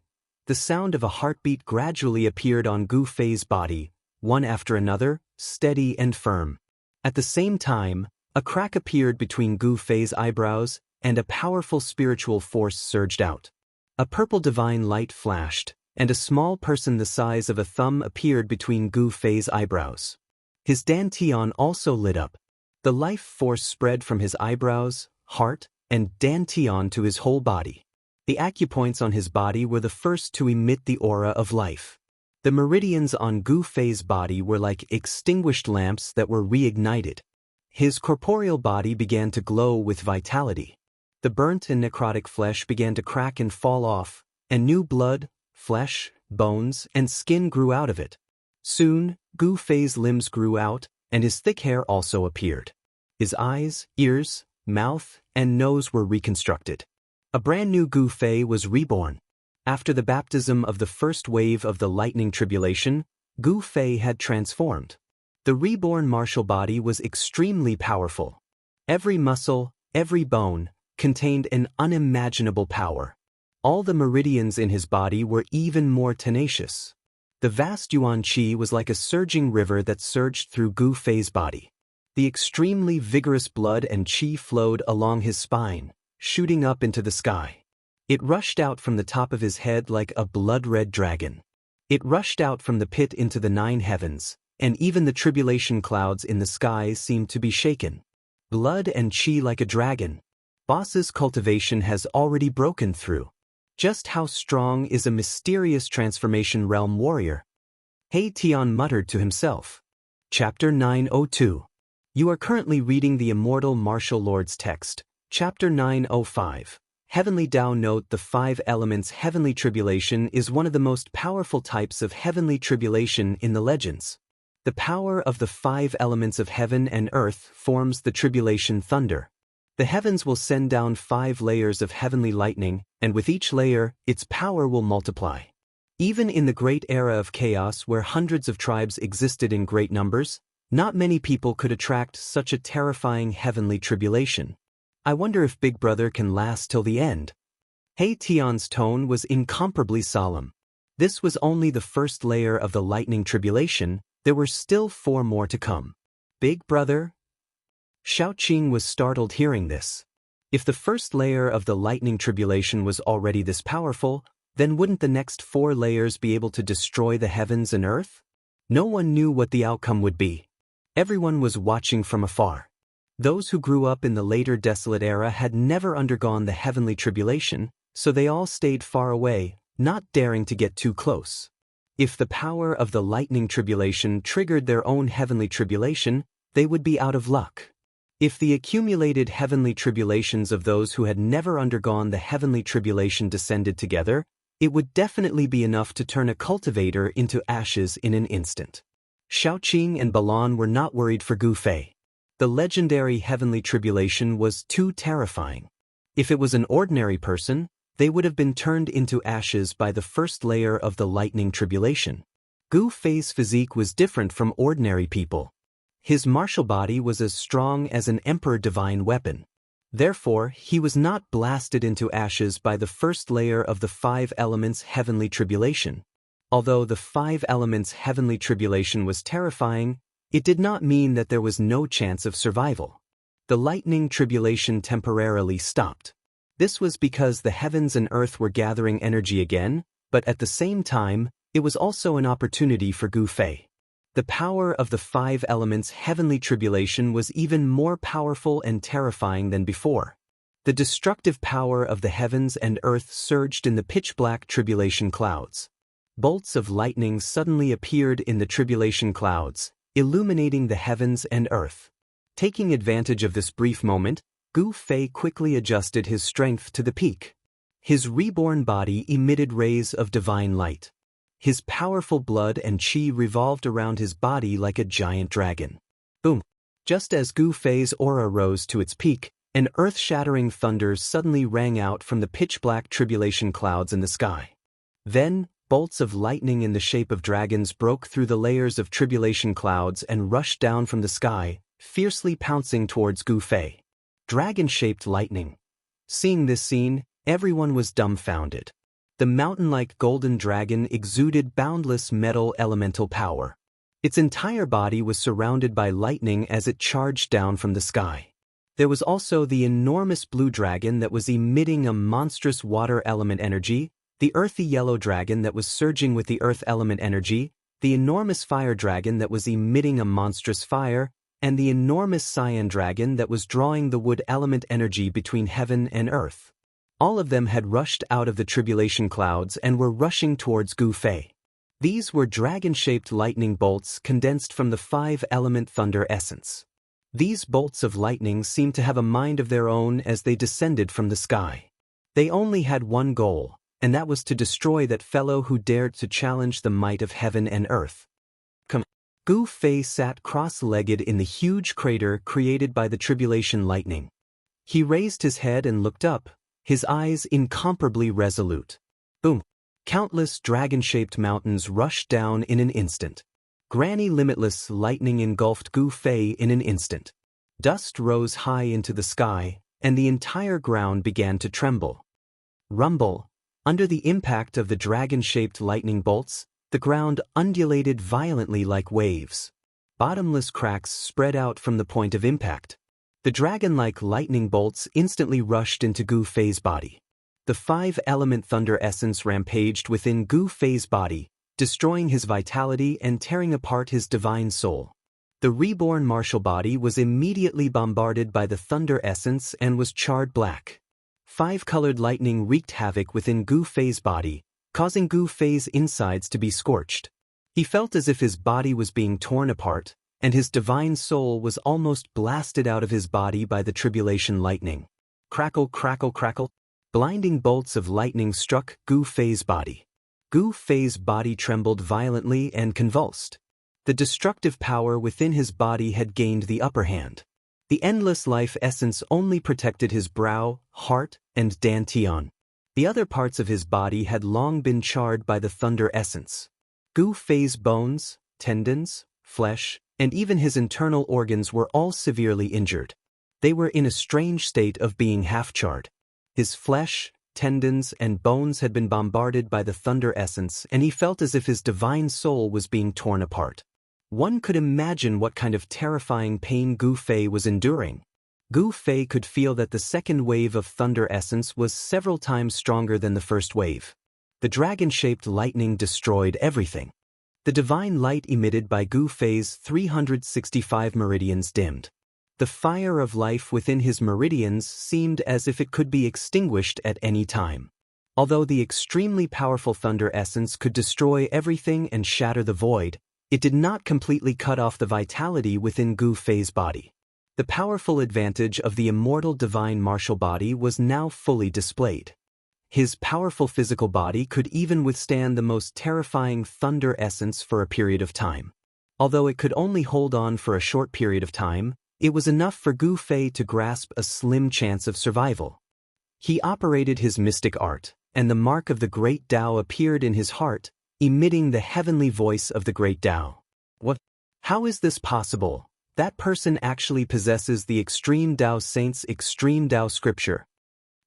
The sound of a heartbeat gradually appeared on Gu Fei's body, one after another, steady and firm. At the same time, a crack appeared between Gu Fei's eyebrows, and a powerful spiritual force surged out. A purple divine light flashed, and a small person the size of a thumb appeared between Gu Fei's eyebrows. His dantian also lit up. The life force spread from his eyebrows, heart, and dantian to his whole body. The acupoints on his body were the first to emit the aura of life. The meridians on Gu Fei's body were like extinguished lamps that were reignited. His corporeal body began to glow with vitality. The burnt and necrotic flesh began to crack and fall off, and new blood, flesh, bones, and skin grew out of it. Soon, Gu Fei's limbs grew out, and his thick hair also appeared. His eyes, ears, mouth, and nose were reconstructed. A brand new Gu Fei was reborn. After the baptism of the first wave of the lightning tribulation, Gu Fei had transformed. The reborn martial body was extremely powerful. Every muscle, every bone, contained an unimaginable power. All the meridians in his body were even more tenacious. The vast Yuan Qi was like a surging river that surged through Gu Fei's body. The extremely vigorous blood and qi flowed along his spine, shooting up into the sky. It rushed out from the top of his head like a blood-red dragon. It rushed out from the pit into the 9 heavens, and even the tribulation clouds in the skies seemed to be shaken. Blood and qi like a dragon. Boss's cultivation has already broken through. Just how strong is a mysterious transformation realm warrior? He Tian muttered to himself. Chapter 902. You are currently reading the Immortal Martial Lord's text, Chapter 905. Heavenly Tao. Note the 5 elements. Heavenly tribulation is one of the most powerful types of heavenly tribulation in the legends. The power of the 5 elements of heaven and earth forms the tribulation thunder. The heavens will send down 5 layers of heavenly lightning, and with each layer, its power will multiply. Even in the great era of chaos where hundreds of tribes existed in great numbers, not many people could attract such a terrifying heavenly tribulation. I wonder if Big Brother can last till the end. He Tian's tone was incomparably solemn. This was only the first layer of the lightning tribulation. There were still 4 more to come. Big Brother? Xiaoqing was startled hearing this. If the first layer of the lightning tribulation was already this powerful, then wouldn't the next 4 layers be able to destroy the heavens and earth? No one knew what the outcome would be. Everyone was watching from afar. Those who grew up in the later desolate era had never undergone the heavenly tribulation, so they all stayed far away, not daring to get too close. If the power of the lightning tribulation triggered their own heavenly tribulation, they would be out of luck. If the accumulated heavenly tribulations of those who had never undergone the heavenly tribulation descended together, it would definitely be enough to turn a cultivator into ashes in an instant. Xiaoqing and Balan were not worried for Gu Fei. The legendary heavenly tribulation was too terrifying. If it was an ordinary person, they would have been turned into ashes by the first layer of the lightning tribulation. Gu Fei's physique was different from ordinary people. His martial body was as strong as an emperor divine weapon. Therefore, he was not blasted into ashes by the first layer of the 5 elements heavenly tribulation. Although the 5 elements heavenly tribulation was terrifying, it did not mean that there was no chance of survival. The lightning tribulation temporarily stopped. This was because the heavens and earth were gathering energy again, but at the same time, it was also an opportunity for Gu Fei. The power of the 5 elements heavenly tribulation was even more powerful and terrifying than before. The destructive power of the heavens and earth surged in the pitch-black tribulation clouds. Bolts of lightning suddenly appeared in the tribulation clouds, illuminating the heavens and earth. Taking advantage of this brief moment, Gu Fei quickly adjusted his strength to the peak. His reborn body emitted rays of divine light. His powerful blood and qi revolved around his body like a giant dragon. Boom! Just as Gu Fei's aura rose to its peak, an earth-shattering thunder suddenly rang out from the pitch-black tribulation clouds in the sky. Then, bolts of lightning in the shape of dragons broke through the layers of tribulation clouds and rushed down from the sky, fiercely pouncing towards Gu Fei. Dragon-shaped lightning. Seeing this scene, everyone was dumbfounded. The mountain-like golden dragon exuded boundless metal elemental power. Its entire body was surrounded by lightning as it charged down from the sky. There was also the enormous blue dragon that was emitting a monstrous water element energy, the earthy yellow dragon that was surging with the earth element energy, the enormous fire dragon that was emitting a monstrous fire, and the enormous cyan dragon that was drawing the wood element energy between heaven and earth. All of them had rushed out of the tribulation clouds and were rushing towards Gu Fei. These were dragon-shaped lightning bolts condensed from the 5-element thunder essence. These bolts of lightning seemed to have a mind of their own as they descended from the sky. They only had one goal, and that was to destroy that fellow who dared to challenge the might of heaven and earth. Gu Fei sat cross-legged in the huge crater created by the tribulation lightning. He raised his head and looked up, his eyes incomparably resolute. Boom! Countless dragon-shaped mountains rushed down in an instant. Granny limitless lightning engulfed Gu Fei in an instant. Dust rose high into the sky, and the entire ground began to tremble. Rumble! Under the impact of the dragon-shaped lightning bolts, the ground undulated violently like waves. Bottomless cracks spread out from the point of impact. The dragon-like lightning bolts instantly rushed into Gu Fei's body. The five-element thunder essence rampaged within Gu Fei's body, destroying his vitality and tearing apart his divine soul. The reborn martial body was immediately bombarded by the thunder essence and was charred black. Five-colored lightning wreaked havoc within Gu Fei's body, causing Gu Fei's insides to be scorched. He felt as if his body was being torn apart, and his divine soul was almost blasted out of his body by the tribulation lightning. Crackle, crackle, crackle. Blinding bolts of lightning struck Gu Fei's body. Gu Fei's body trembled violently and convulsed. The destructive power within his body had gained the upper hand. The endless life essence only protected his brow, heart, and dantian. The other parts of his body had long been charred by the thunder essence. Gu Fei's bones, tendons, flesh, and even his internal organs were all severely injured. They were in a strange state of being half-charred. His flesh, tendons, and bones had been bombarded by the thunder essence, and he felt as if his divine soul was being torn apart. One could imagine what kind of terrifying pain Gu Fei was enduring. Gu Fei could feel that the second wave of thunder essence was several times stronger than the first wave. The dragon-shaped lightning destroyed everything. The divine light emitted by Gu Fei's 365 meridians dimmed. The fire of life within his meridians seemed as if it could be extinguished at any time. Although the extremely powerful thunder essence could destroy everything and shatter the void, it did not completely cut off the vitality within Gu Fei's body. The powerful advantage of the immortal divine martial body was now fully displayed. His powerful physical body could even withstand the most terrifying thunder essence for a period of time. Although it could only hold on for a short period of time, it was enough for Gu Fei to grasp a slim chance of survival. He operated his mystic art, and the mark of the great Tao appeared in his heart, emitting the heavenly voice of the great Tao. What? How is this possible? That person actually possesses the Extreme Tao Saint's Extreme Tao scripture.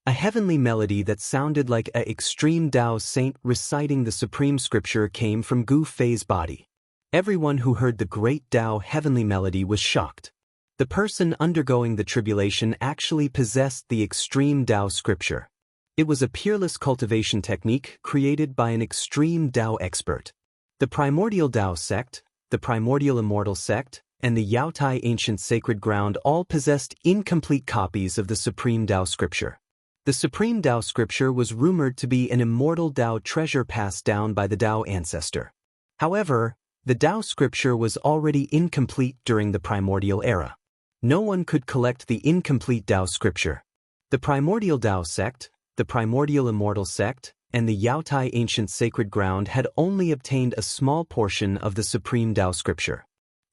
A heavenly melody that sounded like a Extreme Tao Saint reciting the supreme scripture came from Gu Fei's body. Everyone who heard the great Tao heavenly melody was shocked. The person undergoing the tribulation actually possessed the Extreme Tao scripture. It was a peerless cultivation technique created by an Extreme Tao expert. The Primordial Tao sect, the Primordial Immortal sect, and the Yaotai ancient sacred ground all possessed incomplete copies of the Supreme Tao scripture. The Supreme Tao scripture was rumored to be an immortal Tao treasure passed down by the Tao ancestor. However, the Tao scripture was already incomplete during the primordial era. No one could collect the incomplete Tao scripture. The Primordial Tao sect, the Primordial Immortal sect, and the Yaotai ancient sacred ground had only obtained a small portion of the Supreme Tao scripture.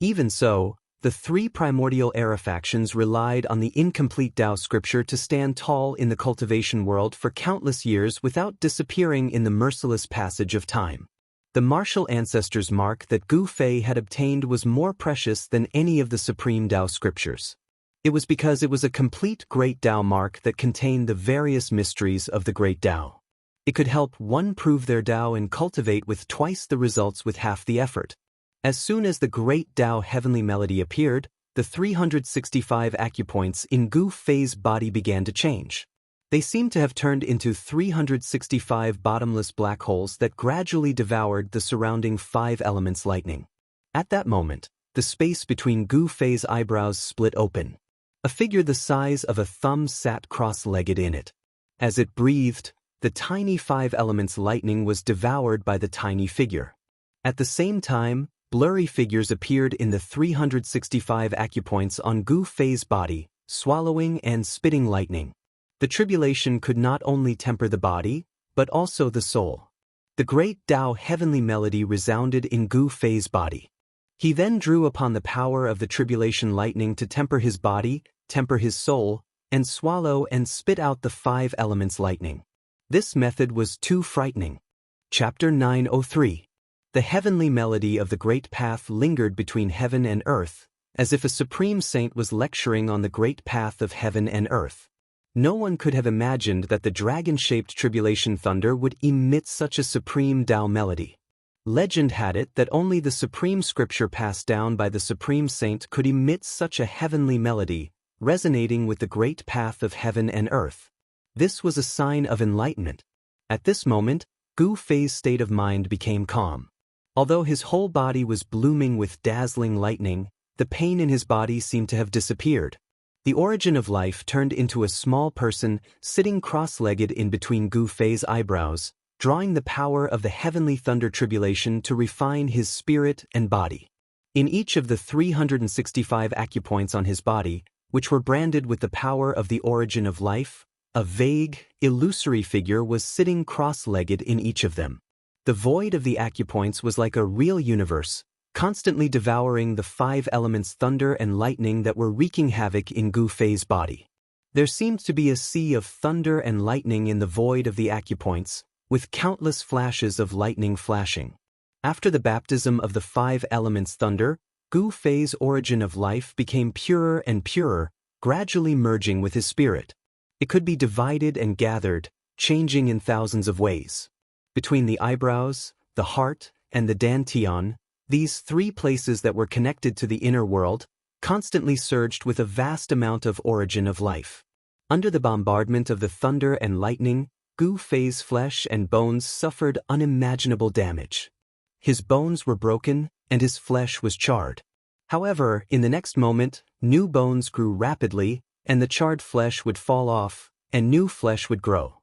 Even so, the three primordial era factions relied on the incomplete Tao scripture to stand tall in the cultivation world for countless years without disappearing in the merciless passage of time. The martial ancestor's mark that Gu Fei had obtained was more precious than any of the supreme Tao scriptures. It was because it was a complete Great Tao mark that contained the various mysteries of the Great Tao. It could help one prove their Tao and cultivate with twice the results with half the effort. As soon as the great Tao heavenly melody appeared, the 365 acupoints in Gu Fei's body began to change. They seemed to have turned into 365 bottomless black holes that gradually devoured the surrounding five elements lightning. At that moment, the space between Gu Fei's eyebrows split open. A figure the size of a thumb sat cross-legged in it. As it breathed, the tiny five elements lightning was devoured by the tiny figure. At the same time, blurry figures appeared in the 365 acupoints on Gu Fei's body, swallowing and spitting lightning. The tribulation could not only temper the body, but also the soul. The great Tao heavenly melody resounded in Gu Fei's body. He then drew upon the power of the tribulation lightning to temper his body, temper his soul, and swallow and spit out the 5 elements lightning. This method was too frightening. Chapter 903. The heavenly melody of the great path lingered between heaven and earth, as if a supreme saint was lecturing on the great path of heaven and earth. No one could have imagined that the dragon-shaped tribulation thunder would emit such a supreme Tao melody. Legend had it that only the supreme scripture passed down by the supreme saint could emit such a heavenly melody, resonating with the great path of heaven and earth. This was a sign of enlightenment. At this moment, Gu Fei's state of mind became calm. Although his whole body was blooming with dazzling lightning, the pain in his body seemed to have disappeared. The origin of life turned into a small person sitting cross-legged in between Gu Fei's eyebrows, drawing the power of the heavenly thunder tribulation to refine his spirit and body. In each of the 365 acupoints on his body, which were branded with the power of the origin of life, a vague, illusory figure was sitting cross-legged in each of them. The void of the acupoints was like a real universe, constantly devouring the 5 elements thunder and lightning that were wreaking havoc in Gu Fei's body. There seemed to be a sea of thunder and lightning in the void of the acupoints, with countless flashes of lightning flashing. After the baptism of the 5 elements thunder, Gu Fei's origin of life became purer and purer, gradually merging with his spirit. It could be divided and gathered, changing in thousands of ways. Between the eyebrows, the heart, and the dantian, these 3 places that were connected to the inner world, constantly surged with a vast amount of origin of life. Under the bombardment of the thunder and lightning, Gu Fei's flesh and bones suffered unimaginable damage. His bones were broken, and his flesh was charred. However, in the next moment, new bones grew rapidly, and the charred flesh would fall off, and new flesh would grow.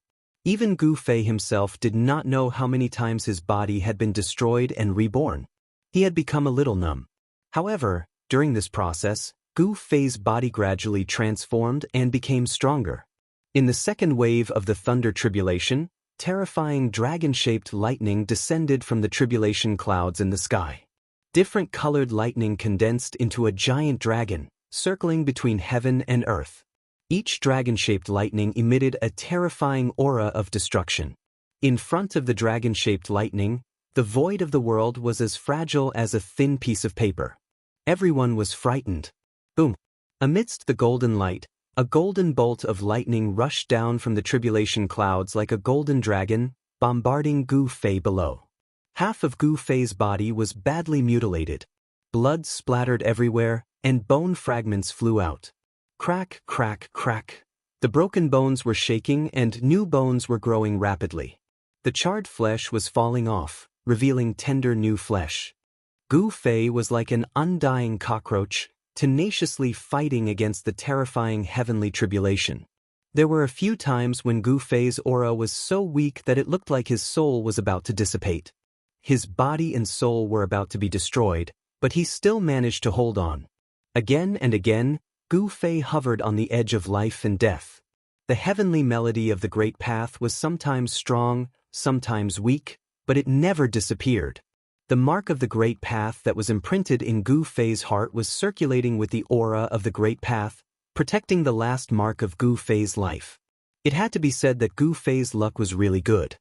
Even Gu Fei himself did not know how many times his body had been destroyed and reborn. He had become a little numb. However, during this process, Gu Fei's body gradually transformed and became stronger. In the second wave of the thunder tribulation, terrifying dragon-shaped lightning descended from the tribulation clouds in the sky. Different colored lightning condensed into a giant dragon, circling between heaven and earth. Each dragon-shaped lightning emitted a terrifying aura of destruction. In front of the dragon-shaped lightning, the void of the world was as fragile as a thin piece of paper. Everyone was frightened. Boom! Amidst the golden light, a golden bolt of lightning rushed down from the tribulation clouds like a golden dragon, bombarding Gu Fei below. Half of Gu Fei's body was badly mutilated. Blood splattered everywhere, and bone fragments flew out. Crack, crack, crack. The broken bones were shaking and new bones were growing rapidly. The charred flesh was falling off, revealing tender new flesh. Gu Fei was like an undying cockroach, tenaciously fighting against the terrifying heavenly tribulation. There were a few times when Gu Fei's aura was so weak that it looked like his soul was about to dissipate. His body and soul were about to be destroyed, but he still managed to hold on. Again and again, Gu Fei hovered on the edge of life and death. The heavenly melody of the great path was sometimes strong, sometimes weak, but it never disappeared. The mark of the great path that was imprinted in Gu Fei's heart was circulating with the aura of the great path, protecting the last mark of Gu Fei's life. It had to be said that Gu Fei's luck was really good.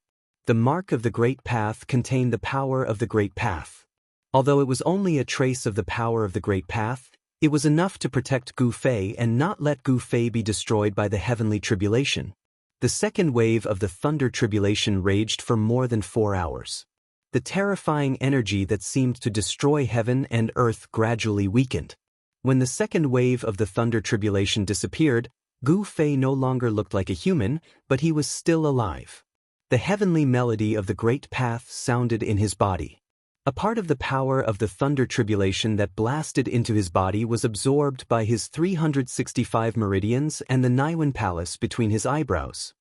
The mark of the great path contained the power of the great path. Although it was only a trace of the power of the great path, it was enough to protect Gu Fei and not let Gu Fei be destroyed by the heavenly tribulation. The second wave of the thunder tribulation raged for more than 4 hours. The terrifying energy that seemed to destroy heaven and earth gradually weakened. When the second wave of the thunder tribulation disappeared, Gu Fei no longer looked like a human, but he was still alive. The heavenly melody of the great path sounded in his body. A part of the power of the thunder tribulation that blasted into his body was absorbed by his 365 meridians and the Niwen Palace between his eyebrows.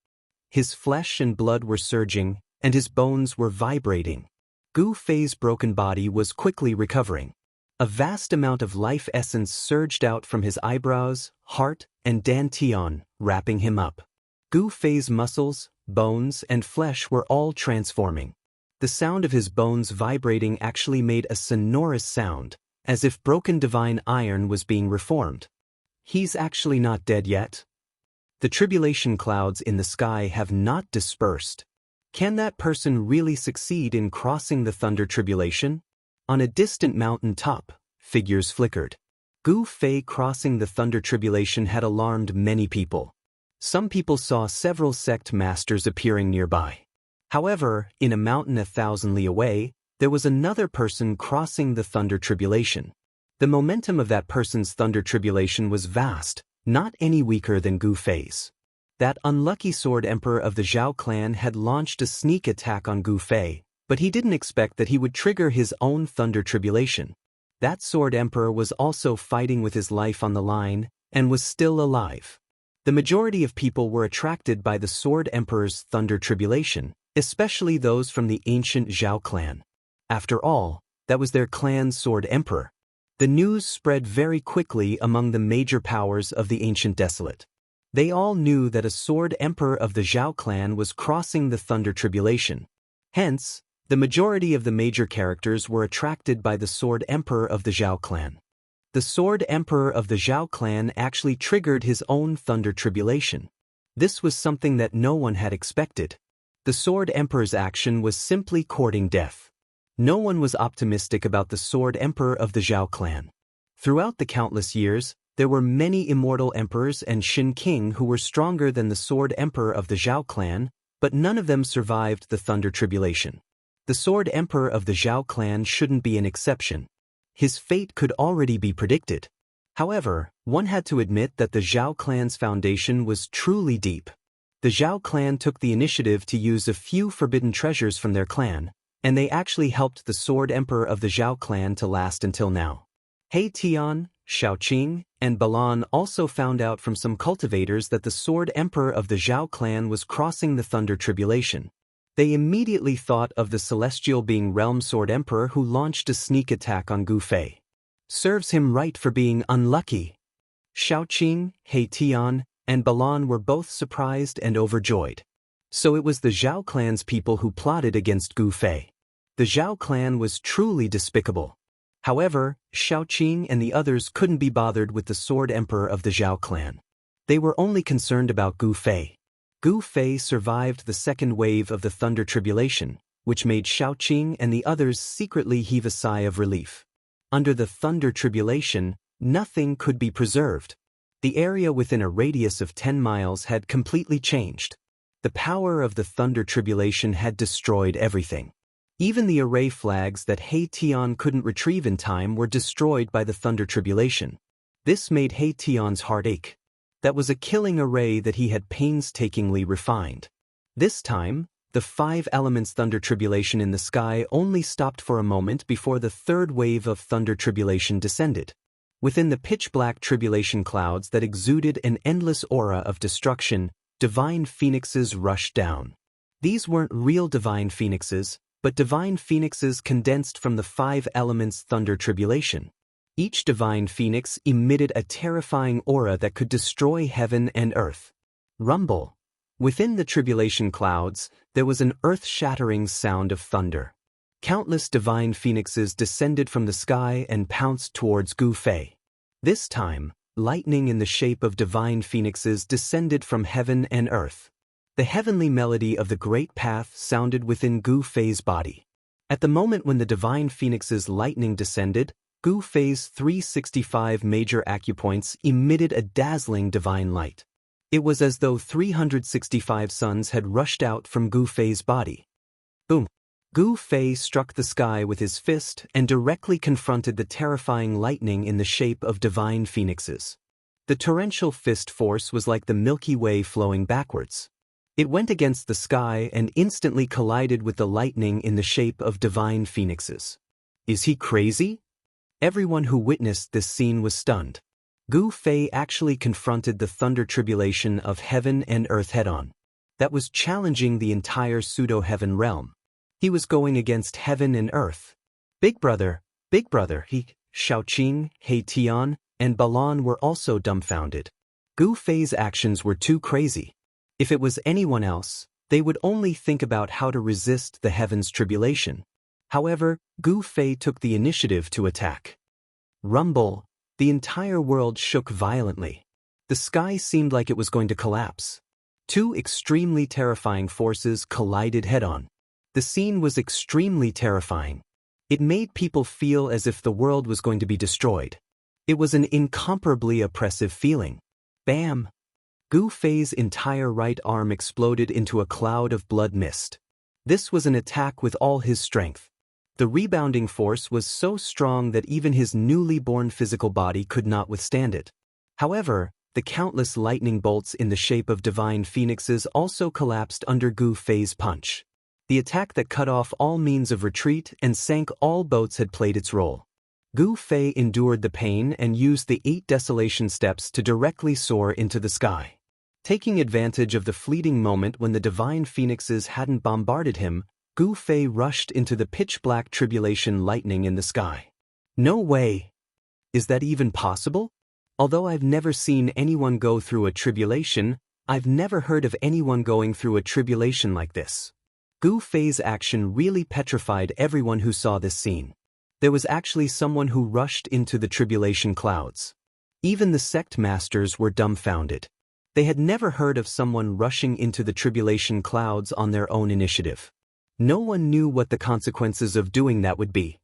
His flesh and blood were surging, and his bones were vibrating. Gu Fei's broken body was quickly recovering. A vast amount of life essence surged out from his eyebrows, heart, and dantian, wrapping him up. Gu Fei's muscles, bones, and flesh were all transforming. The sound of his bones vibrating actually made a sonorous sound, as if broken divine iron was being reformed. He's actually not dead yet. The tribulation clouds in the sky have not dispersed. Can that person really succeed in crossing the thunder tribulation? On a distant mountain top, figures flickered. Gu Fei crossing the thunder tribulation had alarmed many people. Some people saw several sect masters appearing nearby. However, in a mountain 1,000 li away, there was another person crossing the thunder tribulation. The momentum of that person's thunder tribulation was vast, not any weaker than Gu Fei's. That unlucky sword emperor of the Zhao clan had launched a sneak attack on Gu Fei, but he didn't expect that he would trigger his own thunder tribulation. That sword emperor was also fighting with his life on the line, and was still alive. The majority of people were attracted by the sword emperor's thunder tribulation, especially those from the ancient Zhao clan. After all, that was their clan's sword emperor. The news spread very quickly among the major powers of the ancient desolate. They all knew that a sword emperor of the Zhao clan was crossing the thunder tribulation. Hence, the majority of the major characters were attracted by the sword emperor of the Zhao clan. The sword emperor of the Zhao clan actually triggered his own thunder tribulation. This was something that no one had expected. The sword emperor's action was simply courting death. No one was optimistic about the sword emperor of the Zhao clan. Throughout the countless years, there were many immortal emperors and Shin King who were stronger than the sword emperor of the Zhao clan, but none of them survived the thunder tribulation. The sword emperor of the Zhao clan shouldn't be an exception. His fate could already be predicted. However, one had to admit that the Zhao clan's foundation was truly deep. The Zhao clan took the initiative to use a few forbidden treasures from their clan, and they actually helped the sword emperor of the Zhao clan to last until now. He Tian, Shaoqing, and Balan also found out from some cultivators that the sword emperor of the Zhao clan was crossing the thunder tribulation. They immediately thought of the celestial being Realm Sword Emperor who launched a sneak attack on Gu Fei. Serves him right for being unlucky. Shaoqing, He Tian, and Balan were both surprised and overjoyed. So it was the Zhao clan's people who plotted against Gu Fei. The Zhao clan was truly despicable. However, Shaoqing and the others couldn't be bothered with the sword emperor of the Zhao clan. They were only concerned about Gu Fei. Gu Fei survived the second wave of the thunder tribulation, which made Shaoqing and the others secretly heave a sigh of relief. Under the thunder tribulation, nothing could be preserved. The area within a radius of 10 miles had completely changed. The power of the thunder tribulation had destroyed everything. Even the array flags that He Tian couldn't retrieve in time were destroyed by the thunder tribulation. This made He Tian's heart ache. That was a killing array that he had painstakingly refined. This time, the 5 elements thunder tribulation in the sky only stopped for a moment before the third wave of thunder tribulation descended. Within the pitch-black tribulation clouds that exuded an endless aura of destruction, divine phoenixes rushed down. These weren't real divine phoenixes, but divine phoenixes condensed from the 5 elements thunder tribulation. Each divine phoenix emitted a terrifying aura that could destroy heaven and earth. Rumble. Within the tribulation clouds, there was an earth-shattering sound of thunder. Countless divine phoenixes descended from the sky and pounced towards Gu Fei. This time, lightning in the shape of divine phoenixes descended from heaven and earth. The heavenly melody of the Great Path sounded within Gu Fei's body. At the moment when the divine phoenix's lightning descended, Gu Fei's 365 major acupoints emitted a dazzling divine light. It was as though 365 suns had rushed out from Gu Fei's body. Boom! Gu Fei struck the sky with his fist and directly confronted the terrifying lightning in the shape of divine phoenixes. The torrential fist force was like the Milky Way flowing backwards. It went against the sky and instantly collided with the lightning in the shape of divine phoenixes. Is he crazy? Everyone who witnessed this scene was stunned. Gu Fei actually confronted the thunder tribulation of heaven and earth head-on. That was challenging the entire pseudo-heaven realm. He was going against heaven and earth. Big brother, he, Xiaoqing, He Tian, and Balan were also dumbfounded. Gu Fei's actions were too crazy. If it was anyone else, they would only think about how to resist the heaven's tribulation. However, Gu Fei took the initiative to attack. Rumble, the entire world shook violently. The sky seemed like it was going to collapse. Two extremely terrifying forces collided head-on. The scene was extremely terrifying. It made people feel as if the world was going to be destroyed. It was an incomparably oppressive feeling. Bam! Gu Fei's entire right arm exploded into a cloud of blood mist. This was an attack with all his strength. The rebounding force was so strong that even his newly born physical body could not withstand it. However, the countless lightning bolts in the shape of divine phoenixes also collapsed under Gu Fei's punch. The attack that cut off all means of retreat and sank all boats had played its role. Gu Fei endured the pain and used the 8 desolation steps to directly soar into the sky. Taking advantage of the fleeting moment when the divine phoenixes hadn't bombarded him, Gu Fei rushed into the pitch-black tribulation lightning in the sky. No way! Is that even possible? Although I've never seen anyone go through a tribulation, I've never heard of anyone going through a tribulation like this. Gu Fei's action really petrified everyone who saw this scene. There was actually someone who rushed into the tribulation clouds. Even the sect masters were dumbfounded. They had never heard of someone rushing into the tribulation clouds on their own initiative. No one knew what the consequences of doing that would be.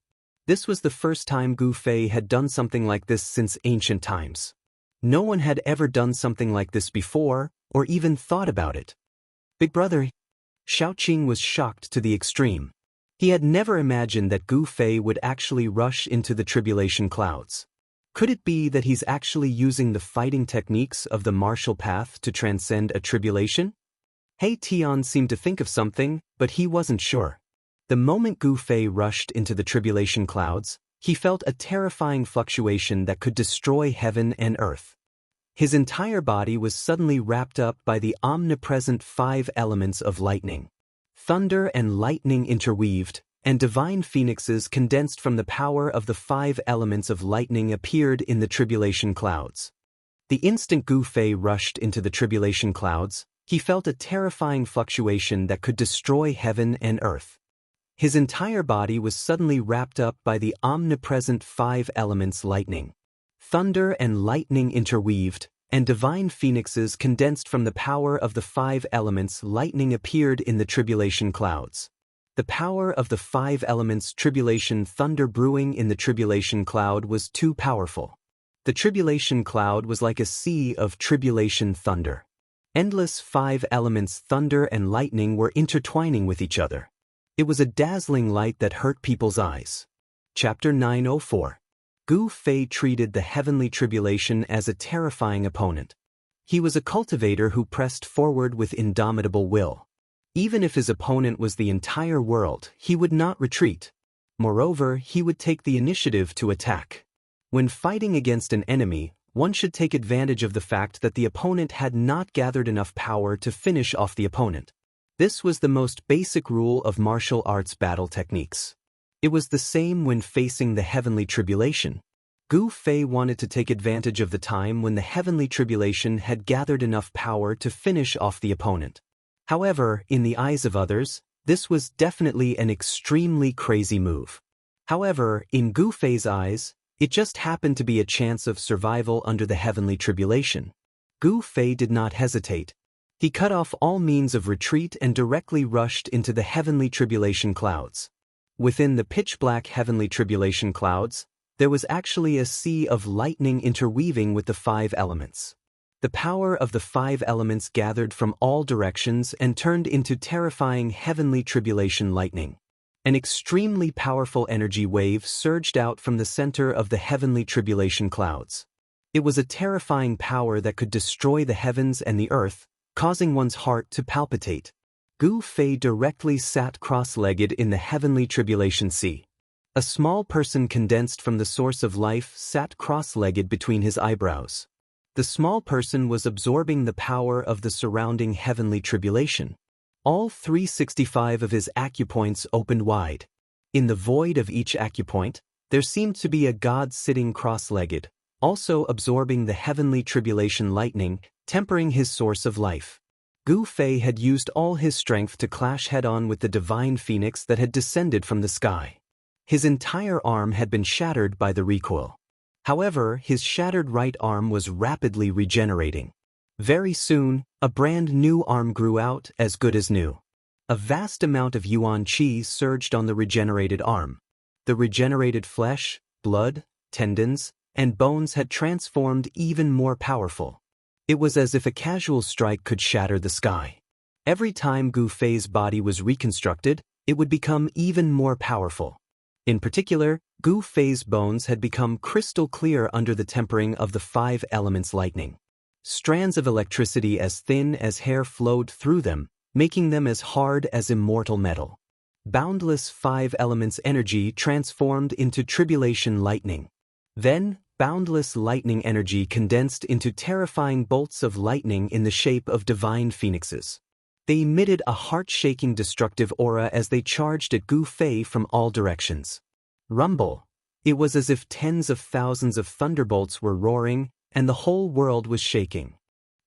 This was the first time Gu Fei had done something like this since ancient times. No one had ever done something like this before, or even thought about it. Big brother, Xiaoqing was shocked to the extreme. He had never imagined that Gu Fei would actually rush into the tribulation clouds. Could it be that he's actually using the fighting techniques of the martial path to transcend a tribulation? He Tian seemed to think of something, but he wasn't sure. The moment Gu Fei rushed into the tribulation clouds, he felt a terrifying fluctuation that could destroy heaven and earth. His entire body was suddenly wrapped up by the omnipresent 5 elements of lightning. Thunder and lightning interweaved, and divine phoenixes condensed from the power of the 5 elements of lightning appeared in the tribulation clouds. The instant Gu Fei rushed into the tribulation clouds, he felt a terrifying fluctuation that could destroy heaven and earth. His entire body was suddenly wrapped up by the omnipresent 5 elements lightning. Thunder and lightning interweaved, and divine phoenixes condensed from the power of the 5 elements lightning appeared in the tribulation clouds. The power of the 5 elements tribulation thunder brewing in the tribulation cloud was too powerful. The tribulation cloud was like a sea of tribulation thunder. Endless 5 elements thunder and lightning were intertwining with each other. It was a dazzling light that hurt people's eyes. Chapter 904. Gu Fei treated the heavenly tribulation as a terrifying opponent. He was a cultivator who pressed forward with indomitable will. Even if his opponent was the entire world, he would not retreat. Moreover, he would take the initiative to attack. When fighting against an enemy, one should take advantage of the fact that the opponent had not gathered enough power to finish off the opponent. This was the most basic rule of martial arts battle techniques. It was the same when facing the heavenly tribulation. Gu Fei wanted to take advantage of the time when the heavenly tribulation had gathered enough power to finish off the opponent. However, in the eyes of others, this was definitely an extremely crazy move. However, in Gu Fei's eyes, it just happened to be a chance of survival under the heavenly tribulation. Gu Fei did not hesitate. He cut off all means of retreat and directly rushed into the heavenly tribulation clouds. Within the pitch-black heavenly tribulation clouds, there was actually a sea of lightning interweaving with the 5 elements. The power of the 5 elements gathered from all directions and turned into terrifying heavenly tribulation lightning. An extremely powerful energy wave surged out from the center of the heavenly tribulation clouds. It was a terrifying power that could destroy the heavens and the earth, causing one's heart to palpitate. Gu Fei directly sat cross-legged in the heavenly tribulation sea. A small person condensed from the source of life sat cross-legged between his eyebrows. The small person was absorbing the power of the surrounding heavenly tribulation. All 365 of his acupoints opened wide. In the void of each acupoint, there seemed to be a god sitting cross-legged, also absorbing the heavenly tribulation lightning, tempering his source of life. Gu Fei had used all his strength to clash head-on with the divine phoenix that had descended from the sky. His entire arm had been shattered by the recoil. However, his shattered right arm was rapidly regenerating. Very soon, a brand new arm grew out, as good as new. A vast amount of yuan qi surged on the regenerated arm. The regenerated flesh, blood, tendons, and bones had transformed even more powerful. It was as if a casual strike could shatter the sky. Every time Gu Fei's body was reconstructed, it would become even more powerful. In particular, Gu Fei's bones had become crystal clear under the tempering of the 5 elements lightning. Strands of electricity as thin as hair flowed through them, making them as hard as immortal metal. Boundless 5 elements energy transformed into tribulation lightning. Then, boundless lightning energy condensed into terrifying bolts of lightning in the shape of divine phoenixes. They emitted a heart-shaking destructive aura as they charged at Gu Fei from all directions. Rumble. It was as if tens of thousands of thunderbolts were roaring, and the whole world was shaking.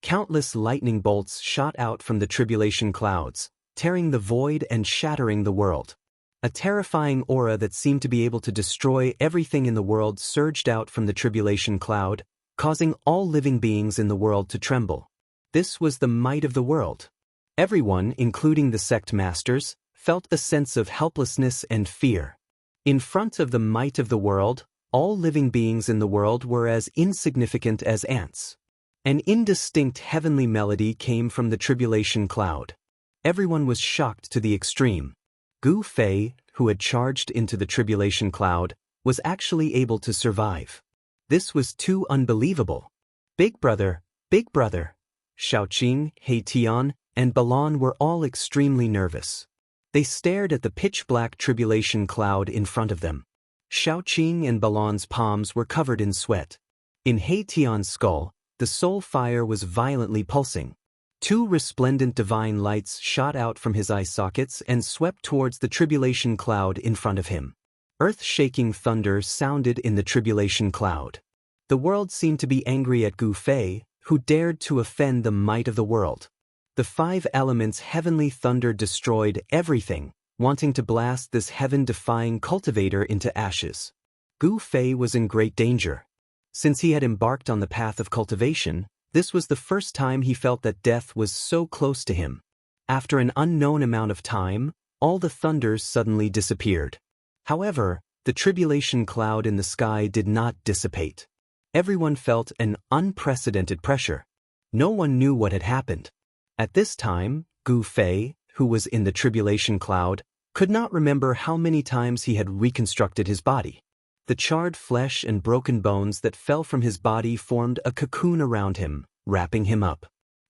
Countless lightning bolts shot out from the tribulation clouds, tearing the void and shattering the world. A terrifying aura that seemed to be able to destroy everything in the world surged out from the tribulation cloud, causing all living beings in the world to tremble. This was the might of the world. Everyone, including the sect masters, felt a sense of helplessness and fear. In front of the might of the world, all living beings in the world were as insignificant as ants. An indistinct heavenly melody came from the tribulation cloud. Everyone was shocked to the extreme. Gu Fei, who had charged into the tribulation cloud, was actually able to survive. This was too unbelievable. Big brother, Xiaoqing, Heitian, and Balan were all extremely nervous. They stared at the pitch-black tribulation cloud in front of them. Xiaoqing and Balan's palms were covered in sweat. In Heitian's skull, the soul fire was violently pulsing. 2 resplendent divine lights shot out from his eye sockets and swept towards the tribulation cloud in front of him. Earth-shaking thunder sounded in the tribulation cloud. The world seemed to be angry at Gu Fei, who dared to offend the might of the world. The 5 elements' heavenly thunder destroyed everything, wanting to blast this heaven-defying cultivator into ashes. Gu Fei was in great danger. Since he had embarked on the path of cultivation, this was the first time he felt that death was so close to him. After an unknown amount of time, all the thunders suddenly disappeared. However, the tribulation cloud in the sky did not dissipate. Everyone felt an unprecedented pressure. No one knew what had happened. At this time, Gu Fei, who was in the tribulation cloud, could not remember how many times he had reconstructed his body. The charred flesh and broken bones that fell from his body formed a cocoon around him, wrapping him up.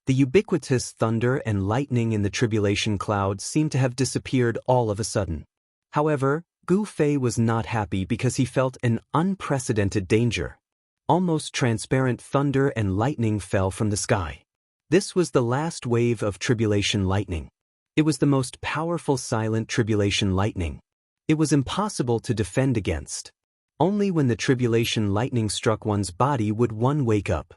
The ubiquitous thunder and lightning in the tribulation cloud seemed to have disappeared all of a sudden. However, Gu Fei was not happy because he felt an unprecedented danger. Almost transparent thunder and lightning fell from the sky. This was the last wave of tribulation lightning. It was the most powerful silent tribulation lightning. It was impossible to defend against. Only when the tribulation lightning struck one's body would one wake up.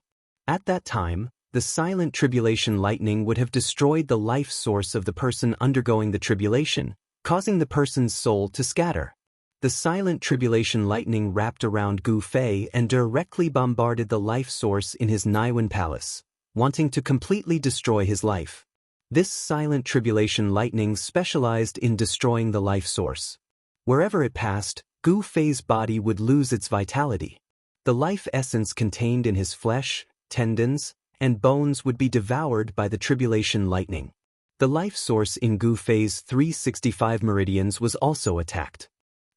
At that time, the silent tribulation lightning would have destroyed the life source of the person undergoing the tribulation, causing the person's soul to scatter. The silent tribulation lightning wrapped around Gu Fei and directly bombarded the life source in his Naiwan palace, wanting to completely destroy his life. This silent tribulation lightning specialized in destroying the life source. Wherever it passed, Gu Fei's body would lose its vitality. The life essence contained in his flesh, tendons, and bones would be devoured by the tribulation lightning. The life source in Gu Fei's 365 meridians was also attacked.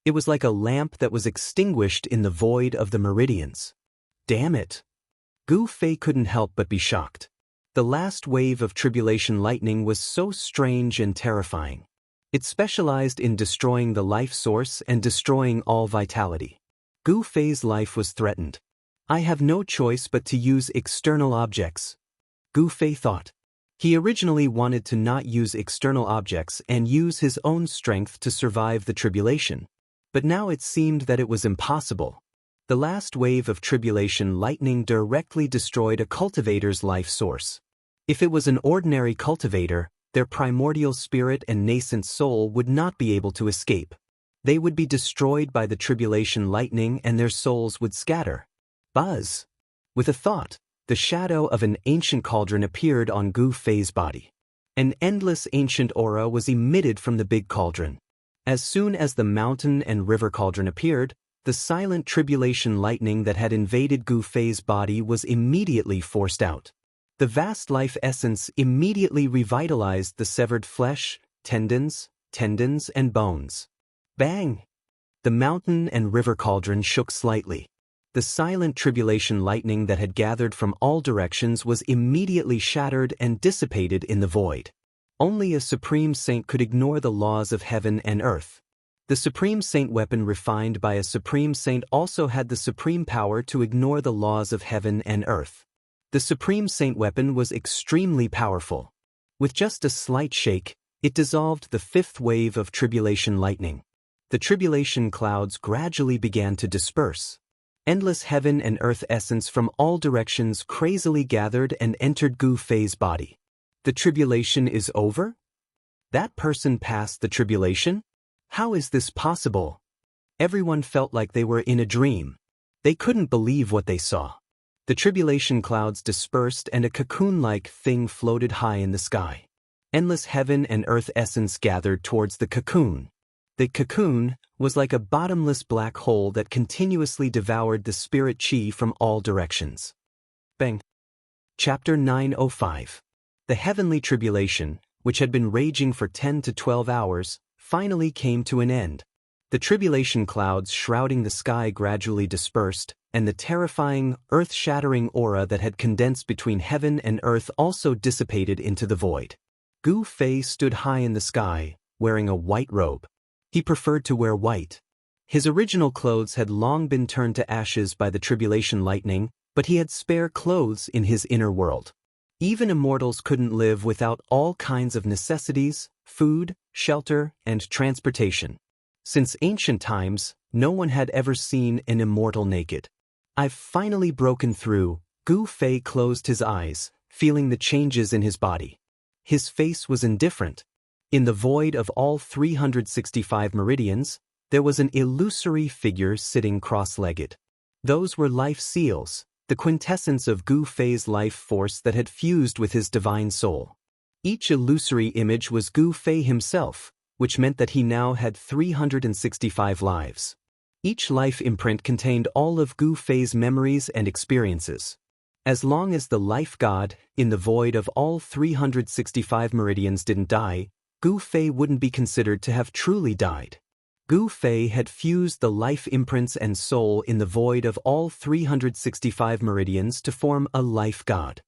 It was like a lamp that was extinguished in the void of the meridians. Damn it! Gu Fei couldn't help but be shocked. The last wave of tribulation lightning was so strange and terrifying. It specialized in destroying the life source and destroying all vitality. Gu Fei's life was threatened. I have no choice but to use external objects, Gu Fei thought. He originally wanted to not use external objects and use his own strength to survive the tribulation. But now it seemed that it was impossible. The last wave of tribulation lightning directly destroyed a cultivator's life source. If it was an ordinary cultivator, their primordial spirit and nascent soul would not be able to escape. They would be destroyed by the tribulation lightning and their souls would scatter. Buzz! With a thought, the shadow of an ancient cauldron appeared on Gu Fei's body. An endless ancient aura was emitted from the big cauldron. As soon as the mountain and river cauldron appeared, the silent tribulation lightning that had invaded Gu Fei's body was immediately forced out. The vast life essence immediately revitalized the severed flesh, tendons, and bones. Bang! The mountain and river cauldron shook slightly. The silent tribulation lightning that had gathered from all directions was immediately shattered and dissipated in the void. Only a supreme saint could ignore the laws of heaven and earth. The supreme saint weapon refined by a supreme saint also had the supreme power to ignore the laws of heaven and earth. The supreme saint weapon was extremely powerful. With just a slight shake, it dissolved the fifth wave of tribulation lightning. The tribulation clouds gradually began to disperse. Endless heaven and earth essence from all directions crazily gathered and entered Gu Fei's body. The tribulation is over? That person passed the tribulation? How is this possible? Everyone felt like they were in a dream. They couldn't believe what they saw. The tribulation clouds dispersed and a cocoon-like thing floated high in the sky. Endless heaven and earth essence gathered towards the cocoon. The cocoon was like a bottomless black hole that continuously devoured the spirit chi from all directions. Bang! Chapter 905. The heavenly tribulation, which had been raging for 10 to 12 hours, finally came to an end. The tribulation clouds shrouding the sky gradually dispersed, and the terrifying, earth-shattering aura that had condensed between heaven and earth also dissipated into the void. Gu Fei stood high in the sky, wearing a white robe. He preferred to wear white. His original clothes had long been turned to ashes by the tribulation lightning, but he had spare clothes in his inner world. Even immortals couldn't live without all kinds of necessities, food, shelter, and transportation. Since ancient times, no one had ever seen an immortal naked. I've finally broken through. Gu Fei closed his eyes, feeling the changes in his body. His face was indifferent. In the void of all 365 meridians, there was an illusory figure sitting cross-legged. Those were life seals, the quintessence of Gu Fei's life force that had fused with his divine soul. Each illusory image was Gu Fei himself, which meant that he now had 365 lives. Each life imprint contained all of Gu Fei's memories and experiences. As long as the life god, in the void of all 365 meridians didn't die, Gu Fei wouldn't be considered to have truly died. Gu Fei had fused the life imprints and soul in the void of all 365 meridians to form a life god.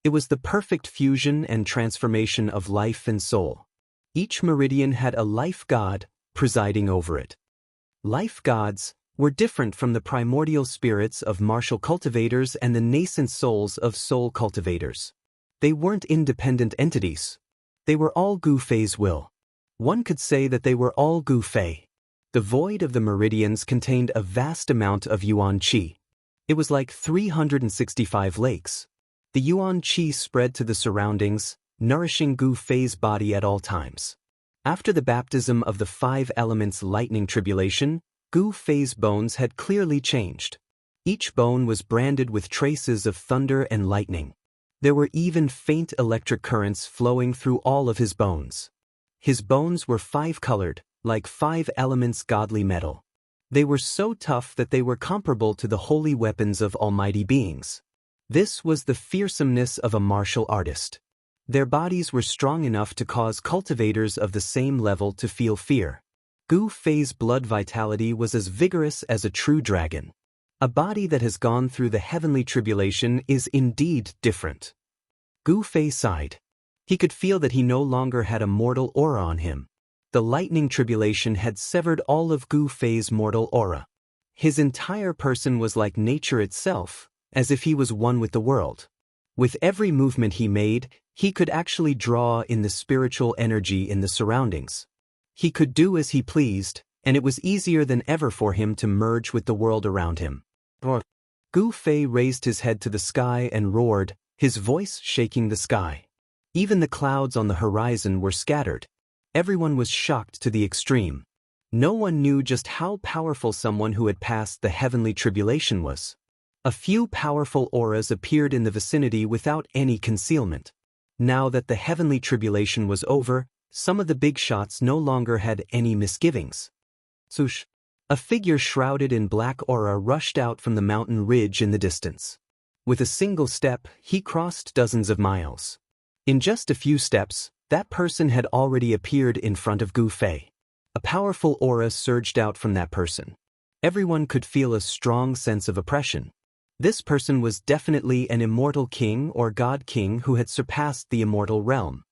It was the perfect fusion and transformation of life and soul. Each meridian had a life god presiding over it. Life gods were different from the primordial spirits of martial cultivators and the nascent souls of soul cultivators. They weren't independent entities. They were all Gu Fei's will. One could say that they were all Gu Fei. The void of the meridians contained a vast amount of yuan qi. It was like 365 lakes. The yuan qi spread to the surroundings, nourishing Gu Fei's body at all times. After the baptism of the 5 elements lightning tribulation, Gu Fei's bones had clearly changed. Each bone was branded with traces of thunder and lightning. There were even faint electric currents flowing through all of his bones. His bones were 5-colored, like 5 elements godly metal. They were so tough that they were comparable to the holy weapons of almighty beings. This was the fearsomeness of a martial artist. Their bodies were strong enough to cause cultivators of the same level to feel fear. Gu Fei's blood vitality was as vigorous as a true dragon. A body that has gone through the heavenly tribulation is indeed different. Gu Fei sighed. He could feel that he no longer had a mortal aura on him. The lightning tribulation had severed all of Gu Fei's mortal aura. His entire person was like nature itself, as if he was one with the world. With every movement he made, he could actually draw in the spiritual energy in the surroundings. He could do as he pleased, and it was easier than ever for him to merge with the world around him. Gu Fei raised his head to the sky and roared, his voice shaking the sky. Even the clouds on the horizon were scattered. Everyone was shocked to the extreme. No one knew just how powerful someone who had passed the heavenly tribulation was. A few powerful auras appeared in the vicinity without any concealment. Now that the heavenly tribulation was over, some of the big shots no longer had any misgivings. Swoosh! A figure shrouded in black aura rushed out from the mountain ridge in the distance. With a single step, he crossed dozens of miles. In just a few steps, that person had already appeared in front of Gu Fei. A powerful aura surged out from that person. Everyone could feel a strong sense of oppression. This person was definitely an immortal king or god king who had surpassed the immortal realm.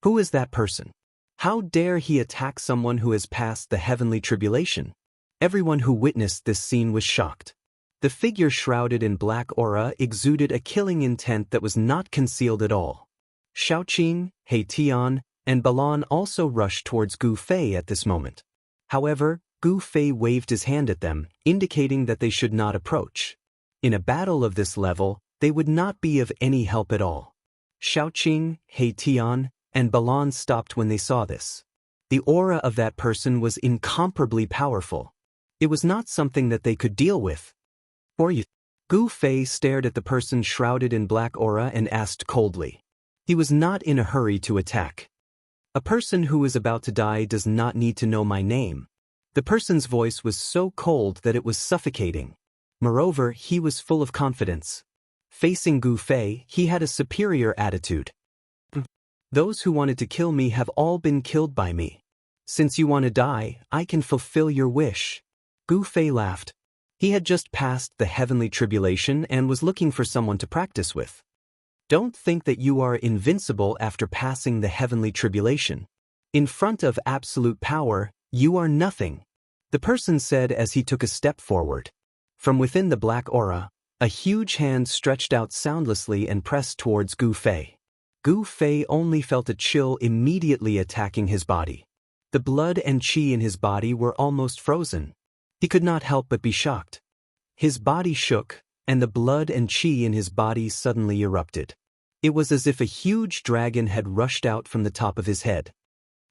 Who is that person? How dare he attack someone who has passed the heavenly tribulation? Everyone who witnessed this scene was shocked. The figure shrouded in black aura exuded a killing intent that was not concealed at all. Xiaoqing, Tian, and Balan also rushed towards Gu Fei at this moment. However, Gu Fei waved his hand at them, indicating that they should not approach. In a battle of this level, they would not be of any help at all. Xiaoqing, Tian, and Balan stopped when they saw this. The aura of that person was incomparably powerful. It was not something that they could deal with. For you? Gu Fei stared at the person shrouded in black aura and asked coldly. He was not in a hurry to attack. A person who is about to die does not need to know my name. The person's voice was so cold that it was suffocating. Moreover, he was full of confidence. Facing Gu Fei, he had a superior attitude. Those who wanted to kill me have all been killed by me. Since you want to die, I can fulfill your wish. Gu Fei laughed. He had just passed the heavenly tribulation and was looking for someone to practice with. Don't think that you are invincible after passing the heavenly tribulation. In front of absolute power, you are nothing, the person said as he took a step forward. From within the black aura, a huge hand stretched out soundlessly and pressed towards Gu Fei. Gu Fei only felt a chill immediately attacking his body. The blood and qi in his body were almost frozen. He could not help but be shocked. His body shook, and the blood and qi in his body suddenly erupted. It was as if a huge dragon had rushed out from the top of his head.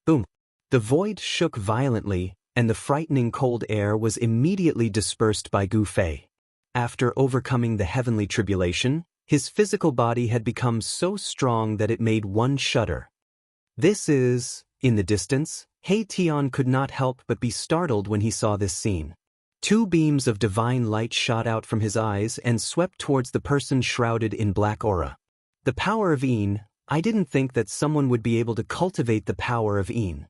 Boom! The void shook violently, and the frightening cold air was immediately dispersed by Gu Fei. After overcoming the heavenly tribulation, his physical body had become so strong that it made one shudder. This is, in the distance, Tian could not help but be startled when he saw this scene. Two beams of divine light shot out from his eyes and swept towards the person shrouded in black aura. The power of Yin, I didn't think that someone would be able to cultivate the power of Yin.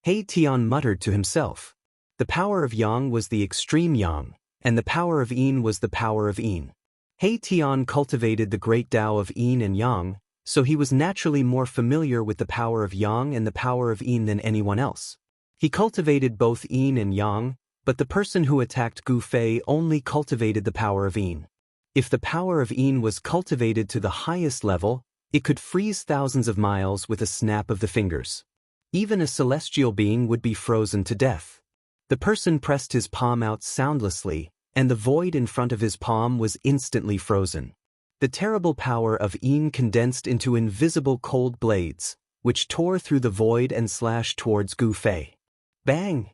Tian muttered to himself. The power of Yang was the extreme Yang, and the power of Yin was the power of Yin. Tian cultivated the great Tao of Yin and Yang, so he was naturally more familiar with the power of Yang and the power of Yin than anyone else. He cultivated both Yin and Yang, but the person who attacked Gu Fei only cultivated the power of Yin. If the power of Yin was cultivated to the highest level, it could freeze thousands of miles with a snap of the fingers. Even a celestial being would be frozen to death. The person pressed his palm out soundlessly, and the void in front of his palm was instantly frozen. The terrible power of Yin condensed into invisible cold blades, which tore through the void and slashed towards Gu Fei. Bang!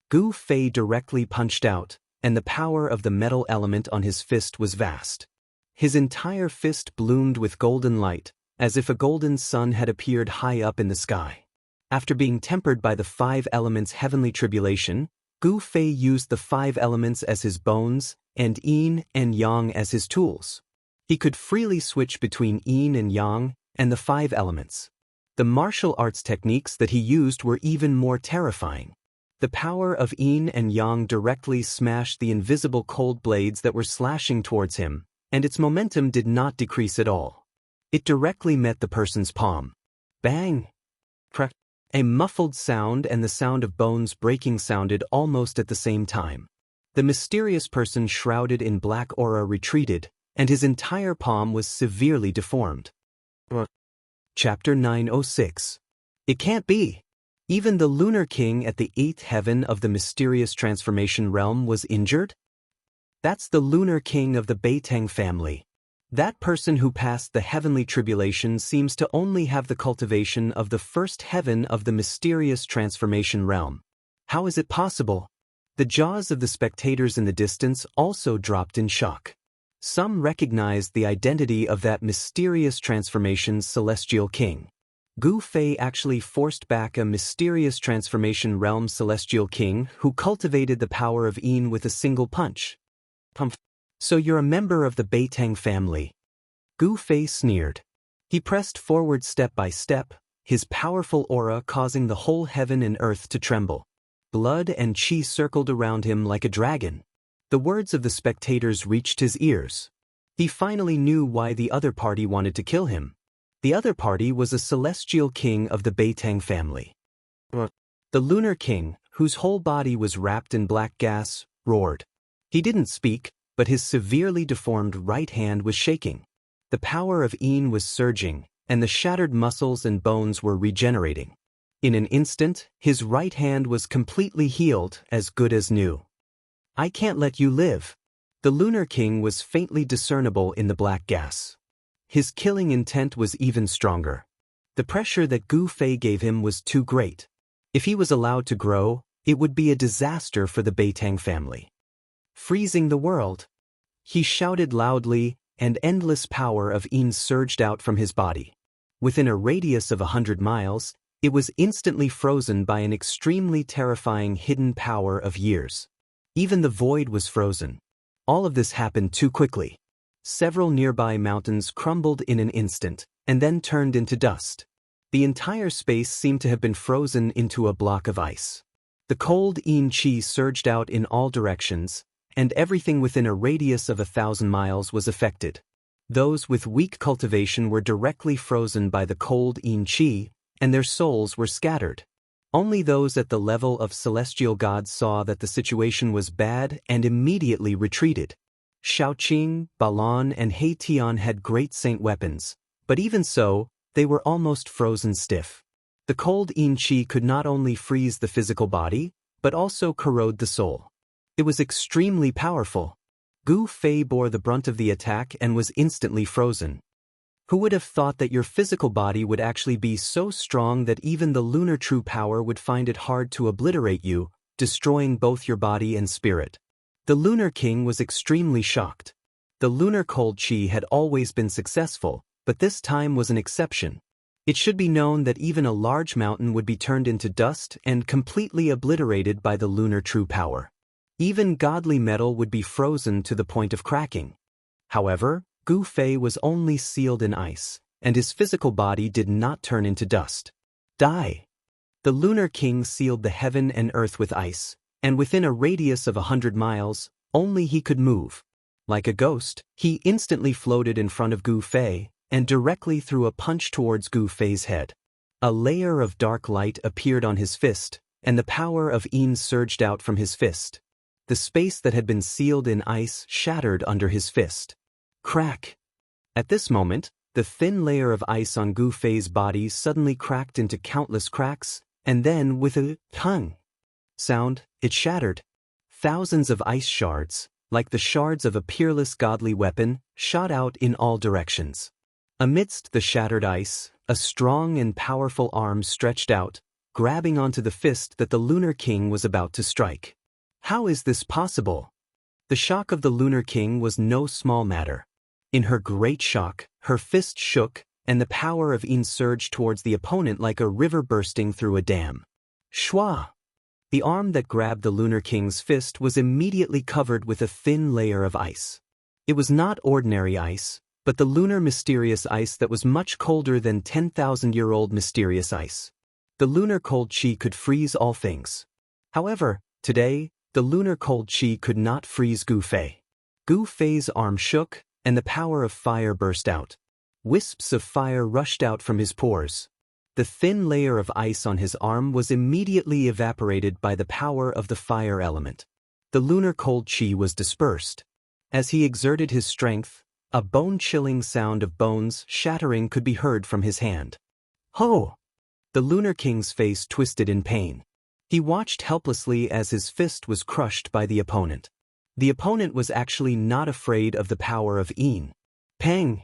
Gu Fei directly punched out, and the power of the metal element on his fist was vast. His entire fist bloomed with golden light, as if a golden sun had appeared high up in the sky. After being tempered by the 5 elements heavenly tribulation, Gu Fei used the 5 elements as his bones, and Yin and Yang as his tools. He could freely switch between Yin and Yang, and the 5 elements. The martial arts techniques that he used were even more terrifying. The power of Yin and Yang directly smashed the invisible cold blades that were slashing towards him, and its momentum did not decrease at all. It directly met the person's palm. Bang! Crack! A muffled sound and the sound of bones breaking sounded almost at the same time. The mysterious person shrouded in black aura retreated, and his entire palm was severely deformed. Chapter 906. It can't be. Even the Lunar King at the 8th heaven of the mysterious transformation realm was injured? That's the Lunar King of the Beitang family. That person who passed the heavenly tribulation seems to only have the cultivation of the 1st heaven of the mysterious transformation realm. How is it possible? The jaws of the spectators in the distance also dropped in shock. Some recognized the identity of that mysterious transformation's celestial king. Gu Fei actually forced back a mysterious transformation realm celestial king who cultivated the power of Yin with a single punch. So you're a member of the Beitang family. Gu Fei sneered. He pressed forward step by step, his powerful aura causing the whole heaven and earth to tremble. Blood and qi circled around him like a dragon. The words of the spectators reached his ears. He finally knew why the other party wanted to kill him. The other party was a celestial king of the Beitang family. The Lunar King, whose whole body was wrapped in black gas, roared. He didn't speak, but his severely deformed right hand was shaking. The power of Yin was surging, and the shattered muscles and bones were regenerating. In an instant, his right hand was completely healed, as good as new. I can't let you live. The Lunar King was faintly discernible in the black gas. His killing intent was even stronger. The pressure that Gu Fei gave him was too great. If he was allowed to grow, it would be a disaster for the Beitang family. Freezing the world. He shouted loudly, and endless power of Yin surged out from his body. Within a radius of 100 miles, it was instantly frozen by an extremely terrifying hidden power of years. Even the void was frozen. All of this happened too quickly. Several nearby mountains crumbled in an instant, and then turned into dust. The entire space seemed to have been frozen into a block of ice. The cold Yin Qi surged out in all directions, and everything within a radius of 1,000 miles was affected. Those with weak cultivation were directly frozen by the cold Yin Qi, and their souls were scattered. Only those at the level of celestial gods saw that the situation was bad and immediately retreated. Shaoqing, Balan, and He Tian had great saint weapons, but even so, they were almost frozen stiff. The cold Yin Qi could not only freeze the physical body, but also corrode the soul. It was extremely powerful. Gu Fei bore the brunt of the attack and was instantly frozen. Who would have thought that your physical body would actually be so strong that even the lunar true power would find it hard to obliterate you, destroying both your body and spirit? The Lunar King was extremely shocked. The lunar cold qi had always been successful, but this time was an exception. It should be known that even a large mountain would be turned into dust and completely obliterated by the lunar true power. Even godly metal would be frozen to the point of cracking. However, Gu Fei was only sealed in ice, and his physical body did not turn into dust. Die! The Lunar King sealed the heaven and earth with ice, and within a radius of 100 miles, only he could move. Like a ghost, he instantly floated in front of Gu Fei, and directly threw a punch towards Gu Fei's head. A layer of dark light appeared on his fist, and the power of Yin surged out from his fist. The space that had been sealed in ice shattered under his fist. Crack! At this moment, the thin layer of ice on Gu Fei's body suddenly cracked into countless cracks, and then with a tung sound, it shattered. Thousands of ice shards, like the shards of a peerless godly weapon, shot out in all directions. Amidst the shattered ice, a strong and powerful arm stretched out, grabbing onto the fist that the Lunar King was about to strike. How is this possible? The shock of the Lunar King was no small matter. In her great shock, her fist shook, and the power of Yin surged towards the opponent like a river bursting through a dam. Shwa! The arm that grabbed the Lunar King's fist was immediately covered with a thin layer of ice. It was not ordinary ice, but the lunar mysterious ice that was much colder than 10,000-year-old mysterious ice. The lunar cold qi could freeze all things. However, today, the lunar cold qi could not freeze Gu Fei. Gu Fei's arm shook, and the power of fire burst out. Wisps of fire rushed out from his pores. The thin layer of ice on his arm was immediately evaporated by the power of the fire element. The lunar cold qi was dispersed. As he exerted his strength, A bone-chilling sound of bones shattering could be heard from his hand. Ho! The Lunar King's face twisted in pain. He watched helplessly as his fist was crushed by the opponent. The opponent was actually not afraid of the power of Yin. Pang!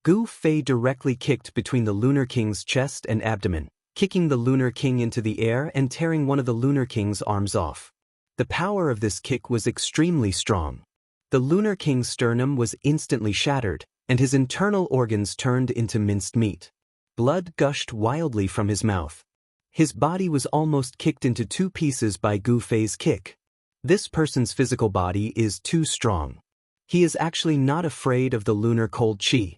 Gu Fei directly kicked between the Lunar King's chest and abdomen, kicking the Lunar King into the air and tearing one of the Lunar King's arms off. The power of this kick was extremely strong. The Lunar King's sternum was instantly shattered, and his internal organs turned into minced meat. Blood gushed wildly from his mouth. His body was almost kicked into two pieces by Gu Fei's kick. This person's physical body is too strong. He is actually not afraid of the lunar cold chi.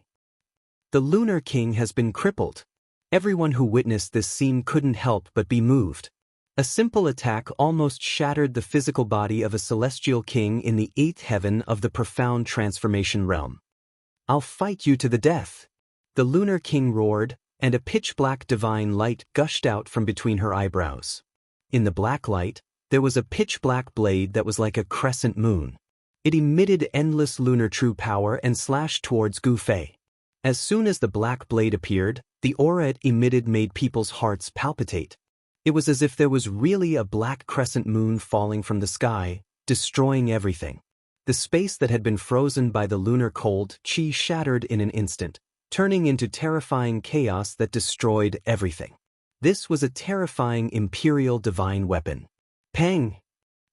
The Lunar King has been crippled. Everyone who witnessed this scene couldn't help but be moved. A simple attack almost shattered the physical body of a celestial king in the 8th heaven of the profound transformation realm. I'll fight you to the death. The Lunar King roared, and a pitch-black divine light gushed out from between her eyebrows. In the black light, there was a pitch-black blade that was like a crescent moon. It emitted endless lunar true power and slashed towards Gu Fei. As soon as the black blade appeared, the aura it emitted made people's hearts palpitate. It was as if there was really a black crescent moon falling from the sky, destroying everything. The space that had been frozen by the lunar cold chi shattered in an instant, turning into terrifying chaos that destroyed everything. This was a terrifying imperial divine weapon. Pang!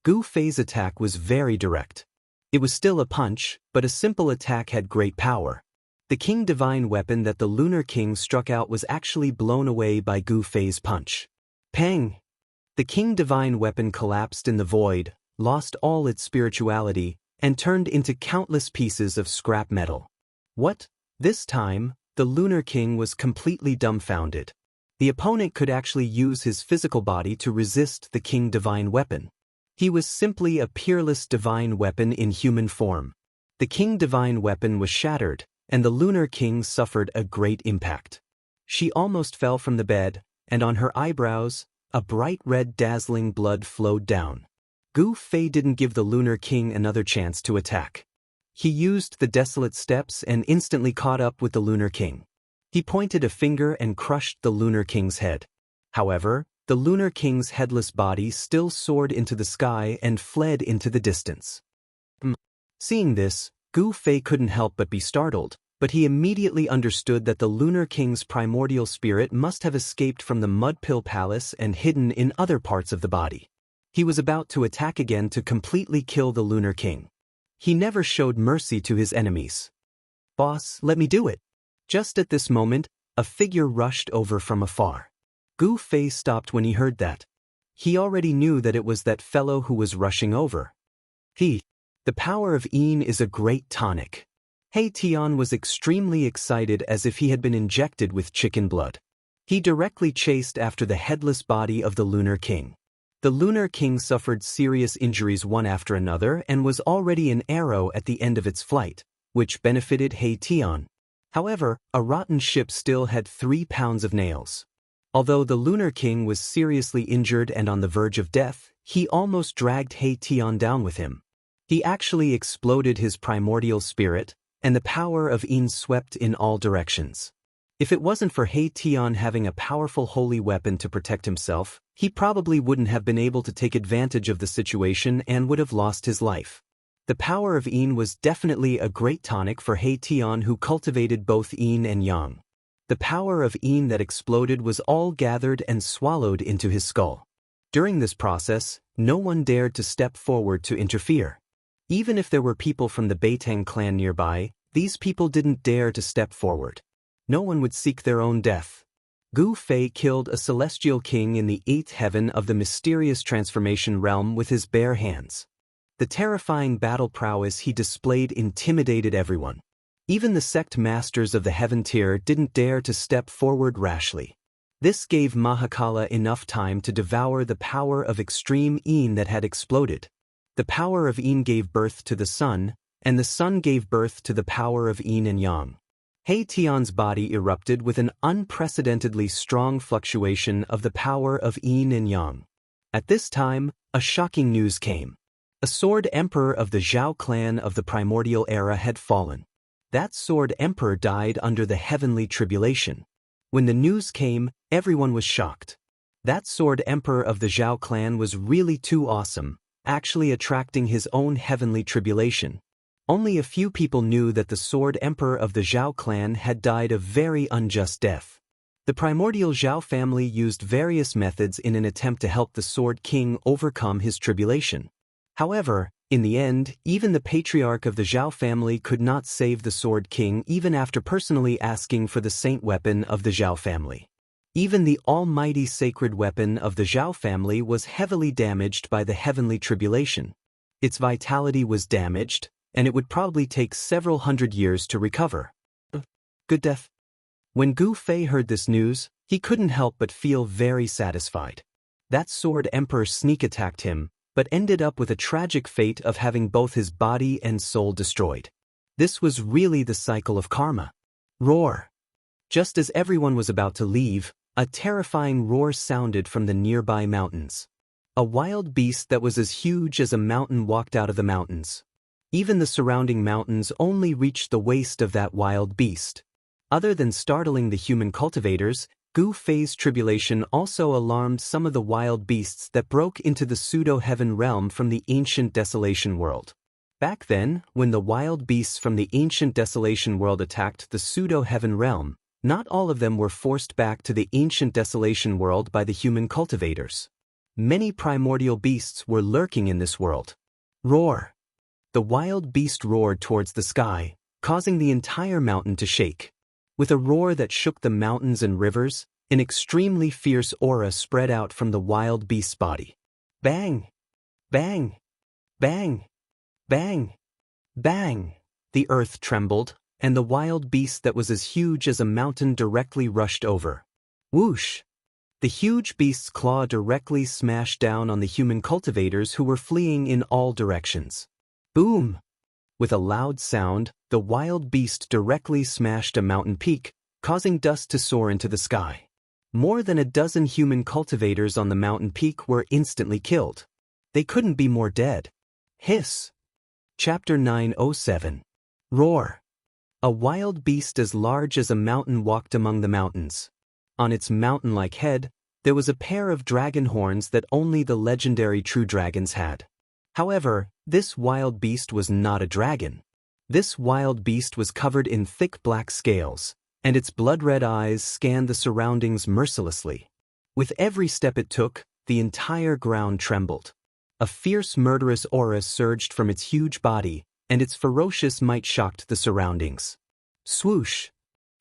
Gu Fei's attack was very direct. It was still a punch, but a simple attack had great power. The King Divine weapon that the Lunar King struck out was actually blown away by Gu Fei's punch. Pang! The King Divine weapon collapsed in the void, lost all its spirituality, and turned into countless pieces of scrap metal. What? This time, the Lunar King was completely dumbfounded. The opponent could actually use his physical body to resist the King Divine weapon. He was simply a peerless divine weapon in human form. The King Divine weapon was shattered, and the Lunar King suffered a great impact. She almost fell from the bed, and on her eyebrows, a bright red dazzling blood flowed down. Gu Fei didn't give the Lunar King another chance to attack. He used the desolate steps and instantly caught up with the Lunar King. He pointed a finger and crushed the Lunar King's head. However, the Lunar King's headless body still soared into the sky and fled into the distance. Seeing this, Gu Fei couldn't help but be startled, but he immediately understood that the Lunar King's primordial spirit must have escaped from the Mudpill Palace and hidden in other parts of the body. He was about to attack again to completely kill the Lunar King. He never showed mercy to his enemies. "Boss, let me do it." Just at this moment, a figure rushed over from afar. Gu Fei stopped when he heard that. He already knew that it was that fellow who was rushing over. The power of Yin is a great tonic. He Tian was extremely excited as if he had been injected with chicken blood. He directly chased after the headless body of the Lunar King. The Lunar King suffered serious injuries one after another and was already an arrow at the end of its flight, which benefited He Tian. However, a rotten ship still had 3 pounds of nails. Although the Lunar King was seriously injured and on the verge of death, he almost dragged He Tian down with him. He actually exploded his primordial spirit, and the power of Yin swept in all directions. If it wasn't for He Tian having a powerful holy weapon to protect himself, he probably wouldn't have been able to take advantage of the situation and would have lost his life. The power of Yin was definitely a great tonic for He Tian, who cultivated both Yin and Yang. The power of Yin that exploded was all gathered and swallowed into his skull. During this process, no one dared to step forward to interfere. Even if there were people from the Beiteng clan nearby, these people didn't dare to step forward. No one would seek their own death. Gu Fei killed a celestial king in the 8th heaven of the mysterious transformation realm with his bare hands. The terrifying battle prowess he displayed intimidated everyone. Even the sect masters of the heaven tier didn't dare to step forward rashly. This gave Mahakala enough time to devour the power of extreme Yin that had exploded. The power of Yin gave birth to the sun, and the sun gave birth to the power of Yin and Yang. He Tian's body erupted with an unprecedentedly strong fluctuation of the power of Yin and Yang. At this time, a shocking news came. A sword emperor of the Zhao clan of the primordial era had fallen. That sword emperor died under the heavenly tribulation. When the news came, everyone was shocked. That sword emperor of the Zhao clan was really too awesome, actually attracting his own heavenly tribulation. Only a few people knew that the sword emperor of the Zhao clan had died a very unjust death. The primordial Zhao family used various methods in an attempt to help the Sword King overcome his tribulation. However, in the end, even the patriarch of the Zhao family could not save the Sword King even after personally asking for the saint weapon of the Zhao family. Even the almighty sacred weapon of the Zhao family was heavily damaged by the heavenly tribulation. Its vitality was damaged, and it would probably take several hundred years to recover. Good death. When Gu Fei heard this news, he couldn't help but feel very satisfied. That sword emperor sneak attacked him, but ended up with a tragic fate of having both his body and soul destroyed. This was really the cycle of karma. Roar. Just as everyone was about to leave, a terrifying roar sounded from the nearby mountains. A wild beast that was as huge as a mountain walked out of the mountains. Even the surrounding mountains only reached the waist of that wild beast. Other than startling the human cultivators, Gu Fei's tribulation also alarmed some of the wild beasts that broke into the pseudo-heaven realm from the ancient desolation world. Back then, when the wild beasts from the ancient desolation world attacked the pseudo-heaven realm, not all of them were forced back to the ancient desolation world by the human cultivators. Many primordial beasts were lurking in this world. Roar. The wild beast roared towards the sky, causing the entire mountain to shake. With a roar that shook the mountains and rivers, an extremely fierce aura spread out from the wild beast's body. Bang! Bang! Bang! Bang! Bang! The earth trembled, and the wild beast that was as huge as a mountain directly rushed over. Whoosh! The huge beast's claw directly smashed down on the human cultivators who were fleeing in all directions. Boom! With a loud sound, the wild beast directly smashed a mountain peak, causing dust to soar into the sky. More than a dozen human cultivators on the mountain peak were instantly killed. They couldn't be more dead. Hiss. Chapter 907. Roar. A wild beast as large as a mountain walked among the mountains. On its mountain-like head, there was a pair of dragon horns that only the legendary true dragons had. However, this wild beast was not a dragon. This wild beast was covered in thick black scales, and its blood-red eyes scanned the surroundings mercilessly. With every step it took, the entire ground trembled. A fierce murderous aura surged from its huge body, and its ferocious might shocked the surroundings. Swoosh!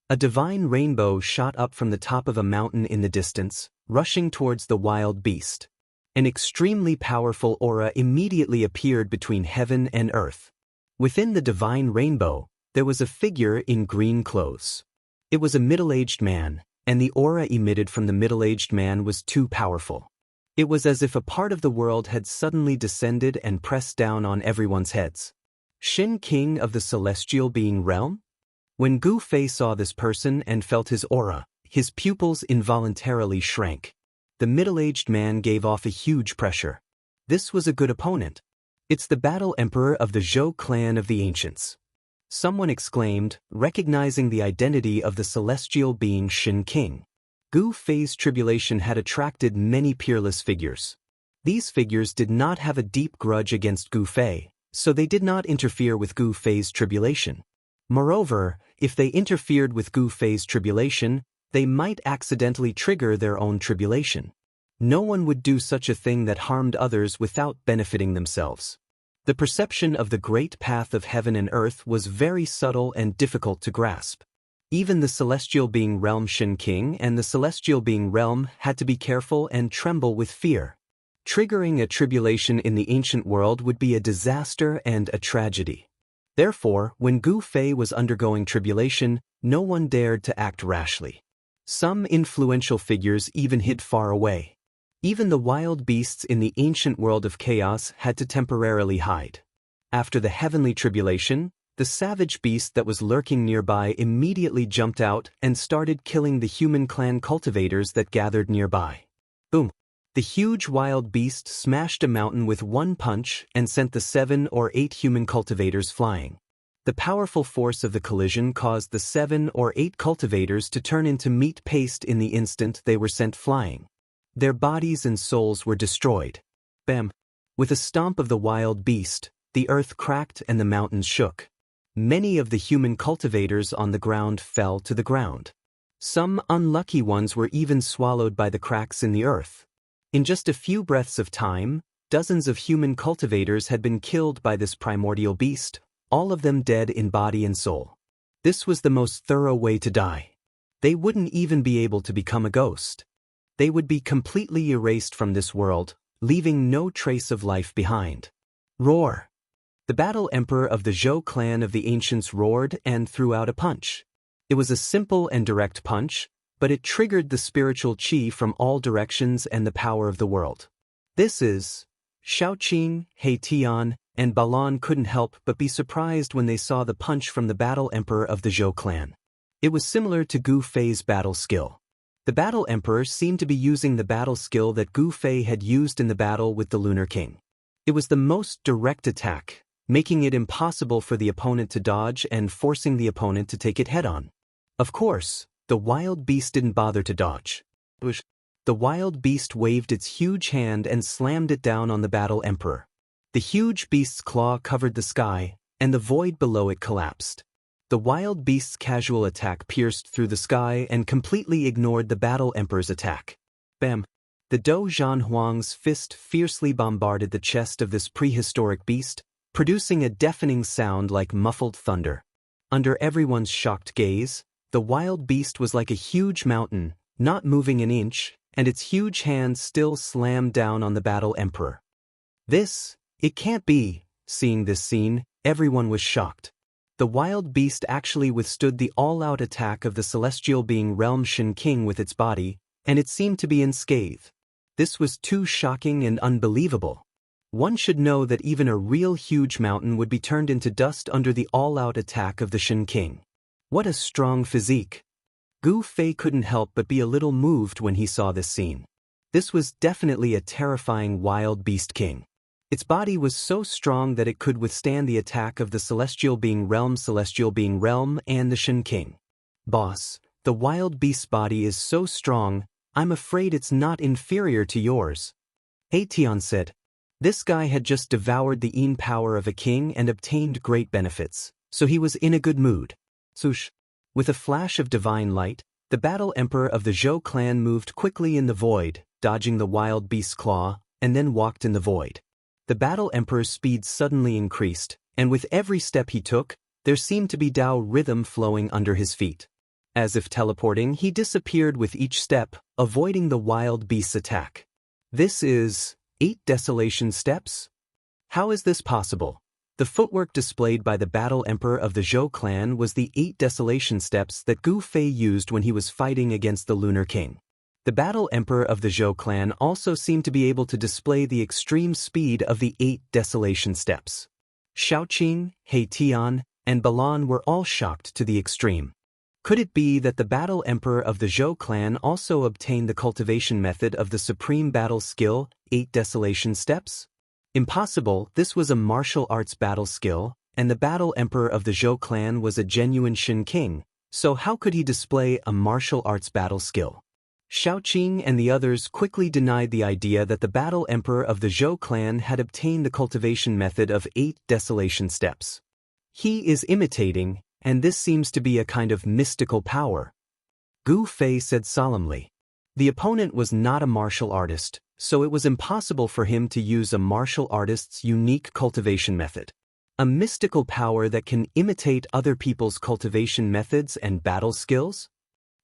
A divine rainbow shot up from the top of a mountain in the distance, rushing towards the wild beast. An extremely powerful aura immediately appeared between heaven and earth. Within the divine rainbow, there was a figure in green clothes. It was a middle-aged man, and the aura emitted from the middle-aged man was too powerful. It was as if a part of the world had suddenly descended and pressed down on everyone's heads. Xin King of the Celestial Being Realm? When Gu Fei saw this person and felt his aura, his pupils involuntarily shrank. The middle-aged man gave off a huge pressure. This was a good opponent. It's the battle emperor of the Zhou clan of the ancients. Someone exclaimed, recognizing the identity of the celestial being Xin King. Gu Fei's tribulation had attracted many peerless figures. These figures did not have a deep grudge against Gu Fei, so they did not interfere with Gu Fei's tribulation. Moreover, if they interfered with Gu Fei's tribulation, they might accidentally trigger their own tribulation. No one would do such a thing that harmed others without benefiting themselves. The perception of the great path of heaven and earth was very subtle and difficult to grasp. Even the celestial being realm Xin King and the celestial being realm had to be careful and tremble with fear. Triggering a tribulation in the ancient world would be a disaster and a tragedy. Therefore, when Gu Fei was undergoing tribulation, no one dared to act rashly. Some influential figures even hid far away. Even the wild beasts in the ancient world of chaos had to temporarily hide. After the heavenly tribulation, the savage beast that was lurking nearby immediately jumped out and started killing the human clan cultivators that gathered nearby. Boom! The huge wild beast smashed a mountain with one punch and sent the 7 or 8 human cultivators flying. The powerful force of the collision caused the 7 or 8 cultivators to turn into meat paste in the instant they were sent flying. Their bodies and souls were destroyed. Bam! With a stomp of the wild beast, the earth cracked and the mountains shook. Many of the human cultivators on the ground fell to the ground. Some unlucky ones were even swallowed by the cracks in the earth. In just a few breaths of time, dozens of human cultivators had been killed by this primordial beast, all of them dead in body and soul. This was the most thorough way to die. They wouldn't even be able to become a ghost. They would be completely erased from this world, leaving no trace of life behind. Roar! The battle emperor of the Zhou clan of the ancients roared and threw out a punch. It was a simple and direct punch, but it triggered the spiritual qi from all directions and the power of the world. This is... Xiaoqing, Heitian, and Balan couldn't help but be surprised when they saw the punch from the battle emperor of the Zhou clan. It was similar to Gu Fei's battle skill. The battle emperor seemed to be using the battle skill that Gu Fei had used in the battle with the Lunar King. It was the most direct attack, making it impossible for the opponent to dodge and forcing the opponent to take it head-on. Of course, the wild beast didn't bother to dodge. The wild beast waved its huge hand and slammed it down on the battle emperor. The huge beast's claw covered the sky, and the void below it collapsed. The wild beast's casual attack pierced through the sky and completely ignored the battle emperor's attack. Bam! The Dou Zhanhuang's fist fiercely bombarded the chest of this prehistoric beast, producing a deafening sound like muffled thunder. Under everyone's shocked gaze, the wild beast was like a huge mountain, not moving an inch, and its huge hand still slammed down on the battle emperor. It can't be. Seeing this scene, everyone was shocked. The wild beast actually withstood the all-out attack of the celestial being realm Shen King with its body, and it seemed to be unscathed. This was too shocking and unbelievable. One should know that even a real huge mountain would be turned into dust under the all-out attack of the Shen King. What a strong physique! Gu Fei couldn't help but be a little moved when he saw this scene. This was definitely a terrifying wild beast king. Its body was so strong that it could withstand the attack of the celestial being realm and the Shen King. Boss, the wild beast's body is so strong, I'm afraid it's not inferior to yours. Heitian said. This guy had just devoured the yin power of a king and obtained great benefits, so he was in a good mood. Swoosh! With a flash of divine light, the battle emperor of the Zhou clan moved quickly in the void, dodging the wild beast's claw, and then walked in the void. The battle emperor's speed suddenly increased, and with every step he took, there seemed to be Dao rhythm flowing under his feet. As if teleporting, he disappeared with each step, avoiding the wild beast's attack. This is 8 desolation steps? How is this possible? The footwork displayed by the battle emperor of the Zhou clan was the 8 desolation steps that Gu Fei used when he was fighting against the Lunar King. The battle emperor of the Zhou clan also seemed to be able to display the extreme speed of the 8 desolation steps. Xiaoqing, Heitian, and Balan were all shocked to the extreme. Could it be that the battle emperor of the Zhou clan also obtained the cultivation method of the supreme battle skill, 8 desolation steps? Impossible. This was a martial arts battle skill, and the battle emperor of the Zhou clan was a genuine Shen King, so how could he display a martial arts battle skill? Xiaoqing and the others quickly denied the idea that the battle emperor of the Zhou clan had obtained the cultivation method of 8 desolation steps. He is imitating, and this seems to be a kind of mystical power. Gu Fei said solemnly. The opponent was not a martial artist, so it was impossible for him to use a martial artist's unique cultivation method. A mystical power that can imitate other people's cultivation methods and battle skills?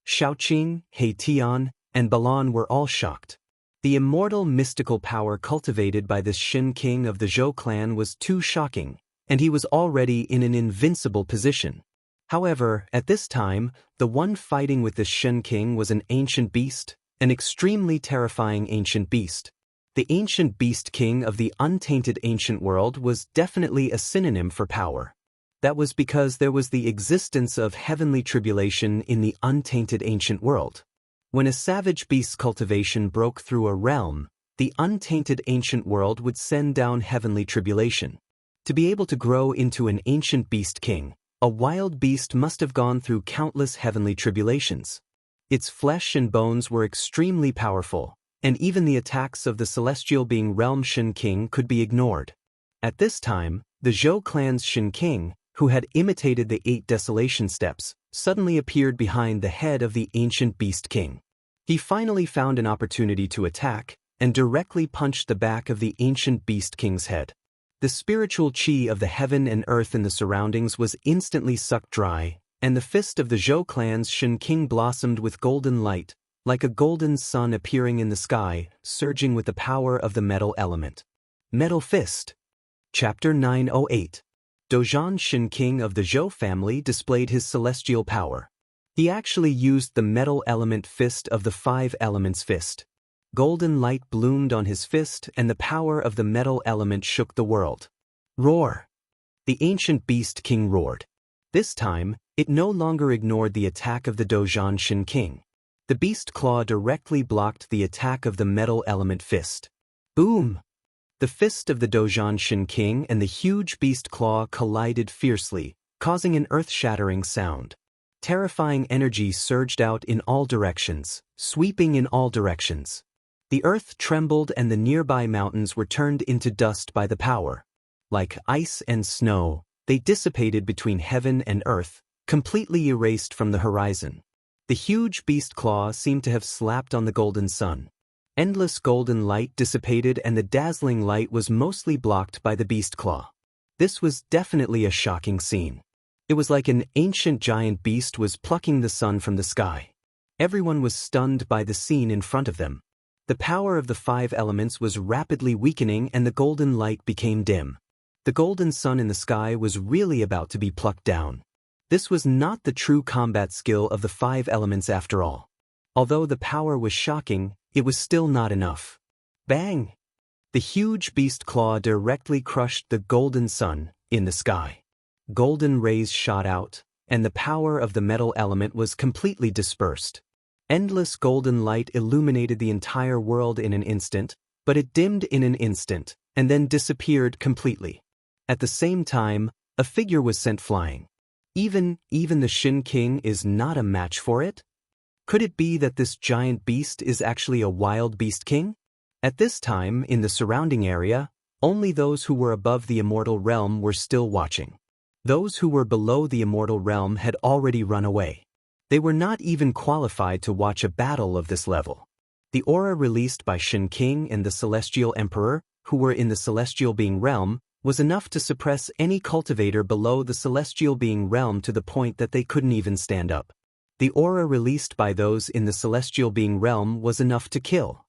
Xiaoqing, Heitian, and Balan were all shocked. The immortal mystical power cultivated by this Shen King of the Zhou clan was too shocking, and he was already in an invincible position. However, at this time, the one fighting with this Shen King was an ancient beast, an extremely terrifying ancient beast. The ancient beast king of the untainted ancient world was definitely a synonym for power. That was because there was the existence of heavenly tribulation in the untainted ancient world. When a savage beast's cultivation broke through a realm, the untainted ancient world would send down heavenly tribulation. To be able to grow into an ancient beast king, a wild beast must have gone through countless heavenly tribulations. Its flesh and bones were extremely powerful, and even the attacks of the celestial being realm Shen King could be ignored. At this time, the Zhou clan's Shen King, who had imitated the 8 desolation steps, suddenly appeared behind the head of the ancient beast king. He finally found an opportunity to attack, and directly punched the back of the ancient beast king's head. The spiritual qi of the heaven and earth in the surroundings was instantly sucked dry, and the fist of the Zhou clan's Shen King blossomed with golden light, like a golden sun appearing in the sky, surging with the power of the metal element. Metal Fist. Chapter 908. Dozhan Shen King of the Zhou family displayed his celestial power. He actually used the metal element fist of the 5 elements fist. Golden light bloomed on his fist, and the power of the metal element shook the world. Roar! The ancient beast king roared. This time, it no longer ignored the attack of the Dozhan Shen King. The beast claw directly blocked the attack of the metal element fist. Boom! The fist of the Dozhan Shen King and the huge beast claw collided fiercely, causing an earth-shattering sound. Terrifying energy surged out in all directions, sweeping in all directions. The earth trembled and the nearby mountains were turned into dust by the power. Like ice and snow, they dissipated between heaven and earth, completely erased from the horizon. The huge beast claw seemed to have slapped on the golden sun. Endless golden light dissipated and the dazzling light was mostly blocked by the beast claw. This was definitely a shocking scene. It was like an ancient giant beast was plucking the sun from the sky. Everyone was stunned by the scene in front of them. The power of the 5 elements was rapidly weakening and the golden light became dim. The golden sun in the sky was really about to be plucked down. This was not the true combat skill of the 5 elements after all. Although the power was shocking, it was still not enough. Bang! The huge beast claw directly crushed the golden sun in the sky. Golden rays shot out, and the power of the metal element was completely dispersed. Endless golden light illuminated the entire world in an instant, but it dimmed in an instant, and then disappeared completely. At the same time, a figure was sent flying. Even the Shen King is not a match for it? Could it be that this giant beast is actually a wild beast king? At this time, in the surrounding area, only those who were above the immortal realm were still watching. Those who were below the immortal realm had already run away. They were not even qualified to watch a battle of this level. The aura released by Shen King and the Celestial Emperor, who were in the Celestial Being realm, was enough to suppress any cultivator below the Celestial Being realm to the point that they couldn't even stand up. The aura released by those in the Celestial Being realm was enough to kill.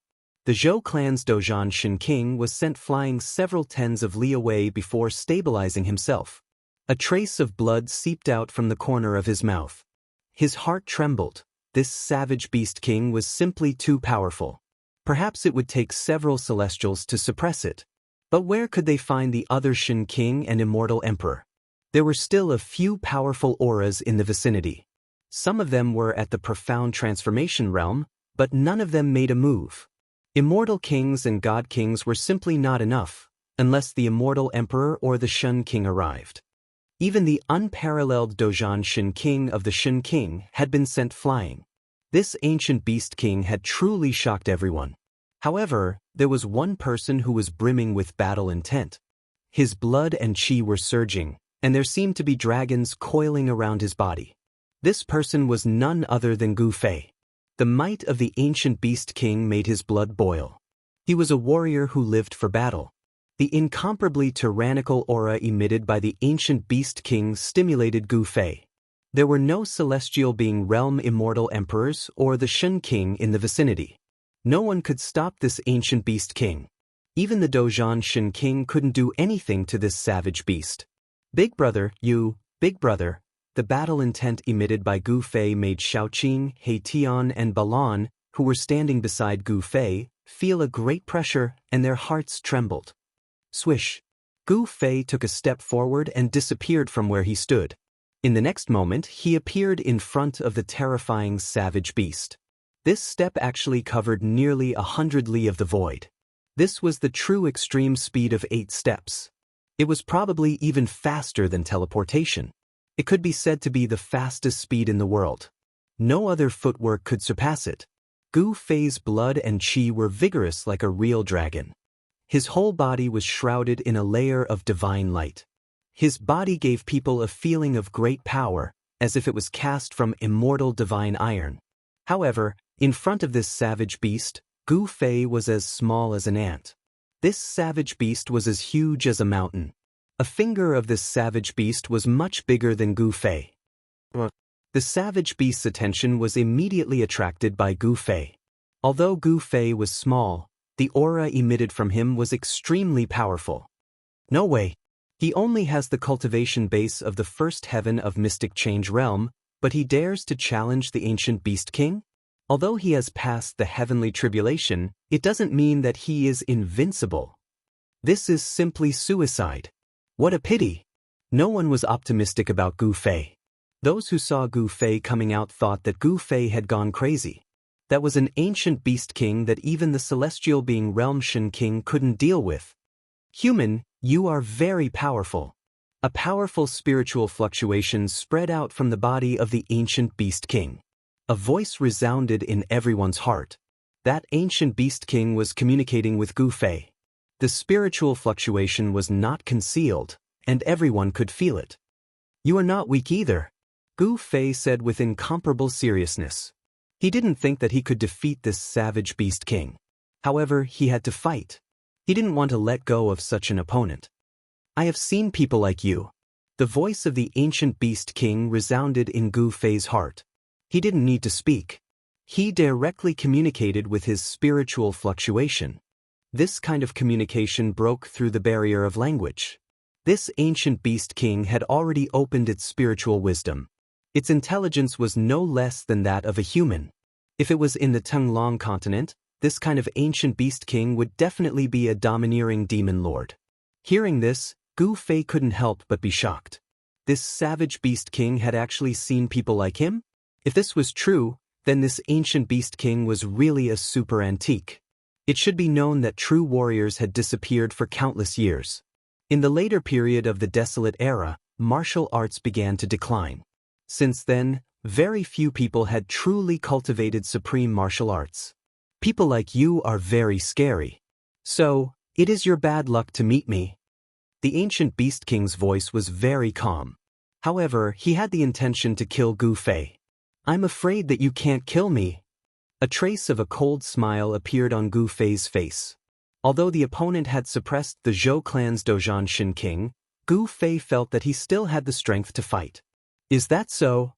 The Zhou clan's Dozhan Shen King was sent flying several tens of li away before stabilizing himself. A trace of blood seeped out from the corner of his mouth. His heart trembled. This savage beast king was simply too powerful. Perhaps it would take several celestials to suppress it. But where could they find the other Shen King and Immortal Emperor? There were still a few powerful auras in the vicinity. Some of them were at the profound transformation realm, but none of them made a move. Immortal kings and god kings were simply not enough, unless the Immortal Emperor or the Shen King arrived. Even the unparalleled Dozhan Shen King of the Shen King had been sent flying. This ancient beast king had truly shocked everyone. However, there was one person who was brimming with battle intent. His blood and qi were surging, and there seemed to be dragons coiling around his body. This person was none other than Gu Fei. The might of the ancient beast king made his blood boil. He was a warrior who lived for battle. The incomparably tyrannical aura emitted by the ancient beast king stimulated Gu Fei. There were no celestial being realm immortal emperors or the Shen King in the vicinity. No one could stop this ancient beast king. Even the Dozhan Shen King couldn't do anything to this savage beast. Big brother, big brother. The battle intent emitted by Gu Fei made Shaoqing, Heitian, and Balan, who were standing beside Gu Fei, feel a great pressure, and their hearts trembled. Swish! Gu Fei took a step forward and disappeared from where he stood. In the next moment, he appeared in front of the terrifying savage beast. This step actually covered nearly 100 li of the void. This was the true extreme speed of 8 steps. It was probably even faster than teleportation. It could be said to be the fastest speed in the world. No other footwork could surpass it. Gu Fei's blood and qi were vigorous like a real dragon. His whole body was shrouded in a layer of divine light. His body gave people a feeling of great power, as if it was cast from immortal divine iron. However, in front of this savage beast, Gu Fei was as small as an ant. This savage beast was as huge as a mountain. A finger of this savage beast was much bigger than Gu Fei. The savage beast's attention was immediately attracted by Gu Fei. Although Gu Fei was small, the aura emitted from him was extremely powerful. No way. He only has the cultivation base of the first heaven of Mystic Change Realm, but he dares to challenge the ancient Beast King? Although he has passed the heavenly tribulation, it doesn't mean that he is invincible. This is simply suicide. What a pity. No one was optimistic about Gu Fei. Those who saw Gu Fei coming out thought that Gu Fei had gone crazy. That was an ancient Beast King that even the celestial being Realm Shen King couldn't deal with. Human, you are very powerful. A powerful spiritual fluctuation spread out from the body of the ancient Beast King. A voice resounded in everyone's heart. That ancient Beast King was communicating with Gu Fei. The spiritual fluctuation was not concealed, and everyone could feel it. You are not weak either, Gu Fei said with incomparable seriousness. He didn't think that he could defeat this savage Beast King. However, he had to fight. He didn't want to let go of such an opponent. I have seen people like you. The voice of the ancient Beast King resounded in Gu Fei's heart. He didn't need to speak. He directly communicated with his spiritual fluctuation. This kind of communication broke through the barrier of language. This ancient Beast King had already opened its spiritual wisdom. Its intelligence was no less than that of a human. If it was in the Tenglong continent, this kind of ancient Beast King would definitely be a domineering demon lord. Hearing this, Gu Fei couldn't help but be shocked. This savage Beast King had actually seen people like him? If this was true, then this ancient Beast King was really a super antique. It should be known that true warriors had disappeared for countless years. In the later period of the Desolate Era, martial arts began to decline. Since then, very few people had truly cultivated supreme martial arts. People like you are very scary. So, it is your bad luck to meet me. The ancient Beast King's voice was very calm. However, he had the intention to kill Gu Fei. I'm afraid that you can't kill me. A trace of a cold smile appeared on Gu Fei's face. Although the opponent had suppressed the Zhou clan's Dozhan Shen King, Gu Fei felt that he still had the strength to fight. Is that so?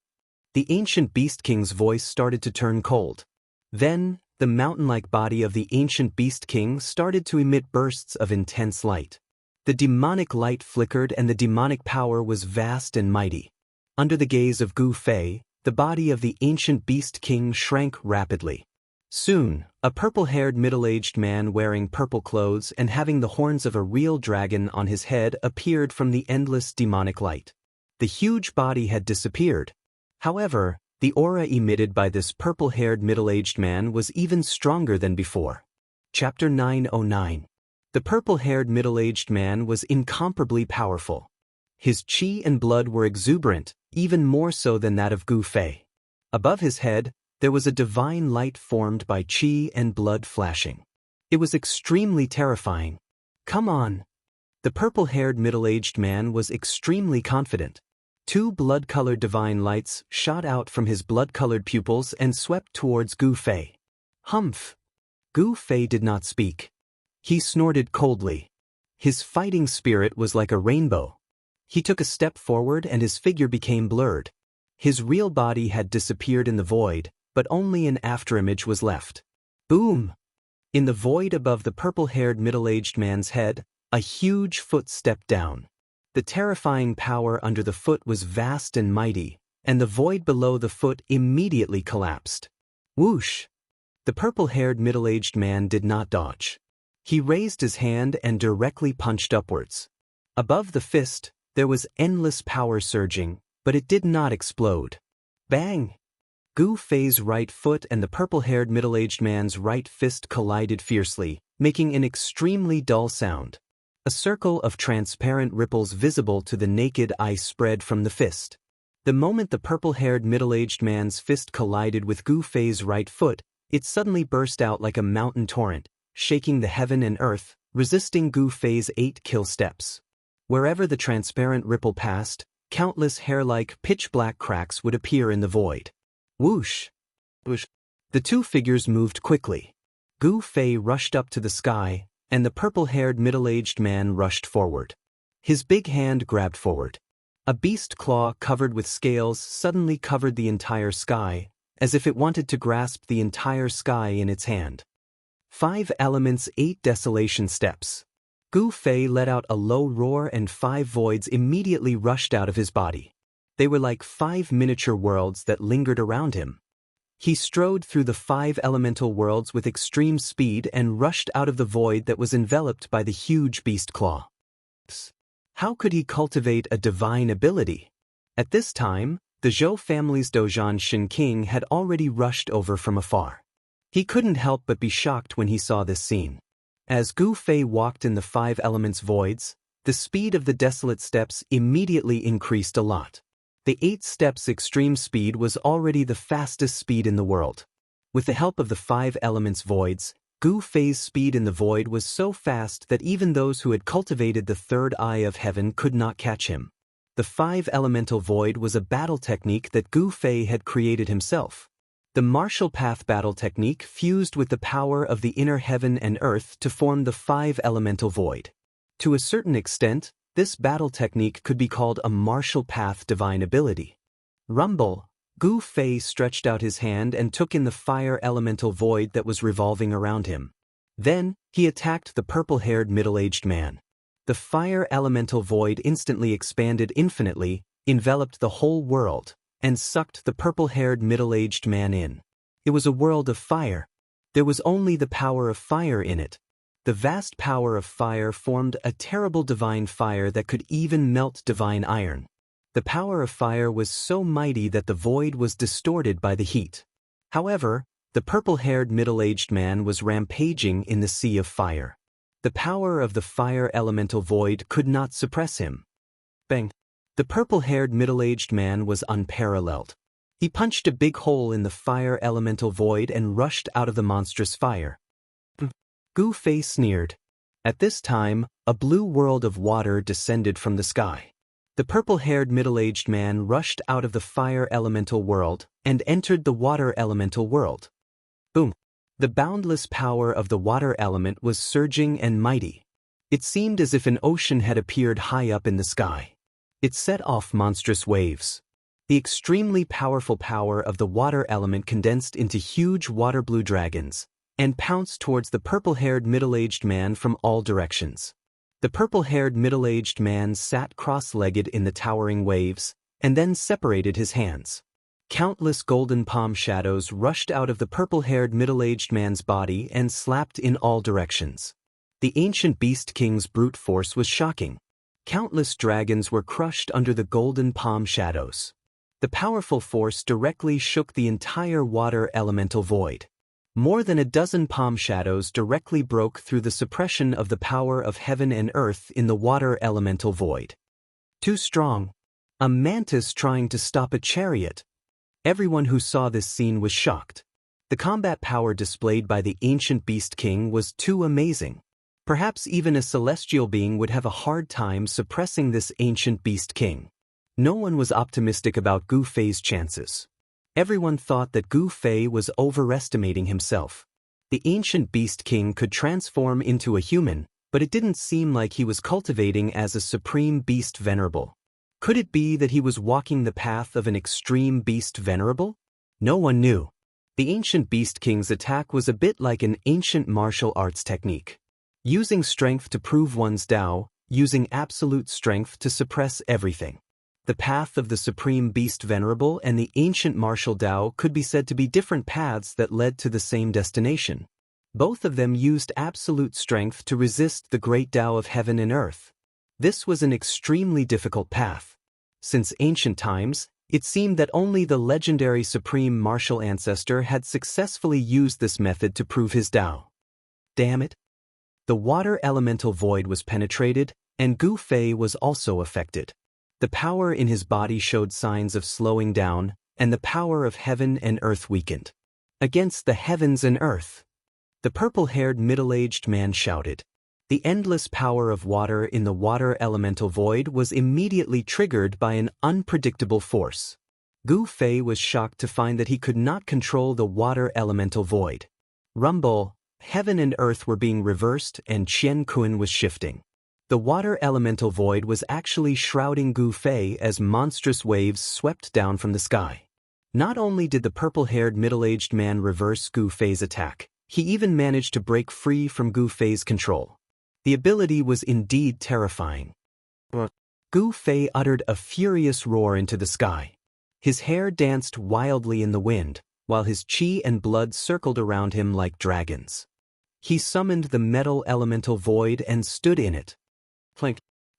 The ancient Beast King's voice started to turn cold. Then, the mountain-like body of the ancient Beast King started to emit bursts of intense light. The demonic light flickered and the demonic power was vast and mighty. Under the gaze of Gu Fei, the body of the ancient Beast King shrank rapidly. Soon, a purple-haired middle-aged man wearing purple clothes and having the horns of a real dragon on his head appeared from the endless demonic light. The huge body had disappeared. However, the aura emitted by this purple-haired middle-aged man was even stronger than before. Chapter 909. The purple-haired middle-aged man was incomparably powerful. His qi and blood were exuberant, even more so than that of Gu Fei. Above his head, there was a divine light formed by qi and blood flashing. It was extremely terrifying. Come on. The purple-haired middle-aged man was extremely confident. Two blood-colored divine lights shot out from his blood-colored pupils and swept towards Gu Fei. Humph! Gu Fei did not speak. He snorted coldly. His fighting spirit was like a rainbow. He took a step forward and his figure became blurred. His real body had disappeared in the void, but only an afterimage was left. Boom! In the void above the purple-haired middle-aged man's head, a huge foot stepped down. The terrifying power under the foot was vast and mighty, and the void below the foot immediately collapsed. Whoosh! The purple-haired middle-aged man did not dodge. He raised his hand and directly punched upwards. Above the fist, there was endless power surging, but it did not explode. Bang! Gu Fei's right foot and the purple-haired middle-aged man's right fist collided fiercely, making an extremely dull sound. A circle of transparent ripples visible to the naked eye spread from the fist. The moment the purple-haired middle-aged man's fist collided with Gu Fei's right foot, it suddenly burst out like a mountain torrent, shaking the heaven and earth, resisting Gu Fei's 8 kill steps. Wherever the transparent ripple passed, countless hair-like pitch-black cracks would appear in the void. Whoosh! Whoosh! The two figures moved quickly. Gu Fei rushed up to the sky, and the purple-haired middle-aged man rushed forward. His big hand grabbed forward. A beast claw covered with scales suddenly covered the entire sky, as if it wanted to grasp the entire sky in its hand. 5 elements, 8 desolation steps. Gu Fei let out a low roar and 5 voids immediately rushed out of his body. They were like 5 miniature worlds that lingered around him. He strode through the 5 elemental worlds with extreme speed and rushed out of the void that was enveloped by the huge beast claw. How could he cultivate a divine ability? At this time, the Zhou family's Dozhan Shen King had already rushed over from afar. He couldn't help but be shocked when he saw this scene. As Gu Fei walked in the 5 elements voids, the speed of the desolate steps immediately increased a lot. The 8 steps extreme speed was already the fastest speed in the world. With the help of the 5 elements voids, Gu Fei's speed in the void was so fast that even those who had cultivated the third eye of heaven could not catch him. The 5 elemental void was a battle technique that Gu Fei had created himself. The martial path battle technique fused with the power of the inner heaven and earth to form the 5 elemental void. To a certain extent, this battle technique could be called a martial path divine ability. Rumble! Gu Fei stretched out his hand and took in the fire elemental void that was revolving around him. Then, he attacked the purple-haired middle-aged man. The fire elemental void instantly expanded infinitely, enveloped the whole world, and sucked the purple-haired middle-aged man in. It was a world of fire. There was only the power of fire in it. The vast power of fire formed a terrible divine fire that could even melt divine iron. The power of fire was so mighty that the void was distorted by the heat. However, the purple-haired middle-aged man was rampaging in the sea of fire. The power of the fire elemental void could not suppress him. Bang! The purple-haired middle-aged man was unparalleled. He punched a big hole in the fire elemental void and rushed out of the monstrous fire. Gu Fei sneered. At this time, a blue world of water descended from the sky. The purple-haired middle-aged man rushed out of the fire elemental world and entered the water elemental world. Boom! The boundless power of the water element was surging and mighty. It seemed as if an ocean had appeared high up in the sky. It set off monstrous waves. The extremely powerful power of the water element condensed into huge water-blue dragons and pounced towards the purple-haired middle-aged man from all directions. The purple-haired middle-aged man sat cross-legged in the towering waves, and then separated his hands. Countless golden palm shadows rushed out of the purple-haired middle-aged man's body and slapped in all directions. The ancient beast king's brute force was shocking. Countless dragons were crushed under the golden palm shadows. The powerful force directly shook the entire water elemental void. More than a dozen palm shadows directly broke through the suppression of the power of heaven and earth in the water elemental void. Too strong. A mantis trying to stop a chariot. Everyone who saw this scene was shocked. The combat power displayed by the ancient beast king was too amazing. Perhaps even a celestial being would have a hard time suppressing this ancient beast king. No one was optimistic about Gu Fei's chances. Everyone thought that Gu Fei was overestimating himself. The ancient beast king could transform into a human, but it didn't seem like he was cultivating as a supreme beast venerable. Could it be that he was walking the path of an extreme beast venerable? No one knew. The ancient beast king's attack was a bit like an ancient martial arts technique. Using strength to prove one's Tao, using absolute strength to suppress everything. The path of the Supreme Beast Venerable and the ancient martial Tao could be said to be different paths that led to the same destination. Both of them used absolute strength to resist the great Tao of heaven and earth. This was an extremely difficult path. Since ancient times, it seemed that only the legendary Supreme Martial Ancestor had successfully used this method to prove his Tao. Damn it! The water elemental void was penetrated, and Gu Fei was also affected. The power in his body showed signs of slowing down, and the power of heaven and earth weakened. Against the heavens and earth, the purple-haired middle-aged man shouted. The endless power of water in the water elemental void was immediately triggered by an unpredictable force. Gu Fei was shocked to find that he could not control the water elemental void. Rumble, heaven and earth were being reversed and Qian Kun was shifting. The water elemental void was actually shrouding Gu Fei as monstrous waves swept down from the sky. Not only did the purple-haired middle-aged man reverse Gu Fei's attack, he even managed to break free from Gu Fei's control. The ability was indeed terrifying. Gu Fei uttered a furious roar into the sky. His hair danced wildly in the wind, while his qi and blood circled around him like dragons. He summoned the metal elemental void and stood in it.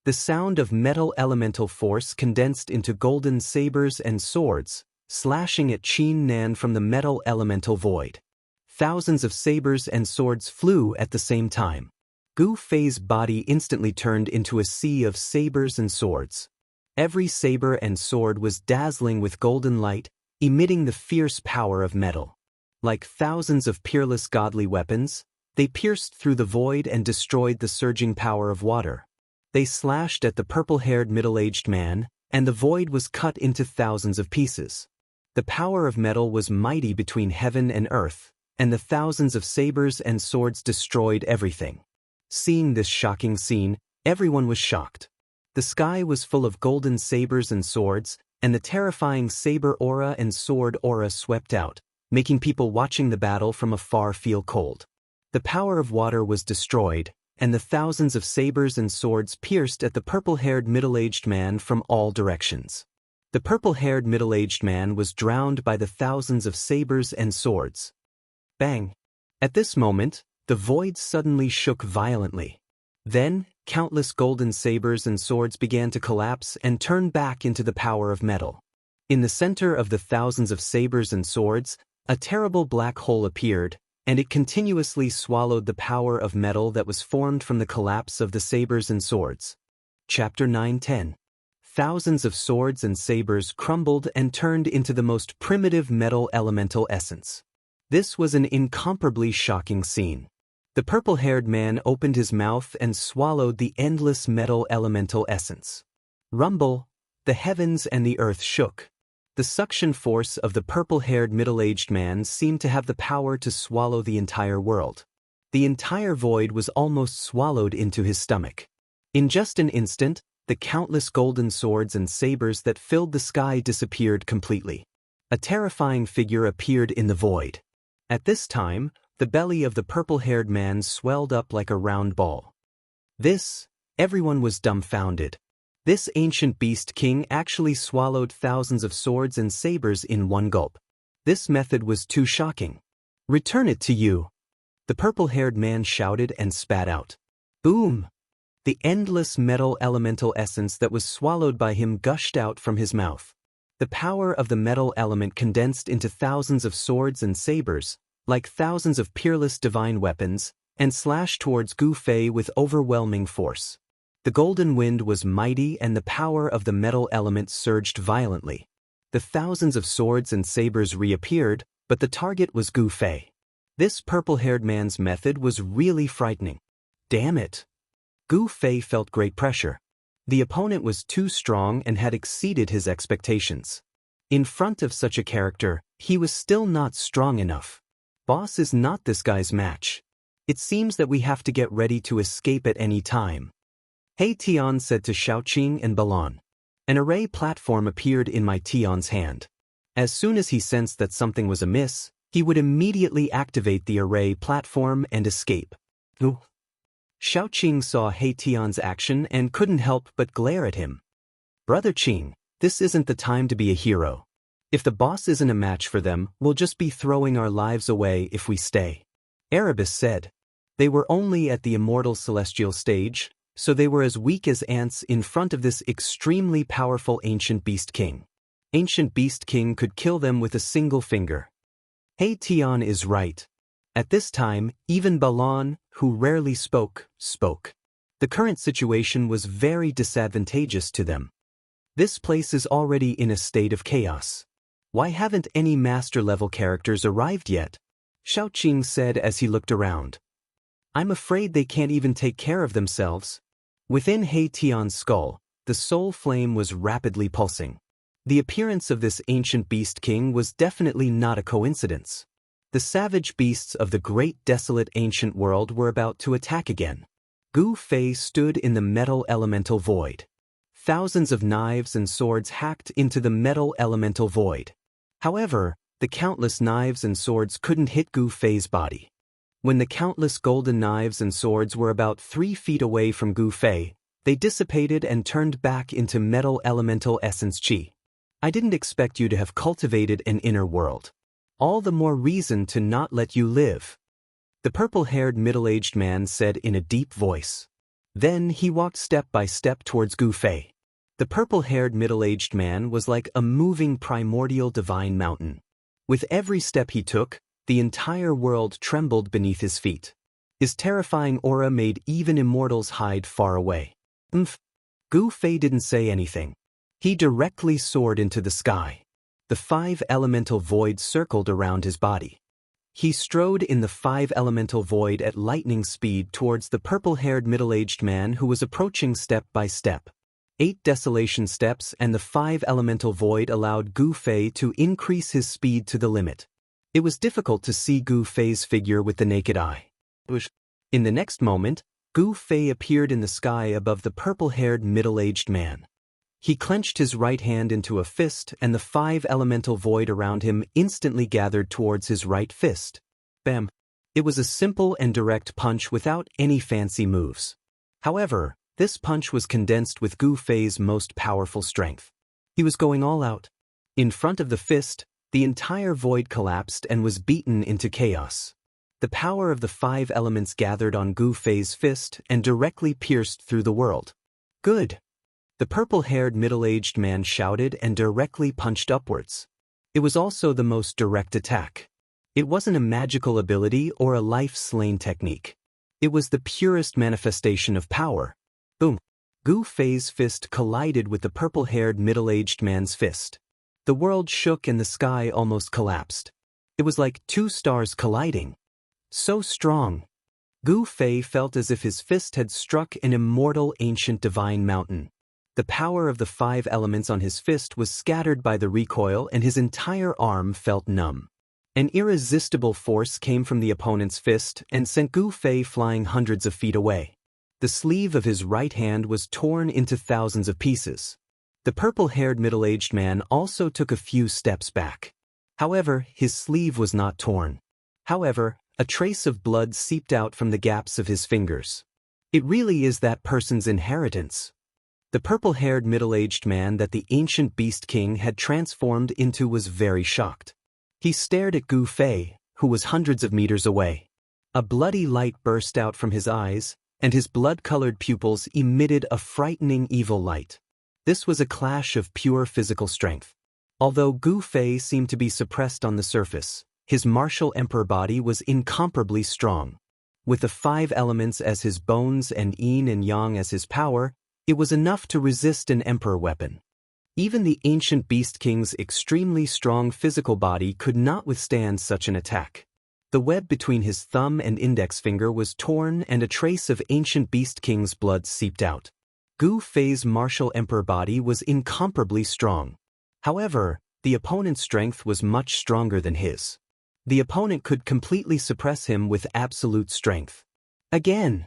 The sound of metal elemental force condensed into golden sabers and swords, slashing at Qin Nan from the metal elemental void. Thousands of sabers and swords flew at the same time. Gu Fei's body instantly turned into a sea of sabers and swords. Every saber and sword was dazzling with golden light, emitting the fierce power of metal. Like thousands of peerless godly weapons, they pierced through the void and destroyed the surging power of water. They slashed at the purple-haired middle-aged man, and the void was cut into thousands of pieces. The power of metal was mighty between heaven and earth, and the thousands of sabers and swords destroyed everything. Seeing this shocking scene, everyone was shocked. The sky was full of golden sabers and swords, and the terrifying saber aura and sword aura swept out, making people watching the battle from afar feel cold. The power of water was destroyed, and the thousands of sabers and swords pierced at the purple-haired middle-aged man from all directions. The purple-haired middle-aged man was drowned by the thousands of sabers and swords. Bang! At this moment, the void suddenly shook violently. Then, countless golden sabers and swords began to collapse and turn back into the power of metal. In the center of the thousands of sabers and swords, a terrible black hole appeared, and it continuously swallowed the power of metal that was formed from the collapse of the sabers and swords. Chapter 9-10. Thousands of swords and sabers crumbled and turned into the most primitive metal elemental essence. This was an incomparably shocking scene. The purple-haired man opened his mouth and swallowed the endless metal elemental essence. Rumble, the heavens and the earth shook. The suction force of the purple-haired middle-aged man seemed to have the power to swallow the entire world. The entire void was almost swallowed into his stomach. In just an instant, the countless golden swords and sabers that filled the sky disappeared completely. A terrifying figure appeared in the void. At this time, the belly of the purple-haired man swelled up like a round ball. Everyone was dumbfounded. This ancient beast king actually swallowed thousands of swords and sabers in one gulp. This method was too shocking. Return it to you. The purple-haired man shouted and spat out. Boom! The endless metal elemental essence that was swallowed by him gushed out from his mouth. The power of the metal element condensed into thousands of swords and sabers, like thousands of peerless divine weapons, and slashed towards Gu Fei with overwhelming force. The golden wind was mighty and the power of the metal element surged violently. The thousands of swords and sabers reappeared, but the target was Gu Fei. This purple-haired man's method was really frightening. Damn it! Gu Fei felt great pressure. The opponent was too strong and had exceeded his expectations. In front of such a character, he was still not strong enough. Boss is not this guy's match. It seems that we have to get ready to escape at any time. Hey Tian said to Xiaoqing and Balon. An array platform appeared in my Tian's hand. As soon as he sensed that something was amiss, he would immediately activate the array platform and escape. Ooh. Xiaoqing saw He Tian's action and couldn't help but glare at him. Brother Qing, this isn't the time to be a hero. If the boss isn't a match for them, we'll just be throwing our lives away if we stay. Erebus said. They were only at the immortal celestial stage, so they were as weak as ants in front of this extremely powerful ancient beast king. Ancient beast king could kill them with a single finger. He Tian is right. At this time, even Balan, who rarely spoke. The current situation was very disadvantageous to them. This place is already in a state of chaos. Why haven't any master-level characters arrived yet? Xiaoqing said as he looked around. I'm afraid they can't even take care of themselves. Within He Tian's skull, the soul flame was rapidly pulsing. The appearance of this ancient beast king was definitely not a coincidence. The savage beasts of the great desolate ancient world were about to attack again. Gu Fei stood in the metal elemental void. Thousands of knives and swords hacked into the metal elemental void. However, the countless knives and swords couldn't hit Gu Fei's body. When the countless golden knives and swords were about 3 feet away from Gu Fei, they dissipated and turned back into metal elemental essence qi. I didn't expect you to have cultivated an inner world. All the more reason to not let you live. The purple-haired middle-aged man said in a deep voice. Then he walked step by step towards Gu Fei. The purple-haired middle-aged man was like a moving primordial divine mountain. With every step he took, the entire world trembled beneath his feet. His terrifying aura made even immortals hide far away. Gu Fei didn't say anything. He directly soared into the sky. The 5 elemental void circled around his body. He strode in the 5 elemental void at lightning speed towards the purple-haired middle-aged man who was approaching step by step. 8 desolation steps and the 5 elemental void allowed Gu Fei to increase his speed to the limit. It was difficult to see Gu Fei's figure with the naked eye. In the next moment, Gu Fei appeared in the sky above the purple-haired middle-aged man. He clenched his right hand into a fist and the 5 elemental void around him instantly gathered towards his right fist. Bam! It was a simple and direct punch without any fancy moves. However, this punch was condensed with Gu Fei's most powerful strength. He was going all out. In front of the fist, the entire void collapsed and was beaten into chaos. The power of the 5 elements gathered on Gu Fei's fist and directly pierced through the world. Good! The purple-haired middle-aged man shouted and directly punched upwards. It was also the most direct attack. It wasn't a magical ability or a life-slain technique. It was the purest manifestation of power. Boom! Gu Fei's fist collided with the purple-haired middle-aged man's fist. The world shook and the sky almost collapsed. It was like 2 stars colliding. So strong. Gu Fei felt as if his fist had struck an immortal ancient divine mountain. The power of the 5 elements on his fist was scattered by the recoil and his entire arm felt numb. An irresistible force came from the opponent's fist and sent Gu Fei flying hundreds of feet away. The sleeve of his right hand was torn into thousands of pieces. The purple-haired middle-aged man also took a few steps back. However, his sleeve was not torn. However, a trace of blood seeped out from the gaps of his fingers. It really is that person's inheritance. The purple-haired middle-aged man that the ancient beast king had transformed into was very shocked. He stared at Gu Fei, who was hundreds of meters away. A bloody light burst out from his eyes, and his blood-colored pupils emitted a frightening evil light. This was a clash of pure physical strength. Although Gu Fei seemed to be suppressed on the surface, his martial emperor body was incomparably strong. With the 5 elements as his bones and yin and yang as his power, it was enough to resist an emperor weapon. Even the ancient beast king's extremely strong physical body could not withstand such an attack. The web between his thumb and index finger was torn and a trace of ancient beast king's blood seeped out. Gu Fei's martial emperor body was incomparably strong. However, the opponent's strength was much stronger than his. The opponent could completely suppress him with absolute strength. Again!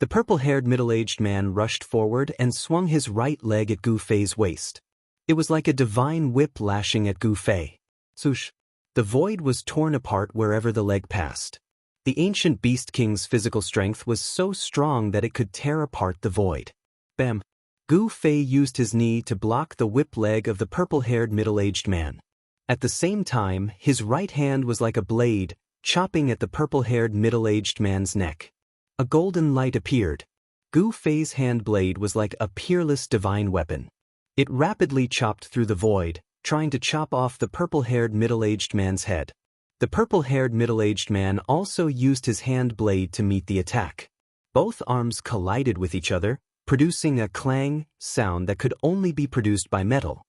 The purple-haired middle-aged man rushed forward and swung his right leg at Gu Fei's waist. It was like a divine whip lashing at Gu Fei. Swoosh! The void was torn apart wherever the leg passed. The ancient beast king's physical strength was so strong that it could tear apart the void. Bam! Gu Fei used his knee to block the whip leg of the purple-haired middle-aged man. At the same time, his right hand was like a blade, chopping at the purple-haired middle-aged man's neck. A golden light appeared. Gu Fei's hand blade was like a peerless divine weapon. It rapidly chopped through the void, trying to chop off the purple-haired middle-aged man's head. The purple-haired middle-aged man also used his hand blade to meet the attack. Both arms collided with each other, producing a clang sound that could only be produced by metal.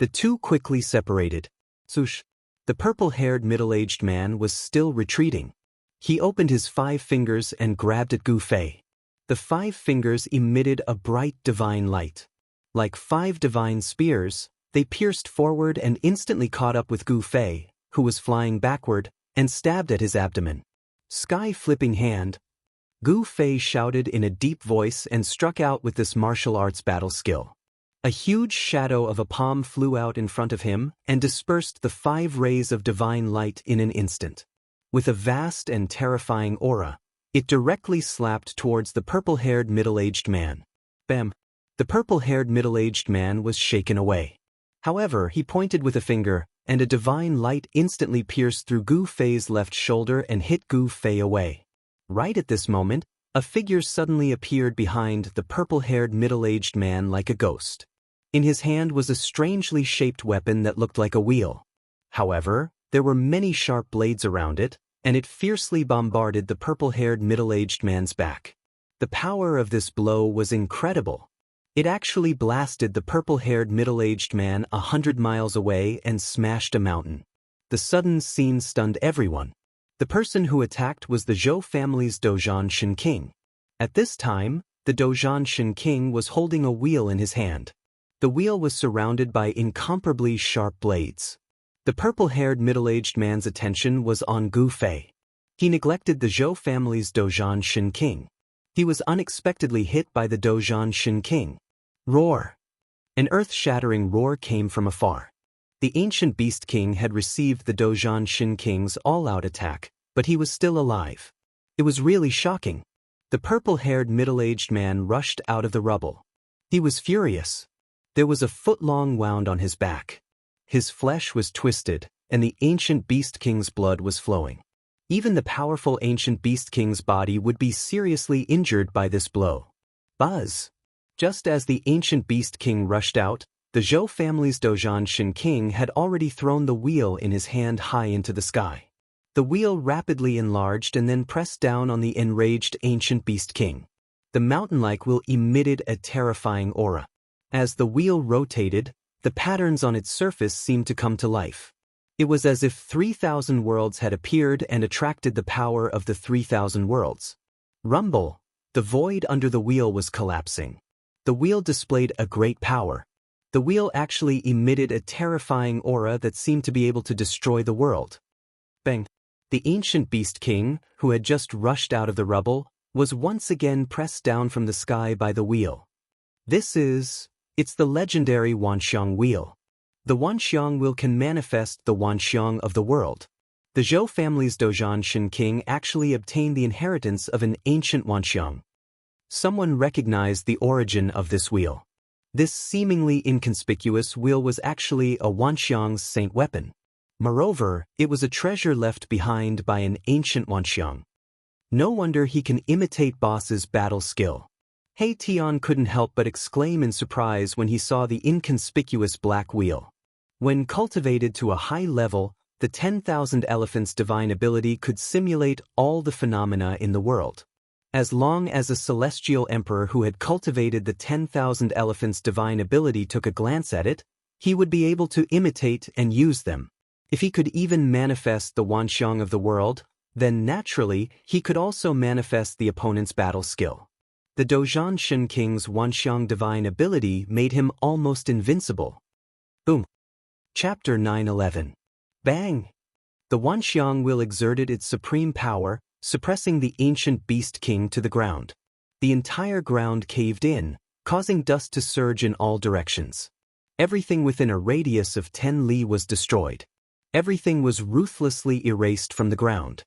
The two quickly separated. Swoosh! The purple-haired middle-aged man was still retreating. He opened his 5 fingers and grabbed at Gu Fei. The 5 fingers emitted a bright divine light. Like 5 divine spears, they pierced forward and instantly caught up with Gu Fei, who was flying backward, and stabbed at his abdomen. Sky-flipping hand. Gu Fei shouted in a deep voice and struck out with this martial arts battle skill. A huge shadow of a palm flew out in front of him and dispersed the 5 rays of divine light in an instant. With a vast and terrifying aura, it directly slapped towards the purple-haired middle-aged man. Bam! The purple-haired middle-aged man was shaken away. However, he pointed with a finger, and a divine light instantly pierced through Gu Fei's left shoulder and hit Gu Fei away. Right at this moment, a figure suddenly appeared behind the purple-haired middle-aged man like a ghost. In his hand was a strangely shaped weapon that looked like a wheel. However, there were many sharp blades around it, and it fiercely bombarded the purple-haired middle-aged man's back. The power of this blow was incredible. It actually blasted the purple-haired middle-aged man 100 miles away and smashed a mountain. The sudden scene stunned everyone. The person who attacked was the Zhou family's Daoist Shen King. At this time, the Daoist Shen King was holding a wheel in his hand. The wheel was surrounded by incomparably sharp blades. The purple-haired middle-aged man's attention was on Gu Fei. He neglected the Zhou family's Daoist Shen King. He was unexpectedly hit by the Daoist Shen King. Roar! An earth-shattering roar came from afar. The ancient Beast King had received the Daoist Shen King's all-out attack, but he was still alive. It was really shocking. The purple-haired middle-aged man rushed out of the rubble. He was furious. There was a foot-long wound on his back. His flesh was twisted, and the ancient Beast King's blood was flowing. Even the powerful ancient Beast King's body would be seriously injured by this blow. Buzz! Just as the ancient Beast King rushed out, the Zhou family's Daoist Shen King had already thrown the wheel in his hand high into the sky. The wheel rapidly enlarged and then pressed down on the enraged ancient Beast King. The mountain-like wheel emitted a terrifying aura. As the wheel rotated, the patterns on its surface seemed to come to life. It was as if 3,000 worlds had appeared and attracted the power of the 3,000 worlds. Rumble! The void under the wheel was collapsing. The wheel displayed a great power. The wheel actually emitted a terrifying aura that seemed to be able to destroy the world. Bang! The ancient Beast King, who had just rushed out of the rubble, was once again pressed down from the sky by the wheel. It's the legendary Wanxiang wheel. The Wanxiang wheel can manifest the Wanxiang of the world. The Zhou family's Daoist Shen King actually obtained the inheritance of an ancient Wanxiang. Someone recognized the origin of this wheel. This seemingly inconspicuous wheel was actually a Wanxiang's saint weapon. Moreover, it was a treasure left behind by an ancient Wanxiang. No wonder he can imitate boss's battle skill. He Tian couldn't help but exclaim in surprise when he saw the inconspicuous black wheel. When cultivated to a high level, the 10,000 elephants' divine ability could simulate all the phenomena in the world. As long as a celestial emperor who had cultivated the 10,000 elephants' divine ability took a glance at it, he would be able to imitate and use them. If he could even manifest the Wanxiang of the world, then naturally he could also manifest the opponent's battle skill. The Daoist Shen King's Wanxiang divine ability made him almost invincible. Boom! Chapter 9:11. Bang! The Wanxiang wheel exerted its supreme power, suppressing the ancient Beast King to the ground. The entire ground caved in, causing dust to surge in all directions. Everything within a radius of 10 li was destroyed. Everything was ruthlessly erased from the ground.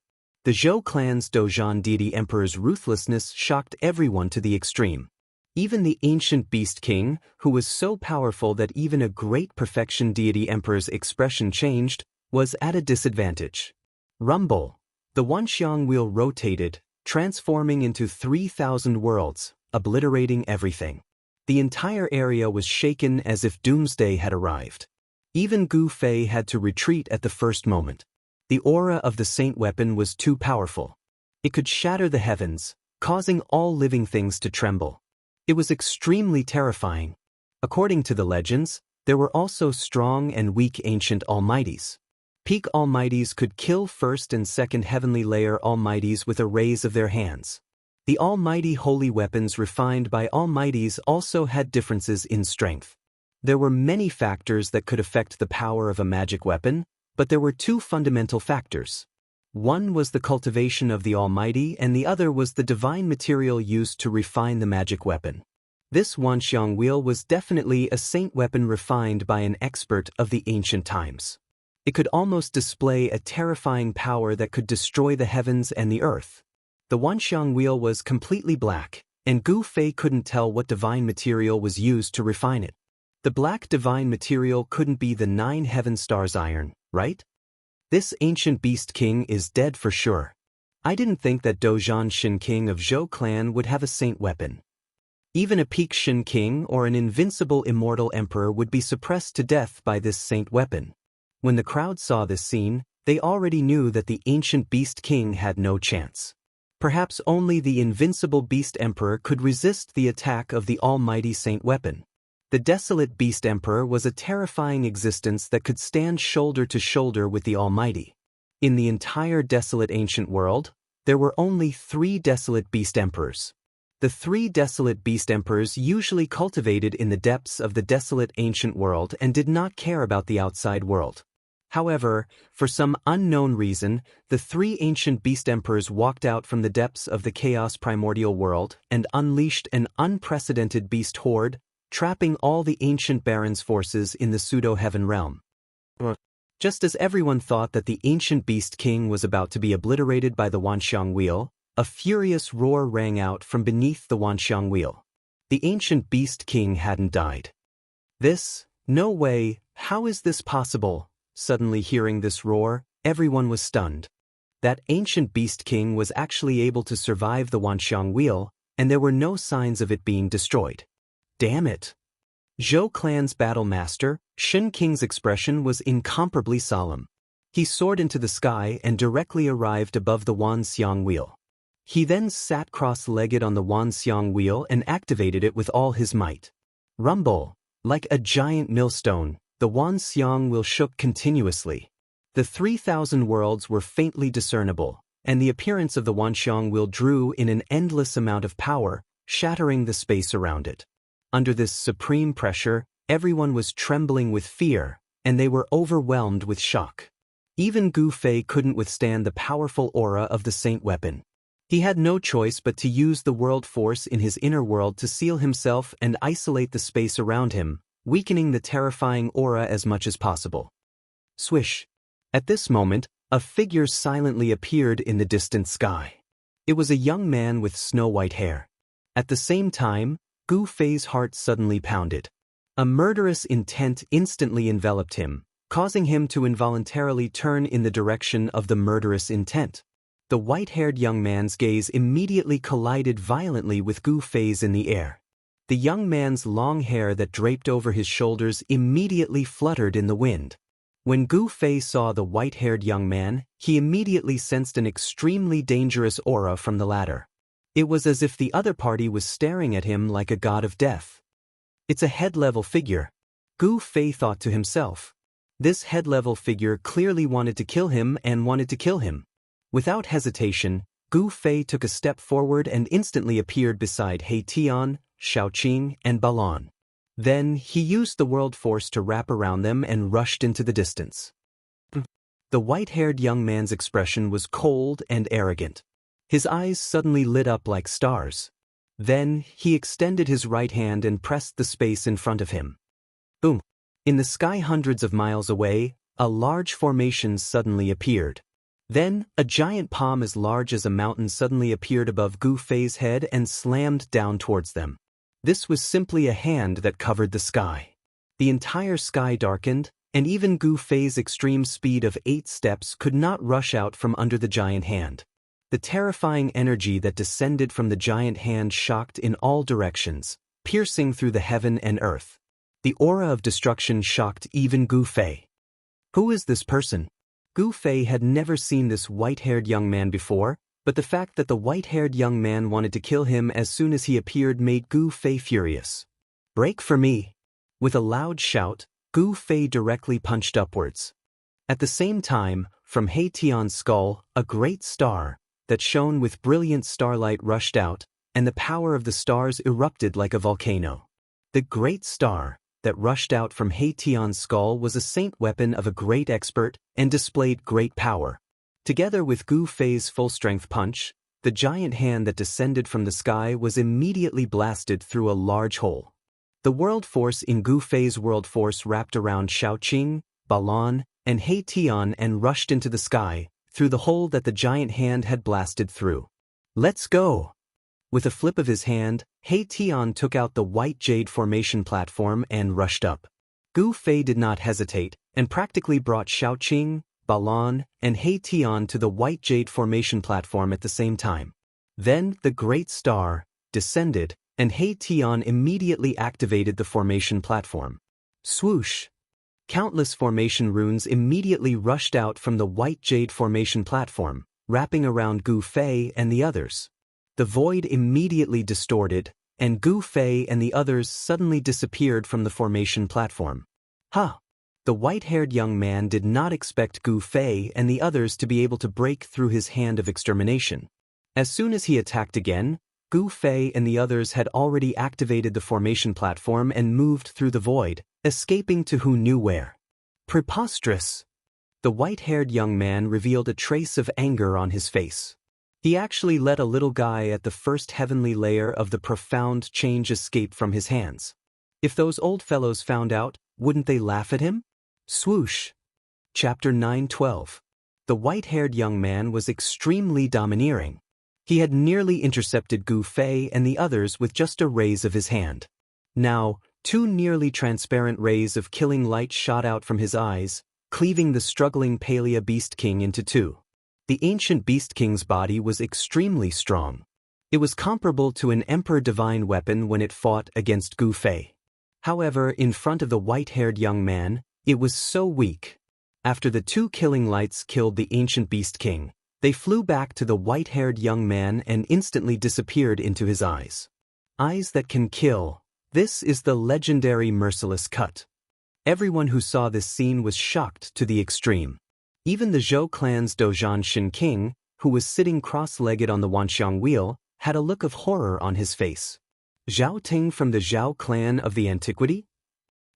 The Zhou clan's Daoist deity emperor's ruthlessness shocked everyone to the extreme. Even the ancient Beast King, who was so powerful that even a great perfection deity emperor's expression changed, was at a disadvantage. Rumble! The Wanxiang wheel rotated, transforming into 3,000 worlds, obliterating everything. The entire area was shaken as if doomsday had arrived. Even Gu Fei had to retreat at the first moment. The aura of the saint weapon was too powerful. It could shatter the heavens, causing all living things to tremble. It was extremely terrifying. According to the legends, there were also strong and weak ancient almighties. Peak almighties could kill first and second heavenly layer almighties with a raise of their hands. The almighty holy weapons refined by almighties also had differences in strength. There were many factors that could affect the power of a magic weapon, but there were two fundamental factors. One was the cultivation of the almighty and the other was the divine material used to refine the magic weapon. This Wanxiang wheel was definitely a saint weapon refined by an expert of the ancient times. It could almost display a terrifying power that could destroy the heavens and the earth. The Wanxiang wheel was completely black, and Gu Fei couldn't tell what divine material was used to refine it. The black divine material couldn't be the 9 heaven stars iron, right? This ancient beast king is dead for sure. I didn't think that Dozhan Shin king of Zhou clan would have a saint weapon. Even a peak Shin king or an invincible immortal emperor would be suppressed to death by this saint weapon. When the crowd saw this scene, they already knew that the ancient beast king had no chance. Perhaps only the invincible beast emperor could resist the attack of the almighty saint weapon. The desolate beast emperor was a terrifying existence that could stand shoulder to shoulder with the almighty. In the entire desolate ancient world, there were only 3 desolate beast emperors. The 3 desolate beast emperors usually cultivated in the depths of the desolate ancient world and did not care about the outside world. However, for some unknown reason, the 3 ancient beast emperors walked out from the depths of the chaos primordial world and unleashed an unprecedented beast horde, trapping all the ancient barons' forces in the pseudo-heaven realm. Just as everyone thought that the ancient beast king was about to be obliterated by the Wanxiang wheel, a furious roar rang out from beneath the Wanxiang wheel. The ancient beast king hadn't died. No way, how is this possible? Suddenly hearing this roar, everyone was stunned. That ancient beast king was actually able to survive the Wanxiang wheel, and there were no signs of it being destroyed. Damn it! Zhou clan's battle master, Shin King's expression was incomparably solemn. He soared into the sky and directly arrived above the Wanxiang wheel. He then sat cross-legged on the Wanxiang wheel and activated it with all his might. Rumble! Like a giant millstone, the Wanxiang wheel shook continuously. The 3,000 worlds were faintly discernible, and the appearance of the Wanxiang wheel drew in an endless amount of power, shattering the space around it. Under this supreme pressure, everyone was trembling with fear, and they were overwhelmed with shock. Even Gu Fei couldn't withstand the powerful aura of the saint weapon. He had no choice but to use the world force in his inner world to seal himself and isolate the space around him, weakening the terrifying aura as much as possible. Swish! At this moment, a figure silently appeared in the distant sky. It was a young man with snow-white hair. At the same time, Gu Fei's heart suddenly pounded. A murderous intent instantly enveloped him, causing him to involuntarily turn in the direction of the murderous intent. The white-haired young man's gaze immediately collided violently with Gu Fei's in the air. The young man's long hair that draped over his shoulders immediately fluttered in the wind. When Gu Fei saw the white-haired young man, he immediately sensed an extremely dangerous aura from the latter. It was as if the other party was staring at him like a god of death. It's a head-level figure. Gu Fei thought to himself. This head-level figure clearly wanted to kill him and wanted to kill him. Without hesitation, Gu Fei took a step forward and instantly appeared beside He Tian, Shaoqing, and Balon. Then, he used the world force to wrap around them and rushed into the distance. The white-haired young man's expression was cold and arrogant. His eyes suddenly lit up like stars. Then, he extended his right hand and pressed the space in front of him. Boom! In the sky hundreds of miles away, a large formation suddenly appeared. Then, a giant palm as large as a mountain suddenly appeared above Gu Fei's head and slammed down towards them. This was simply a hand that covered the sky. The entire sky darkened, and even Gu Fei's extreme speed of 8 steps could not rush out from under the giant hand. The terrifying energy that descended from the giant hand shocked in all directions, piercing through the heaven and earth. The aura of destruction shocked even Gu Fei. Who is this person? Gu Fei had never seen this white-haired young man before, but the fact that the white-haired young man wanted to kill him as soon as he appeared made Gu Fei furious. "Break for me!" With a loud shout, Gu Fei directly punched upwards. At the same time, from He Tian's skull, a great star that shone with brilliant starlight rushed out, and the power of the stars erupted like a volcano. The great star that rushed out from He Tian's skull was a saint weapon of a great expert and displayed great power. Together with Gu Fei's full-strength punch, the giant hand that descended from the sky was immediately blasted through a large hole. The world force in Gu Fei's world force wrapped around Xiaoqing, Balan, and He Tian and rushed into the sky, through the hole that the giant hand had blasted through. "Let's go!" With a flip of his hand, He Tian took out the white jade formation platform and rushed up. Gu Fei did not hesitate, and practically brought Xiaoqing, Balan, and He Tian to the white jade formation platform at the same time. Then the great star descended, and He Tian immediately activated the formation platform. Swoosh! Countless formation runes immediately rushed out from the white jade formation platform, wrapping around Gu Fei and the others. The void immediately distorted, and Gu Fei and the others suddenly disappeared from the formation platform. "Huh!" The white-haired young man did not expect Gu Fei and the others to be able to break through his hand of extermination. As soon as he attacked again, Gu Fei and the others had already activated the formation platform and moved through the void, escaping to who knew where. Preposterous! The white-haired young man revealed a trace of anger on his face. He actually let a little guy at the first heavenly layer of the profound change escape from his hands. If those old fellows found out, wouldn't they laugh at him? Swoosh! Chapter 9:12. The white-haired young man was extremely domineering. He had nearly intercepted Gu Fei and the others with just a raise of his hand. Now, two nearly transparent rays of killing light shot out from his eyes, cleaving the struggling Palea Beast King into two. The ancient Beast King's body was extremely strong. It was comparable to an Emperor Divine weapon when it fought against Gu Fei. However, in front of the white-haired young man, it was so weak. After the two killing lights killed the ancient Beast King, they flew back to the white-haired young man and instantly disappeared into his eyes. Eyes that can kill. This is the legendary merciless cut. Everyone who saw this scene was shocked to the extreme. Even the Zhou clan's Dozhan Shin King, who was sitting cross-legged on the Wanxiang wheel, had a look of horror on his face. Zhao Ting from the Zhao clan of the antiquity?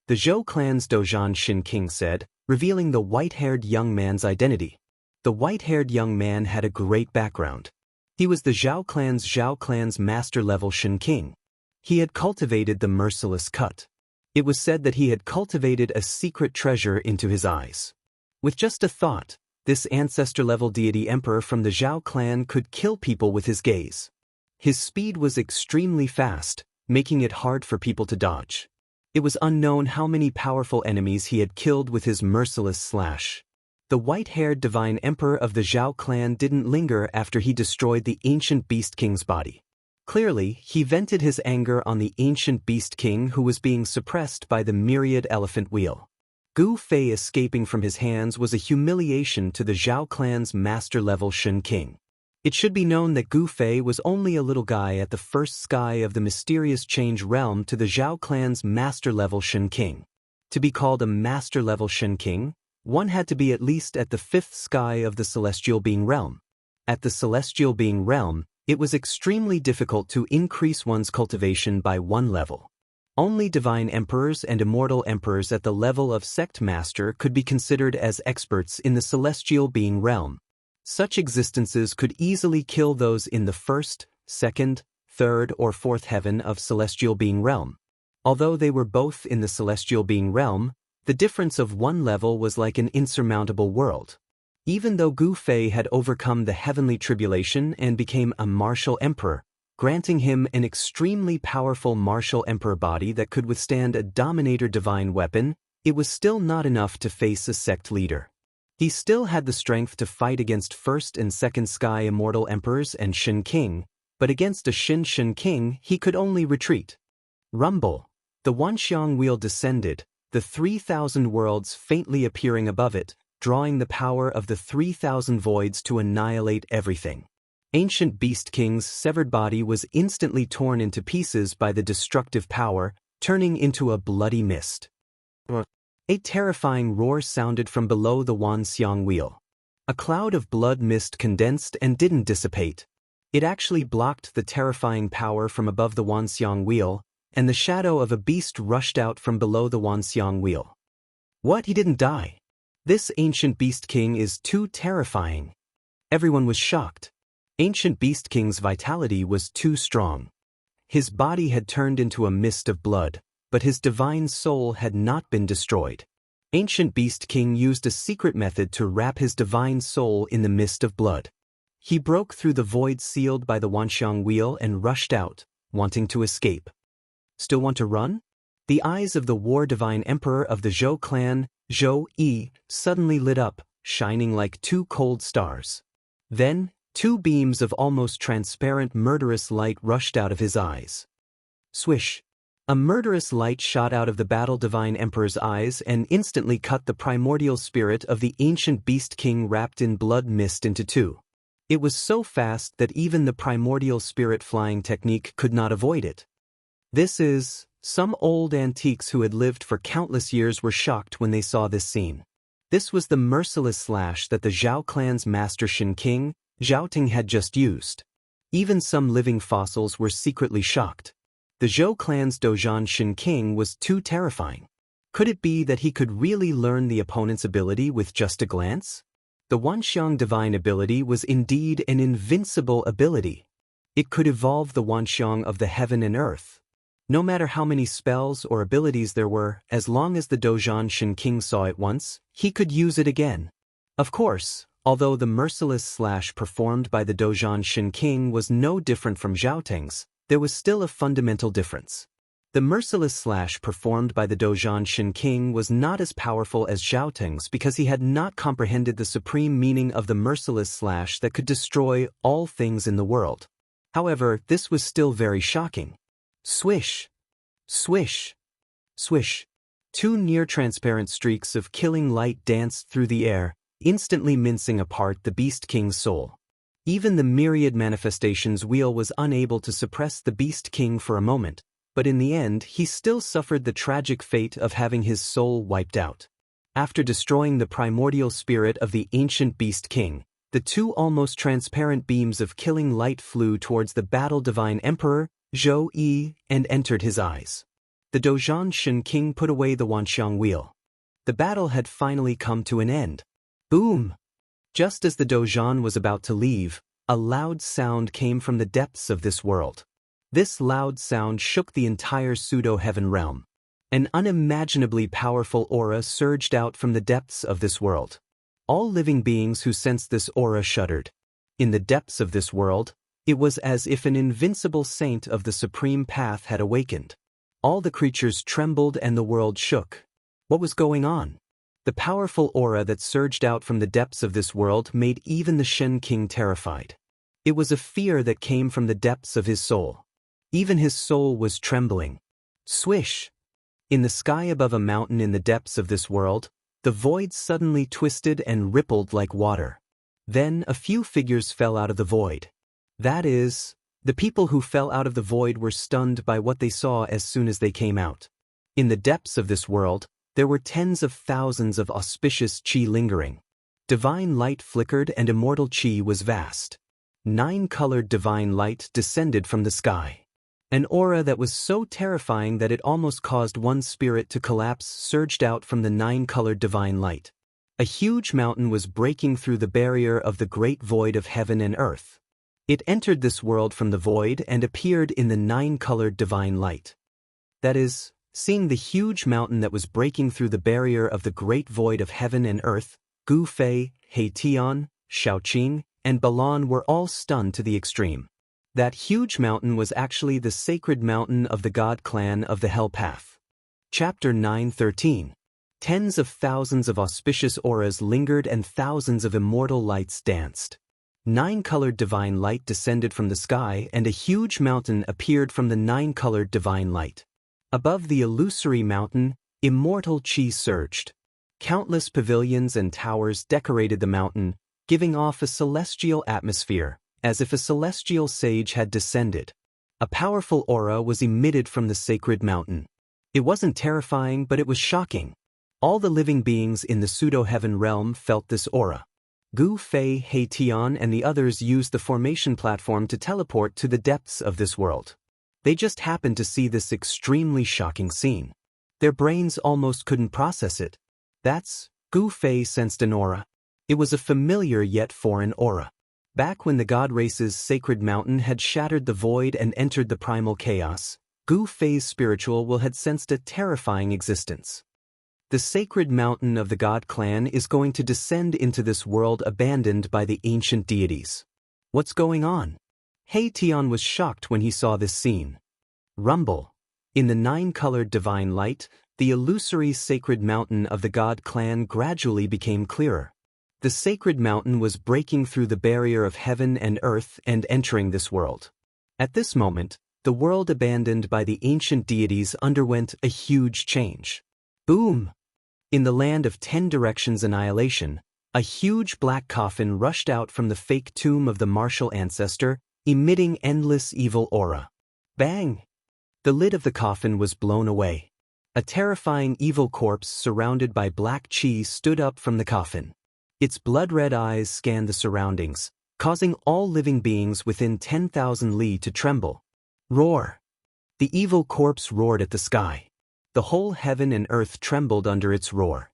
The Zhou clan's Dozhan Shin King said, revealing the white-haired young man's identity. The white-haired young man had a great background. He was the Zhao clan's master-level Shin King. He had cultivated the merciless cut. It was said that he had cultivated a secret treasure into his eyes. With just a thought, this ancestor-level deity emperor from the Zhao clan could kill people with his gaze. His speed was extremely fast, making it hard for people to dodge. It was unknown how many powerful enemies he had killed with his merciless slash. The white-haired divine emperor of the Zhao clan didn't linger after he destroyed the ancient Beast King's body. Clearly, he vented his anger on the ancient Beast King who was being suppressed by the myriad elephant wheel. Gu Fei escaping from his hands was a humiliation to the Zhao clan's master-level Shin King. It should be known that Gu Fei was only a little guy at the first sky of the mysterious change realm to the Zhao clan's master-level Shin King. To be called a master-level Shin King, one had to be at least at the fifth sky of the celestial being realm. At the celestial being realm, it was extremely difficult to increase one's cultivation by one level. Only divine emperors and immortal emperors at the level of sect master could be considered as experts in the celestial being realm. Such existences could easily kill those in the first, second, third, or fourth heaven of celestial being realm. Although they were both in the celestial being realm, the difference of one level was like an insurmountable world. Even though Gu Fei had overcome the heavenly tribulation and became a martial emperor, granting him an extremely powerful martial emperor body that could withstand a dominator divine weapon, it was still not enough to face a sect leader. He still had the strength to fight against first and second sky immortal emperors and Shin King, but against a Shin King he could only retreat. Rumble. The Wanxiang wheel descended, the 3,000 worlds faintly appearing above it, drawing the power of the 3,000 voids to annihilate everything. Ancient Beast King's severed body was instantly torn into pieces by the destructive power, turning into a bloody mist. A terrifying roar sounded from below the Wanxiang wheel. A cloud of blood mist condensed and didn't dissipate. It actually blocked the terrifying power from above the Wanxiang wheel, and the shadow of a beast rushed out from below the Wanxiang wheel. What? He didn't die? This Ancient Beast King is too terrifying. Everyone was shocked. Ancient Beast King's vitality was too strong. His body had turned into a mist of blood, but his divine soul had not been destroyed. Ancient Beast King used a secret method to wrap his divine soul in the mist of blood. He broke through the void sealed by the Wanxiang wheel and rushed out, wanting to escape. Still want to run? The eyes of the war divine emperor of the Zhou clan, Zhou Yi, suddenly lit up, shining like two cold stars. Then, two beams of almost transparent murderous light rushed out of his eyes. Swish! A murderous light shot out of the battle divine emperor's eyes and instantly cut the primordial spirit of the ancient beast king wrapped in blood mist into two. It was so fast that even the primordial spirit flying technique could not avoid it. Some old antiques who had lived for countless years were shocked when they saw this scene. This was the merciless slash that the Zhao clan's master Shen King, Zhao Ting, had just used. Even some living fossils were secretly shocked. The Zhou clan's Dozhan Shen King was too terrifying. Could it be that he could really learn the opponent's ability with just a glance? The Wanxiang divine ability was indeed an invincible ability. It could evolve the Wanxiang of the heaven and earth. No matter how many spells or abilities there were, as long as the Dozhan Shen King saw it once, he could use it again. Of course, although the merciless slash performed by the Dozhan Shen King was no different from Zhao Ting's, there was still a fundamental difference. The merciless slash performed by the Dozhan Shen King was not as powerful as Zhao Ting's because he had not comprehended the supreme meaning of the merciless slash that could destroy all things in the world. However, this was still very shocking. Swish! Swish! Swish! Two near-transparent streaks of killing light danced through the air, instantly mincing apart the Beast King's soul. Even the myriad manifestations wheel was unable to suppress the Beast King for a moment, but in the end he still suffered the tragic fate of having his soul wiped out. After destroying the primordial spirit of the ancient Beast King, the two almost transparent beams of killing light flew towards the battle divine emperor, Zhou Yi, and entered his eyes. The Dozhan Shen King put away the Wanxiang wheel. The battle had finally come to an end. Boom! Just as the Dozhan was about to leave, a loud sound came from the depths of this world. This loud sound shook the entire pseudo-heaven realm. An unimaginably powerful aura surged out from the depths of this world. All living beings who sensed this aura shuddered. In the depths of this world, it was as if an invincible saint of the supreme path had awakened. All the creatures trembled and the world shook. What was going on? The powerful aura that surged out from the depths of this world made even the Shen King terrified. It was a fear that came from the depths of his soul. Even his soul was trembling. Swish! In the sky above a mountain in the depths of this world, the void suddenly twisted and rippled like water. Then a few figures fell out of the void. That is, the people who fell out of the void were stunned by what they saw as soon as they came out. In the depths of this world, there were tens of thousands of auspicious qi lingering. Divine light flickered and immortal qi was vast. 9-colored divine light descended from the sky. An aura that was so terrifying that it almost caused one's spirit to collapse surged out from the 9-colored divine light. A huge mountain was breaking through the barrier of the great void of heaven and earth. It entered this world from the void and appeared in the 9-colored divine light. That is, seeing the huge mountain that was breaking through the barrier of the great void of heaven and earth, Gu Fei, He Tian, Shaoqing, and Balan were all stunned to the extreme. That huge mountain was actually the sacred mountain of the God clan of the Hell Path. Chapter 9:13. Tens of thousands of auspicious auras lingered and thousands of immortal lights danced. 9-colored divine light descended from the sky and a huge mountain appeared from the 9-colored divine light. Above the illusory mountain, immortal qi surged. Countless pavilions and towers decorated the mountain, giving off a celestial atmosphere, as if a celestial sage had descended. A powerful aura was emitted from the sacred mountain. It wasn't terrifying, but it was shocking. All the living beings in the pseudo-heaven realm felt this aura. Gu Fei, He Tian and the others used the formation platform to teleport to the depths of this world. They just happened to see this extremely shocking scene. Their brains almost couldn't process it. Gu Fei sensed an aura. It was a familiar yet foreign aura. Back when the god race's sacred mountain had shattered the void and entered the primal chaos, Gu Fei's spiritual will had sensed a terrifying existence. The sacred mountain of the god clan is going to descend into this world abandoned by the ancient deities. What's going on? He Tian was shocked when he saw this scene. Rumble. In the 9-colored divine light, the illusory sacred mountain of the god clan gradually became clearer. The sacred mountain was breaking through the barrier of heaven and earth and entering this world. At this moment, the world abandoned by the ancient deities underwent a huge change. Boom! In the land of 10 directions annihilation, a huge black coffin rushed out from the fake tomb of the martial ancestor, emitting endless evil aura. Bang! The lid of the coffin was blown away. A terrifying evil corpse surrounded by black chi stood up from the coffin. Its blood-red eyes scanned the surroundings, causing all living beings within 10,000 li to tremble. Roar! The evil corpse roared at the sky. The whole heaven and earth trembled under its roar.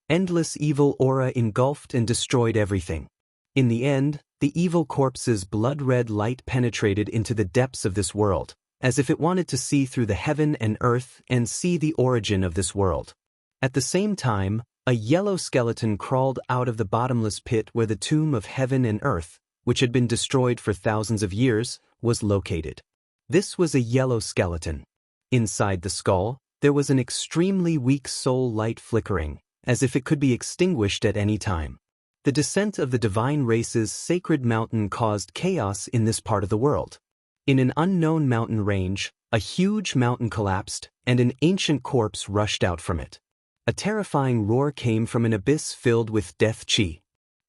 Endless evil aura engulfed and destroyed everything. In the end, the evil corpse's blood-red light penetrated into the depths of this world, as if it wanted to see through the heaven and earth and see the origin of this world. At the same time, a yellow skeleton crawled out of the bottomless pit where the tomb of heaven and earth, which had been destroyed for thousands of years, was located. This was a yellow skeleton. Inside the skull, there was an extremely weak soul light flickering, as if it could be extinguished at any time. The descent of the divine race's sacred mountain caused chaos in this part of the world. In an unknown mountain range, a huge mountain collapsed, and an ancient corpse rushed out from it. A terrifying roar came from an abyss filled with death chi.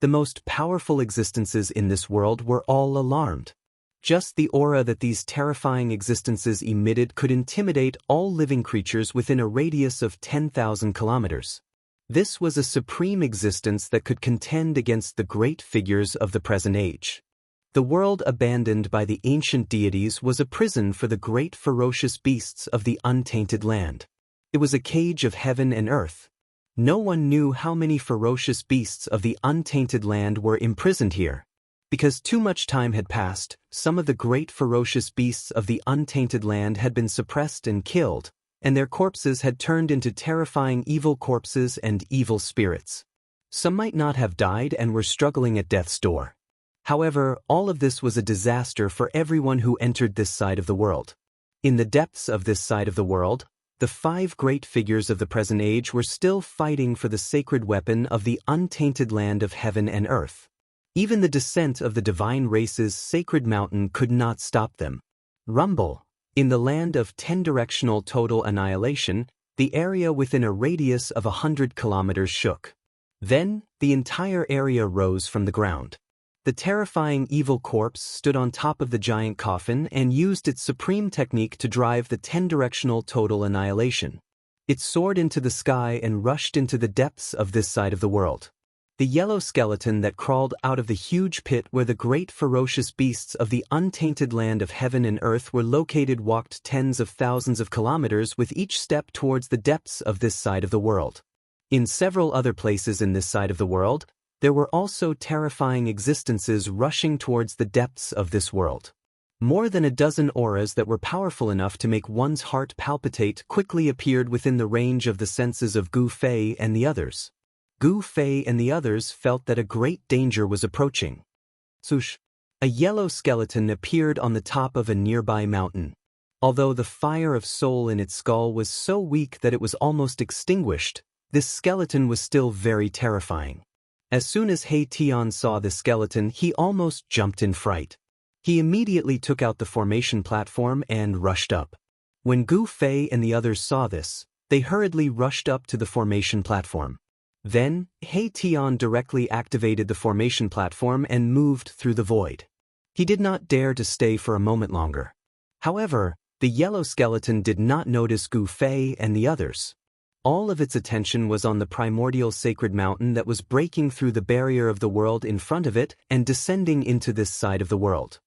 The most powerful existences in this world were all alarmed. Just the aura that these terrifying existences emitted could intimidate all living creatures within a radius of 10,000 kilometers. This was a supreme existence that could contend against the great figures of the present age. The world abandoned by the ancient deities was a prison for the great ferocious beasts of the untainted land. It was a cage of heaven and earth. No one knew how many ferocious beasts of the untainted land were imprisoned here. Because too much time had passed, some of the great ferocious beasts of the untainted land had been suppressed and killed, and their corpses had turned into terrifying evil corpses and evil spirits. Some might not have died and were struggling at death's door. However, all of this was a disaster for everyone who entered this side of the world. In the depths of this side of the world, the 5 great figures of the present age were still fighting for the sacred weapon of the untainted land of heaven and earth. Even the descent of the divine race's sacred mountain could not stop them. Rumble. In the land of 10-directional total annihilation, the area within a radius of 100 kilometers shook. Then, the entire area rose from the ground. The terrifying evil corpse stood on top of the giant coffin and used its supreme technique to drive the 10-directional total annihilation. It soared into the sky and rushed into the depths of this side of the world. The yellow skeleton that crawled out of the huge pit where the great ferocious beasts of the untainted land of heaven and earth were located walked tens of thousands of kilometers with each step towards the depths of this side of the world. In several other places in this side of the world, there were also terrifying existences rushing towards the depths of this world. More than a dozen auras that were powerful enough to make one's heart palpitate quickly appeared within the range of the senses of Gu Fei and the others. Gu Fei and the others felt that a great danger was approaching. Swoosh! A yellow skeleton appeared on the top of a nearby mountain. Although the fire of soul in its skull was so weak that it was almost extinguished, this skeleton was still very terrifying. As soon as He Tian saw the skeleton, he almost jumped in fright. He immediately took out the formation platform and rushed up. When Gu Fei and the others saw this, they hurriedly rushed up to the formation platform. Then, He Tian directly activated the formation platform and moved through the void. He did not dare to stay for a moment longer. However, the yellow skeleton did not notice Gu Fei and the others. All of its attention was on the primordial sacred mountain that was breaking through the barrier of the world in front of it and descending into this side of the world.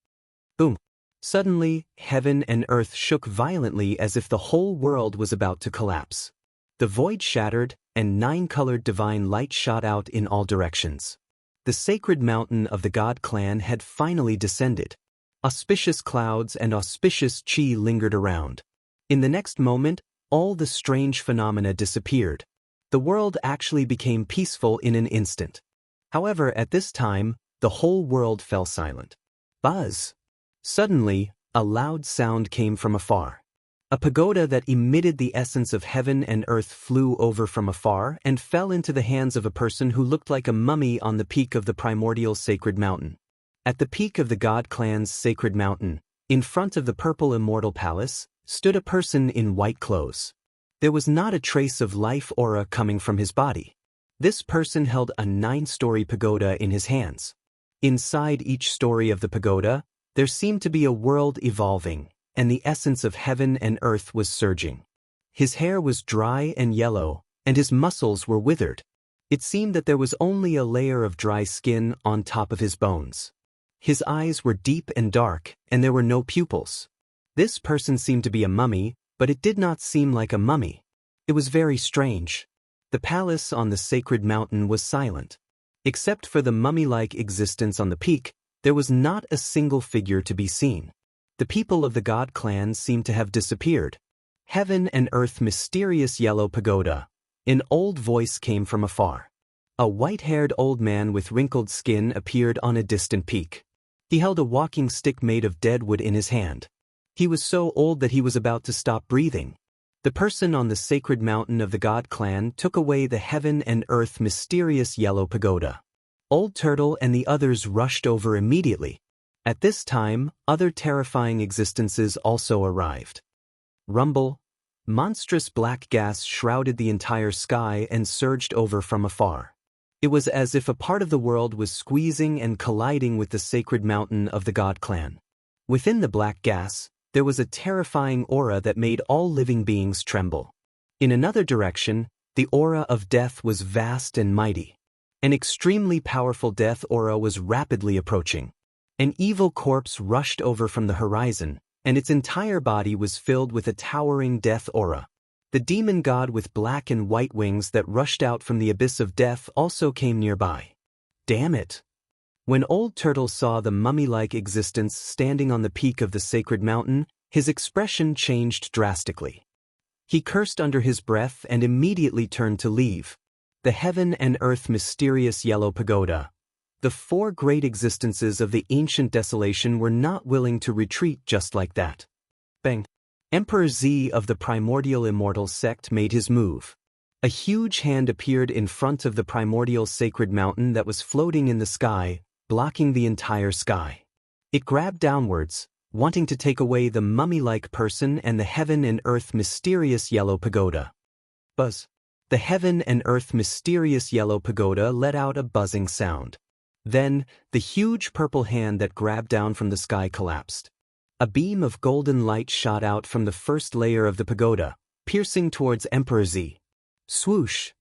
Boom! Suddenly, heaven and earth shook violently as if the whole world was about to collapse. The void shattered, and 9-colored divine light shot out in all directions. The sacred mountain of the god clan had finally descended. Auspicious clouds and auspicious chi lingered around. In the next moment, all the strange phenomena disappeared. The world actually became peaceful in an instant. However, at this time, the whole world fell silent. Buzz! Suddenly, a loud sound came from afar. A pagoda that emitted the essence of heaven and earth flew over from afar and fell into the hands of a person who looked like a mummy on the peak of the primordial sacred mountain. At the peak of the god clan's sacred mountain, in front of the purple immortal palace, stood a person in white clothes. There was not a trace of life aura coming from his body. This person held a 9-story pagoda in his hands. Inside each story of the pagoda, there seemed to be a world evolving, and the essence of heaven and earth was surging. His hair was dry and yellow, and his muscles were withered. It seemed that there was only a layer of dry skin on top of his bones. His eyes were deep and dark, and there were no pupils. This person seemed to be a mummy, but it did not seem like a mummy. It was very strange. The palace on the sacred mountain was silent. Except for the mummy-like existence on the peak, there was not a single figure to be seen. The people of the god clan seemed to have disappeared. Heaven and earth, mysterious yellow pagoda. An old voice came from afar. A white-haired old man with wrinkled skin appeared on a distant peak. He held a walking stick made of dead wood in his hand. He was so old that he was about to stop breathing. The person on the sacred mountain of the god clan took away the heaven and earth mysterious yellow pagoda. Old Turtle and the others rushed over immediately. At this time, other terrifying existences also arrived. Rumble. Monstrous black gas shrouded the entire sky and surged over from afar. It was as if a part of the world was squeezing and colliding with the sacred mountain of the god clan. Within the black gas, there was a terrifying aura that made all living beings tremble. In another direction, the aura of death was vast and mighty. An extremely powerful death aura was rapidly approaching. An evil corpse rushed over from the horizon, and its entire body was filled with a towering death aura. The demon god with black and white wings that rushed out from the abyss of death also came nearby. Damn it! When Old Turtle saw the mummy-like existence standing on the peak of the sacred mountain, his expression changed drastically. He cursed under his breath and immediately turned to leave. The heaven and earth mysterious yellow pagoda. The 4 great existences of the ancient desolation were not willing to retreat just like that. Bang! Emperor Z of the primordial immortal sect made his move. A huge hand appeared in front of the primordial sacred mountain that was floating in the sky, blocking the entire sky. It grabbed downwards, wanting to take away the mummy-like person and the heaven and earth mysterious yellow pagoda. Buzz! The heaven and earth mysterious yellow pagoda let out a buzzing sound. Then, the huge purple hand that grabbed down from the sky collapsed. A beam of golden light shot out from the first layer of the pagoda, piercing towards Emperor Z. Swoosh!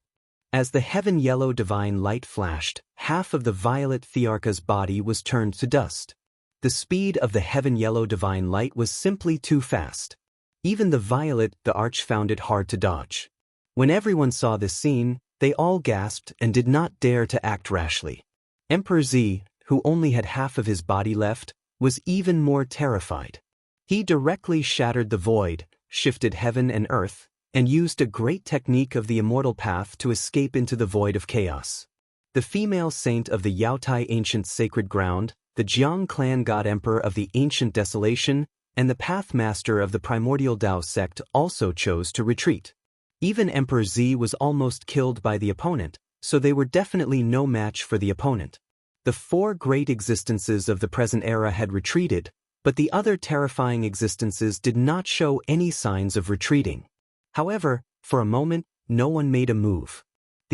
As the heaven yellow divine light flashed, half of the violet Thearcha's body was turned to dust. The speed of the heaven yellow divine light was simply too fast. Even the violet the arch found it hard to dodge. When everyone saw this scene, they all gasped and did not dare to act rashly. Emperor Z, who only had half of his body left, was even more terrified. He directly shattered the void, shifted heaven and earth, and used a great technique of the immortal path to escape into the void of chaos. The female saint of the Yaotai ancient sacred ground, the Jiang clan god emperor of the ancient desolation, and the pathmaster of the primordial Dao sect also chose to retreat. Even Emperor Z was almost killed by the opponent, so they were definitely no match for the opponent. The 4 great existences of the present era had retreated, but the other terrifying existences did not show any signs of retreating. However, for a moment, no one made a move.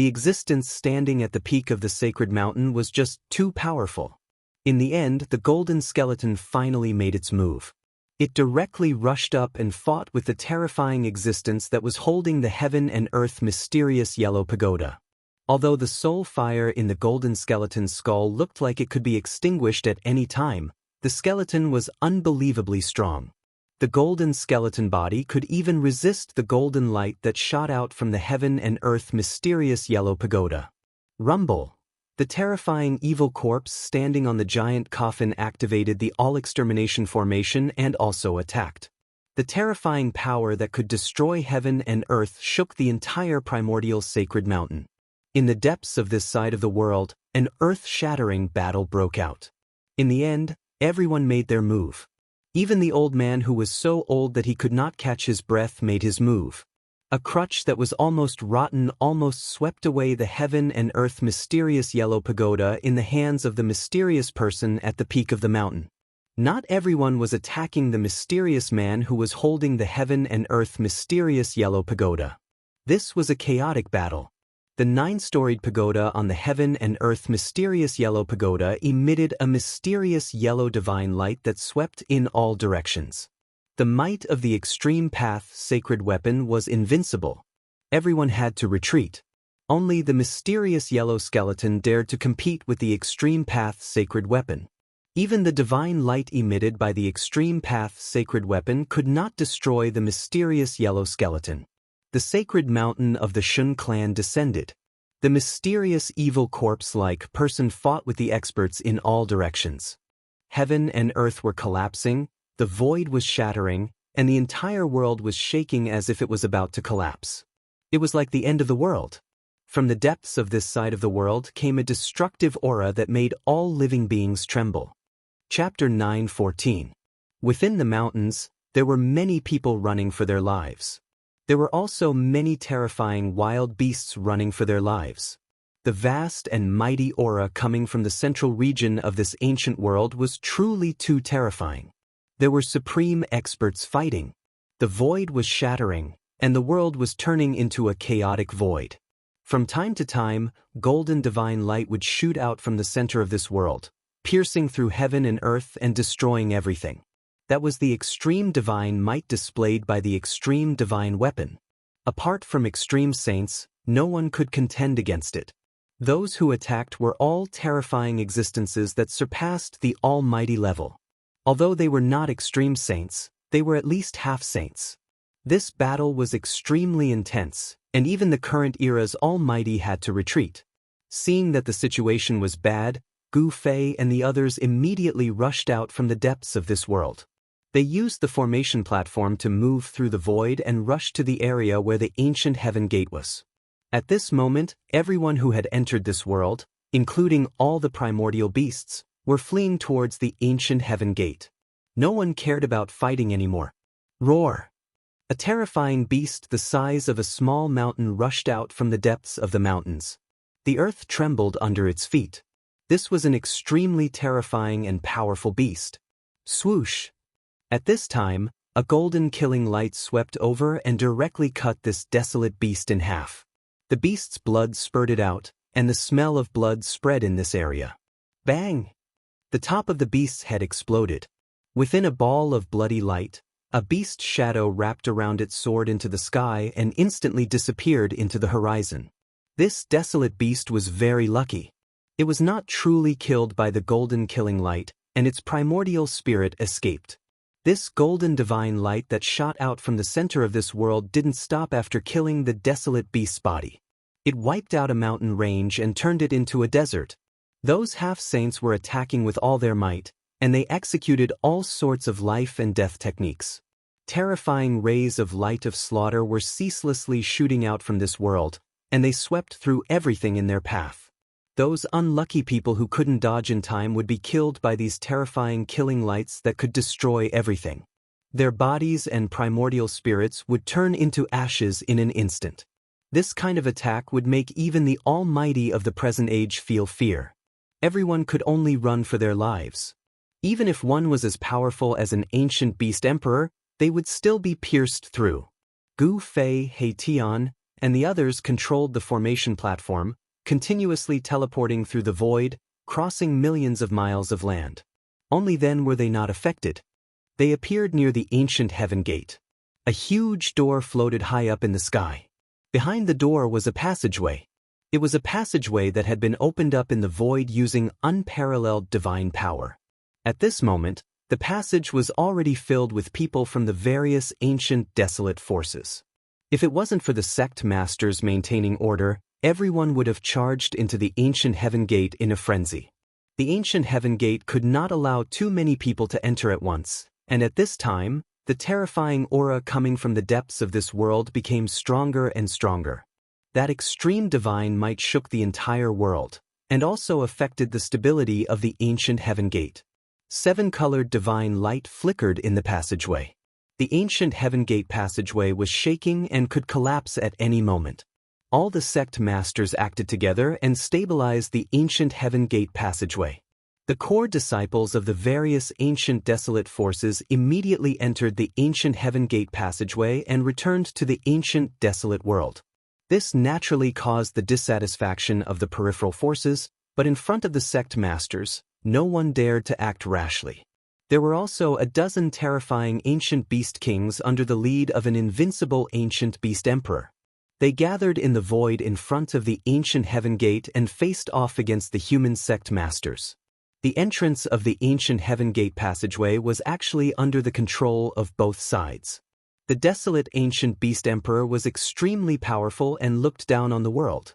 The existence standing at the peak of the sacred mountain was just too powerful. In the end, the golden skeleton finally made its move. It directly rushed up and fought with the terrifying existence that was holding the heaven and earth mysterious yellow pagoda. Although the soul fire in the golden skeleton's skull looked like it could be extinguished at any time, the skeleton was unbelievably strong. The golden skeleton body could even resist the golden light that shot out from the heaven and earth mysterious yellow pagoda. Rumble! The terrifying evil corpse standing on the giant coffin activated the all-extermination formation and also attacked. The terrifying power that could destroy heaven and earth shook the entire primordial sacred mountain. In the depths of this side of the world, an earth-shattering battle broke out. In the end, everyone made their move. Even the old man who was so old that he could not catch his breath made his move. A crutch that was almost rotten almost swept away the heaven and earth mysterious yellow pagoda in the hands of the mysterious person at the peak of the mountain. Not everyone was attacking the mysterious man who was holding the heaven and earth mysterious yellow pagoda. This was a chaotic battle. The 9-storied pagoda on the heaven and earth mysterious yellow pagoda emitted a mysterious yellow divine light that swept in all directions. The might of the extreme path sacred weapon was invincible. Everyone had to retreat. Only the mysterious yellow skeleton dared to compete with the extreme path sacred weapon. Even the divine light emitted by the extreme path sacred weapon could not destroy the mysterious yellow skeleton. The sacred mountain of the Shun clan descended. The mysterious evil corpse-like person fought with the experts in all directions. Heaven and earth were collapsing, the void was shattering, and the entire world was shaking as if it was about to collapse. It was like the end of the world. From the depths of this side of the world came a destructive aura that made all living beings tremble. Chapter 9:14. Within the mountains, there were many people running for their lives. There were also many terrifying wild beasts running for their lives. The vast and mighty aura coming from the central region of this ancient world was truly too terrifying. There were supreme experts fighting. The void was shattering, and the world was turning into a chaotic void. From time to time, golden divine light would shoot out from the center of this world, piercing through heaven and earth and destroying everything. That was the extreme divine might displayed by the extreme divine weapon. Apart from extreme saints, no one could contend against it. Those who attacked were all terrifying existences that surpassed the almighty level. Although they were not extreme saints, they were at least half-saints. This battle was extremely intense, and even the current era's almighty had to retreat. Seeing that the situation was bad, Gu Fei and the others immediately rushed out from the depths of this world. They used the formation platform to move through the void and rush to the area where the ancient heaven gate was. At this moment, everyone who had entered this world, including all the primordial beasts, were fleeing towards the ancient heaven gate. No one cared about fighting anymore. Roar! A terrifying beast the size of a small mountain rushed out from the depths of the mountains. The earth trembled under its feet. This was an extremely terrifying and powerful beast. Swoosh! At this time, a golden killing light swept over and directly cut this desolate beast in half. The beast's blood spurted out, and the smell of blood spread in this area. Bang! The top of the beast's head exploded. Within a ball of bloody light, a beast's shadow wrapped around its sword into the sky and instantly disappeared into the horizon. This desolate beast was very lucky. It was not truly killed by the golden killing light, and its primordial spirit escaped. This golden divine light that shot out from the center of this world didn't stop after killing the desolate beast's body. It wiped out a mountain range and turned it into a desert. Those half-saints were attacking with all their might, and they executed all sorts of life and death techniques. Terrifying rays of light of slaughter were ceaselessly shooting out from this world, and they swept through everything in their path. Those unlucky people who couldn't dodge in time would be killed by these terrifying killing lights that could destroy everything. Their bodies and primordial spirits would turn into ashes in an instant. This kind of attack would make even the almighty of the present age feel fear. Everyone could only run for their lives. Even if one was as powerful as an ancient beast emperor, they would still be pierced through. Gu Fei, He Tian, and the others controlled the formation platform, continuously teleporting through the void, crossing millions of miles of land. Only then were they not affected. They appeared near the ancient heaven gate. A huge door floated high up in the sky. Behind the door was a passageway. It was a passageway that had been opened up in the void using unparalleled divine power. At this moment, the passage was already filled with people from the various ancient desolate forces. If it wasn't for the sect masters maintaining order, everyone would have charged into the ancient heaven gate in a frenzy. The ancient heaven gate could not allow too many people to enter at once, and at this time, the terrifying aura coming from the depths of this world became stronger and stronger. That extreme divine might shook the entire world, and also affected the stability of the ancient heaven gate. 7-colored divine light flickered in the passageway. The ancient heaven gate passageway was shaking and could collapse at any moment. All the sect masters acted together and stabilized the ancient heaven gate passageway. The core disciples of the various ancient desolate forces immediately entered the ancient heaven gate passageway and returned to the ancient desolate world. This naturally caused the dissatisfaction of the peripheral forces, but in front of the sect masters, no one dared to act rashly. There were also a dozen terrifying ancient beast kings under the lead of an invincible ancient beast emperor. They gathered in the void in front of the ancient heaven gate and faced off against the human sect masters. The entrance of the ancient heaven gate passageway was actually under the control of both sides. The desolate ancient beast emperor was extremely powerful and looked down on the world.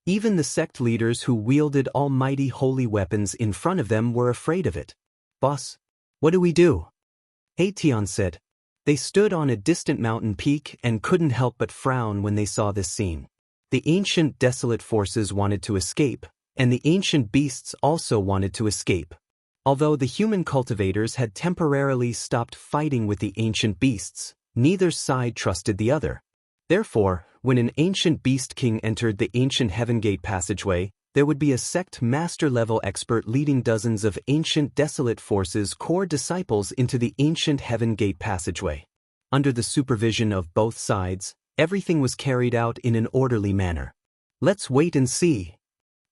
Even the sect leaders who wielded almighty holy weapons in front of them were afraid of it. "Boss, what do we do?" Tian said. They stood on a distant mountain peak and couldn't help but frown when they saw this scene. The ancient desolate forces wanted to escape, and the ancient beasts also wanted to escape. Although the human cultivators had temporarily stopped fighting with the ancient beasts, neither side trusted the other. Therefore, when an ancient beast king entered the ancient heaven gate passageway, there would be a sect master-level expert leading dozens of ancient desolate forces core disciples into the ancient heaven gate passageway. Under the supervision of both sides, everything was carried out in an orderly manner. "Let's wait and see,"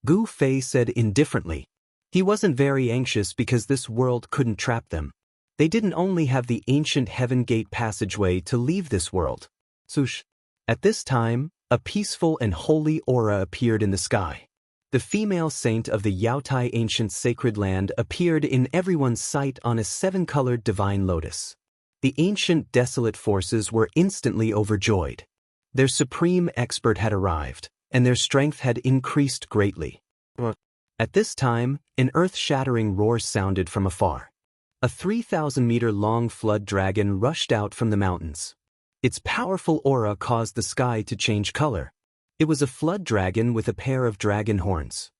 Gu Fei said indifferently. He wasn't very anxious because this world couldn't trap them. They didn't only have the ancient heaven gate passageway to leave this world. Sush. At this time, a peaceful and holy aura appeared in the sky. The female saint of the Yaotai ancient sacred land appeared in everyone's sight on a 7-colored divine lotus. The ancient desolate forces were instantly overjoyed. Their supreme expert had arrived, and their strength had increased greatly. At this time, an earth-shattering roar sounded from afar. A 3,000-meter-long flood dragon rushed out from the mountains. Its powerful aura caused the sky to change color. It was a flood dragon with a pair of dragon horns.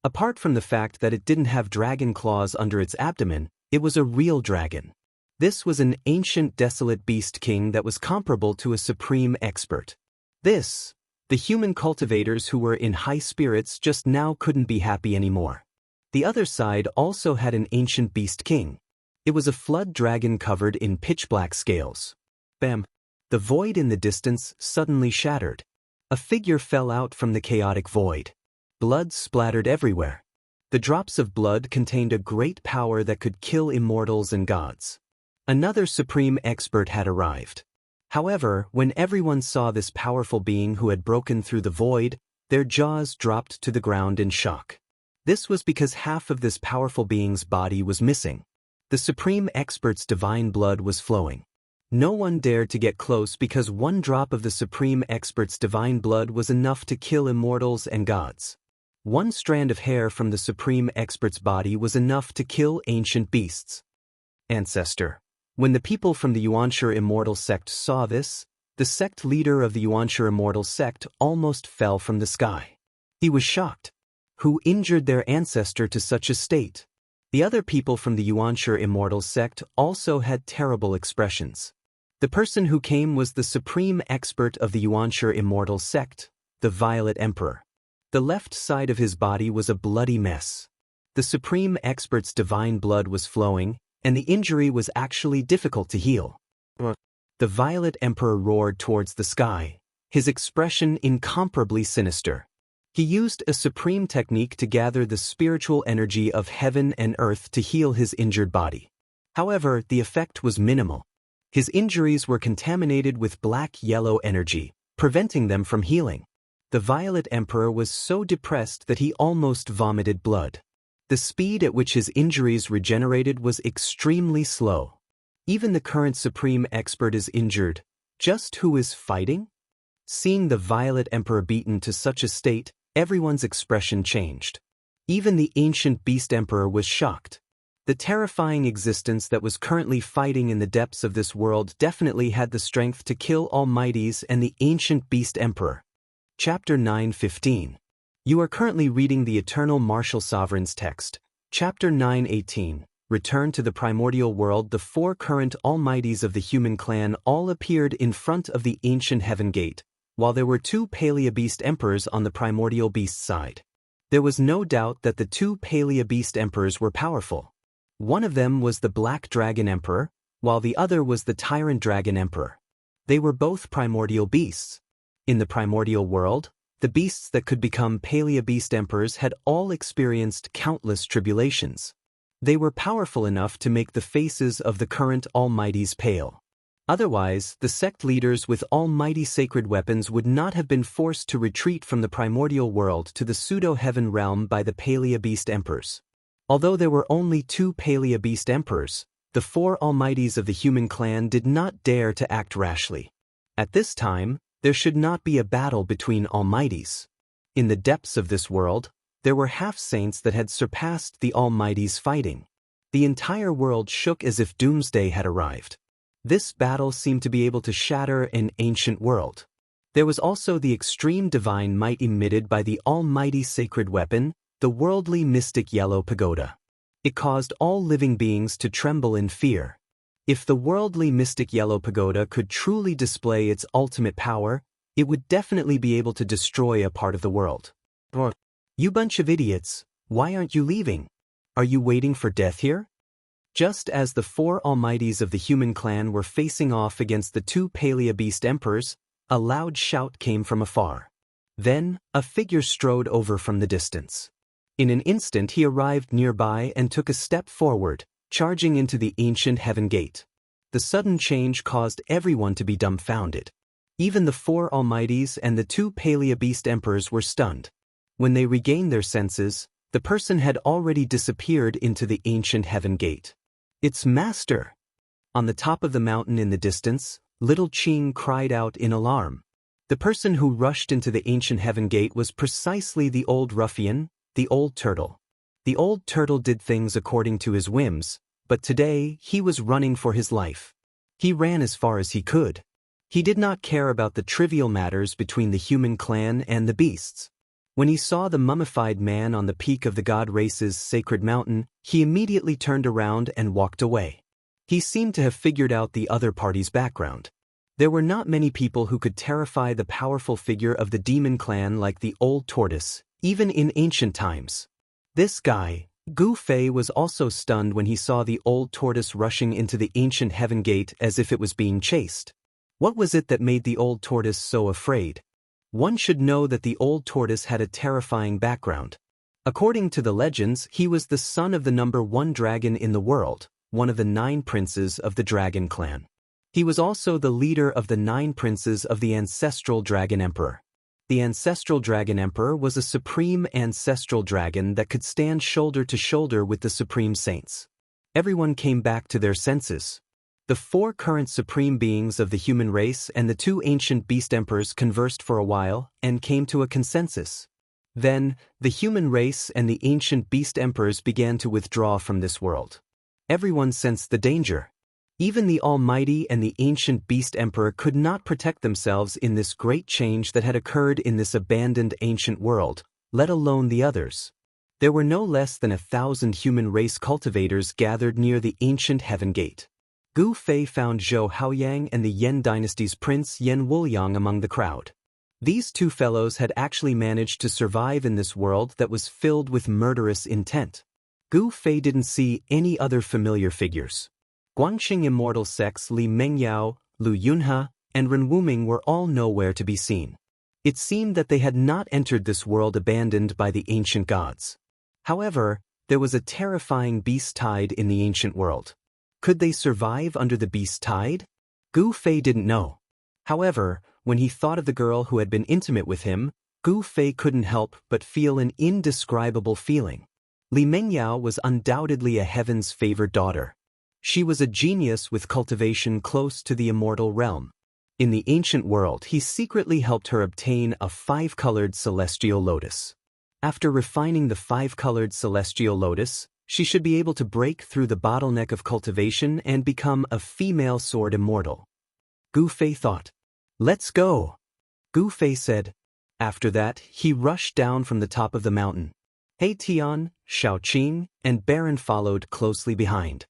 Apart from the fact that it didn't have dragon claws under its abdomen, it was a real dragon. This was an ancient desolate beast king that was comparable to a supreme expert. The human cultivators who were in high spirits just now couldn't be happy anymore. The other side also had an ancient beast king. It was a flood dragon covered in pitch-black scales. Bam! The void in the distance suddenly shattered. A figure fell out from the chaotic void. Blood splattered everywhere. The drops of blood contained a great power that could kill immortals and gods. Another supreme expert had arrived. However, when everyone saw this powerful being who had broken through the void, their jaws dropped to the ground in shock. This was because half of this powerful being's body was missing. The supreme expert's divine blood was flowing. No one dared to get close because one drop of the supreme expert's divine blood was enough to kill immortals and gods. One strand of hair from the supreme expert's body was enough to kill ancient beasts. Ancestor. When the people from the Yuanshi Immortal sect saw this, the sect leader of the Yuanshi Immortal sect almost fell from the sky. He was shocked. Who injured their ancestor to such a state? The other people from the Yuanshi Immortal sect also had terrible expressions. The person who came was the supreme expert of the Yuanshi Immortal sect, the Violet Emperor. The left side of his body was a bloody mess. The supreme expert's divine blood was flowing, and the injury was actually difficult to heal. The Violet Emperor roared towards the sky. his expression incomparably sinister. He used a supreme technique to gather the spiritual energy of heaven and earth to heal his injured body. However, the effect was minimal. His injuries were contaminated with black-yellow energy, preventing them from healing. The Violet Emperor was so depressed that he almost vomited blood. The speed at which his injuries regenerated was extremely slow. Even the current supreme expert is injured. Just who is fighting? Seeing the Violet Emperor beaten to such a state, everyone's expression changed. Even the ancient Beast Emperor was shocked. The terrifying existence that was currently fighting in the depths of this world definitely had the strength to kill Almighties and the ancient Beast Emperor. Chapter 9:15. You are currently reading the Eternal Martial Sovereign's text. Chapter 9:18. Return to the primordial world. The four current Almighties of the human clan all appeared in front of the ancient heaven gate, while there were two Palea-Beast Emperors on the primordial beast side. There was no doubt that the two Palea-Beast Emperors were powerful. One of them was the Black Dragon Emperor, while the other was the Tyrant Dragon Emperor. They were both primordial beasts. In the primordial world, the beasts that could become Palea-Beast Emperors had all experienced countless tribulations. They were powerful enough to make the faces of the current Almighties pale. Otherwise, the sect leaders with almighty sacred weapons would not have been forced to retreat from the primordial world to the pseudo-heaven realm by the Palea-Beast Emperors. Although there were only two Palea-Beast Emperors, the four Almighties of the human clan did not dare to act rashly. At this time, there should not be a battle between Almighties. In the depths of this world, there were half-saints that had surpassed the Almighties fighting. The entire world shook as if doomsday had arrived. This battle seemed to be able to shatter an ancient world. There was also the extreme divine might emitted by the almighty sacred weapon, the worldly mystic yellow pagoda. It caused all living beings to tremble in fear. If the worldly mystic yellow pagoda could truly display its ultimate power, it would definitely be able to destroy a part of the world. You bunch of idiots, why aren't you leaving? Are you waiting for death here? Just as the four Almighties of the human clan were facing off against the two Palea-Beast Emperors, a loud shout came from afar. Then, a figure strode over from the distance. In an instant he arrived nearby and took a step forward, charging into the ancient heaven gate. The sudden change caused everyone to be dumbfounded. Even the four Almighties and the two Palea-Beast Emperors were stunned. When they regained their senses, the person had already disappeared into the ancient heaven gate. It's Master! On the top of the mountain in the distance, little Qing cried out in alarm. The person who rushed into the ancient heaven gate was precisely the old ruffian, the old turtle. The old turtle did things according to his whims, but today he was running for his life. He ran as far as he could. He did not care about the trivial matters between the human clan and the beasts. When he saw the mummified man on the peak of the god race's sacred mountain, he immediately turned around and walked away. He seemed to have figured out the other party's background. There were not many people who could terrify the powerful figure of the demon clan like the old tortoise, even in ancient times. This guy, Gu Fei, was also stunned when he saw the old tortoise rushing into the ancient heaven gate as if it was being chased. What was it that made the old tortoise so afraid? One should know that the old tortoise had a terrifying background. According to the legends, he was the son of the number one dragon in the world, one of the 9 princes of the dragon clan. He was also the leader of the 9 princes of the ancestral dragon emperor. The ancestral dragon emperor was a supreme ancestral dragon that could stand shoulder to shoulder with the supreme saints. Everyone came back to their senses. The 4 current supreme beings of the human race and the 2 ancient beast emperors conversed for a while and came to a consensus. Then, the human race and the ancient beast emperors began to withdraw from this world. Everyone sensed the danger. Even the Almighty and the ancient beast emperor could not protect themselves in this great change that had occurred in this abandoned ancient world, let alone the others. There were no less than 1,000 human race cultivators gathered near the ancient heaven gate. Gu Fei found Zhou Haoyang and the Yan dynasty's prince Yan Wuliang among the crowd. These 2 fellows had actually managed to survive in this world that was filled with murderous intent. Gu Fei didn't see any other familiar figures. Guangxing Immortal sects Li Mengyao, Lu Yunhe, and Renwuming were all nowhere to be seen. It seemed that they had not entered this world abandoned by the ancient gods. However, there was a terrifying beast tide in the ancient world. Could they survive under the beast tide? Gu Fei didn't know. However, when he thought of the girl who had been intimate with him, Gu Fei couldn't help but feel an indescribable feeling. Li Mengyao was undoubtedly a heaven's favored daughter. She was a genius with cultivation close to the immortal realm. In the ancient world, he secretly helped her obtain a 5-colored celestial lotus. After refining the 5-colored celestial lotus, she should be able to break through the bottleneck of cultivation and become a female sword immortal. Gu Fei thought. "Let's go," Gu Fei said. After that, he rushed down from the top of the mountain. He Tian, Xiaoqing, and Baron followed closely behind.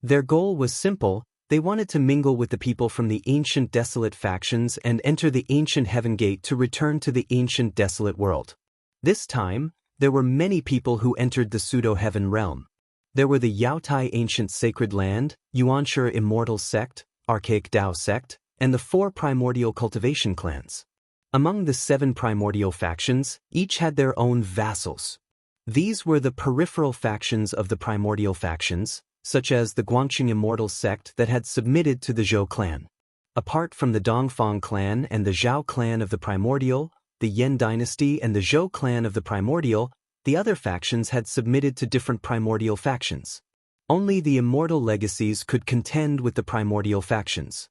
Their goal was simple. They wanted to mingle with the people from the ancient desolate factions and enter the ancient heaven gate to return to the ancient desolate world. This time, there were many people who entered the pseudo-heaven realm. There were the Yaotai ancient sacred land, Yuanshi immortal sect, archaic Dao sect, and the 4 primordial cultivation clans. Among the 7 primordial factions, each had their own vassals. These were the peripheral factions of the primordial factions, such as the Guangqing immortal sect that had submitted to the Zhou clan. Apart from the Dongfang clan and the Zhao clan of the primordial, the Yan dynasty and the Zhou clan of the primordial, the other factions had submitted to different primordial factions. Only the immortal legacies could contend with the primordial factions.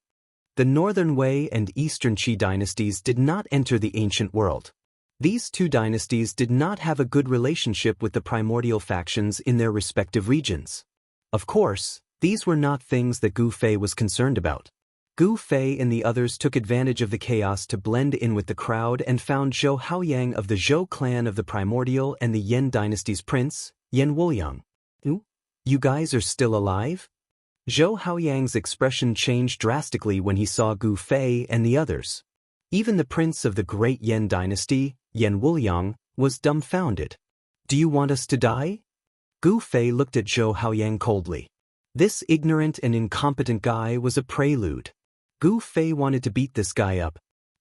The Northern Wei and Eastern Qi dynasties did not enter the ancient world. These 2 dynasties did not have a good relationship with the primordial factions in their respective regions. Of course, these were not things that Gu Fei was concerned about. Gu Fei and the others took advantage of the chaos to blend in with the crowd and found Zhou Haoyang of the Zhou clan of the primordial and the Yan dynasty's prince, Yan Wuliang. "You guys are still alive?" Zhou Haoyang's expression changed drastically when he saw Gu Fei and the others. Even the prince of the great Yan dynasty, Yan Wuliang, was dumbfounded. "Do you want us to die?" Gu Fei looked at Zhou Haoyang coldly. This ignorant and incompetent guy was a prelude. Gu Fei wanted to beat this guy up.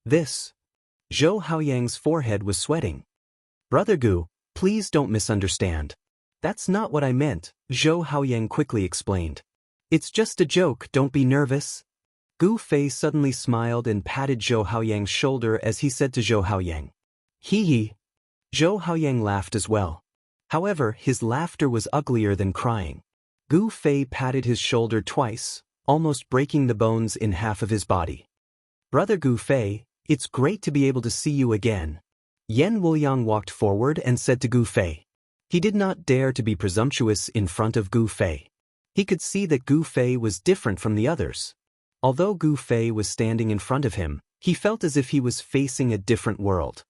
Zhou Haoyang's forehead was sweating. "Brother Gu, please don't misunderstand. That's not what I meant," Zhou Haoyang quickly explained. "It's just a joke, don't be nervous." Gu Fei suddenly smiled and patted Zhou Haoyang's shoulder as he said to Zhou Haoyang, "Hee hee." Zhou Haoyang laughed as well. However, his laughter was uglier than crying. Gu Fei patted his shoulder twice, almost breaking the bones in half of his body. "Brother Gu Fei, it's great to be able to see you again." Yan Wuliang walked forward and said to Gu Fei. He did not dare to be presumptuous in front of Gu Fei. He could see that Gu Fei was different from the others. Although Gu Fei was standing in front of him, he felt as if he was facing a different world.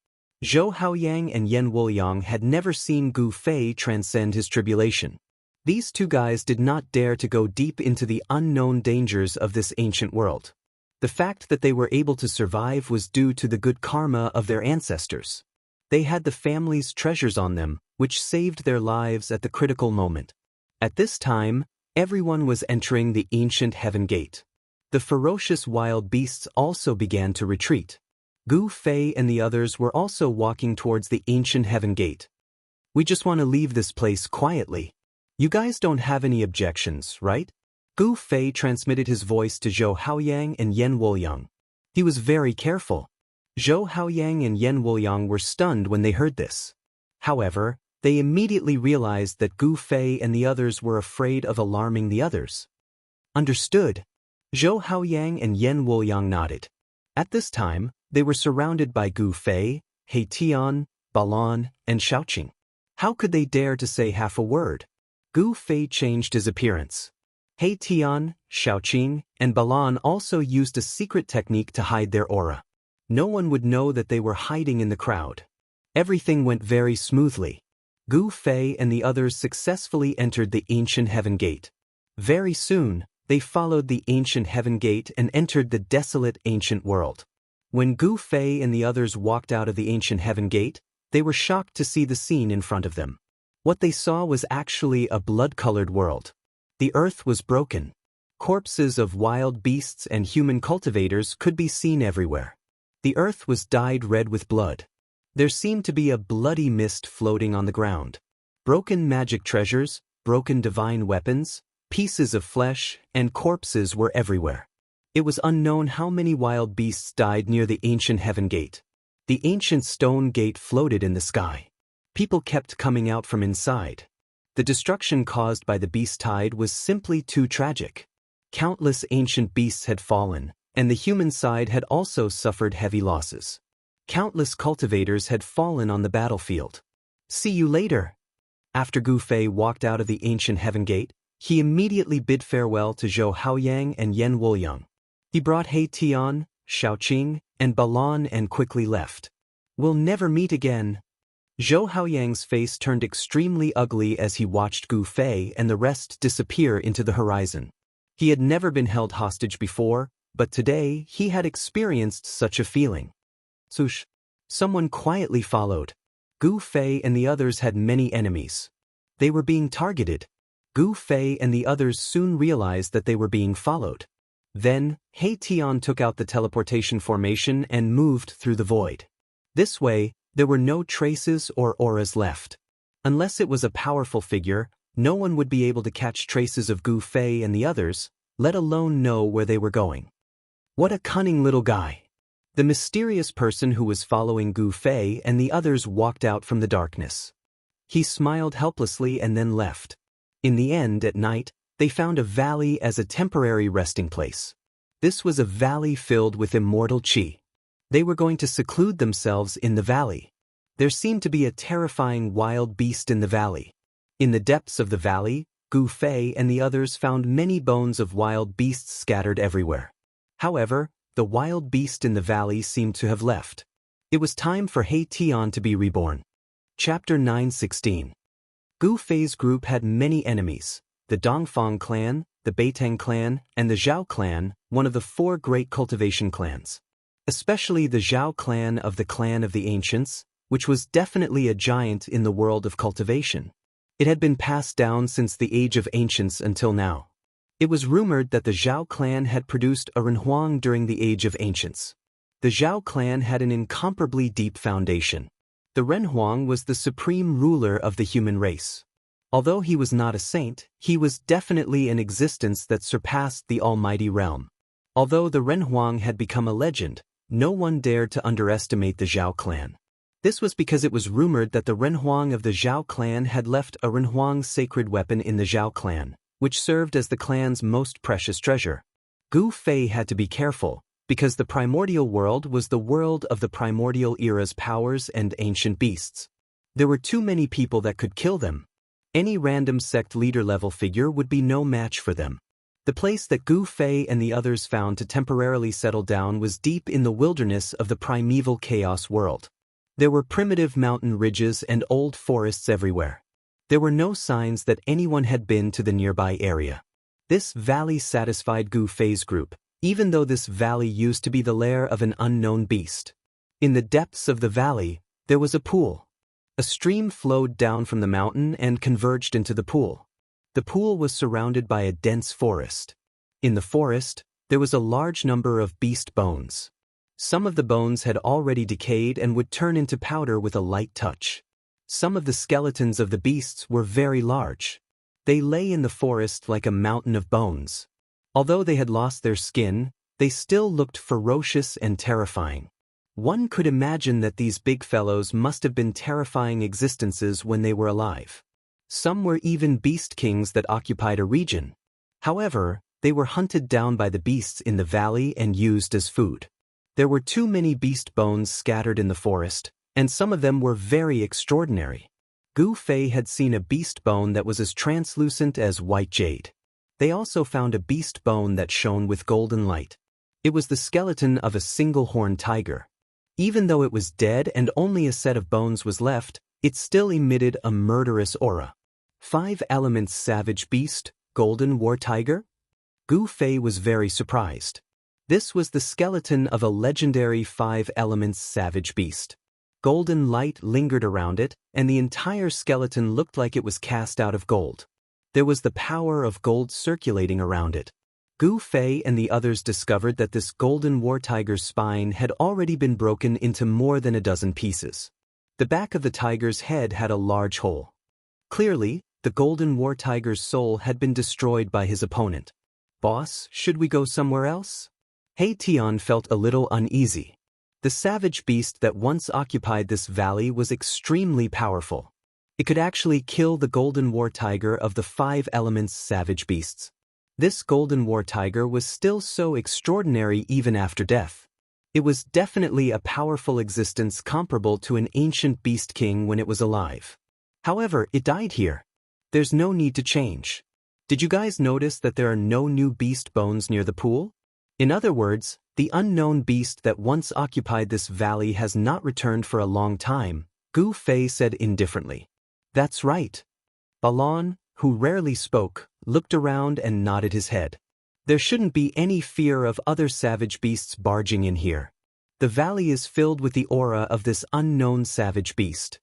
Zhou Haoyang and Yan Wuliang had never seen Gu Fei transcend his tribulation. These 2 guys did not dare to go deep into the unknown dangers of this ancient world. The fact that they were able to survive was due to the good karma of their ancestors. They had the family's treasures on them, which saved their lives at the critical moment. At this time, everyone was entering the ancient heaven gate. The ferocious wild beasts also began to retreat. Gu Fei and the others were also walking towards the ancient heaven gate. "We just want to leave this place quietly. You guys don't have any objections, right?" Gu Fei transmitted his voice to Zhou Haoyang and Yan Wuliang. He was very careful. Zhou Haoyang and Yan Wuliang were stunned when they heard this. However, they immediately realized that Gu Fei and the others were afraid of alarming the others. "Understood." Zhou Haoyang and Yan Wuliang nodded. At this time, they were surrounded by Gu Fei, He Tian, Balan, and Xiaoqing. How could they dare to say half a word? Gu Fei changed his appearance. He Tian, Xiaoqing, and Balan also used a secret technique to hide their aura. No one would know that they were hiding in the crowd. Everything went very smoothly. Gu Fei and the others successfully entered the ancient heaven gate. Very soon, they followed the ancient heaven gate and entered the desolate ancient world. When Gu Fei and the others walked out of the ancient heaven gate, they were shocked to see the scene in front of them. What they saw was actually a blood-colored world. The earth was broken. Corpses of wild beasts and human cultivators could be seen everywhere. The earth was dyed red with blood. There seemed to be a bloody mist floating on the ground. Broken magic treasures, broken divine weapons, pieces of flesh, and corpses were everywhere. It was unknown how many wild beasts died near the ancient heaven gate. The ancient stone gate floated in the sky. People kept coming out from inside. The destruction caused by the beast tide was simply too tragic. Countless ancient beasts had fallen, and the human side had also suffered heavy losses. Countless cultivators had fallen on the battlefield. See you later. After Gu Fei walked out of the ancient heaven gate, he immediately bid farewell to Zhou Haoyang and Yan Wuliang. He brought He Tian, Shaoqing, and Balan and quickly left. We'll never meet again. Zhou Haoyang's face turned extremely ugly as he watched Gu Fei and the rest disappear into the horizon. He had never been held hostage before, but today he had experienced such a feeling. Swoosh! Someone quietly followed. Gu Fei and the others had many enemies. They were being targeted. Gu Fei and the others soon realized that they were being followed. Then, He Tian took out the teleportation formation and moved through the void. This way, there were no traces or auras left. Unless it was a powerful figure, no one would be able to catch traces of Gu Fei and the others, let alone know where they were going. What a cunning little guy! The mysterious person who was following Gu Fei and the others walked out from the darkness. He smiled helplessly and then left. In the end, at night, they found a valley as a temporary resting place. This was a valley filled with immortal qi. They were going to seclude themselves in the valley. There seemed to be a terrifying wild beast in the valley. In the depths of the valley, Gu Fei and the others found many bones of wild beasts scattered everywhere. However, the wild beast in the valley seemed to have left. It was time for He Tian to be reborn. Chapter 9:16. Gu Fei's group had many enemies: the Dongfang clan, the Beitang clan, and the Zhao clan, one of the 4 great cultivation clans. Especially the Zhao clan of the Ancients, which was definitely a giant in the world of cultivation. It had been passed down since the age of Ancients until now. It was rumored that the Zhao clan had produced a Renhuang during the age of Ancients. The Zhao clan had an incomparably deep foundation. The Renhuang was the supreme ruler of the human race. Although he was not a saint, he was definitely an existence that surpassed the almighty realm. Although the Renhuang had become a legend, no one dared to underestimate the Zhao clan. This was because it was rumored that the Renhuang of the Zhao clan had left a Renhuang sacred weapon in the Zhao clan, which served as the clan's most precious treasure. Gu Fei had to be careful, because the primordial world was the world of the primordial era's powers and ancient beasts. There were too many people that could kill them. Any random sect leader-level figure would be no match for them. The place that Gu Fei and the others found to temporarily settle down was deep in the wilderness of the primeval chaos world. There were primitive mountain ridges and old forests everywhere. There were no signs that anyone had been to the nearby area. This valley satisfied Gu Fei's group, even though this valley used to be the lair of an unknown beast. In the depths of the valley, there was a pool. A stream flowed down from the mountain and converged into the pool. The pool was surrounded by a dense forest. In the forest, there was a large number of beast bones. Some of the bones had already decayed and would turn into powder with a light touch. Some of the skeletons of the beasts were very large. They lay in the forest like a mountain of bones. Although they had lost their skin, they still looked ferocious and terrifying. One could imagine that these big fellows must have been terrifying existences when they were alive. Some were even beast kings that occupied a region. However, they were hunted down by the beasts in the valley and used as food. There were too many beast bones scattered in the forest, and some of them were very extraordinary. Gu Fei had seen a beast bone that was as translucent as white jade. They also found a beast bone that shone with golden light. It was the skeleton of a single-horned tiger. Even though it was dead and only a set of bones was left, it still emitted a murderous aura. 5 elements savage beast, golden war tiger? Gu Fei was very surprised. This was the skeleton of a legendary 5 elements savage beast. Golden light lingered around it, and the entire skeleton looked like it was cast out of gold. There was the power of gold circulating around it. Gu Fei and the others discovered that this golden war tiger's spine had already been broken into more than a dozen pieces. The back of the tiger's head had a large hole. Clearly, the golden war tiger's soul had been destroyed by his opponent. "Boss, should we go somewhere else?" He Tian felt a little uneasy. The savage beast that once occupied this valley was extremely powerful. It could actually kill the golden war tiger of the 5 elements savage beasts. This golden war tiger was still so extraordinary even after death. It was definitely a powerful existence comparable to an ancient beast king when it was alive. However, it died here. There's no need to change. Did you guys notice that there are no new beast bones near the pool? In other words, the unknown beast that once occupied this valley has not returned for a long time, Gu Fei said indifferently. That's right. Balon, who rarely spoke, looked around and nodded his head. There shouldn't be any fear of other savage beasts barging in here. The valley is filled with the aura of this unknown savage beast.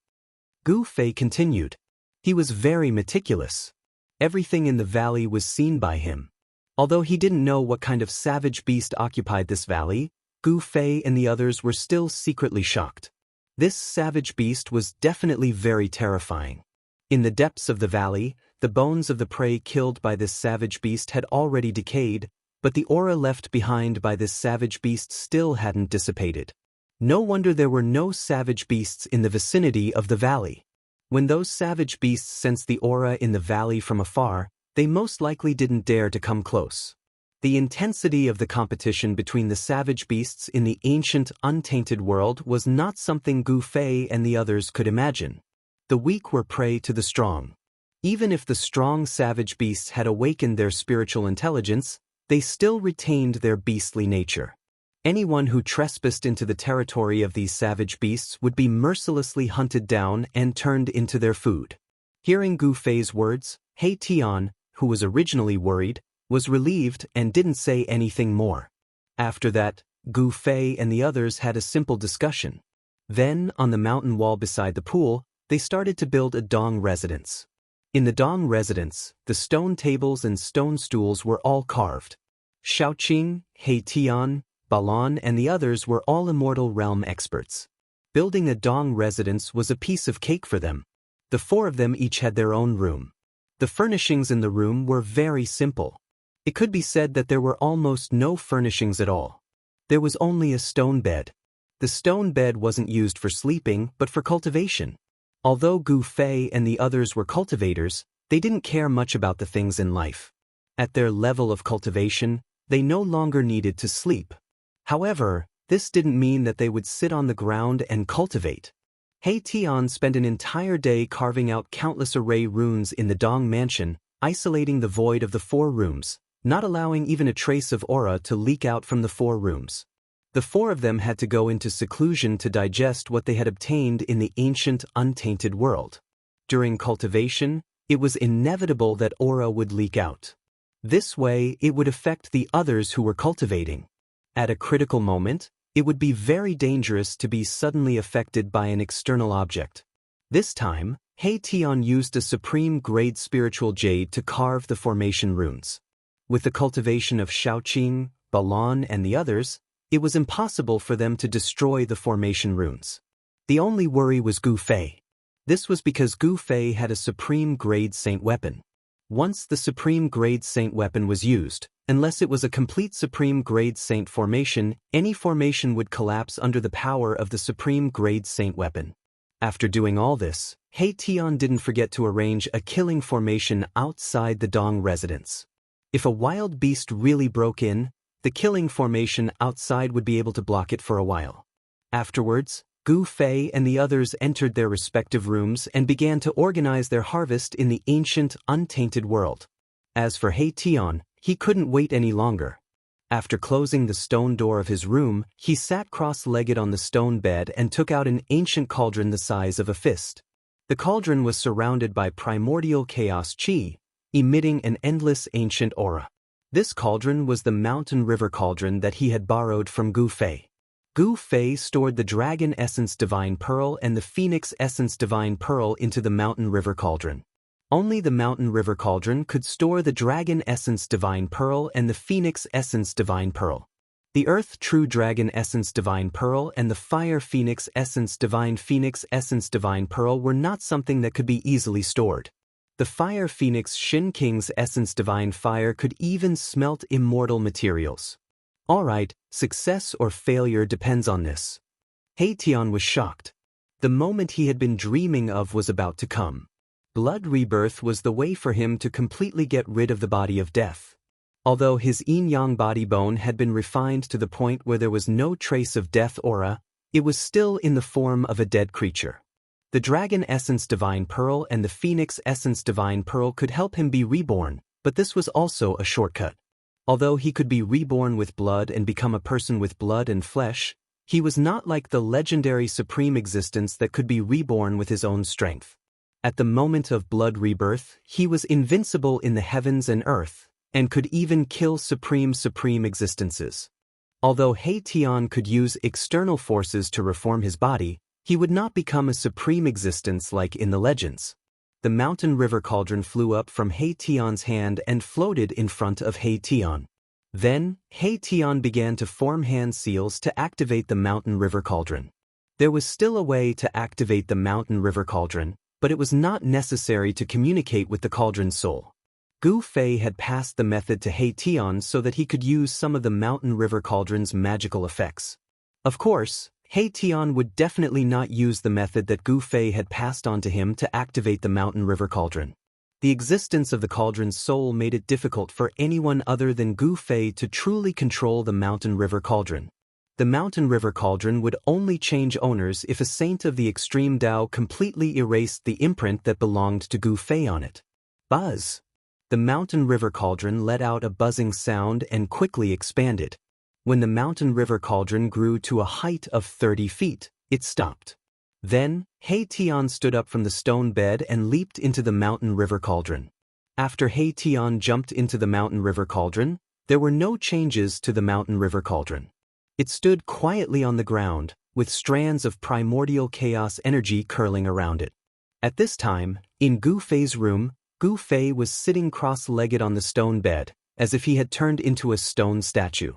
Gu Fei continued. He was very meticulous. Everything in the valley was seen by him. Although he didn't know what kind of savage beast occupied this valley, Gu Fei and the others were still secretly shocked. This savage beast was definitely very terrifying. In the depths of the valley, the bones of the prey killed by this savage beast had already decayed, but the aura left behind by this savage beast still hadn't dissipated. No wonder there were no savage beasts in the vicinity of the valley. When those savage beasts sensed the aura in the valley from afar, they most likely didn't dare to come close. The intensity of the competition between the savage beasts in the ancient, untainted world was not something Gu Fei and the others could imagine. The weak were prey to the strong. Even if the strong savage beasts had awakened their spiritual intelligence, they still retained their beastly nature. Anyone who trespassed into the territory of these savage beasts would be mercilessly hunted down and turned into their food. Hearing Gu Fei's words, He Tian, who was originally worried, was relieved and didn't say anything more. After that, Gu Fei and the others had a simple discussion. Then, on the mountain wall beside the pool, they started to build a Dong residence. In the Dong residence, the stone tables and stone stools were all carved. Xiaoqing, He Tian, Balon and the others were all Immortal realm experts. Building a Dong residence was a piece of cake for them. The 4 of them each had their own room. The furnishings in the room were very simple. It could be said that there were almost no furnishings at all. There was only a stone bed. The stone bed wasn't used for sleeping, but for cultivation. Although Gu Fei and the others were cultivators, they didn't care much about the things in life. At their level of cultivation, they no longer needed to sleep. However, this didn't mean that they would sit on the ground and cultivate. He Tian spent an entire day carving out countless array runes in the Dong mansion, isolating the void of the 4 rooms, not allowing even a trace of aura to leak out from the 4 rooms. The 4 of them had to go into seclusion to digest what they had obtained in the ancient, untainted world. During cultivation, it was inevitable that aura would leak out. This way, it would affect the others who were cultivating. At a critical moment, it would be very dangerous to be suddenly affected by an external object. This time, He Tian used a supreme-grade spiritual jade to carve the formation runes. With the cultivation of Xiaoqing, Balon, and the others, it was impossible for them to destroy the formation runes. The only worry was Gu Fei. This was because Gu Fei had a supreme-grade saint weapon. Once the supreme-grade saint weapon was used, unless it was a complete supreme-grade saint formation, any formation would collapse under the power of the supreme-grade saint weapon. After doing all this, He Tian didn't forget to arrange a killing formation outside the Dong residence. If a wild beast really broke in, the killing formation outside would be able to block it for a while. Afterwards, Gu Fei and the others entered their respective rooms and began to organize their harvest in the ancient, untainted world. As for He Tian, he couldn't wait any longer. After closing the stone door of his room, he sat cross-legged on the stone bed and took out an ancient cauldron the size of a fist. The cauldron was surrounded by primordial chaos chi, emitting an endless ancient aura. This cauldron was the mountain river cauldron that he had borrowed from Gu Fei. Gu Fei stored the dragon essence divine pearl and the phoenix essence divine pearl into the mountain river cauldron. Only the mountain river cauldron could store the dragon essence divine pearl and the phoenix essence divine pearl. The earth true dragon essence divine pearl and the fire phoenix essence divine pearl were not something that could be easily stored. The fire phoenix Shin King's essence divine fire could even smelt immortal materials. Alright, success or failure depends on this. Tian was shocked. The moment he had been dreaming of was about to come. Blood rebirth was the way for him to completely get rid of the body of death. Although his yin-yang body bone had been refined to the point where there was no trace of death aura, it was still in the form of a dead creature. The dragon essence divine pearl and the phoenix essence divine pearl could help him be reborn, but this was also a shortcut. Although he could be reborn with blood and become a person with blood and flesh, he was not like the legendary supreme existence that could be reborn with his own strength. At the moment of blood rebirth, he was invincible in the heavens and earth, and could even kill supreme existences. Although Tian could use external forces to reform his body, he would not become a supreme existence like in the legends. The mountain river cauldron flew up from Tian's hand and floated in front of Tian. Then, Tian began to form hand seals to activate the mountain river cauldron. There was still a way to activate the mountain river cauldron, but it was not necessary to communicate with the cauldron's soul. Gu Fei had passed the method to Tian so that he could use some of the mountain river cauldron's magical effects. Of course, Tian would definitely not use the method that Gu Fei had passed on to him to activate the mountain river cauldron. The existence of the cauldron's soul made it difficult for anyone other than Gu Fei to truly control the mountain river cauldron. The mountain river cauldron would only change owners if a saint of the extreme Dao completely erased the imprint that belonged to Gu Fei on it. Buzz! The mountain river cauldron let out a buzzing sound and quickly expanded. When the mountain river cauldron grew to a height of 30 feet, it stopped. Then, Tian stood up from the stone bed and leaped into the mountain river cauldron. After Tian jumped into the mountain river cauldron, there were no changes to the mountain river cauldron. It stood quietly on the ground, with strands of primordial chaos energy curling around it. At this time, in Gu Fei's room, Gu Fei was sitting cross-legged on the stone bed, as if he had turned into a stone statue.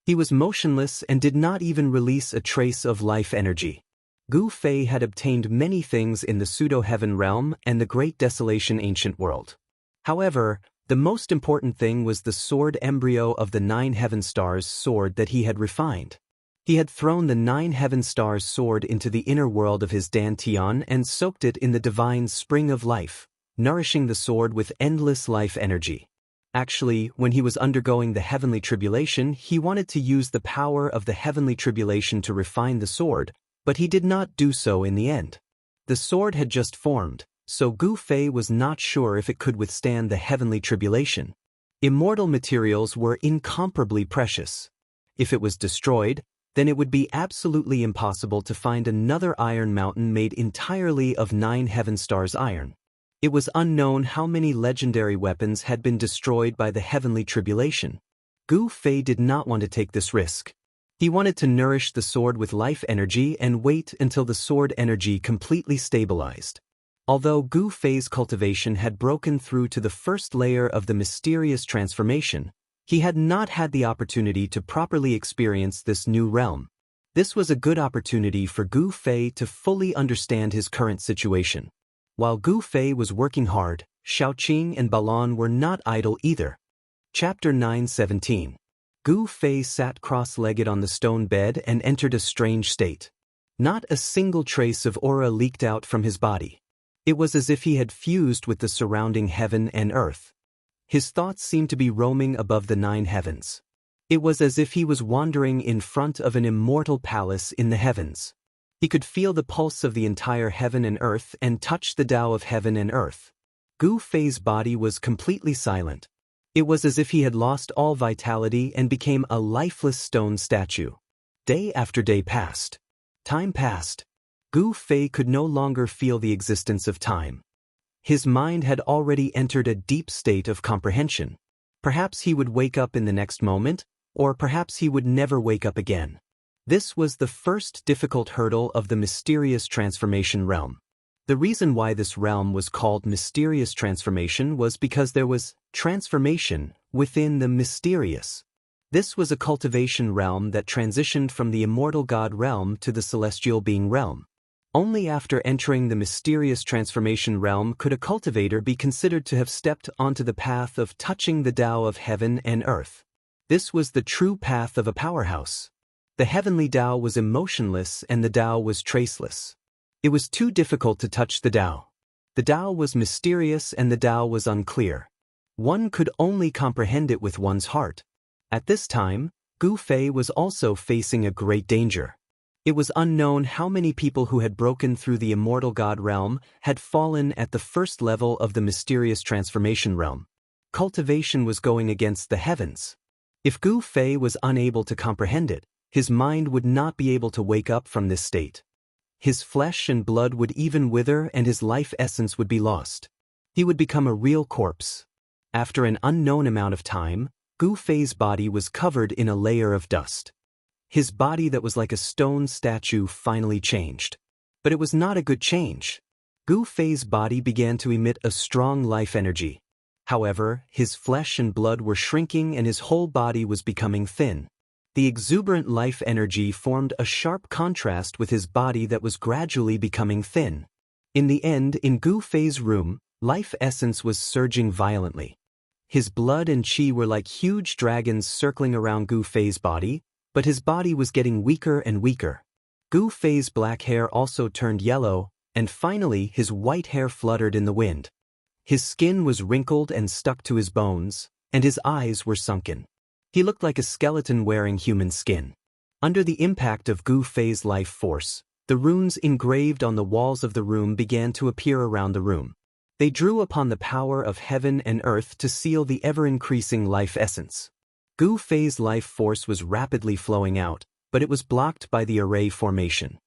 He was motionless and did not even release a trace of life energy. Gu Fei had obtained many things in the pseudo-heaven realm and the great desolation ancient world. However, the most important thing was the sword embryo of the 9 heaven stars sword that he had refined. He had thrown the 9 heaven stars sword into the inner world of his dantian and soaked it in the divine spring of life, nourishing the sword with endless life energy. Actually, when he was undergoing the heavenly tribulation, he wanted to use the power of the heavenly tribulation to refine the sword, but he did not do so in the end. The sword had just formed, so Gu Fei was not sure if it could withstand the heavenly tribulation. Immortal materials were incomparably precious. If it was destroyed, then it would be absolutely impossible to find another iron mountain made entirely of 9 heaven stars iron. It was unknown how many legendary weapons had been destroyed by the heavenly tribulation. Gu Fei did not want to take this risk. He wanted to nourish the sword with life energy and wait until the sword energy completely stabilized. Although Gu Fei's cultivation had broken through to the first layer of the mysterious transformation, he had not had the opportunity to properly experience this new realm. This was a good opportunity for Gu Fei to fully understand his current situation. While Gu Fei was working hard, Shaoqing and Balan were not idle either. Chapter 9:17. Gu Fei sat cross-legged on the stone bed and entered a strange state. Not a single trace of aura leaked out from his body. It was as if he had fused with the surrounding heaven and earth. His thoughts seemed to be roaming above the 9 heavens. It was as if he was wandering in front of an immortal palace in the heavens. He could feel the pulse of the entire heaven and earth and touch the Tao of heaven and earth. Gu Fei's body was completely silent. It was as if he had lost all vitality and became a lifeless stone statue. Day after day passed. Time passed. Gu Fei could no longer feel the existence of time. His mind had already entered a deep state of comprehension. Perhaps he would wake up in the next moment, or perhaps he would never wake up again. This was the first difficult hurdle of the mysterious transformation realm. The reason why this realm was called mysterious transformation was because there was transformation within the mysterious. This was a cultivation realm that transitioned from the immortal god realm to the celestial being realm. Only after entering the mysterious transformation realm could a cultivator be considered to have stepped onto the path of touching the Tao of heaven and earth. This was the true path of a powerhouse. The heavenly Tao was emotionless and the Tao was traceless. It was too difficult to touch the Tao. The Tao was mysterious and the Tao was unclear. One could only comprehend it with one's heart. At this time, Gu Fei was also facing a great danger. It was unknown how many people who had broken through the immortal god realm had fallen at the first level of the mysterious transformation realm. Cultivation was going against the heavens. If Gu Fei was unable to comprehend it, his mind would not be able to wake up from this state. His flesh and blood would even wither and his life essence would be lost. He would become a real corpse. After an unknown amount of time, Gu Fei's body was covered in a layer of dust. His body that was like a stone statue finally changed. But it was not a good change. Gu Fei's body began to emit a strong life energy. However, his flesh and blood were shrinking and his whole body was becoming thin. The exuberant life energy formed a sharp contrast with his body that was gradually becoming thin. In the end, in Gu Fei's room, life essence was surging violently. His blood and qi were like huge dragons circling around Gu Fei's body, but his body was getting weaker and weaker. Gu Fei's black hair also turned yellow, and finally his white hair fluttered in the wind. His skin was wrinkled and stuck to his bones, and his eyes were sunken. He looked like a skeleton wearing human skin. Under the impact of Gu Fei's life force, the runes engraved on the walls of the room began to appear around the room. They drew upon the power of heaven and earth to seal the ever-increasing life essence. Gu Fei's life force was rapidly flowing out, but it was blocked by the array formation.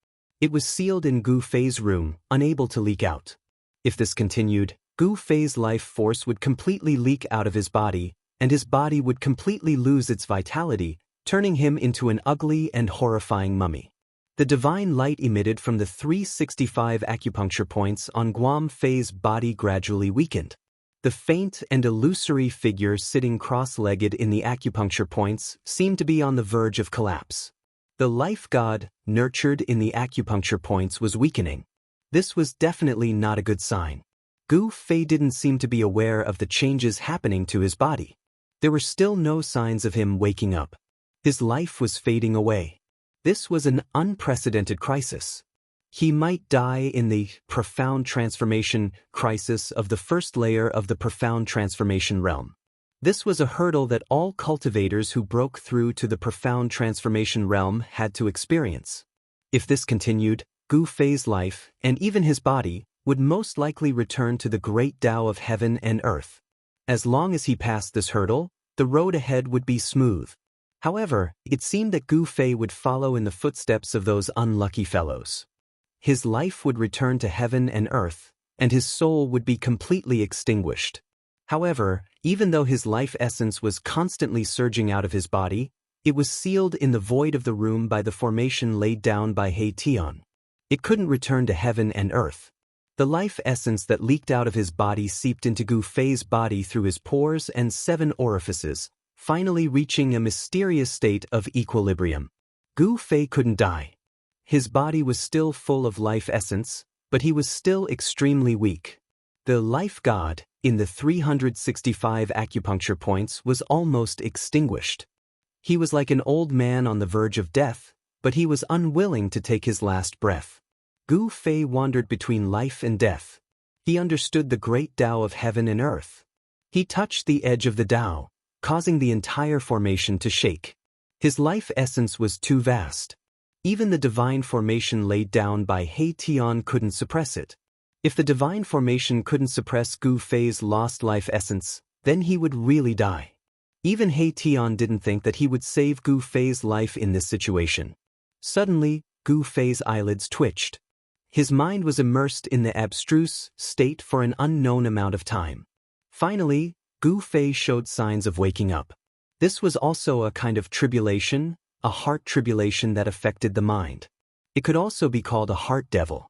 It was sealed in Gu Fei's room, unable to leak out. If this continued, Gu Fei's life force would completely leak out of his body, and his body would completely lose its vitality, turning him into an ugly and horrifying mummy. The divine light emitted from the 365 acupuncture points on Guam Fei's body gradually weakened. The faint and illusory figure sitting cross-legged in the acupuncture points seemed to be on the verge of collapse. The life god, nurtured in the acupuncture points, was weakening. This was definitely not a good sign. Gu Fei didn't seem to be aware of the changes happening to his body. There were still no signs of him waking up. His life was fading away. This was an unprecedented crisis. He might die in the profound transformation crisis of the first layer of the profound transformation realm. This was a hurdle that all cultivators who broke through to the profound transformation realm had to experience. If this continued, Gu Fei's life, and even his body, would most likely return to the great Tao of heaven and earth. As long as he passed this hurdle, the road ahead would be smooth. However, it seemed that Gu Fei would follow in the footsteps of those unlucky fellows. His life would return to heaven and earth, and his soul would be completely extinguished. However, even though his life essence was constantly surging out of his body, it was sealed in the void of the room by the formation laid down by He Tian. It couldn't return to heaven and earth. The life essence that leaked out of his body seeped into Gu Fei's body through his pores and 7 orifices, finally reaching a mysterious state of equilibrium. Gu Fei couldn't die. His body was still full of life essence, but he was still extremely weak. The life god, in the 365 acupuncture points, was almost extinguished. He was like an old man on the verge of death, but he was unwilling to take his last breath. Gu Fei wandered between life and death. He understood the great Tao of heaven and earth. He touched the edge of the Tao, causing the entire formation to shake. His life essence was too vast. Even the divine formation laid down by He Tian couldn't suppress it. If the divine formation couldn't suppress Gu Fei's lost life essence, then he would really die. Even He Tian didn't think that he would save Gu Fei's life in this situation. Suddenly, Gu Fei's eyelids twitched. His mind was immersed in the abstruse state for an unknown amount of time. Finally, Gu Fei showed signs of waking up. This was also a kind of tribulation, a heart tribulation that affected the mind. It could also be called a heart devil.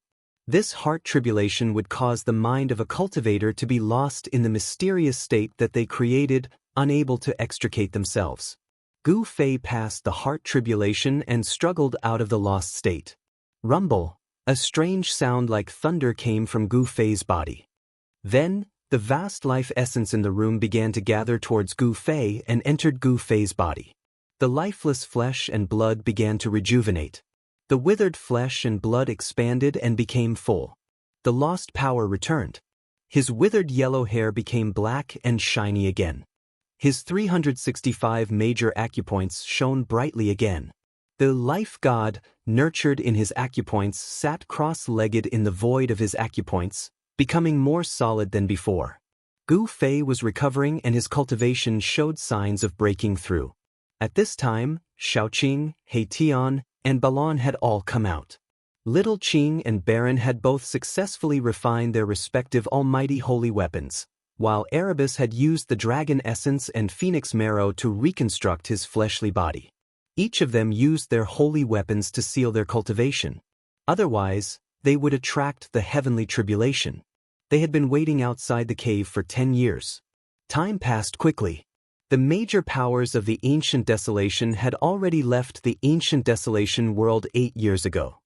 This heart tribulation would cause the mind of a cultivator to be lost in the mysterious state that they created, unable to extricate themselves. Gu Fei passed the heart tribulation and struggled out of the lost state. Rumble, a strange sound like thunder came from Gu Fei's body. Then, the vast life essence in the room began to gather towards Gu Fei and entered Gu Fei's body. The lifeless flesh and blood began to rejuvenate. The withered flesh and blood expanded and became full. The lost power returned. His withered yellow hair became black and shiny again. His 365 major acupoints shone brightly again. The life god, nurtured in his acupoints, sat cross-legged in the void of his acupoints, becoming more solid than before. Gu Fei was recovering and his cultivation showed signs of breaking through. At this time, Shaoqing, Heitian, and Balon had all come out. Little Qing and Baron had both successfully refined their respective almighty holy weapons, while Erebus had used the dragon essence and phoenix marrow to reconstruct his fleshly body. Each of them used their holy weapons to seal their cultivation. Otherwise, they would attract the heavenly tribulation. They had been waiting outside the cave for 10 years. Time passed quickly. The major powers of the ancient desolation had already left the ancient desolation world 8 years ago.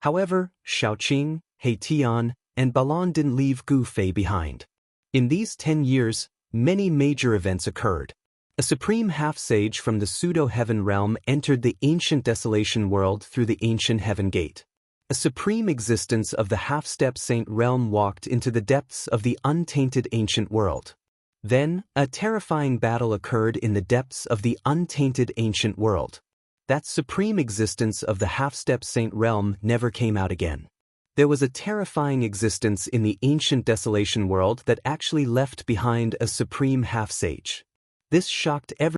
However, Shaoqing, Heitian, and Balon didn't leave Gu Fei behind. In these 10 years, many major events occurred. A supreme half-sage from the pseudo-heaven realm entered the ancient desolation world through the ancient heaven gate. A supreme existence of the half-step saint realm walked into the depths of the untainted ancient world. Then, a terrifying battle occurred in the depths of the untainted ancient world. That supreme existence of the half-step saint realm never came out again. There was a terrifying existence in the ancient desolation world that actually left behind a supreme half-sage. This shocked everyone.